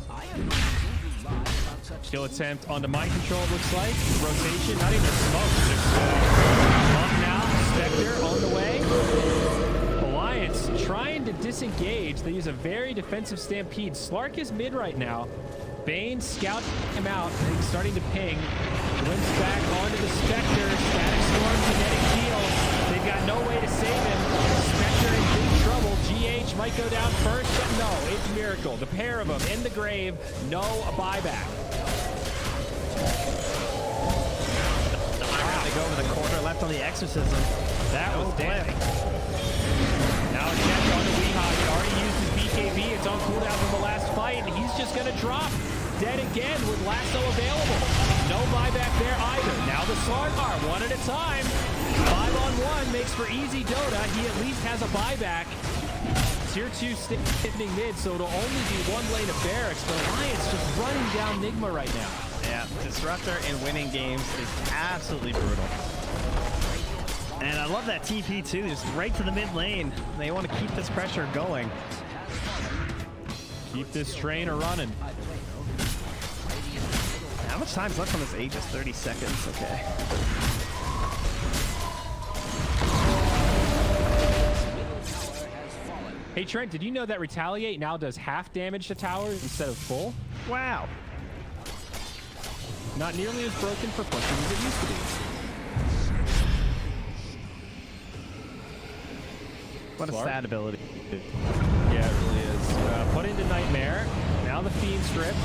I have no reason to lie about such Kill things. attempt onto Mind Control, it looks like. Rotation, not even smoke. Just bump now. Spectre on the way. Alliance trying to disengage. They use a very defensive Stampede. Slark is mid right now. Bane scouting him out. He's starting to ping. Limps back onto the Spectre. Static Storm, kinetic heal. They've got no way to save him. Spectre in big trouble. GH might go down first, but no, it's Miracle. The pair of them in the grave. No buyback. They go over the corner, left on the exorcism. That was damning. Now a catch on the Weehawk. He already used his BKB. It's on cooldown from the last fight, and he's just going to drop. Dead again with Lasso available. No buyback there either. Now the Slark are one at a time. 5-on-1 makes for easy Dota. He at least has a buyback. Tier 2 standing mid, so it'll only be one lane of barracks, but Alliance just running down Nigma right now. Yeah, Disruptor in winning games is absolutely brutal. And I love that TP, too, just right to the mid lane. They want to keep this pressure going. Keep this train a running. How much time's left on this Aegis? 30 seconds. Okay. Hey Trent, did you know that Retaliate now does half damage to towers instead of full? Wow. Not nearly as broken for pushing as it used to be. What a sad ability. Yeah, it really is. Put into Nightmare. Now the Fiend Strip.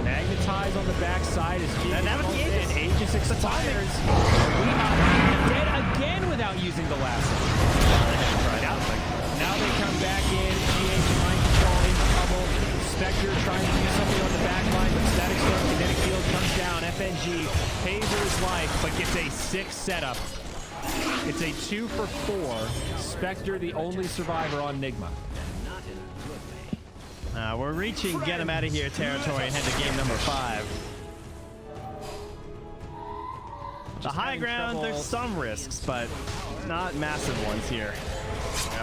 Magnetize on the backside as G now with the Aegis. and Aegis expires. Dead again without using the lasso. Now they come back in. GH mind control in trouble. Spectre trying to do something on the back line, but Static Storm Kinetic Field comes down. FNG pays for his life, but gets a 6 setup. It's a 2 for 4. Spectre the only survivor on Nigma. We're reaching get him out of here territory and head to game number 5. The high ground, there's some risks, but not massive ones here.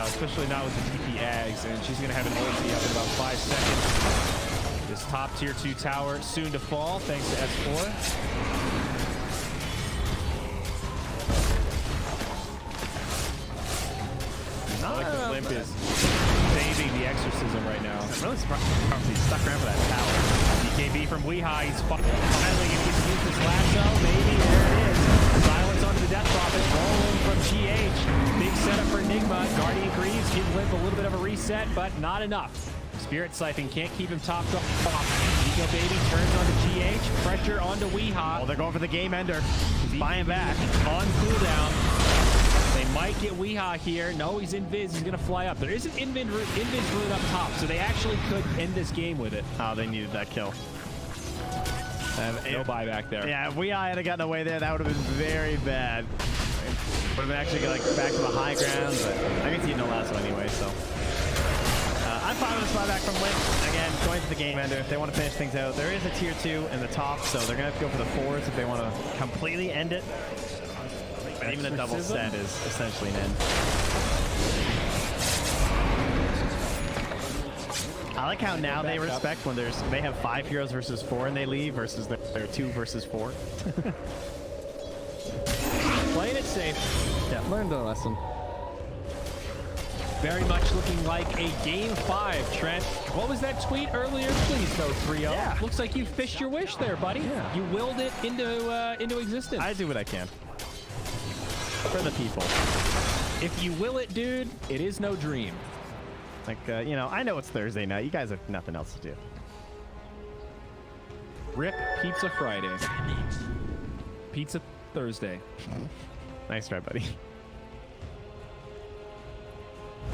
Especially not with the DP Ags, and she's going to have an ulti up in about 5 seconds. This top tier 2 tower soon to fall thanks to S4. I like that Limp is saving the exorcism right now. I'm really surprised he's stuck around for that tower. DKB from Weeha, he's finally going to get to use this lasso. Maybe, there it is. Silence onto the Death Prophet, rolling from GH. Big setup for Nigma. Guardian Greaves give Limp a little bit of a reset, but not enough. Spirit Siphon can't keep him topped off. Nico Baby turns onto GH. Pressure onto Weeha. Oh, they're going for the game ender. He's buying back. On cooldown. They might get Weeha here. No, he's invis. He's going to fly up. There is an invis rune up top, so they actually could end this game with it. Oh, they needed that kill. No buyback there. Yeah, if Weeha had gotten away there, that would have been very bad. Would have been actually like back to the high ground, but I can see no lasso anyway, so. I'm fine with a buyback from Limp. Again, going to the game ender. If they want to finish things out, there is a tier 2 in the top, so they're going to have to go for the 4s if they want to completely end it. But even a double set is essentially an end. I like how now they respect when they have 5 heroes versus 4 and they leave versus their 2 versus 4. Playing it safe. Yeah, learned a lesson. Very much looking like a game 5, Trent. What was that tweet earlier? Please no 3-0. Yeah. Looks like you fished your wish there, buddy. Yeah. You willed it into existence. I do what I can. For the people. If you will it, dude, it is no dream. Like, you know, I know it's Thursday night. You guys have nothing else to do. Rip Pizza Friday. Pizza Thursday. Nice try, buddy.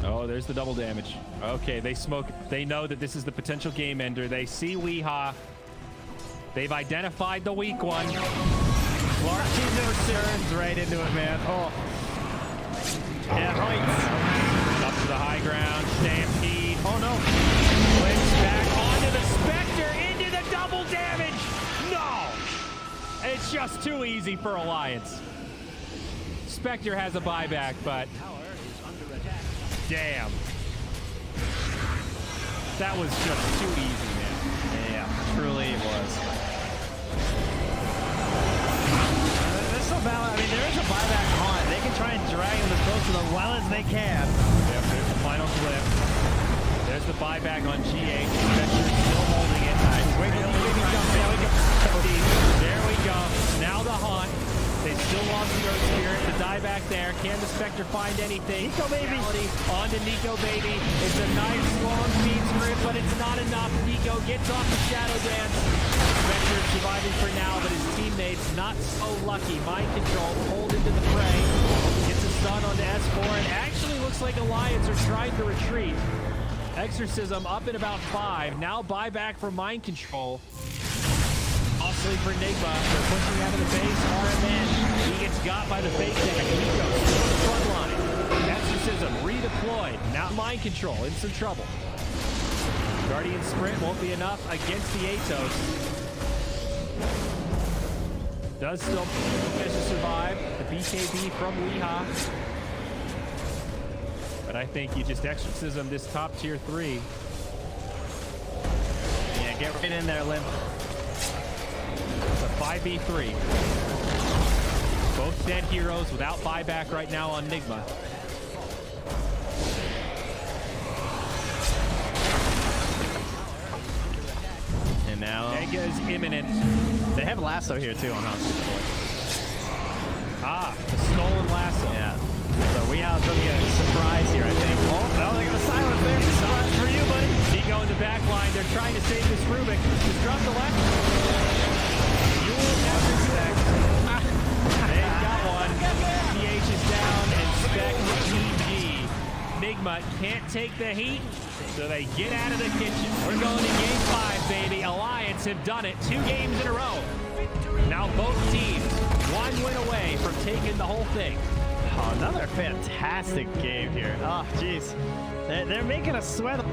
Oh, there's the double damage. Okay, they smoke. They know that this is the potential game ender. They see Weeha. They've identified the weak one. Clark turns right into it, man. Oh. Yeah, right. Up to the high ground. Stampede. Oh, no. Flips back onto the Spectre. Into the double damage. No. It's just too easy for Alliance. Spectre has a buyback, but... Damn. That was just too easy, man. Yeah, truly it was. There's no balance. I mean, there is a buyback on. They can try and drag them as close to them well as they can. Yep, there's the final clip. There's the buyback on GH. Spectre still holding it. There we go. Now the haunt. They still lost the Earth Spirit. The dieback there. Can the Spectre find anything? Nico Baby. On to Nico Baby. It's a nice long speed script, but it's not enough. Nico gets off the Shadow Dance. Spectre surviving for now, but his teammates not so lucky. Mind control pulled into the fray. Gets a stun onto S4, and actually looks like Alliance are trying to retreat. Exorcism up in about 5. Now buyback for mind control. Costly for Nigma. They're pushing out of the base. RMN. He gets got by the fake deck. Nico still on the front line. Exorcism redeployed. Now mind control. In some trouble. Guardian sprint won't be enough against the Atos. Does still manage to survive. The BKB from Weeha. But I think you just exorcism this top tier 3. Yeah, get right in there, Limp. It's a 5v3. Both dead heroes without buyback right now on Nigma. And now Mega is imminent. they have lasso here too on Hostage Boy. Ah, the stolen lasso. Yeah. So we have them get a surprise here, I think. Oh, no, they're gonna silence there. Surprise for you, buddy. Vigo in the back line. They're trying to save this Rubik. Just drop the left. You will never expect. They've got one. PH is down and Spec GG. Nigma can't take the heat, so they get out of the kitchen. We're going to game 5, baby. Alliance have done it 2 games in a row. Now both teams 1 win away from taking the whole thing. Oh, another fantastic game here. Oh, jeez. They're making us sweat.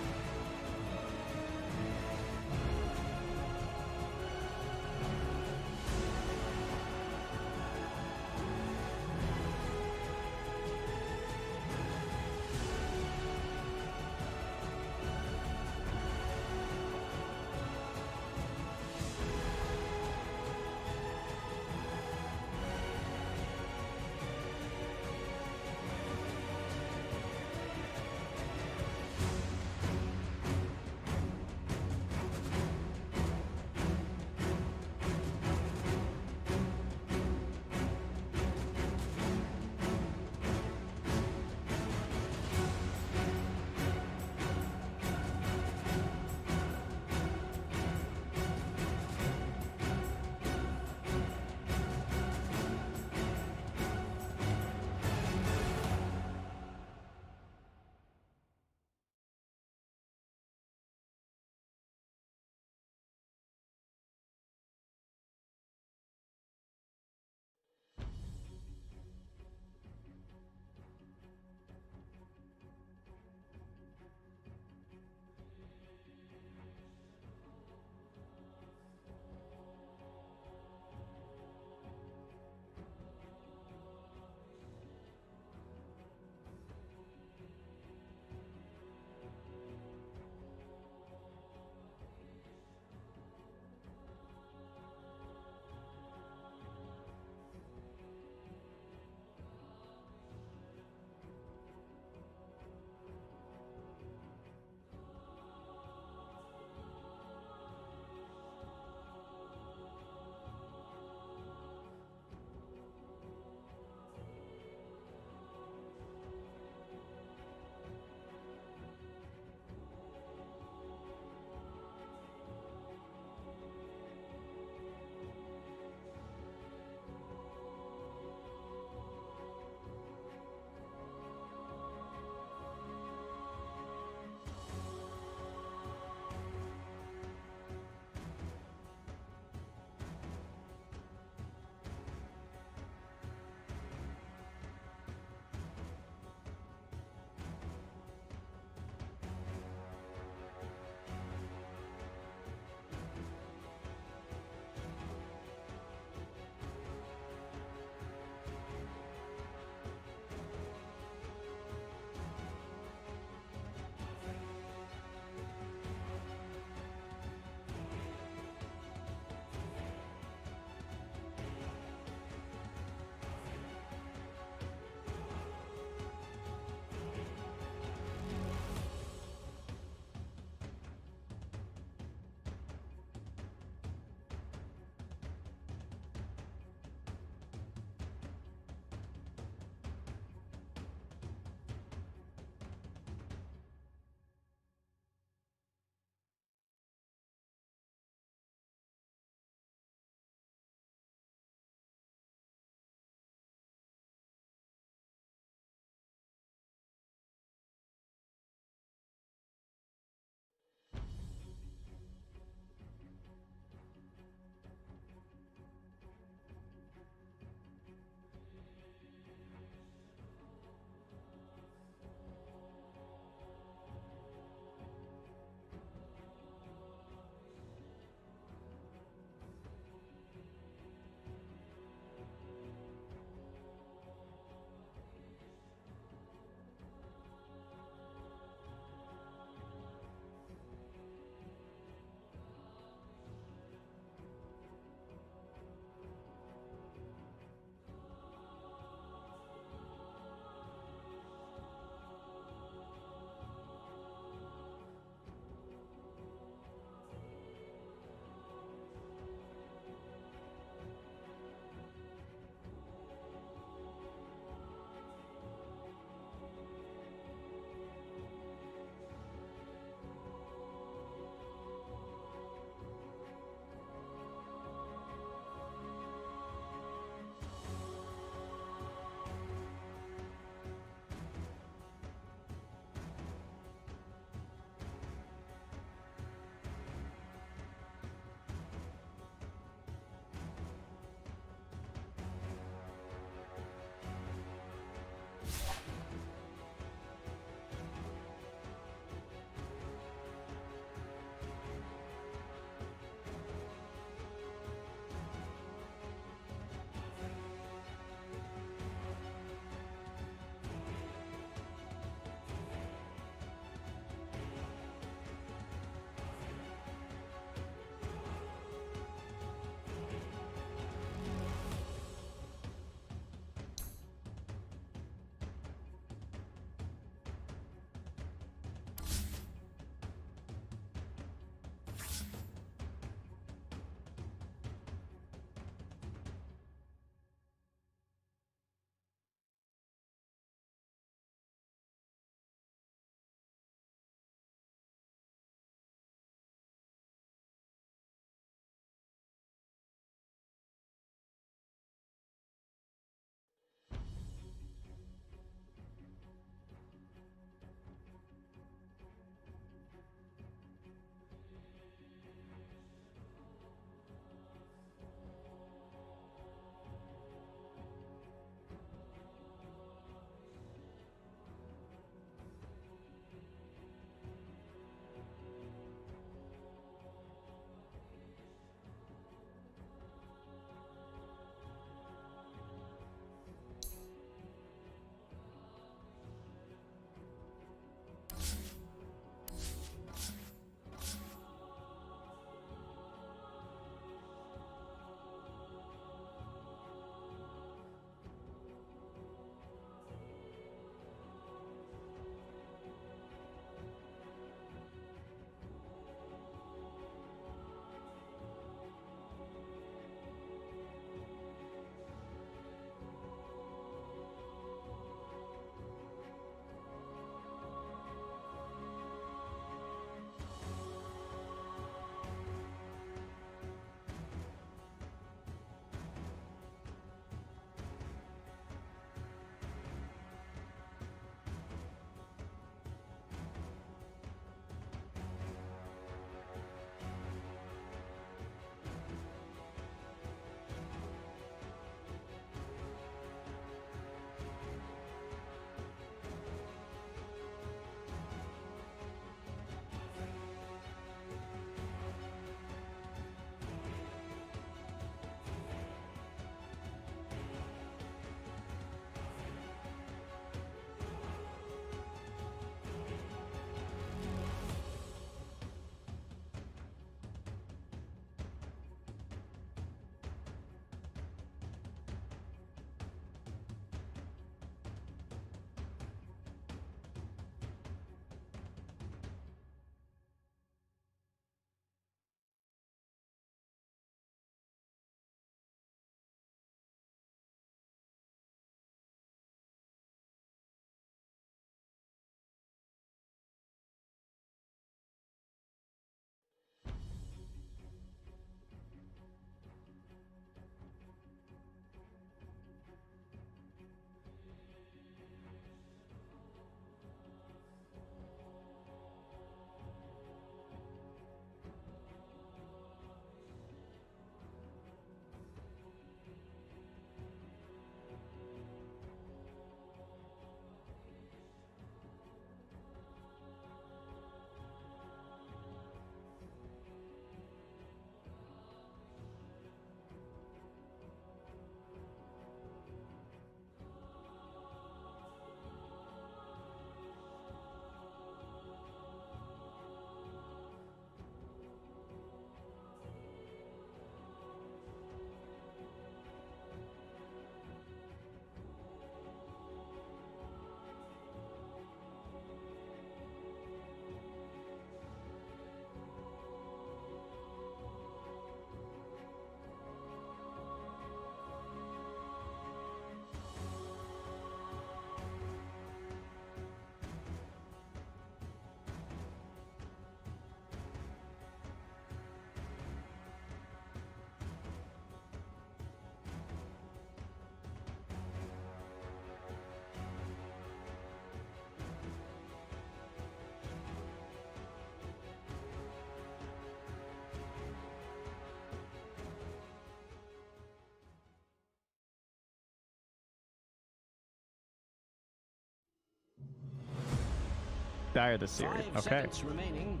Dire this series. 5 Okay. seconds remaining.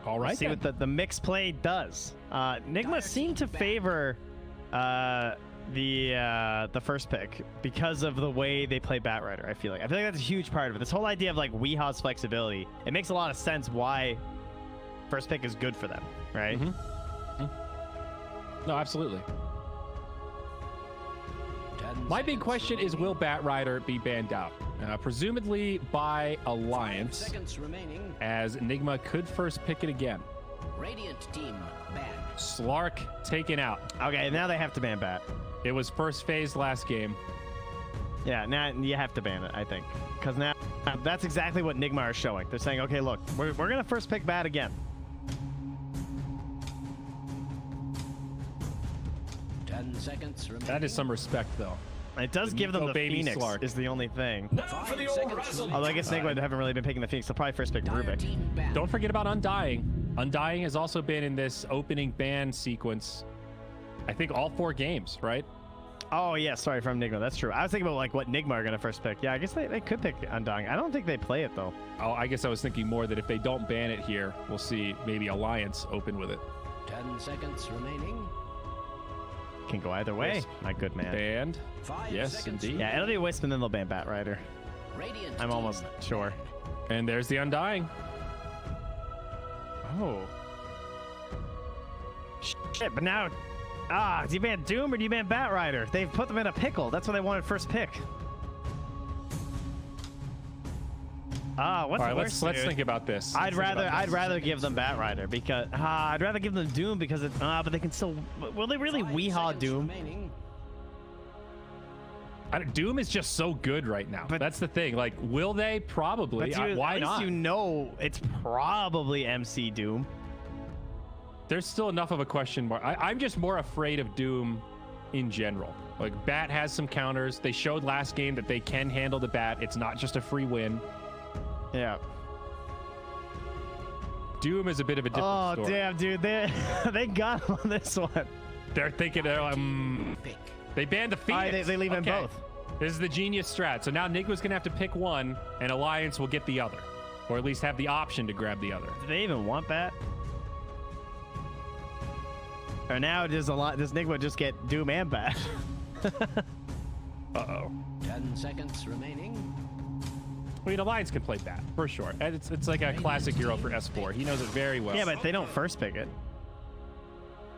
All right. See what the mix play does. Nigma seemed to favor the first pick because of the way they play Batrider. I feel like that's a huge part of it. This whole idea of like Weeha's flexibility. It makes a lot of sense why first pick is good for them, right? No, absolutely. 10 My big seconds question is, will Batrider be banned out? Presumably by 5 Alliance, seconds remaining. as Nigma could first pick it again. Radiant team banned. Slark taken out. Okay, now they have to ban Bat. It was first phase last game. Yeah, now you have to ban it, I think. Because now that's exactly what Nigma are showing. They're saying, okay, look, we're going to first pick Bat again. 10 seconds remaining. That is some respect, though. It does give them Go the baby Phoenix Slark. is the only thing. 5 seconds remaining. Although I guess Nigma haven't really been picking the Phoenix. They'll probably first pick Dire Rubik. team banned. Don't forget about Undying. Undying has also been in this opening ban sequence, I think, all 4 games, right? Oh, yeah, sorry, from Nigma. That's true. I was thinking about like what Nigma are going to first pick. Yeah, I guess they could pick Undying. I don't think they play it, though. Oh, I guess I was thinking more that if they don't ban it here, we'll see maybe Alliance open with it. 10 seconds remaining. Can go either way. Wisp. My good man. Banned. 5 Yes, seconds indeed. Yeah, it'll be Wisp and then they'll ban Batrider. Radiant I'm team almost sure. banned. And there's the Undying. Oh. Shit, but now... do you ban Doom or do you ban Batrider? They've put them in a pickle. That's what they wanted first pick. What's All right, the worst, let's dude? think about this. I'd rather give them Batrider because I'd rather give them Doom because it but they can still will they really 5 Weehaw seconds Doom? remaining. Doom is just so good right now. But- That's the thing. Like, will they? Probably. But Why at least not? you know it's probably MC Doom. There's still enough of a question mark. I'm just more afraid of Doom in general. Like, Bat has some counters. They showed last game that they can handle the Bat. It's not just a free win. Yeah. Doom is a bit of a different Oh story. damn, dude, they got him on this one. They're thinking, Pick. they banned the Phoenix. They leave in Okay. both. This is the genius strat. So now Nigma's going to have to pick one, and Alliance will get the other. Or at least have the option to grab the other. Do they even want Bat? Or now does Nigma just get Doom and Bat? Uh-oh. 10 seconds remaining. I mean, Alliance can play Bat, for sure. And it's like a classic hero for S4. He knows it very well. Yeah, but they don't first pick it.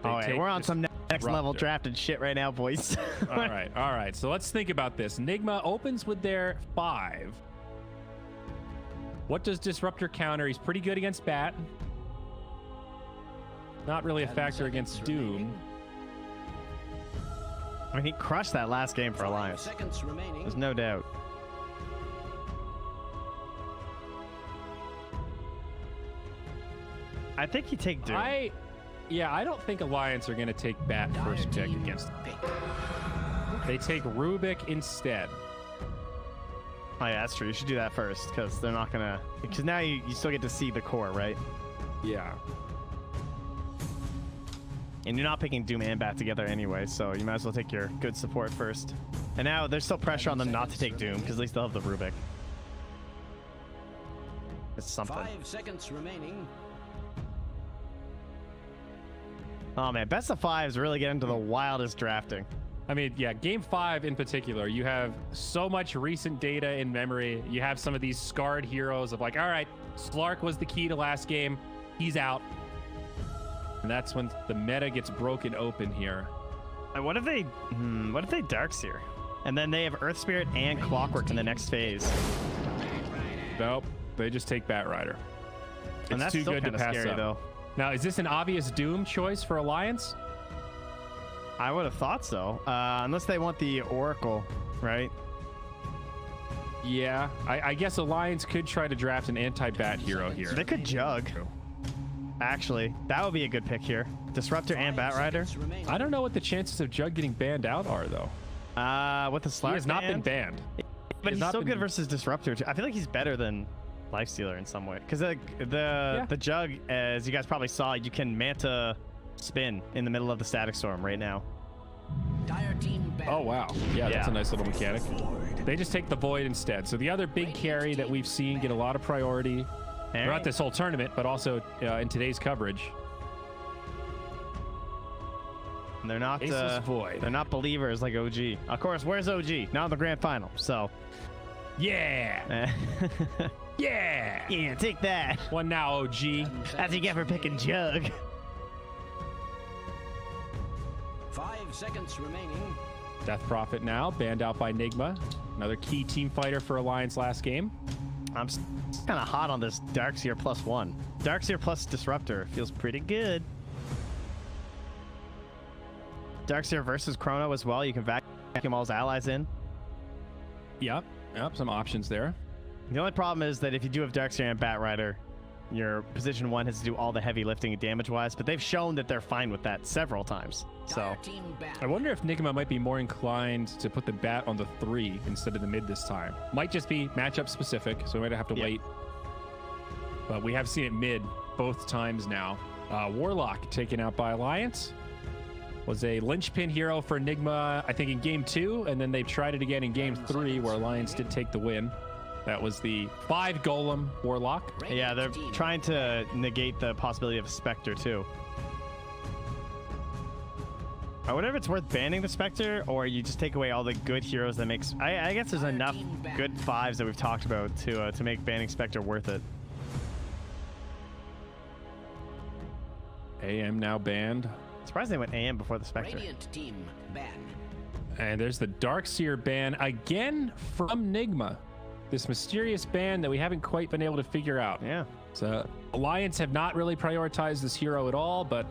They Oh, yeah, take we're on this some next level disruptor. drafted shit right now, boys. All right. So let's think about this. Nigma opens with their 5. What does Disruptor counter? He's pretty good against Bat. Not really a 10 factor against seconds Doom. remaining. I mean, he crushed that last game for 5 Alliance. seconds remaining. There's no doubt. I think you take Doom. I don't think Alliance are going to take Bat Dire first pick team against them. pick. They take Rubik instead. Oh yeah, that's true. You should do that first because they're not gonna. Because now you still get to see the core, right? Yeah. And you're not picking Doom and Bat together anyway, so you might as well take your good support first. And now there's still pressure on them not to take Doom because at least they'll have the Rubik. It's something. 5 seconds remaining. Oh man, best of 5s really get into the wildest drafting. I mean, yeah, game 5 in particular, you have so much recent data in memory. You have some of these scarred heroes of like, all right, Slark was the key to last game. He's out. And that's when the meta gets broken open here. What if they Darkseer? And then they have Earth Spirit and Clockwork in the next phase. Nope. They just take Batrider. And that's too still good to kinda pass scary, up. though. Now, is this an obvious Doom choice for Alliance? I would have thought so. Unless they want the Oracle, right? Yeah. I guess Alliance could try to draft an anti-Bat hero here. They could Jug. Actually, that would be a good pick here. Disruptor and 5 Batrider. seconds remaining. I don't know what the chances of Jug getting banned out are, though. With the He Slark has not been ban. banned. But He's he's not so been- good versus Disruptor. Too. I feel like he's better than Lifestealer in some way. Because the Jug, as you guys probably saw, you can Manta spin in the middle of the Static Storm right now. Dire team Oh, wow. Yeah, that's a nice little mechanic. They just take the Void instead. So the other big carry that we've seen get a lot of priority throughout this whole tournament, but also in today's coverage. They're not Void. they're not believers like OG. Of course, where's OG? Not in the grand final. So Yeah. Yeah. yeah, take that. One now, OG. That's what you get for picking Jug. 5 seconds remaining. Death Prophet now, banned out by Nigma. Another key team fighter for Alliance last game. I'm kind of hot on this Darkseer +1. Darkseer plus Disruptor feels pretty good. Darkseer versus Chrono as well. You can vacuum all his allies in. Yep, some options there. The only problem is that if you do have Darkseer and Batrider, your position 1 has to do all the heavy lifting damage-wise, but they've shown that they're fine with that several times. So I wonder if Nigma might be more inclined to put the bat on the 3 instead of the mid this time. Might just be matchup specific, so we might have to wait. But we have seen it mid both times now. Warlock taken out by Alliance. Was a linchpin hero for Nigma, I think, in game 2, and then they tried it again in game 3, where Alliance did take the win. That was the 5 Golem Warlock. Yeah, they're trying to negate the possibility of Spectre, too. I wonder if it's worth banning the Spectre, or you just take away all the good heroes that makes... I guess there's enough good 5s that we've talked about to make banning Spectre worth it. AM now banned. Surprised they went AM before the Spectre. Radiant team ban. And there's the Darkseer ban again from Nigma. This mysterious ban that we haven't quite been able to figure out. Yeah. So Alliance have not really prioritized this hero at all, but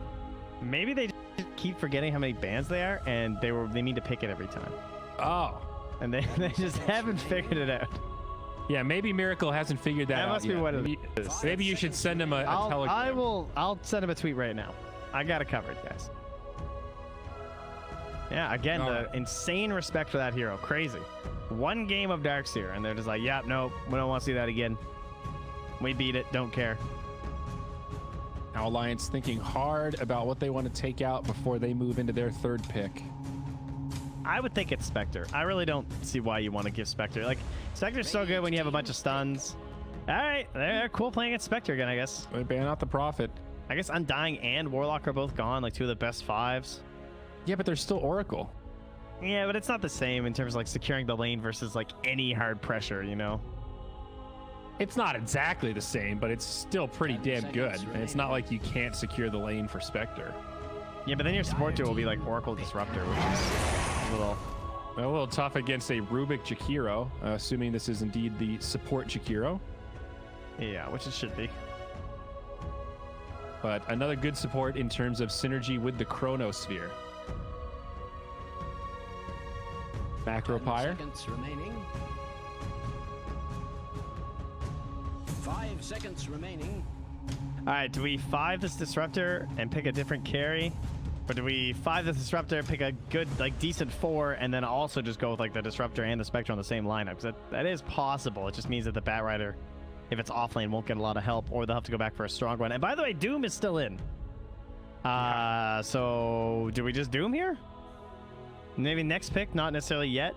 maybe they just keep forgetting how many bans they are, and they need to pick it every time. Oh. And they just haven't figured it out. Yeah, maybe Miracle hasn't figured that out. That must be what it is. Maybe you should send him a telegram. I'll send him a tweet right now. I got it covered, guys. Yeah, again, the insane respect for that hero. Crazy. 1 game of Darkseer, and they're just like, yeah, no, we don't want to see that again. We beat it, don't care. Now Alliance thinking hard about what they want to take out before they move into their 3rd pick. I would think it's Spectre. I really don't see why you want to give Spectre. Like, Spectre's so good when you have a bunch of stuns. All right, they're cool playing at Spectre again, I guess. They ban out the Prophet. I guess Undying and Warlock are both gone, like 2 of the best 5s. Yeah, but there's still Oracle. Yeah, but it's not the same in terms of like securing the lane versus like any hard pressure, you know? It's not exactly the same, but it's still pretty damn good. And it's not like you can't secure the lane for Spectre. Yeah, but then your support duo will be like Oracle Disruptor, which is a little tough against a Rubik Jakiro, assuming this is indeed the support Jakiro. Yeah, which it should be. But another good support in terms of synergy with the Chronosphere. Macro Pyre. 10 seconds remaining. 5 seconds remaining. All right, do we 5 this Disruptor and pick a different carry? Or do we 5 this Disruptor, pick a good, like, decent 4, and then also just go with, like, the Disruptor and the Spectre on the same lineup? Because that is possible. It just means that the Batrider, if it's offlane, won't get a lot of help, or they'll have to go back for a strong one. And by the way, Doom is still in. So do we just Doom here? Maybe next pick, not necessarily yet.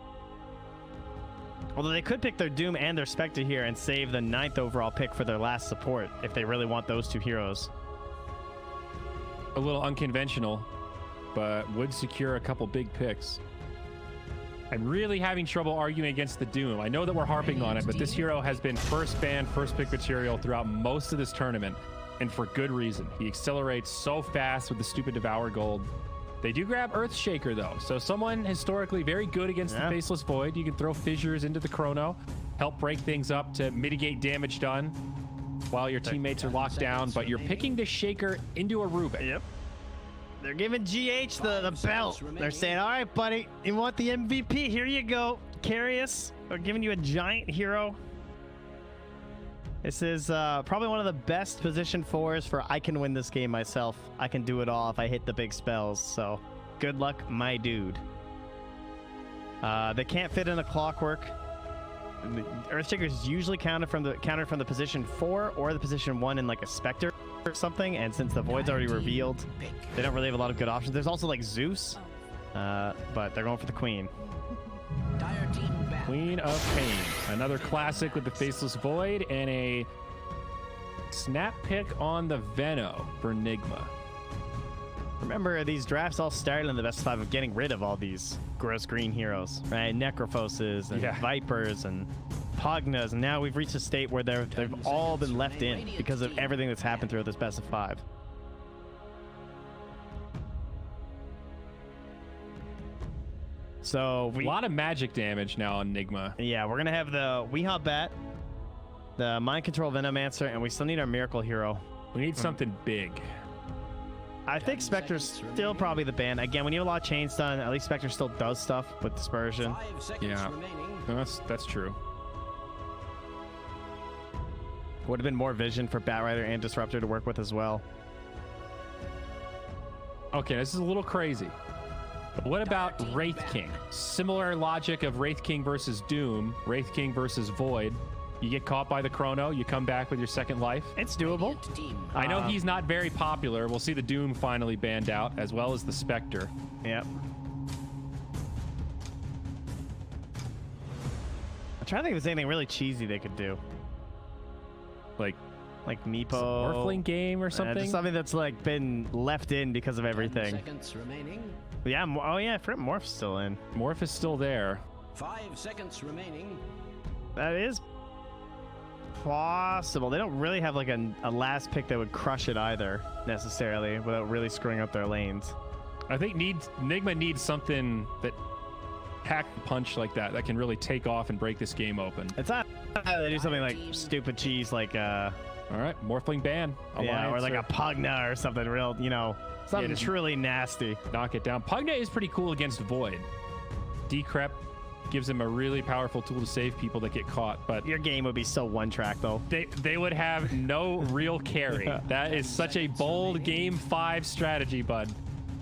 Although they could pick their Doom and their Spectre here and save the 9th overall pick for their last support if they really want those 2 heroes. A little unconventional, but would secure a couple big picks. I'm really having trouble arguing against the Doom. I know that we're harping on it, but this hero has been first ban, first pick material throughout most of this tournament, and for good reason. He accelerates so fast with the stupid Devour Gold. They do grab Earthshaker, though, so someone historically very good against the Faceless Void. You can throw Fissures into the Chrono, help break things up to mitigate damage done while your teammates are locked down, but you're picking the Shaker into a Rubik. Yep. They're giving GH the belt. They're saying, all right, buddy, you want the MVP? Here you go. Carry us. We're giving you a giant hero. This is probably one of the best position 4s for I can win this game myself. I can do it all if I hit the big spells. So good luck, my dude. They can't fit in a Clockwork. Earthshaker is usually countered from the position 4 or the position 1 in like a Spectre or something. And since the Void's already revealed, they don't really have a lot of good options. There's also like Zeus. but they're going for the Queen. Dire team back. Queen of Pain. Another classic with the Faceless Void and a snap pick on the Veno for Nigma. Remember, these drafts all started in the best 5 of getting rid of all these gross green heroes, right? Necrophoses and Vipers and Pugnas, and now we've reached a state where they've all been left in because of everything that's happened throughout this best of 5. So A lot of magic damage now on Nigma. yeah, we're gonna have the Weehawk Bat, the Mind Control Venomancer, and we still need our Miracle Hero. We need something big. I think Spectre's still probably the ban. Again, when you have a lot of chain stun, at least Spectre still does stuff with Dispersion. 5 seconds Yeah. remaining. No, that's true. Would have been more vision for Batrider and Disruptor to work with as well. Okay, this is a little crazy. But what about Wraith King? Similar logic of Wraith King versus Doom, Wraith King versus Void. You get caught by the Chrono, you come back with your second life. It's doable. Radiant team. I know he's not very popular. We'll see the Doom finally banned out, as well as the Spectre. Yep. I'm trying to think if there's anything really cheesy they could do. Like Meepo. Morphling game or something? Just something that's like been left in because of 10 everything. seconds remaining. Yeah, oh yeah, Frip Morph's still in. Morph is still there. 5 seconds remaining. That is possible. They don't really have like a last pick that would crush it either, necessarily, without really screwing up their lanes. I think Nigma needs something that pack punch like that can really take off and break this game open. It's not they do something like stupid cheese, like All right, Morphling ban. yeah, or Alliance like a Pugna or something real, something just truly nasty. knock it down. Pugna is pretty cool against Void. Decrep gives him a really powerful tool to save people that get caught, but Your game would be so one track though. they would have no real carry. That is such a bold game 5 strategy, bud.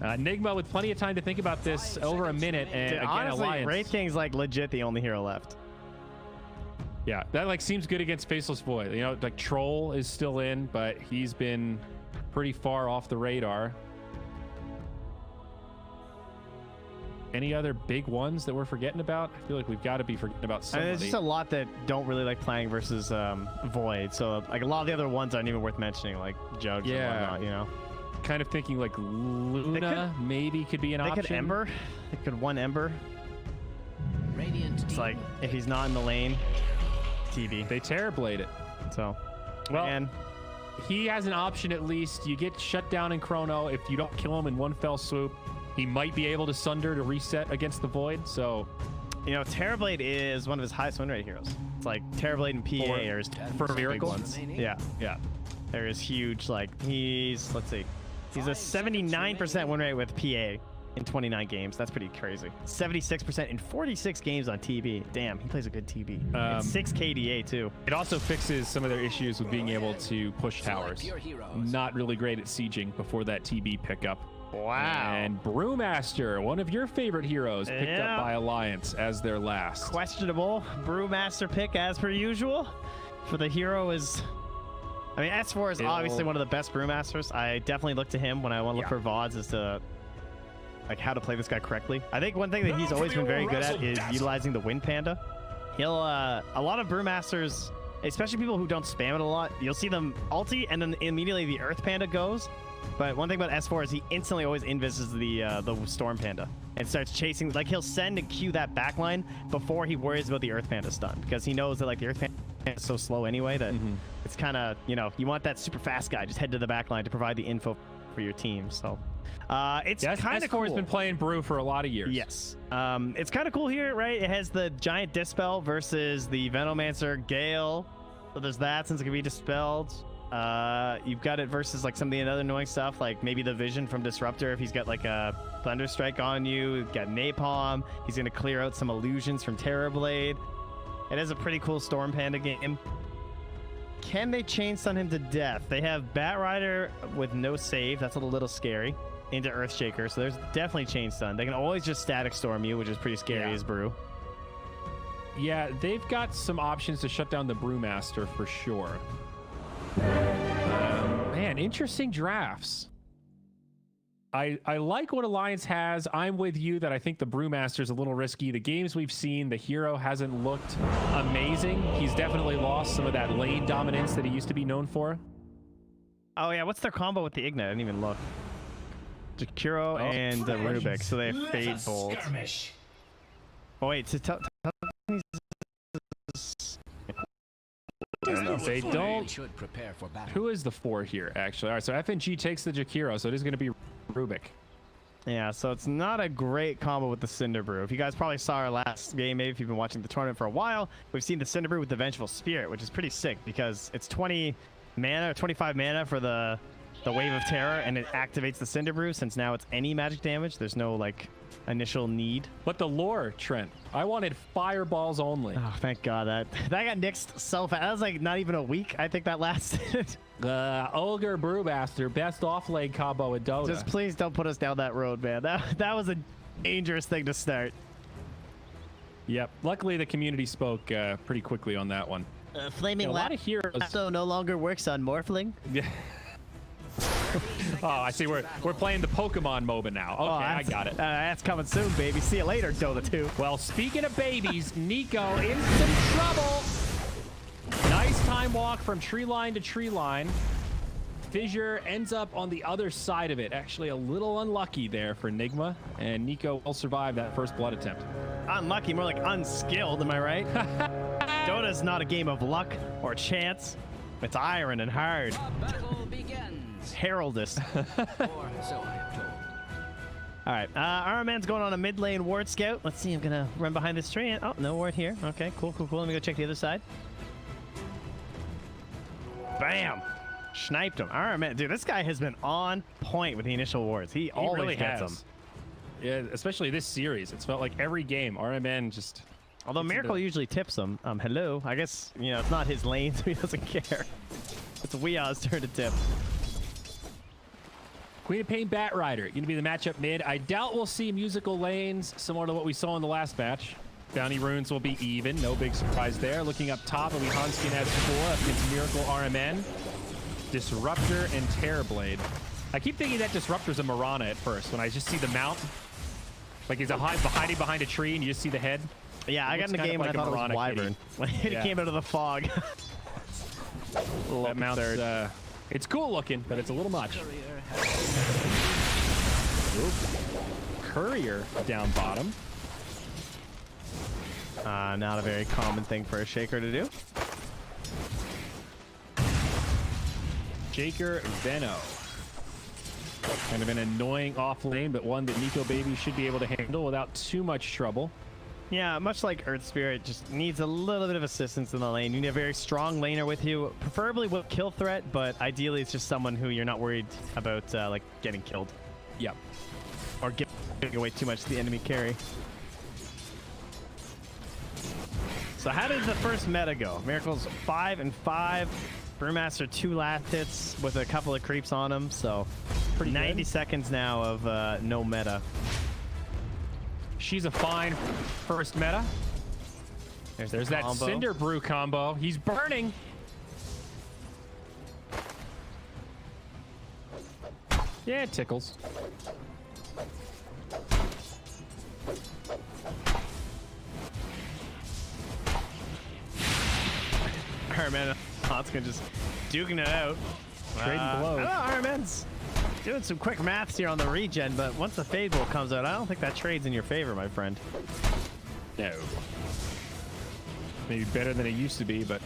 Nigma with plenty of time to think about this, over a minute, and Dude, again, honestly, Alliance. Wraith King's like legit the only hero left. Yeah, that like seems good against Faceless Void. Like Troll is still in, but he's been pretty far off the radar. Any other big ones that we're forgetting about? I feel like we've got to be forgetting about I somebody. mean, there's just a lot that don't really like playing versus Void. So like a lot of the other ones aren't even worth mentioning, like Jugs Yeah. and whatnot. Kind of thinking like Luna maybe could be an They option. could Ember. They could one Ember. Radiant team. It's like if he's not in the lane, TB. They Terrorblade it. So, Well, and he has an option at least. You get shut down in Chrono. If you don't kill him in one fell swoop, he might be able to Sunder to reset against the Void. So Terrorblade is one of his highest win rate heroes. It's like Terrorblade and PA are his for big Miracle? ones. remaining. Yeah, yeah. there is huge. Like he's a 79% win rate with PA in 29 games. That's pretty crazy. 76% in 46 games on TB. Damn, he plays a good TB. And 6 KDA too. It also fixes some of their issues with being able to push towers. Your heroes. Not really great at sieging before that TB pickup. Wow. And Brewmaster, one of your favorite heroes, picked Yeah. up by Alliance as their last. Questionable Brewmaster pick as per usual. For the hero is, I mean, S4 is obviously one of the best Brewmasters. I definitely look to him when I want to look for VODs as to like how to play this guy correctly. I think one thing that he's always been very good at is utilizing the Wind Panda. He'll a lot of Brewmasters, especially people who don't spam it a lot, you'll see them ulti and then immediately the Earth Panda goes. But one thing about S4 is he instantly always invises the Storm Panda and starts chasing. Like he'll send and queue that backline before he worries about the Earth Panda stun, because he knows that like the Earth Panda is so slow anyway that it's kind of, you want that super fast guy just head to the backline to provide the info for your team. So it's Yes, kind of cool. S4 has been playing Brew for a lot of years. Yes. It's kind of cool here, right? It has the giant Dispel versus the Venomancer Gale. So there's that, since it can be dispelled. You've got it versus like some of the other annoying stuff, like maybe the vision from Disruptor if he's got like a Thunderstrike on you. You've got Napalm. He's going to clear out some illusions from Terrorblade. It is a pretty cool Storm Panda game. Can they chain stun him to death? They have Batrider with no save. That's a little scary. Into Earthshaker, so there's definitely chain stun. They can always just static storm you, which is pretty scary as Brew. Yeah, they've got some options to shut down the Brewmaster for sure. Man, interesting drafts. I like what Alliance has. I'm with you that I think the Brewmaster's a little risky. The games we've seen, the hero hasn't looked amazing. He's definitely lost some of that lane dominance that he used to be known for. Oh yeah, what's their combo with the Ignite? I didn't even look. Jakiro and Rubik, so they have Fade Bolt. Oh wait, to tell They don't. Should prepare for battle. Who is the 4 here, actually? All right, so FNG takes the Jakiro, so it is going to be Rubik. yeah, so it's not a great combo with the Cinder Brew. If you guys probably saw our last game, maybe if you've been watching the tournament for a while, we've seen the Cinder Brew with the Vengeful Spirit, which is pretty sick because it's 20 mana or 25 mana for the Wave of Terror, and it activates the Cinder Brew since now it's any magic damage. There's no like initial need. But the lore, Trent, I wanted fireballs only. Oh, thank God that got nixed so fast. That was like not even a week. I think that lasted. Ogre Brewmaster, best offlane combo in Dota. Just please don't put us down that road, man. That was a dangerous thing to start. Yep. Luckily, the community spoke pretty quickly on that one. Flaming A lot of heroes. Lasso no longer works on Morphling. Yeah. Oh, I see. We're playing the Pokemon MOBA now. Okay, I got it. That's coming soon, baby. See you later, Dota 2. Well, speaking of babies, Nico in some trouble. Nice time walk from tree line to tree line. Fissure ends up on the other side of it. Actually, a little unlucky there for Nigma, and Nico will survive that first blood attempt. Unlucky, more like unskilled, am I right? Dota's not a game of luck or chance. It's iron and hard. Battle begins. Heraldist. Or so I am told. All right, Iron Man's going on a mid lane ward scout. Let's see, I'm gonna run behind this tree. Oh, no ward here. Okay, cool. Let me go check the other side. Bam! Sniped him. Iron Man, dude, this guy has been on point with the initial wards. He always really gets has. them. Yeah, especially this series. It's felt like every game, RMN just... Although Miracle usually tips him. Hello. I guess, you know, it's not his lane, so he doesn't care. It's Wea's turn to tip. Queen of Pain Bat Rider, going to be the matchup mid. I doubt we'll see musical lanes similar to what we saw in the last match. Bounty runes will be even. No big surprise there. Looking up top, it'll be Hanskin has 4 up against Miracle RMN. Disruptor and Terrorblade. I keep thinking that Disruptor's a Mirana at first when I just see the mount. Like he's hiding behind a tree and you just see the head. Yeah, I got in the game and I thought it was Wyvern. When he came out of the fog. That mount's, it's cool looking, but it's a little much. Courier down bottom. Not a very common thing for a Shaker to do. Shaker Veno. Kind of an annoying off lane, but one that Nico Baby should be able to handle without too much trouble. Yeah, much like Earth Spirit, just needs a little bit of assistance in the lane. You need a very strong laner with you, preferably with kill threat, but ideally it's just someone who you're not worried about like getting killed. Yep. Or giving away too much to the enemy carry. So how did the first meta go? Miracle's 5 and 5. Brewmaster 2 last hits with a couple of creeps on him, so Pretty 90 good. seconds now of no meta. She's a fine first meta. There's that combo. Cinder Brew combo. He's burning. Yeah, it tickles. Iron Man, Hanskin just duking it out. Trading blows. I know Iron Man's doing some quick maths here on the regen, but once the Fade Bolt comes out, I don't think that trade's in your favor, my friend. No. Maybe better than it used to be, but...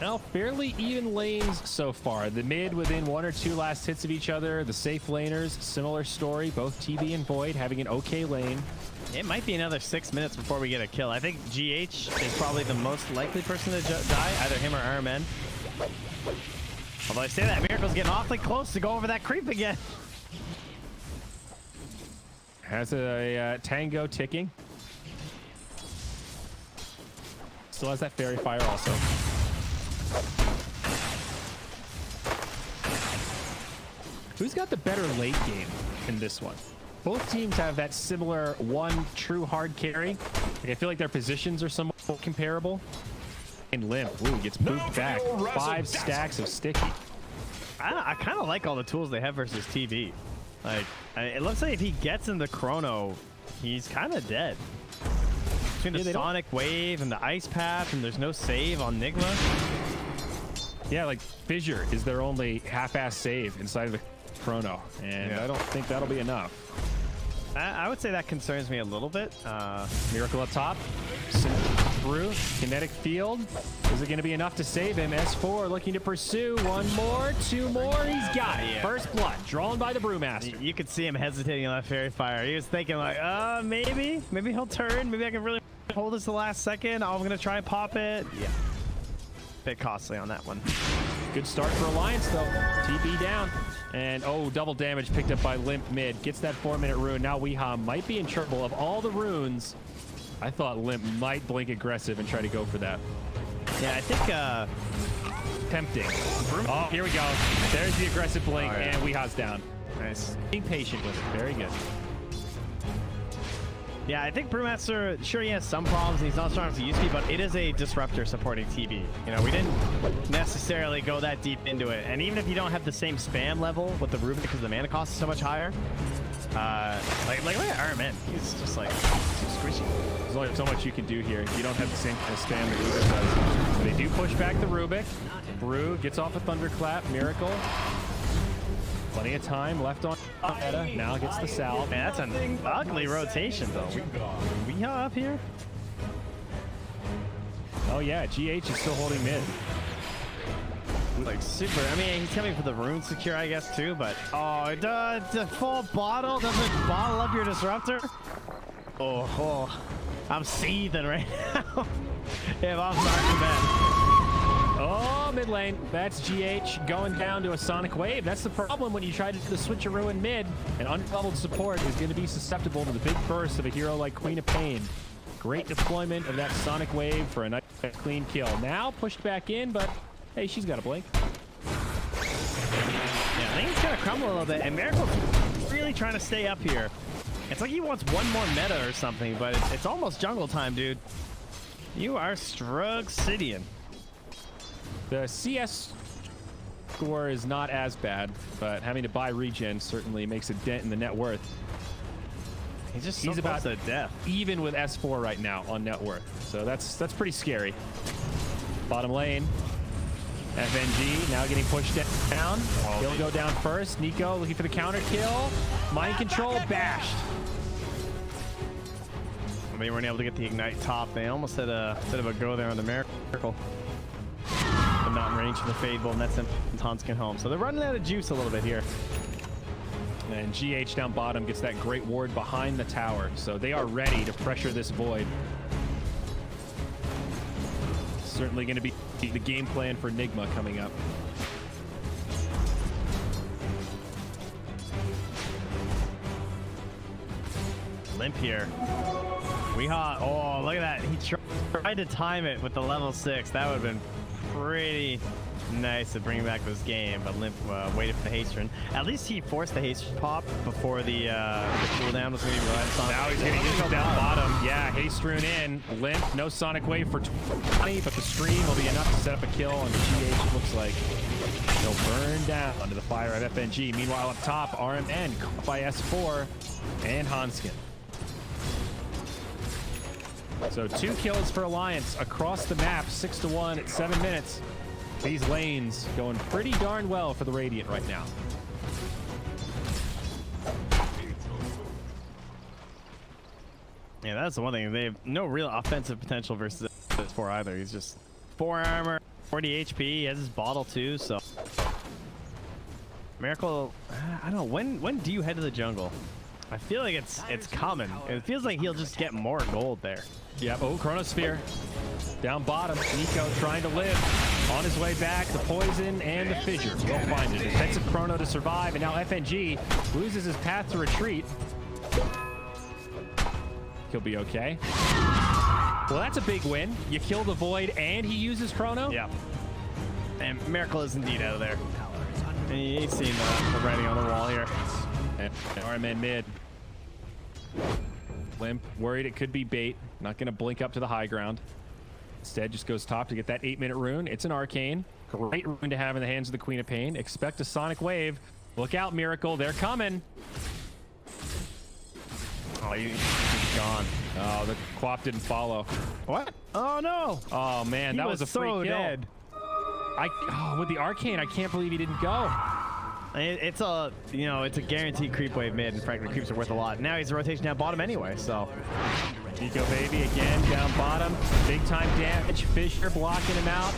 Well, fairly even lanes so far. The mid within 1 or 2 last hits of each other. The safe laners, similar story. Both TB and Void having an okay lane. It might be another 6 minutes before we get a kill. I think GH is probably the most likely person to die, either him or Iron Man. Although I say that, Miracle's getting awfully close to go over that creep again. Has a tango ticking. Still has that fairy fire also. Who's got the better late game in this one? Both teams have that similar one true hard carry. Like, I feel like their positions are somewhat comparable. And Limp, ooh, gets booped back. 5 stacks of sticky. I kind of like all the tools they have versus TV. Like, it looks like if he gets in the chrono, he's kind of dead. Between the Sonic Wave and the Ice Path, and there's no save on Nigma. Yeah, like Fissure is their only half-ass save inside of the chrono, and I don't think that'll be enough. I would say that concerns me a little bit. Miracle up top, through kinetic field. Is it going to be enough to save him? S4 looking to pursue. One more, two more. He's got it. First blood, drawn by the Brewmaster. You could see him hesitating on that fairy fire. He was thinking like, maybe he'll turn. Maybe I can really hold this the last second. I'm going to try and pop it. Yeah. Bit costly on that one. Good start for Alliance though. TP down. And double damage picked up by Limp mid. Gets that 4-minute rune. Now Weehaw might be in trouble. Of all the runes, I thought Limp might blink aggressive and try to go for that. Yeah, I think tempting. Oh, here we go. There's the aggressive blink, and Weehaw's down. Nice. Being patient with it. Very good. Yeah, I think Brewmaster, sure, he has some problems and he's not strong as he used to be, but it is a disruptor supporting TB. You know, we didn't necessarily go that deep into it. And even if you don't have the same spam level with the Rubik because the mana cost is so much higher, like look at RMN. He's just like so squishy. There's only so much you can do here. You don't have the same spam that Rubik does. So they do push back the Rubik. Brew gets off a Thunderclap. Miracle. Plenty of time left on meta. Now gets the salve. Man, that's an ugly rotation, though. We up here? Oh, yeah. GH is still holding mid. Like, super. I mean, he's coming for the rune secure, I guess, too, but... Oh, the full bottle? Doesn't bottle up your disruptor? Oh. I'm seething right now. If I'm not bad. Oh, mid lane. That's GH going down to a Sonic Wave. That's the problem when you try to do the switcheroo in mid. An unleveled support is going to be susceptible to the big burst of a hero like Queen of Pain. Great deployment of that Sonic Wave for a nice clean kill. Now pushed back in, but hey, she's got a blink. Yeah, I think he's going to crumble a little bit, and Miracle's really trying to stay up here. It's like he wants one more meta or something, but it's almost jungle time, dude. You are Strugsidian. The CS score is not as bad, but having to buy regen certainly makes a dent in the net worth. He's about to death. Even with S4 right now on net worth. So that's pretty scary. Bottom lane. FNG now getting pushed down. He'll go down first. Nico looking for the counter kill. Mind control bashed. They weren't able to get the ignite top. They almost had a bit of a go there on the Miracle. But not in range for the Fadeball, and that's sent Tonskin home. So they're running out of juice a little bit here. And GH down bottom gets that great ward behind the tower. So they are ready to pressure this void. Certainly going to be the game plan for Nigma coming up. Limp here. Weehaw. Oh, look at that. He tried to time it with the level 6. That would have been pretty nice to bring back this game, but Limp waited for the haste rune. At least he forced the haste pop before the cooldown was going to be right. Now he's going to use it down bottom. Yeah, haste rune in. Limp, no Sonic Wave for 20, but the stream will be enough to set up a kill, and GH looks like he'll burn down under the fire of FNG. Meanwhile, up top, RMN caught by S4 and Hanskin. So 2 kills for Alliance across the map, 6-1 at 7 minutes. These lanes going pretty darn well for the Radiant right now. Yeah, that's the one thing. They have no real offensive potential versus this 4 either. He's just 4 armor, 40 HP. He has his bottle too, so. Miracle, I don't know. When do you head to the jungle? I feel like it's coming. It feels like he'll just get more gold there. Yeah, Chronosphere. Down bottom, Nico trying to live. On his way back, the poison and the fissure. We'll find it. Defensive chrono to survive, and now FNG loses his path to retreat. He'll be okay. Well, that's a big win. You kill the void and he uses chrono? Yeah. And Miracle is indeed out of there. And he's seen the writing on the wall here. And RMN mid. Limp, worried it could be bait. Not going to blink up to the high ground. Instead, just goes top to get that 8-minute rune. It's an arcane. Great rune to have in the hands of the Queen of Pain. Expect a Sonic Wave. Look out, Miracle. They're coming. Oh, he's gone. Oh, the Quap didn't follow. What? Oh, no. Oh, man. That was a free so kill. dead. With the Arcane, I can't believe he didn't go. It's a, it's a guaranteed creep wave mid, and frankly, creeps are worth a lot. Now he's a rotation down bottom anyway, so. Nico Baby again down bottom. Big time damage. Fisher blocking him out.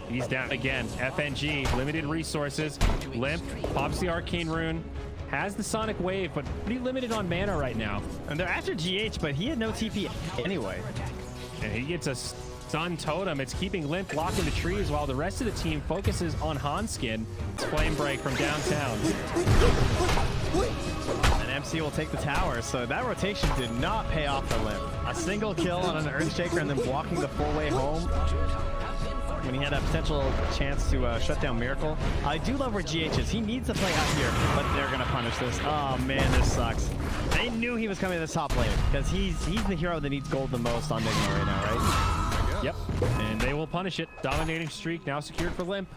He's down again. FNG, limited resources. Limp pops the Arcane Rune. Has the Sonic Wave, but pretty limited on mana right now. And they're after GH, but he had no TP anyway. And he gets a Stun Totem. It's keeping Limp locked in the trees while the rest of the team focuses on Hanskin. It's Flame Break from downtown. And MC will take the tower, so that rotation did not pay off for Limp. A single kill on an Earthshaker and then walking the full way home when he had a potential chance to shut down Miracle. I do love where GH is. He needs to play out here, but they're going to punish this. Oh, man, this sucks. They knew he was coming to this top lane because he's the hero that needs gold the most on Nigma right now, right? Yep, and they will punish it. Dominating streak now secured for Limp.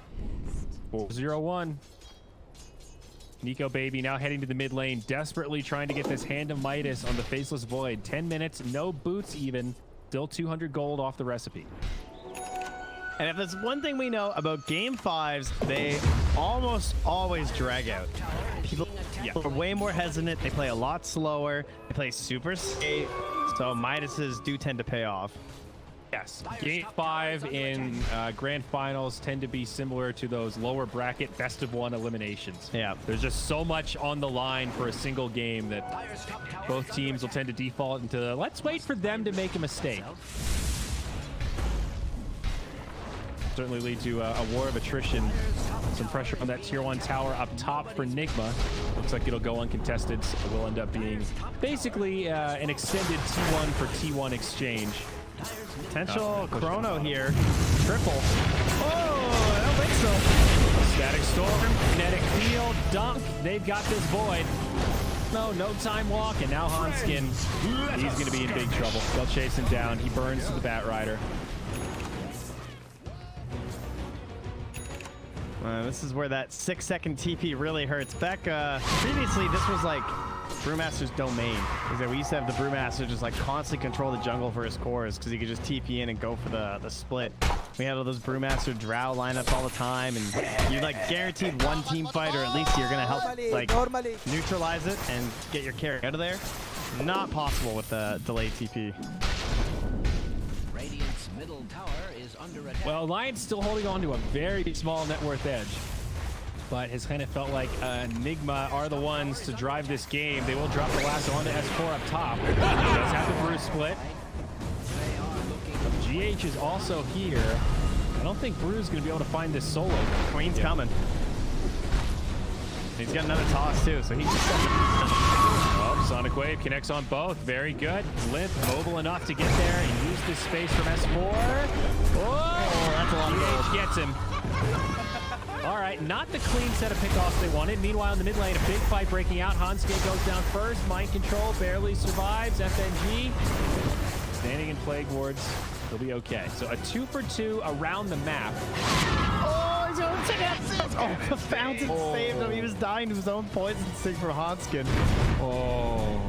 4-0-1. Nico Baby now heading to the mid lane, desperately trying to get this Hand of Midas on the Faceless Void. 10 minutes, no boots even. Still 200 gold off the recipe. And if there's one thing we know about Game 5s, they almost always drag out. People are way more hesitant. They play a lot slower. They play super safe. So Midases do tend to pay off. Yes, Game 5 in Grand Finals tend to be similar to those lower bracket best of one eliminations. Yeah. There's just so much on the line for a single game that both teams will tend to default into, let's wait for them to make a mistake. Certainly lead to a war of attrition. Some pressure on that tier 1 tower up top for Nigma. Looks like it'll go uncontested, so it will end up being basically an extended T1 for T1 exchange. Potential chrono here. Triple. Oh, I don't think so. Static Storm, Kinetic Field, Dunk. They've got this Void. No time walk, and now Hanskin, he's going to be in big trouble. They'll chase him down. He burns to the Bat Rider. This is where that 6-second TP really hurts. Back previously, this was like Brewmaster's domain. Because we used to have the Brewmaster just like constantly control the jungle for his cores because he could just TP in and go for the split. We had all those Brewmaster Drow lineups all the time, and you like guaranteed one team fight, or at least you're gonna help like neutralize it and get your carry out of there. Not possible with the delayed TP. Radiant's middle tower is under attack. Well, Alliance still holding on to a very small net worth edge, but has kind of felt like Nigma are the ones to drive this game. They will drop the last one to S4 up top. He does have the Brew split. GH is also here. I don't think Brew's going to be able to find this solo. Queen's coming. He's got another toss too, so he's just Oh, Sonic Wave connects on both. Very good. Limp mobile enough to get there and use this space from S4. Oh, that's a lot of gold. GH gets him. All right, not the clean set of pickoffs they wanted. Meanwhile, in the mid lane, a big fight breaking out. Hanskin goes down first. Mind Control barely survives. FNG standing in Plague Wards. He'll be okay. So a 2-for-2 around the map. Oh, he's going to take it. Oh, the fountain saved him. He was dying to his own poison sting from Hanskin. Oh.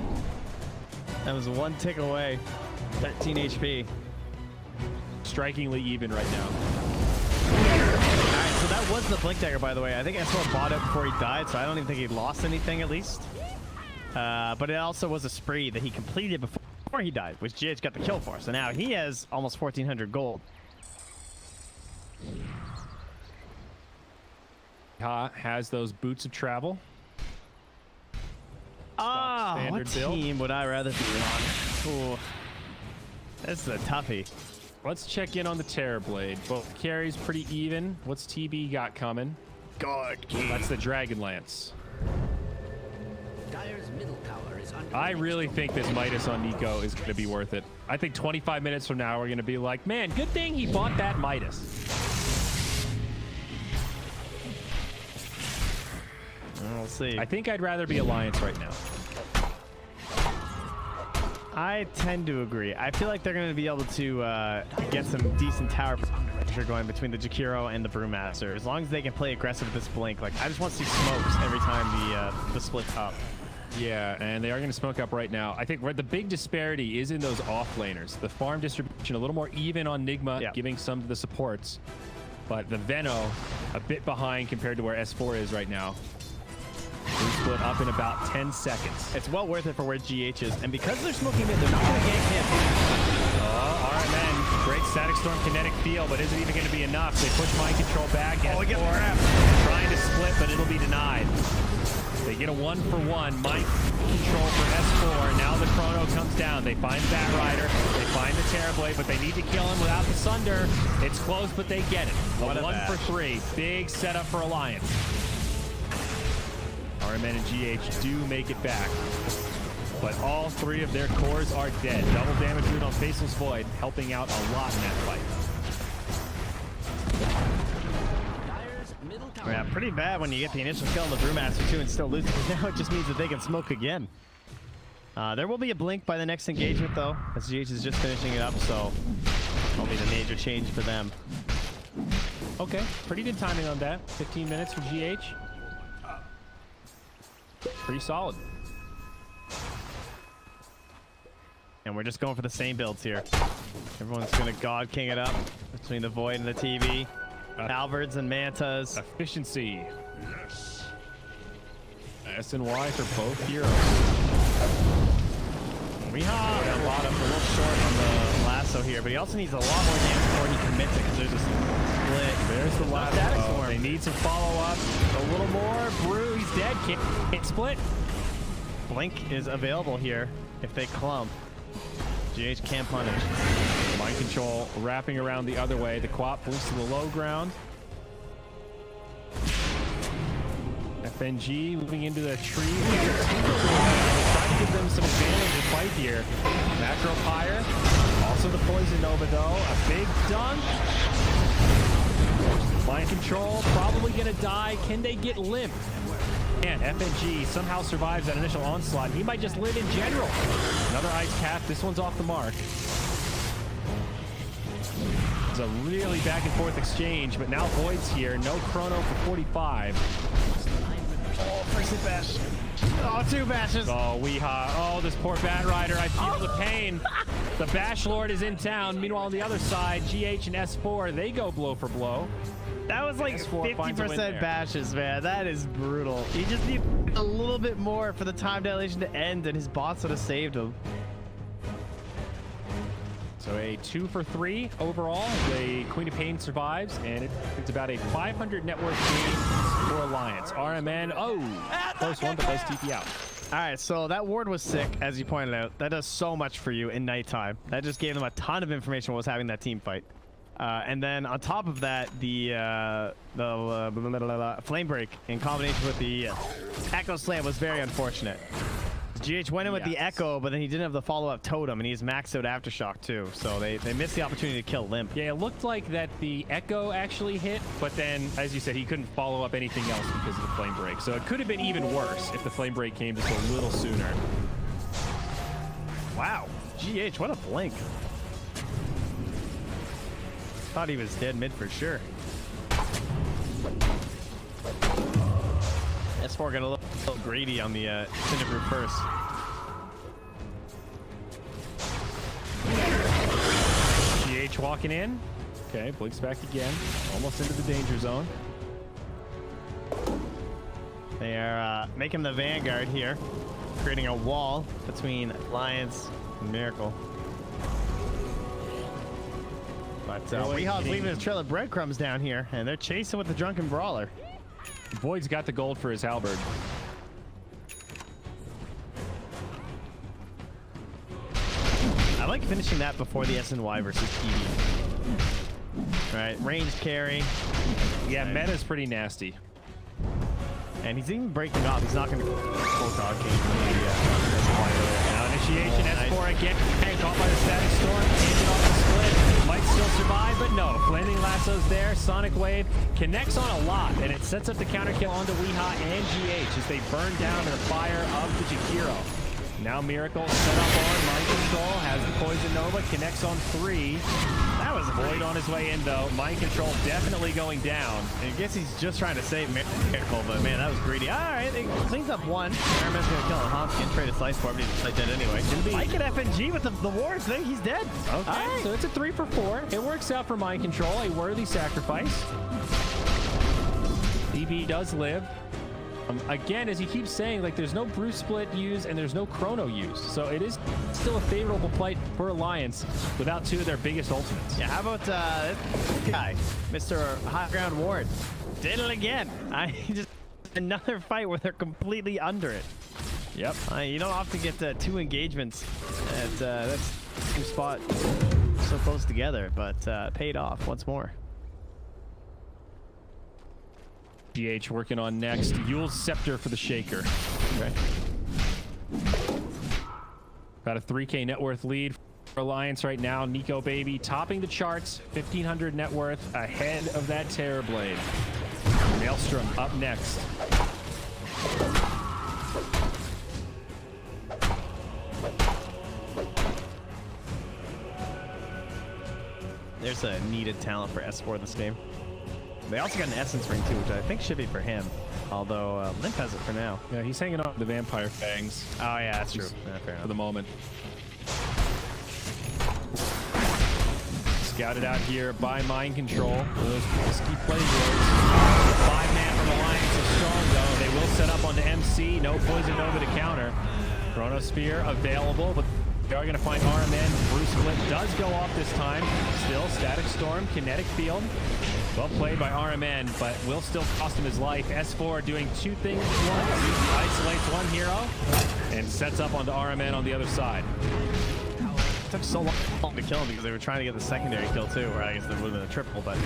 That was one tick away. 13 HP. Strikingly even right now. Alright, so that was the Blink Dagger, by the way. I think S4 bought it before he died, so I don't even think he lost anything, at least. But it also was a spree that he completed before he died, which GH got the kill for. So now he has almost 1,400 gold. Has those boots of travel. What build. team would I rather be on? Ooh. This is a toughie. Let's check in on the Terrorblade. Both carries pretty even. What's TB got coming? God. That's the Dragonlance. Dire's middle tower is under I really think this Midas on Nico is going to be worth it. I think 25 minutes from now, we're going to be like, man, good thing he bought that Midas. We'll see. I think I'd rather be Alliance right now. I tend to agree. I feel like they're going to be able to get some decent tower pressure going between the Jakiro and the Brewmaster. As long as they can play aggressive with this Blink. Like, I just want to see smokes every time the split's up. Yeah, and they are going to smoke up right now. I think where the big disparity is in those off-laners. The farm distribution a little more even on Nigma, giving some of the supports. But the Veno a bit behind compared to where S4 is right now. We split up in about 10 seconds. It's well worth it for where GH is. And because they're smoking mid, they're not going to gank him. Oh, all right, man. Great Static Storm kinetic feel, but is it even going to be enough? They push mind control back. We get S4 trying to split, but it'll be denied. They get a 1-for-1. Mind control for S4. Now the Chrono comes down. They find the Bat Rider. They find the Terrorblade, but they need to kill him without the Sunder. It's close, but they get it. A 1-for-3. Big setup for Alliance. RMN and GH do make it back, but all three of their cores are dead. Double damage root on Faceless Void, helping out a lot in that fight. Yeah, pretty bad when you get the initial kill on the Brewmaster too and still lose, because now it just means that they can smoke again. There will be a blink by the next engagement though, as GH is just finishing it up, so that'll be the major change for them. Okay, pretty good timing on that. 15 minutes for GH. Pretty solid. And we're just going for the same builds here. Everyone's going to God King it up between the Void and the TV. Halberds and Mantas. Efficiency. Yes. SNY for both heroes. Weehaw down bottom, a little short on the lasso here, but he also needs a lot more damage before he commits it, because there's a split. There's the lasso. Oh, they need some follow-up. A little more. Brew, he's dead. Can't split. Blink is available here if they clump. GH can't punish. Mind control wrapping around the other way. The Quap blinks to the low ground. FNG moving into the tree. Trying to give them some advantage in fight here. Macro Pyre. Also the Poison Nova though. A big dunk. Mind control. Probably gonna die. Can they get limp? And FNG somehow survives that initial onslaught. He might just live in general. Another ice cap. This one's off the mark. It's a really back and forth exchange, but now Void's here. No Chrono for 45. Oh, first hit bash. Oh, two bashes. Oh, Weehaw. Oh, this poor Bat Rider. I feel the pain. The Bash Lord is in town. Meanwhile, on the other side, GH and S4, they go blow for blow. That was like S4 finds a win 50% there. bashes, man. That is brutal. He just needs a little bit more for the time dilation to end, and his bots would have saved him. So a 2-for-3 overall. The Queen of Pain survives, and it's about a 500 net worth game for Alliance. RMN, close one, but does TP out. All right, so that ward was sick, as you pointed out. That does so much for you in nighttime. That just gave them a ton of information what was having that team fight. And then on top of that, the flame break in combination with the Echo Slam was very unfortunate. GH went in with the Echo, but then he didn't have the follow-up totem, and he's maxed out Aftershock too. So they missed the opportunity to kill Limp. Yeah, it looked like that the Echo actually hit, but then, as you said, he couldn't follow up anything else because of the flame break. So it could have been even worse if the flame break came just a little sooner. Wow, GH, what a blink. Thought he was dead mid for sure. S4 got a little greedy on the Cinder Brew first. GH walking in. Okay, blinks back again. Almost into the danger zone. They are making the Vanguard here, creating a wall between Alliance and Miracle. But Weehaw's leaving his trail of breadcrumbs down here, and they're chasing with the Drunken Brawler. Void's got the gold for his halberd. I like finishing that before the SNY versus TV. Right, range carry. Yeah, meta's pretty nasty. And he's even breaking off. He's not going to full dog king. Now initiation, S4 again. Caught by the Static Storm. Handed off the split. Might still survive, but no. Flaming Lasso's there. Sonic Wave connects on a lot, and it sets up the counter kill onto Weehaw and GH as they burn down in the fire of the Jakiro. Now Miracle set up on Mind Control, has the Poison Nova, connects on 3. That was Void on his way in, though. Mind Control definitely going down. I guess he's just trying to save Miracle, but man, that was greedy. All right, he cleans up one. Ironman's going to kill him. Homskin trade a slice for him, but he's dead anyway. Mike at FNG with the wards thing, he's dead. Okay, Right. So it's a 3 for 4. It works out for Mind Control, a worthy sacrifice. DB does live. Again, as he keeps saying, like, there's no Bruce Split used and there's no Chrono used. So it is still a favorable plight for Alliance without 2 of their biggest ultimates. Yeah, how about this guy, Mr. High Ground Ward? Did it again. Just another fight where they're completely under it. Yep. You don't often get 2 engagements at that same spot so close together, but paid off once more. GH working on next. Yule's Scepter for the Shaker. Okay. Got a 3K net worth lead for Alliance right now. Nico Baby topping the charts. 1,500 net worth ahead of that Terrorblade. Maelstrom up next. There's a needed talent for S4 this game. They also got an Essence Ring too, which I think should be for him. Although Limp has it for now. Yeah, he's hanging on to the Vampire Fangs. Oh yeah, that's true. Yeah, fair For the enough. moment. Scouted out here by Mind Control. Those pesky play boards. 5-man from Alliance is strong though. They will set up onto MC. No Poison Nova to counter. Chronosphere available, but they are going to find RMN. Bruce Split does go off this time. Still Static Storm, Kinetic Field. Well played by RMN, but will still cost him his life. S4 doing 2 things at once. Isolates 1 hero and sets up onto RMN on the other side. It took so long to kill him because they were trying to get the secondary kill too, or I guess there would have been a triple, but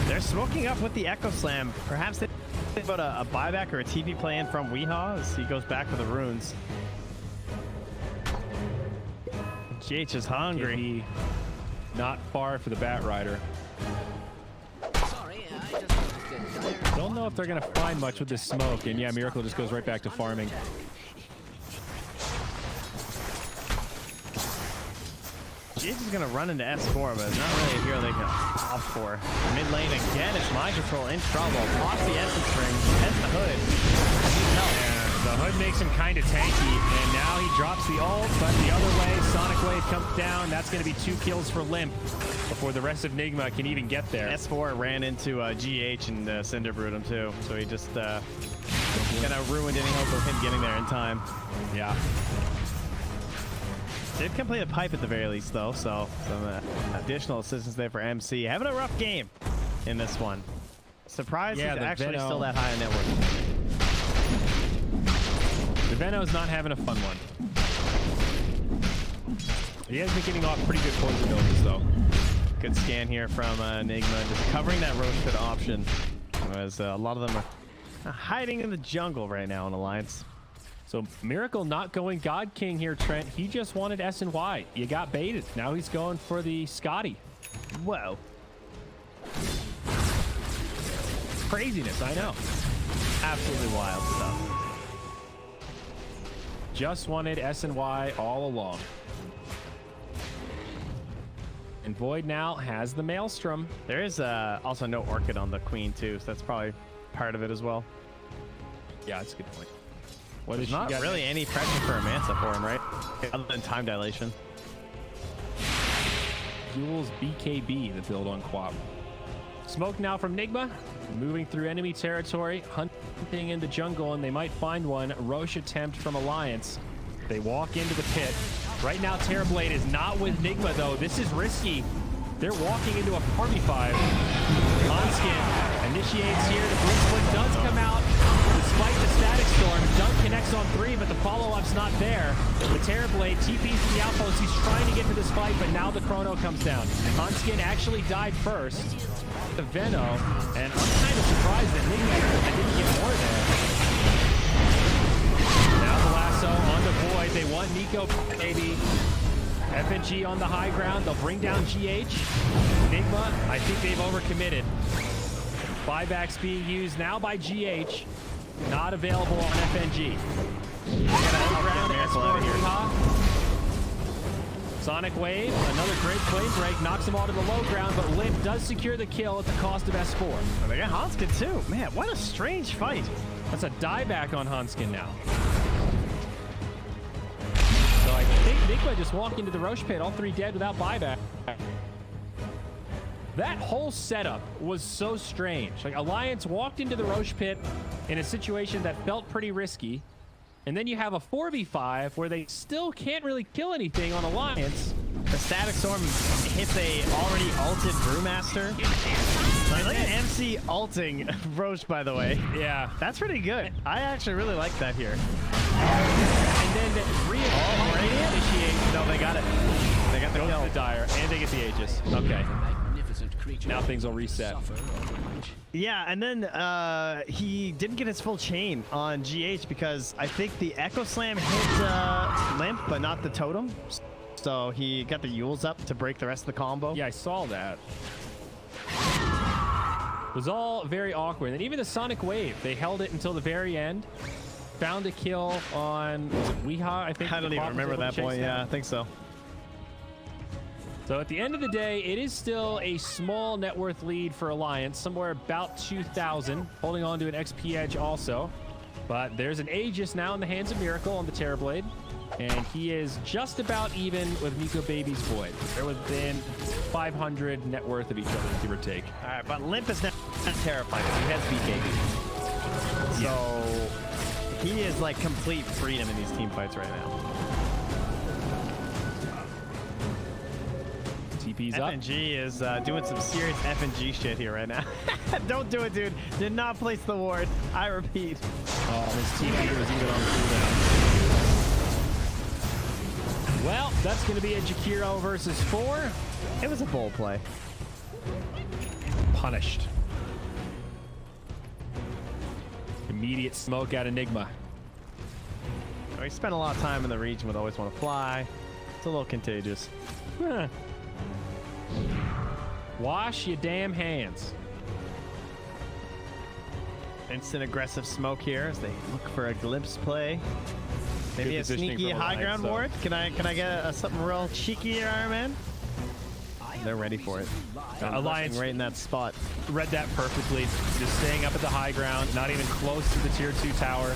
they're smoking up with the Echo Slam. Perhaps they think about a buyback or a TP play in from Weehaw as he goes back for the runes. GH is hungry. Not far for the Bat Rider. Sorry, I just want to get tired. Don't know if they're going to find much with this smoke, and yeah, Miracle just goes right back to farming. GH is going to run into S4, but it's not really a hero they can opt for. Mid lane again, it's Mind Control in trouble. Off the Essence Ring, has the Hood. The Hood makes him kind of tanky, and now he drops the ult, but the other way, Sonic Wave comes down. That's going to be 2 kills for Limp before the rest of Nigma can even get there. S4 ran into GH and Cinder Brewed him too, so he just kind of ruined any hope of him getting there in time. Yeah. Did complete a pipe at the very least though, so some additional assistance there for MC. Having a rough game in this one. Surprised he's actually still that high in net worth. The Veno's not having a fun one. He has been getting off pretty good Poison Novas though. Good scan here from Nigma, just covering that Roach Pit option, as a lot of them are hiding in the jungle right now in Alliance. So Miracle not going God King here, Trent. He just wanted S&Y. You got baited. Now he's going for the Scotty. Whoa. Craziness, I know. Absolutely wild stuff. Just wanted S&Y all along. And Void now has the Maelstrom. There is also no Orchid on the Queen too, so that's probably part of it as well. Yeah, that's a good point. What There's is she not got really next? any pressure for a Mansa for him, right? Other than time dilation. Jules BKB, the build on Quap. Smoke now from Nigma, moving through enemy territory, hunting in the jungle, and they might find one. Roche attempt from Alliance. They walk into the pit. Right now, Terrorblade is not with Nigma, though. This is risky. They're walking into a Party 5. Onskin initiates here. The Bruce Split does come out despite the Static Storm. Dunk connects on 3, but the follow-up's not there. The Terrorblade TP's to the outpost. He's trying to get to this fight, but now the Chrono comes down. Onskin actually died first. The Veno, and I'm kind of surprised that Nigma didn't get more there. Now the lasso on the Void. They want Nico, baby. FNG on the high ground. They'll bring down GH. Nigma, I think they've overcommitted. Buybacks being used now by GH. Not available on FNG. They're gonna ground Miracle out of here. Sonic Wave, another great flame break, knocks him all to the low ground, but Limp does secure the kill at the cost of S4. Oh, they got Hanskin too. Man, what a strange fight. That's a dieback on Hanskin now. So I think Nigma just walked into the Roche pit, all three dead without buyback. That whole setup was so strange. Like, Alliance walked into the Roche pit in a situation that felt pretty risky. And then you have a 4v5 where they still can't really kill anything on Alliance. The Static Storm hits a already ulted Brewmaster. Like, look at MC ulting Roche, by the way. Yeah. That's pretty good. I actually really like that here. And then Initiate. No, they got it. They got the goes kill. to the Dire, and they get the Aegis. Okay. Magnificent creature Now things will reset. suffer overreach. Yeah, and then he didn't get his full chain on GH because I think the Echo Slam hit Limp, but not the Totem. So he got the Yules up to break the rest of the combo. Yeah, I saw that. It was all very awkward. And even the Sonic Wave, they held it until the very end. Found a kill on, was it Weeha, I think? I don't even remember that point. Yeah, I think so. So at the end of the day, it is still a small net worth lead for Alliance, somewhere about 2,000, holding on to an XP edge also. But there's an Aegis now in the hands of Miracle on the Terrorblade, and he is just about even with Miko Baby's Void. They're within 500 net worth of each other, give or take. All right, but Limp is now terrified. He has BKB. So he is like complete freedom in these team fights right now. TP's up. FNG is doing some serious FNG shit here right now. Don't do it, dude. Did not place the ward. I repeat. Oh, this TP was even on cooldown. Well, that's going to be a Jakiro versus 4. It was a bold play. Punished. Immediate smoke out of Nigma. We spent a lot of time in the region with Always Want to Fly. It's a little contagious. Huh. Wash your damn hands. Instant aggressive smoke here as they look for a glimpse play. Maybe Good a positioning sneaky from high Alliance, ground though. ward. Can I get something real cheeky here, Iron Man? They're ready for it. Alliance right in that spot. read that perfectly. Just staying up at the high ground, not even close to the tier 2 tower.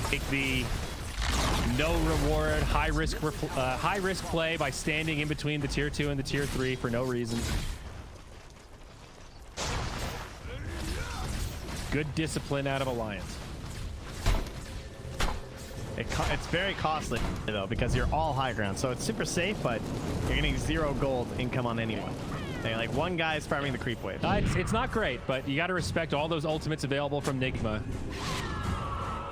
Take the no reward, high risk play by standing in between the tier 2 and the tier 3 for no reason. Good discipline out of Alliance. It's very costly though because you're all high ground, so it's super safe, but you're getting 0 gold income on anyone. And like one guy's farming the creep wave. It's not great, but you got to respect all those ultimates available from Nigma.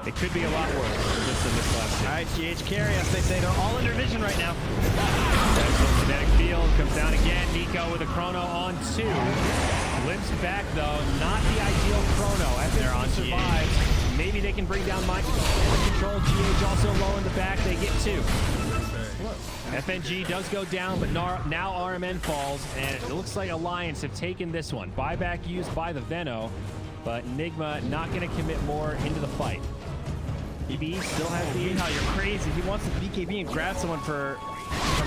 It could be a lot worse just in this last game. All right, GH carry us. They say they're all under vision right now. Excellent kinetic field comes down again. Nico with a chrono on 2. Limp's back though, not the ideal chrono. After They're on survives, maybe they can bring down Mike control. GH also low in the back. They get 2. FNG does go down, but now RMN falls, and it looks like Alliance have taken this one. Buyback used by the Veno, but Nigma not going to commit more into the fight. EB still has the How you're crazy. He wants to BKB and grab someone for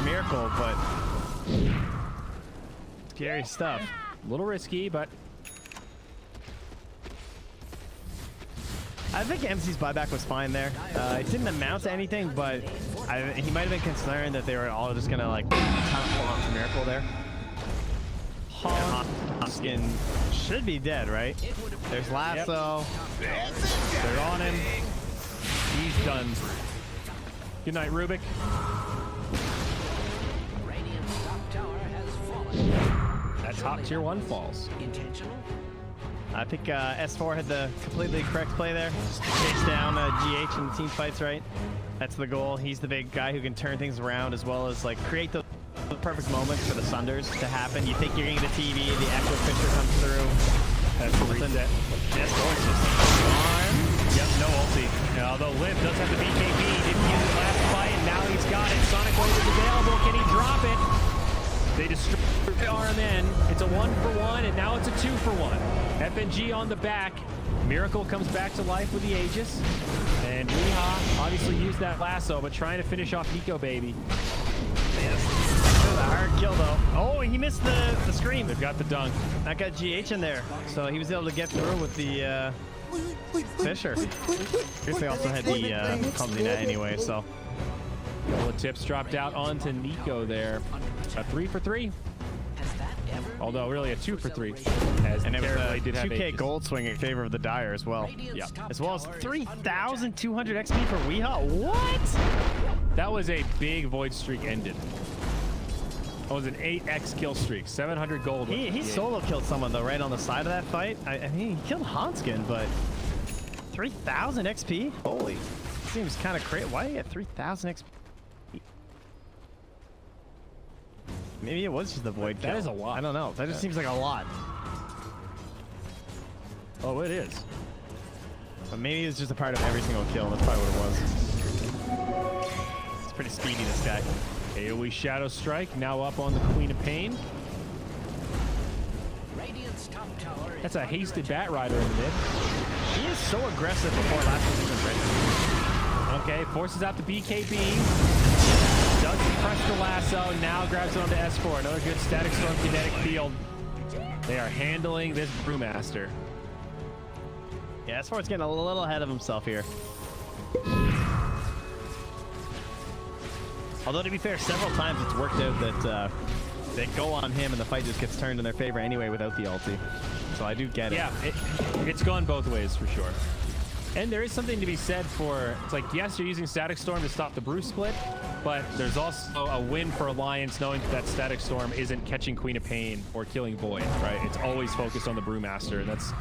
Miracle, but scary stuff. a little risky, but I think MC's buyback was fine there. It didn't amount to anything, but he might have been concerned that they were all just gonna like pull on to Miracle there. Hanskin should be dead, right? There's Lasso. they're on him. He's done. Good night, Rubik. Radiant's top tower has fallen. That top tier 1 falls. Intentional? I think S4 had the completely correct play there. Just chase down GH in the team fights, right? That's the goal. He's the big guy who can turn things around as well as like create the perfect moments for the Sunders to happen. You think you're getting the TV, the Echo Fisher comes through. That's the reset. S4's just Yep, no ulti. Although Limp does have the BKB, didn't use it last fight, and now he's got it. Sonic Wave is available. Can he drop it? They destroy the RMN. It's a 1-for-1, and now it's a 2-for-1. FNG on the back. Miracle comes back to life with the Aegis. And Weehaw obviously used that lasso, but trying to finish off Nico Baby. That was a hard kill, though. Oh, he missed the scream. They've got the dunk. That got GH in there, so he was able to get through with the Fisher. Guess they also had the clumsy net anyway, so. All the tips dropped out onto Nico there. A 3 for 3. Although really a 2 for 3. As And it was a Terrorblade did have 2K Aegis. gold swing in favor of the Dire as well. Yeah. As well as 3,200 XP for Weehaw. What? That was a big Void streak ended. That was an 8x kill streak. 700 gold. He solo killed someone, though, right on the side of that fight. I mean, he killed Hanskin, but 3,000 XP? Holy. Seems kind of crazy. Why do you get 3,000 XP? Maybe it was just the Void kill. That is a lot. I don't know. That just seems like a lot. Oh, it is. But maybe it's just a part of every single kill. That's probably what it was. It's pretty speedy, this guy. AoE Shadow Strike now up on the Queen of Pain. That's a hasted Bat Rider in the mid. He is so aggressive before last was even ready. Okay, forces out the BKB. Does press the lasso, now grabs it onto S4. Another good Static Storm Kinetic Field. They are handling this Brewmaster. Yeah, S4's getting a little ahead of himself here. Although, to be fair, several times it's worked out that they go on him and the fight just gets turned in their favor anyway without the ulti. So I do get it. Yeah, it's gone both ways for sure. And there is something to be said for, it's like, yes, you're using Static Storm to stop the Brew split, but there's also a win for Alliance knowing that Static Storm isn't catching Queen of Pain or killing Void, right? It's always focused on the Brewmaster, and that's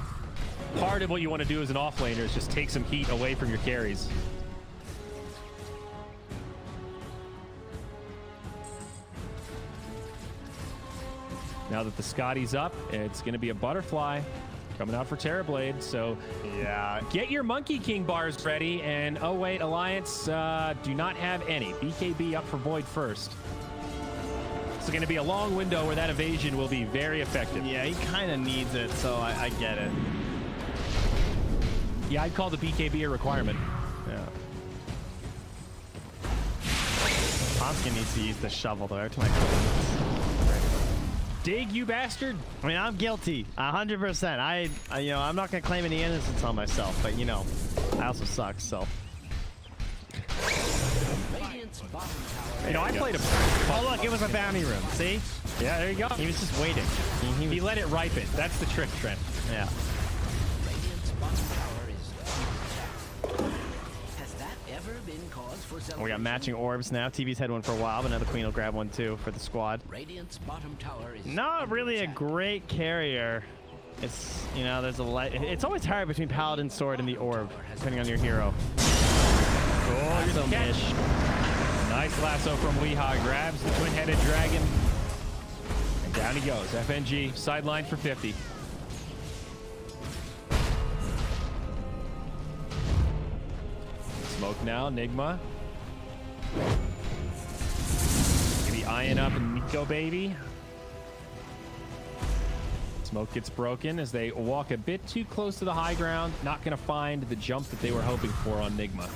part of what you want to do as an offlaner is just take some heat away from your carries. Now that the Scotty's up, it's going to be a Butterfly coming out for Terrorblade. So Yeah. get your Monkey King bars ready. And oh wait, Alliance do not have any. BKB up for Void first. It's going to be a long window where that evasion will be very effective. Yeah, he kind of needs it, so I get it. Yeah, I'd call the BKB a requirement. Yeah. Hanskin needs to use the shovel, though. To my Dig, you bastard. I mean, I'm guilty, 100%. I you know, I'm not gonna claim any innocence on myself, but you know, I also suck. So. You know, I played a... Oh look, it was a bounty room. See? Yeah, there you go. He was just waiting. He let it ripen. That's the trick, Trent. Yeah. We got matching orbs now. TV's had one for a while, but now the Queen will grab one too for the squad. Not really a great carrier. It's, you know, there's a light. It's always hard between Paladin Sword and the Orb, depending on your hero. Oh, here's the catch. Nice lasso from Weehaw. Grabs the twin-headed dragon. And down he goes. FNG sideline for 50. Smoke now, Nigma. Maybe eyeing up Nico Baby. Smoke gets broken as they walk a bit too close to the high ground. Not going to find the jump that they were hoping for on Nigma.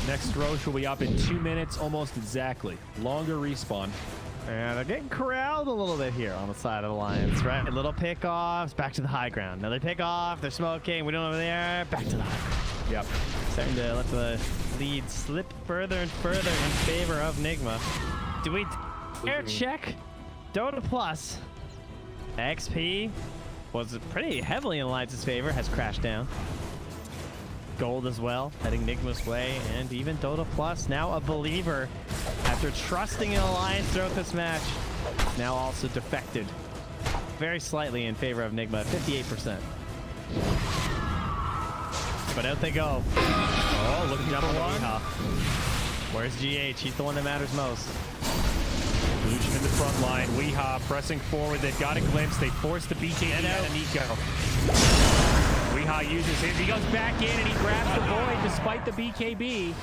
Next Roche will be up in 2 minutes, almost exactly. Longer respawn. And they're getting corralled a little bit here on the side of Alliance, right? Little pickoffs, back to the high ground. Another pickoff, they're smoking, we don't know over there, back to the high ground. Yep. Starting to let the lead slip further and further in favor of Nigma. Do we air check? Dota Plus. XP was pretty heavily in Alliance's favor, has crashed down. Gold as well, heading Nigma's way, and even Dota Plus, now a believer after trusting in Alliance throughout this match, now also defected very slightly in favor of Nigma, 58%. But out they go. Oh, looking jump on the Weehaw. Where's GH? He's the one that matters most. Lucian in the front line. Weehaw pressing forward. They've got a glimpse. They force the BKB out of Nico. Weehaw uses his. He goes back in and he grabs the Void despite the BKB.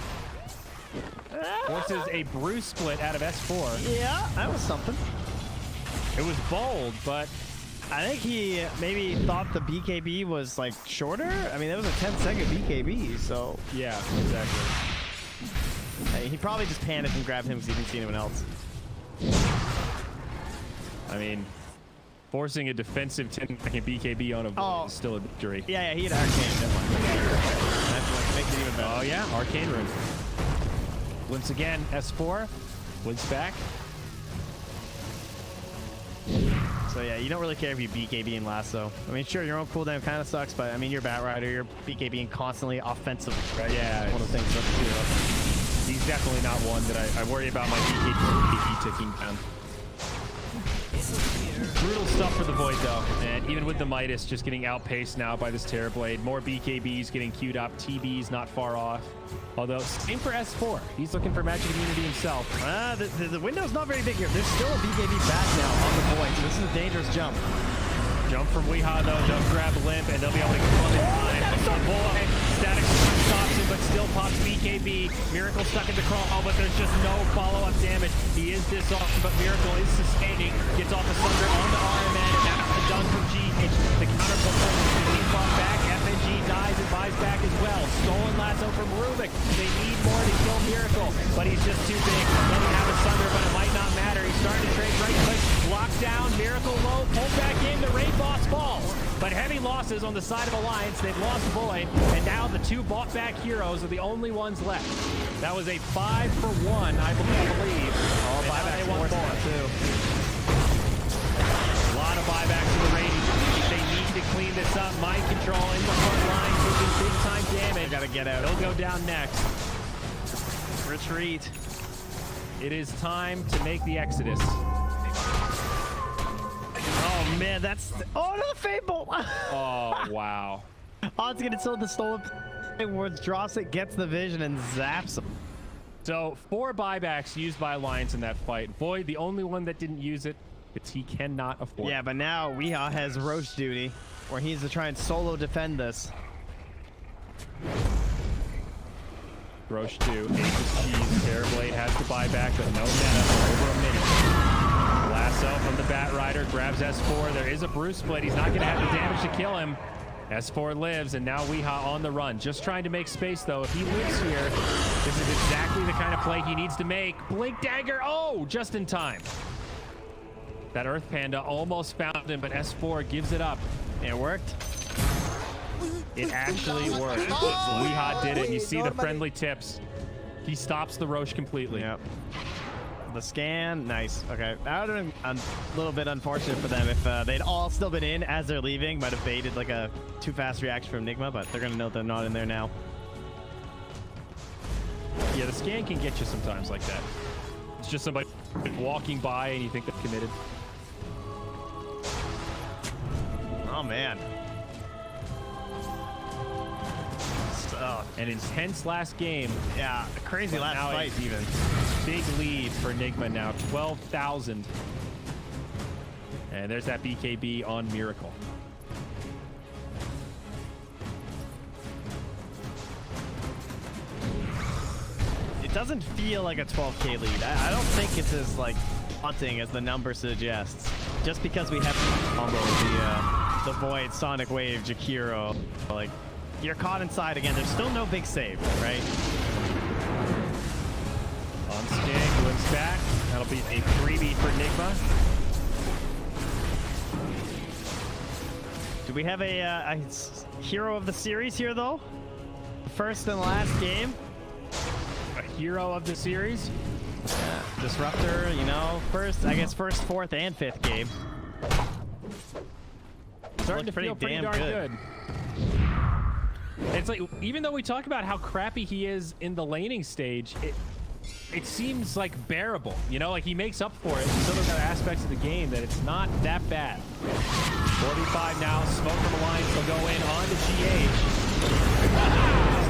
Forces a Bruce split out of S4. Yeah, that was something. It was bold, but I think he maybe thought the BKB was like shorter. I mean, it was a 10-second BKB, so yeah, exactly. he probably just panicked and grabbed him because he didn't see anyone else. I mean, forcing a defensive 10-second BKB on a Void is still a victory. Yeah, he had Arcane. Never mind. That's what makes it even better. Oh yeah, Arcane Rune. Once again, S4 blinks back. So yeah, you don't really care if you BKB in Lasso. I mean, sure, your own cooldown kind of sucks, but I mean, you're Batrider, you're BKBing constantly offensive, right? Yeah, One of the things about the hero. He's definitely not one that I worry about my BKB ticking down. Brutal stuff for the Void though, and even with the Midas just getting outpaced now by this Terrorblade, more BKBs getting queued up, TBs not far off. Although, same for S4. He's looking for magic immunity himself. The window's not very big here. There's still a BKB back now on the Void, so this is a dangerous jump. Jump from Weehaw though, don't grab Limp, and they'll be able to come in time. Boy, Static Storm stops him, but still pops BKB. Miracle stuck in the crawl, but there's just no follow-up damage. He is disarmed, but Miracle is sustaining. Gets off the Sunder on the RMN, and that's the done from GH. The counter performance, he's brought back. FNG dies and buys back as well. Stolen lasso from Rubik. They need more to kill Miracle, but he's just too big. Then we have a Sunder, but it might not matter. He's starting to trade right click. Locked down, Miracle low, pulled back in, the raid boss falls. But heavy losses on the side of Alliance. They've lost Void, and now the two bought back heroes are the only ones left. That was a 5-for-1, I believe. Oh, buybacks won forced that too. A lot of buybacks in the raid. They need to clean this up. Mind control in the front line, taking big time damage. Gotta get out. He'll go down next. Retreat. It is time to make the exodus. Oh man, that's oh no, the Fable. Oh wow. Odds get it sold the stolen words, drops it, gets the vision, and zaps him. So 4 buybacks used by Alliance in that fight. Void, the only one that didn't use it, because he cannot afford Yeah, it. but now Weehaw has Roche duty, where he needs to try and solo defend this. Roche 2, Aegis Cheese, Terrorblade has to buy back, but no meta for over a minute. Lasso from the Batrider grabs S4. There is a Bruce split. He's not going to have the damage to kill him. S4 lives, and now Weehaw on the run. Just trying to make space, though. If he lives here, this is exactly the kind of play he needs to make. Blink Dagger. Oh, just in time. That Earth Panda almost found him, but S4 gives it up. It worked. It actually worked. Weehaw did it, and you see the friendly tips. He stops the Roche completely. Yep. The scan, nice. Okay, that would have been a little bit unfortunate for them if they'd all still been in as they're leaving. Might have baited like a too fast reaction from Nigma, but they're gonna know they're not in there now. Yeah, the scan can get you sometimes like that. It's just somebody walking by and you think they're committed. Oh man. An intense last game. Yeah, a crazy last now fight it's even. Big lead for Nigma now, 12,000. And there's that BKB on Miracle. It doesn't feel like a 12k lead. I don't think it's as like haunting as the number suggests. Just because we have combo the Void, Sonic Wave, Jakiro, like you're caught inside again. There's still no big save, right? On Skig, wins back. That'll be a freebie for Nigma. Do we have a hero of the series here, though? First and last game. A hero of the series. Disruptor, you know, I guess first, fourth, and fifth game. Starting to feel pretty darn good. It's like, even though we talk about how crappy he is in the laning stage, it seems like bearable. You know, like he makes up for it in some other aspects of the game that it's not that bad. 45 now, smoke from Alliance will go in on to GH.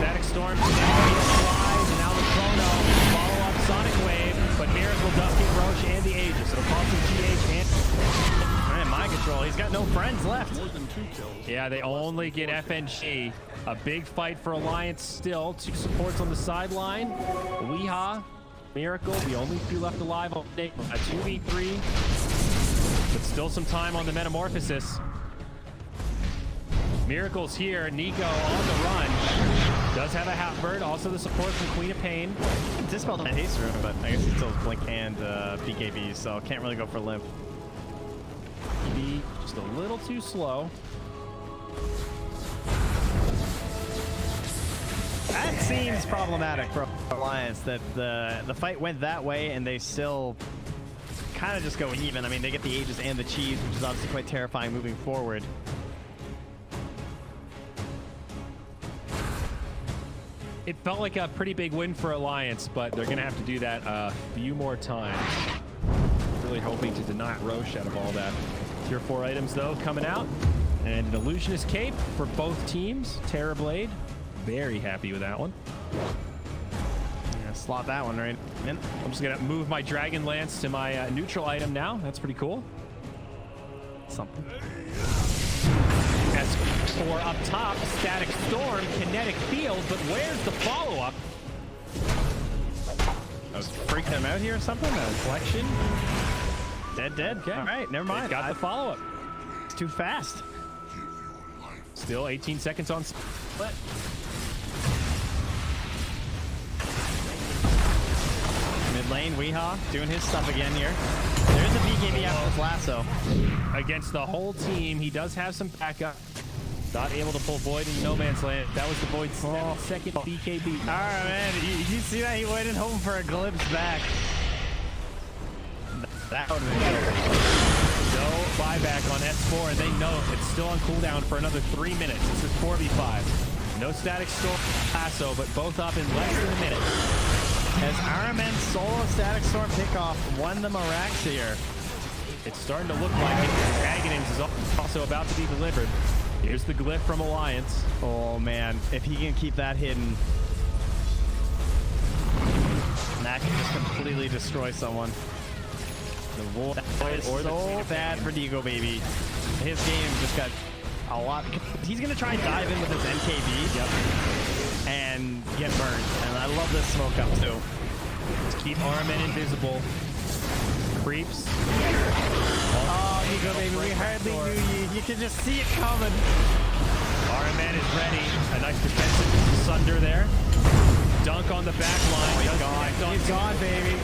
Static Storm, flies, and now the Chrono follow up Sonic Wave, but Miracle does get Roche and the Aegis. It'll cost him GH and... Man, mind control. He's got no friends left. Yeah, Yeah, they only get FNG. A big fight for Alliance still. 2 supports on the sideline. Weehaw, Miracle, the only 2 left alive on day. A 2v3. But still some time on the Metamorphosis. Miracle's here. Nico on the run. Does have a half-bird. Also the support from Queen of Pain. Dispelled that haste rune, but I guess he still has Blink and BKB, so can't really go for Limp. Maybe just a little too slow. That seems problematic for Alliance, that the fight went that way and they still kind of just go even. I mean, they get the Aegis and the Cheese, which is obviously quite terrifying moving forward. It felt like a pretty big win for Alliance, but they're going to have to do that a few more times. Really hoping to deny Roche out of all that. Tier 4 items, though, coming out. And an Illusionist Cape for both teams. Terrorblade, very happy with that one. Yeah, slot that one right in. I'm just going to move my Dragon Lance to my neutral item now. That's pretty cool. Something. S4 up top, Static Storm, Kinetic Field, but where's the follow-up? I was freaking him out here or something? A Reflection. Dead. Okay. All right, never mind. They've got the follow-up. It's too fast. Still 18 seconds on split. Mid lane, Weehaw doing his stuff again here. There's a BKB after this lasso. Against the whole team, he does have some backup. Not able to pull Void in No Man's Land. That was the Void's second BKB. All right, man. You see that? He waited home for a glimpse back. That would have been good. No buyback on S4, and they know it's still on cooldown for another 3 minutes. This is 4v5. No Static Storm lasso, but both up in less than a minute. As RMN solo Static Storm pickoff won the Mirax here. It's starting to look like it. Aghanim's is also about to be delivered. Here's the glyph from Alliance. Oh, man. If he can keep that hidden, that can just completely destroy someone. The Void is so bad for Digo, baby. His game just got a lot. He's going to try and dive in with his NKB. Yep. And get burned. And I love this smoke up, too. Just keep RMN invisible. Creeps. Oh, Digo, baby, we hardly knew you. You can just see it coming. RMN is ready. A nice defensive sunder there. Dunk on the back line. He's gone. He's gone, baby.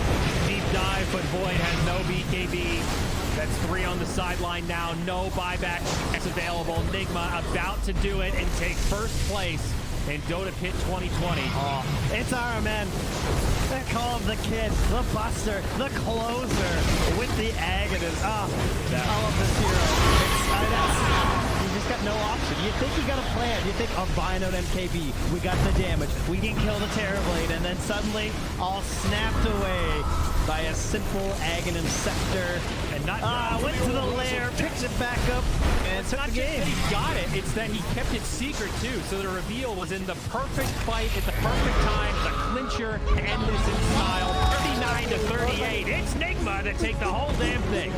Deep dive, but Void has no BKB. That's 3 on the sideline now. No buyback is available. Nigma about to do it and take first place in Dota Pit 2020. Oh, it's RMN. They call him the kid, the buster, the closer with the Aghanim. Oh, I love this hero. You just got no option. You think you got a plan. You think, I'm buying out MKB. We got the damage. We can kill the Terrorblade. And then suddenly, all snapped away by a simple Aghanim Scepter. And not went to the lair, picked it back up, and it's took not the just game. that he got it, it's that he kept it secret too. So the reveal was in the perfect fight at the perfect time, the clincher, to end this in style. 39 to 38. It's Nigma to take the whole damn thing.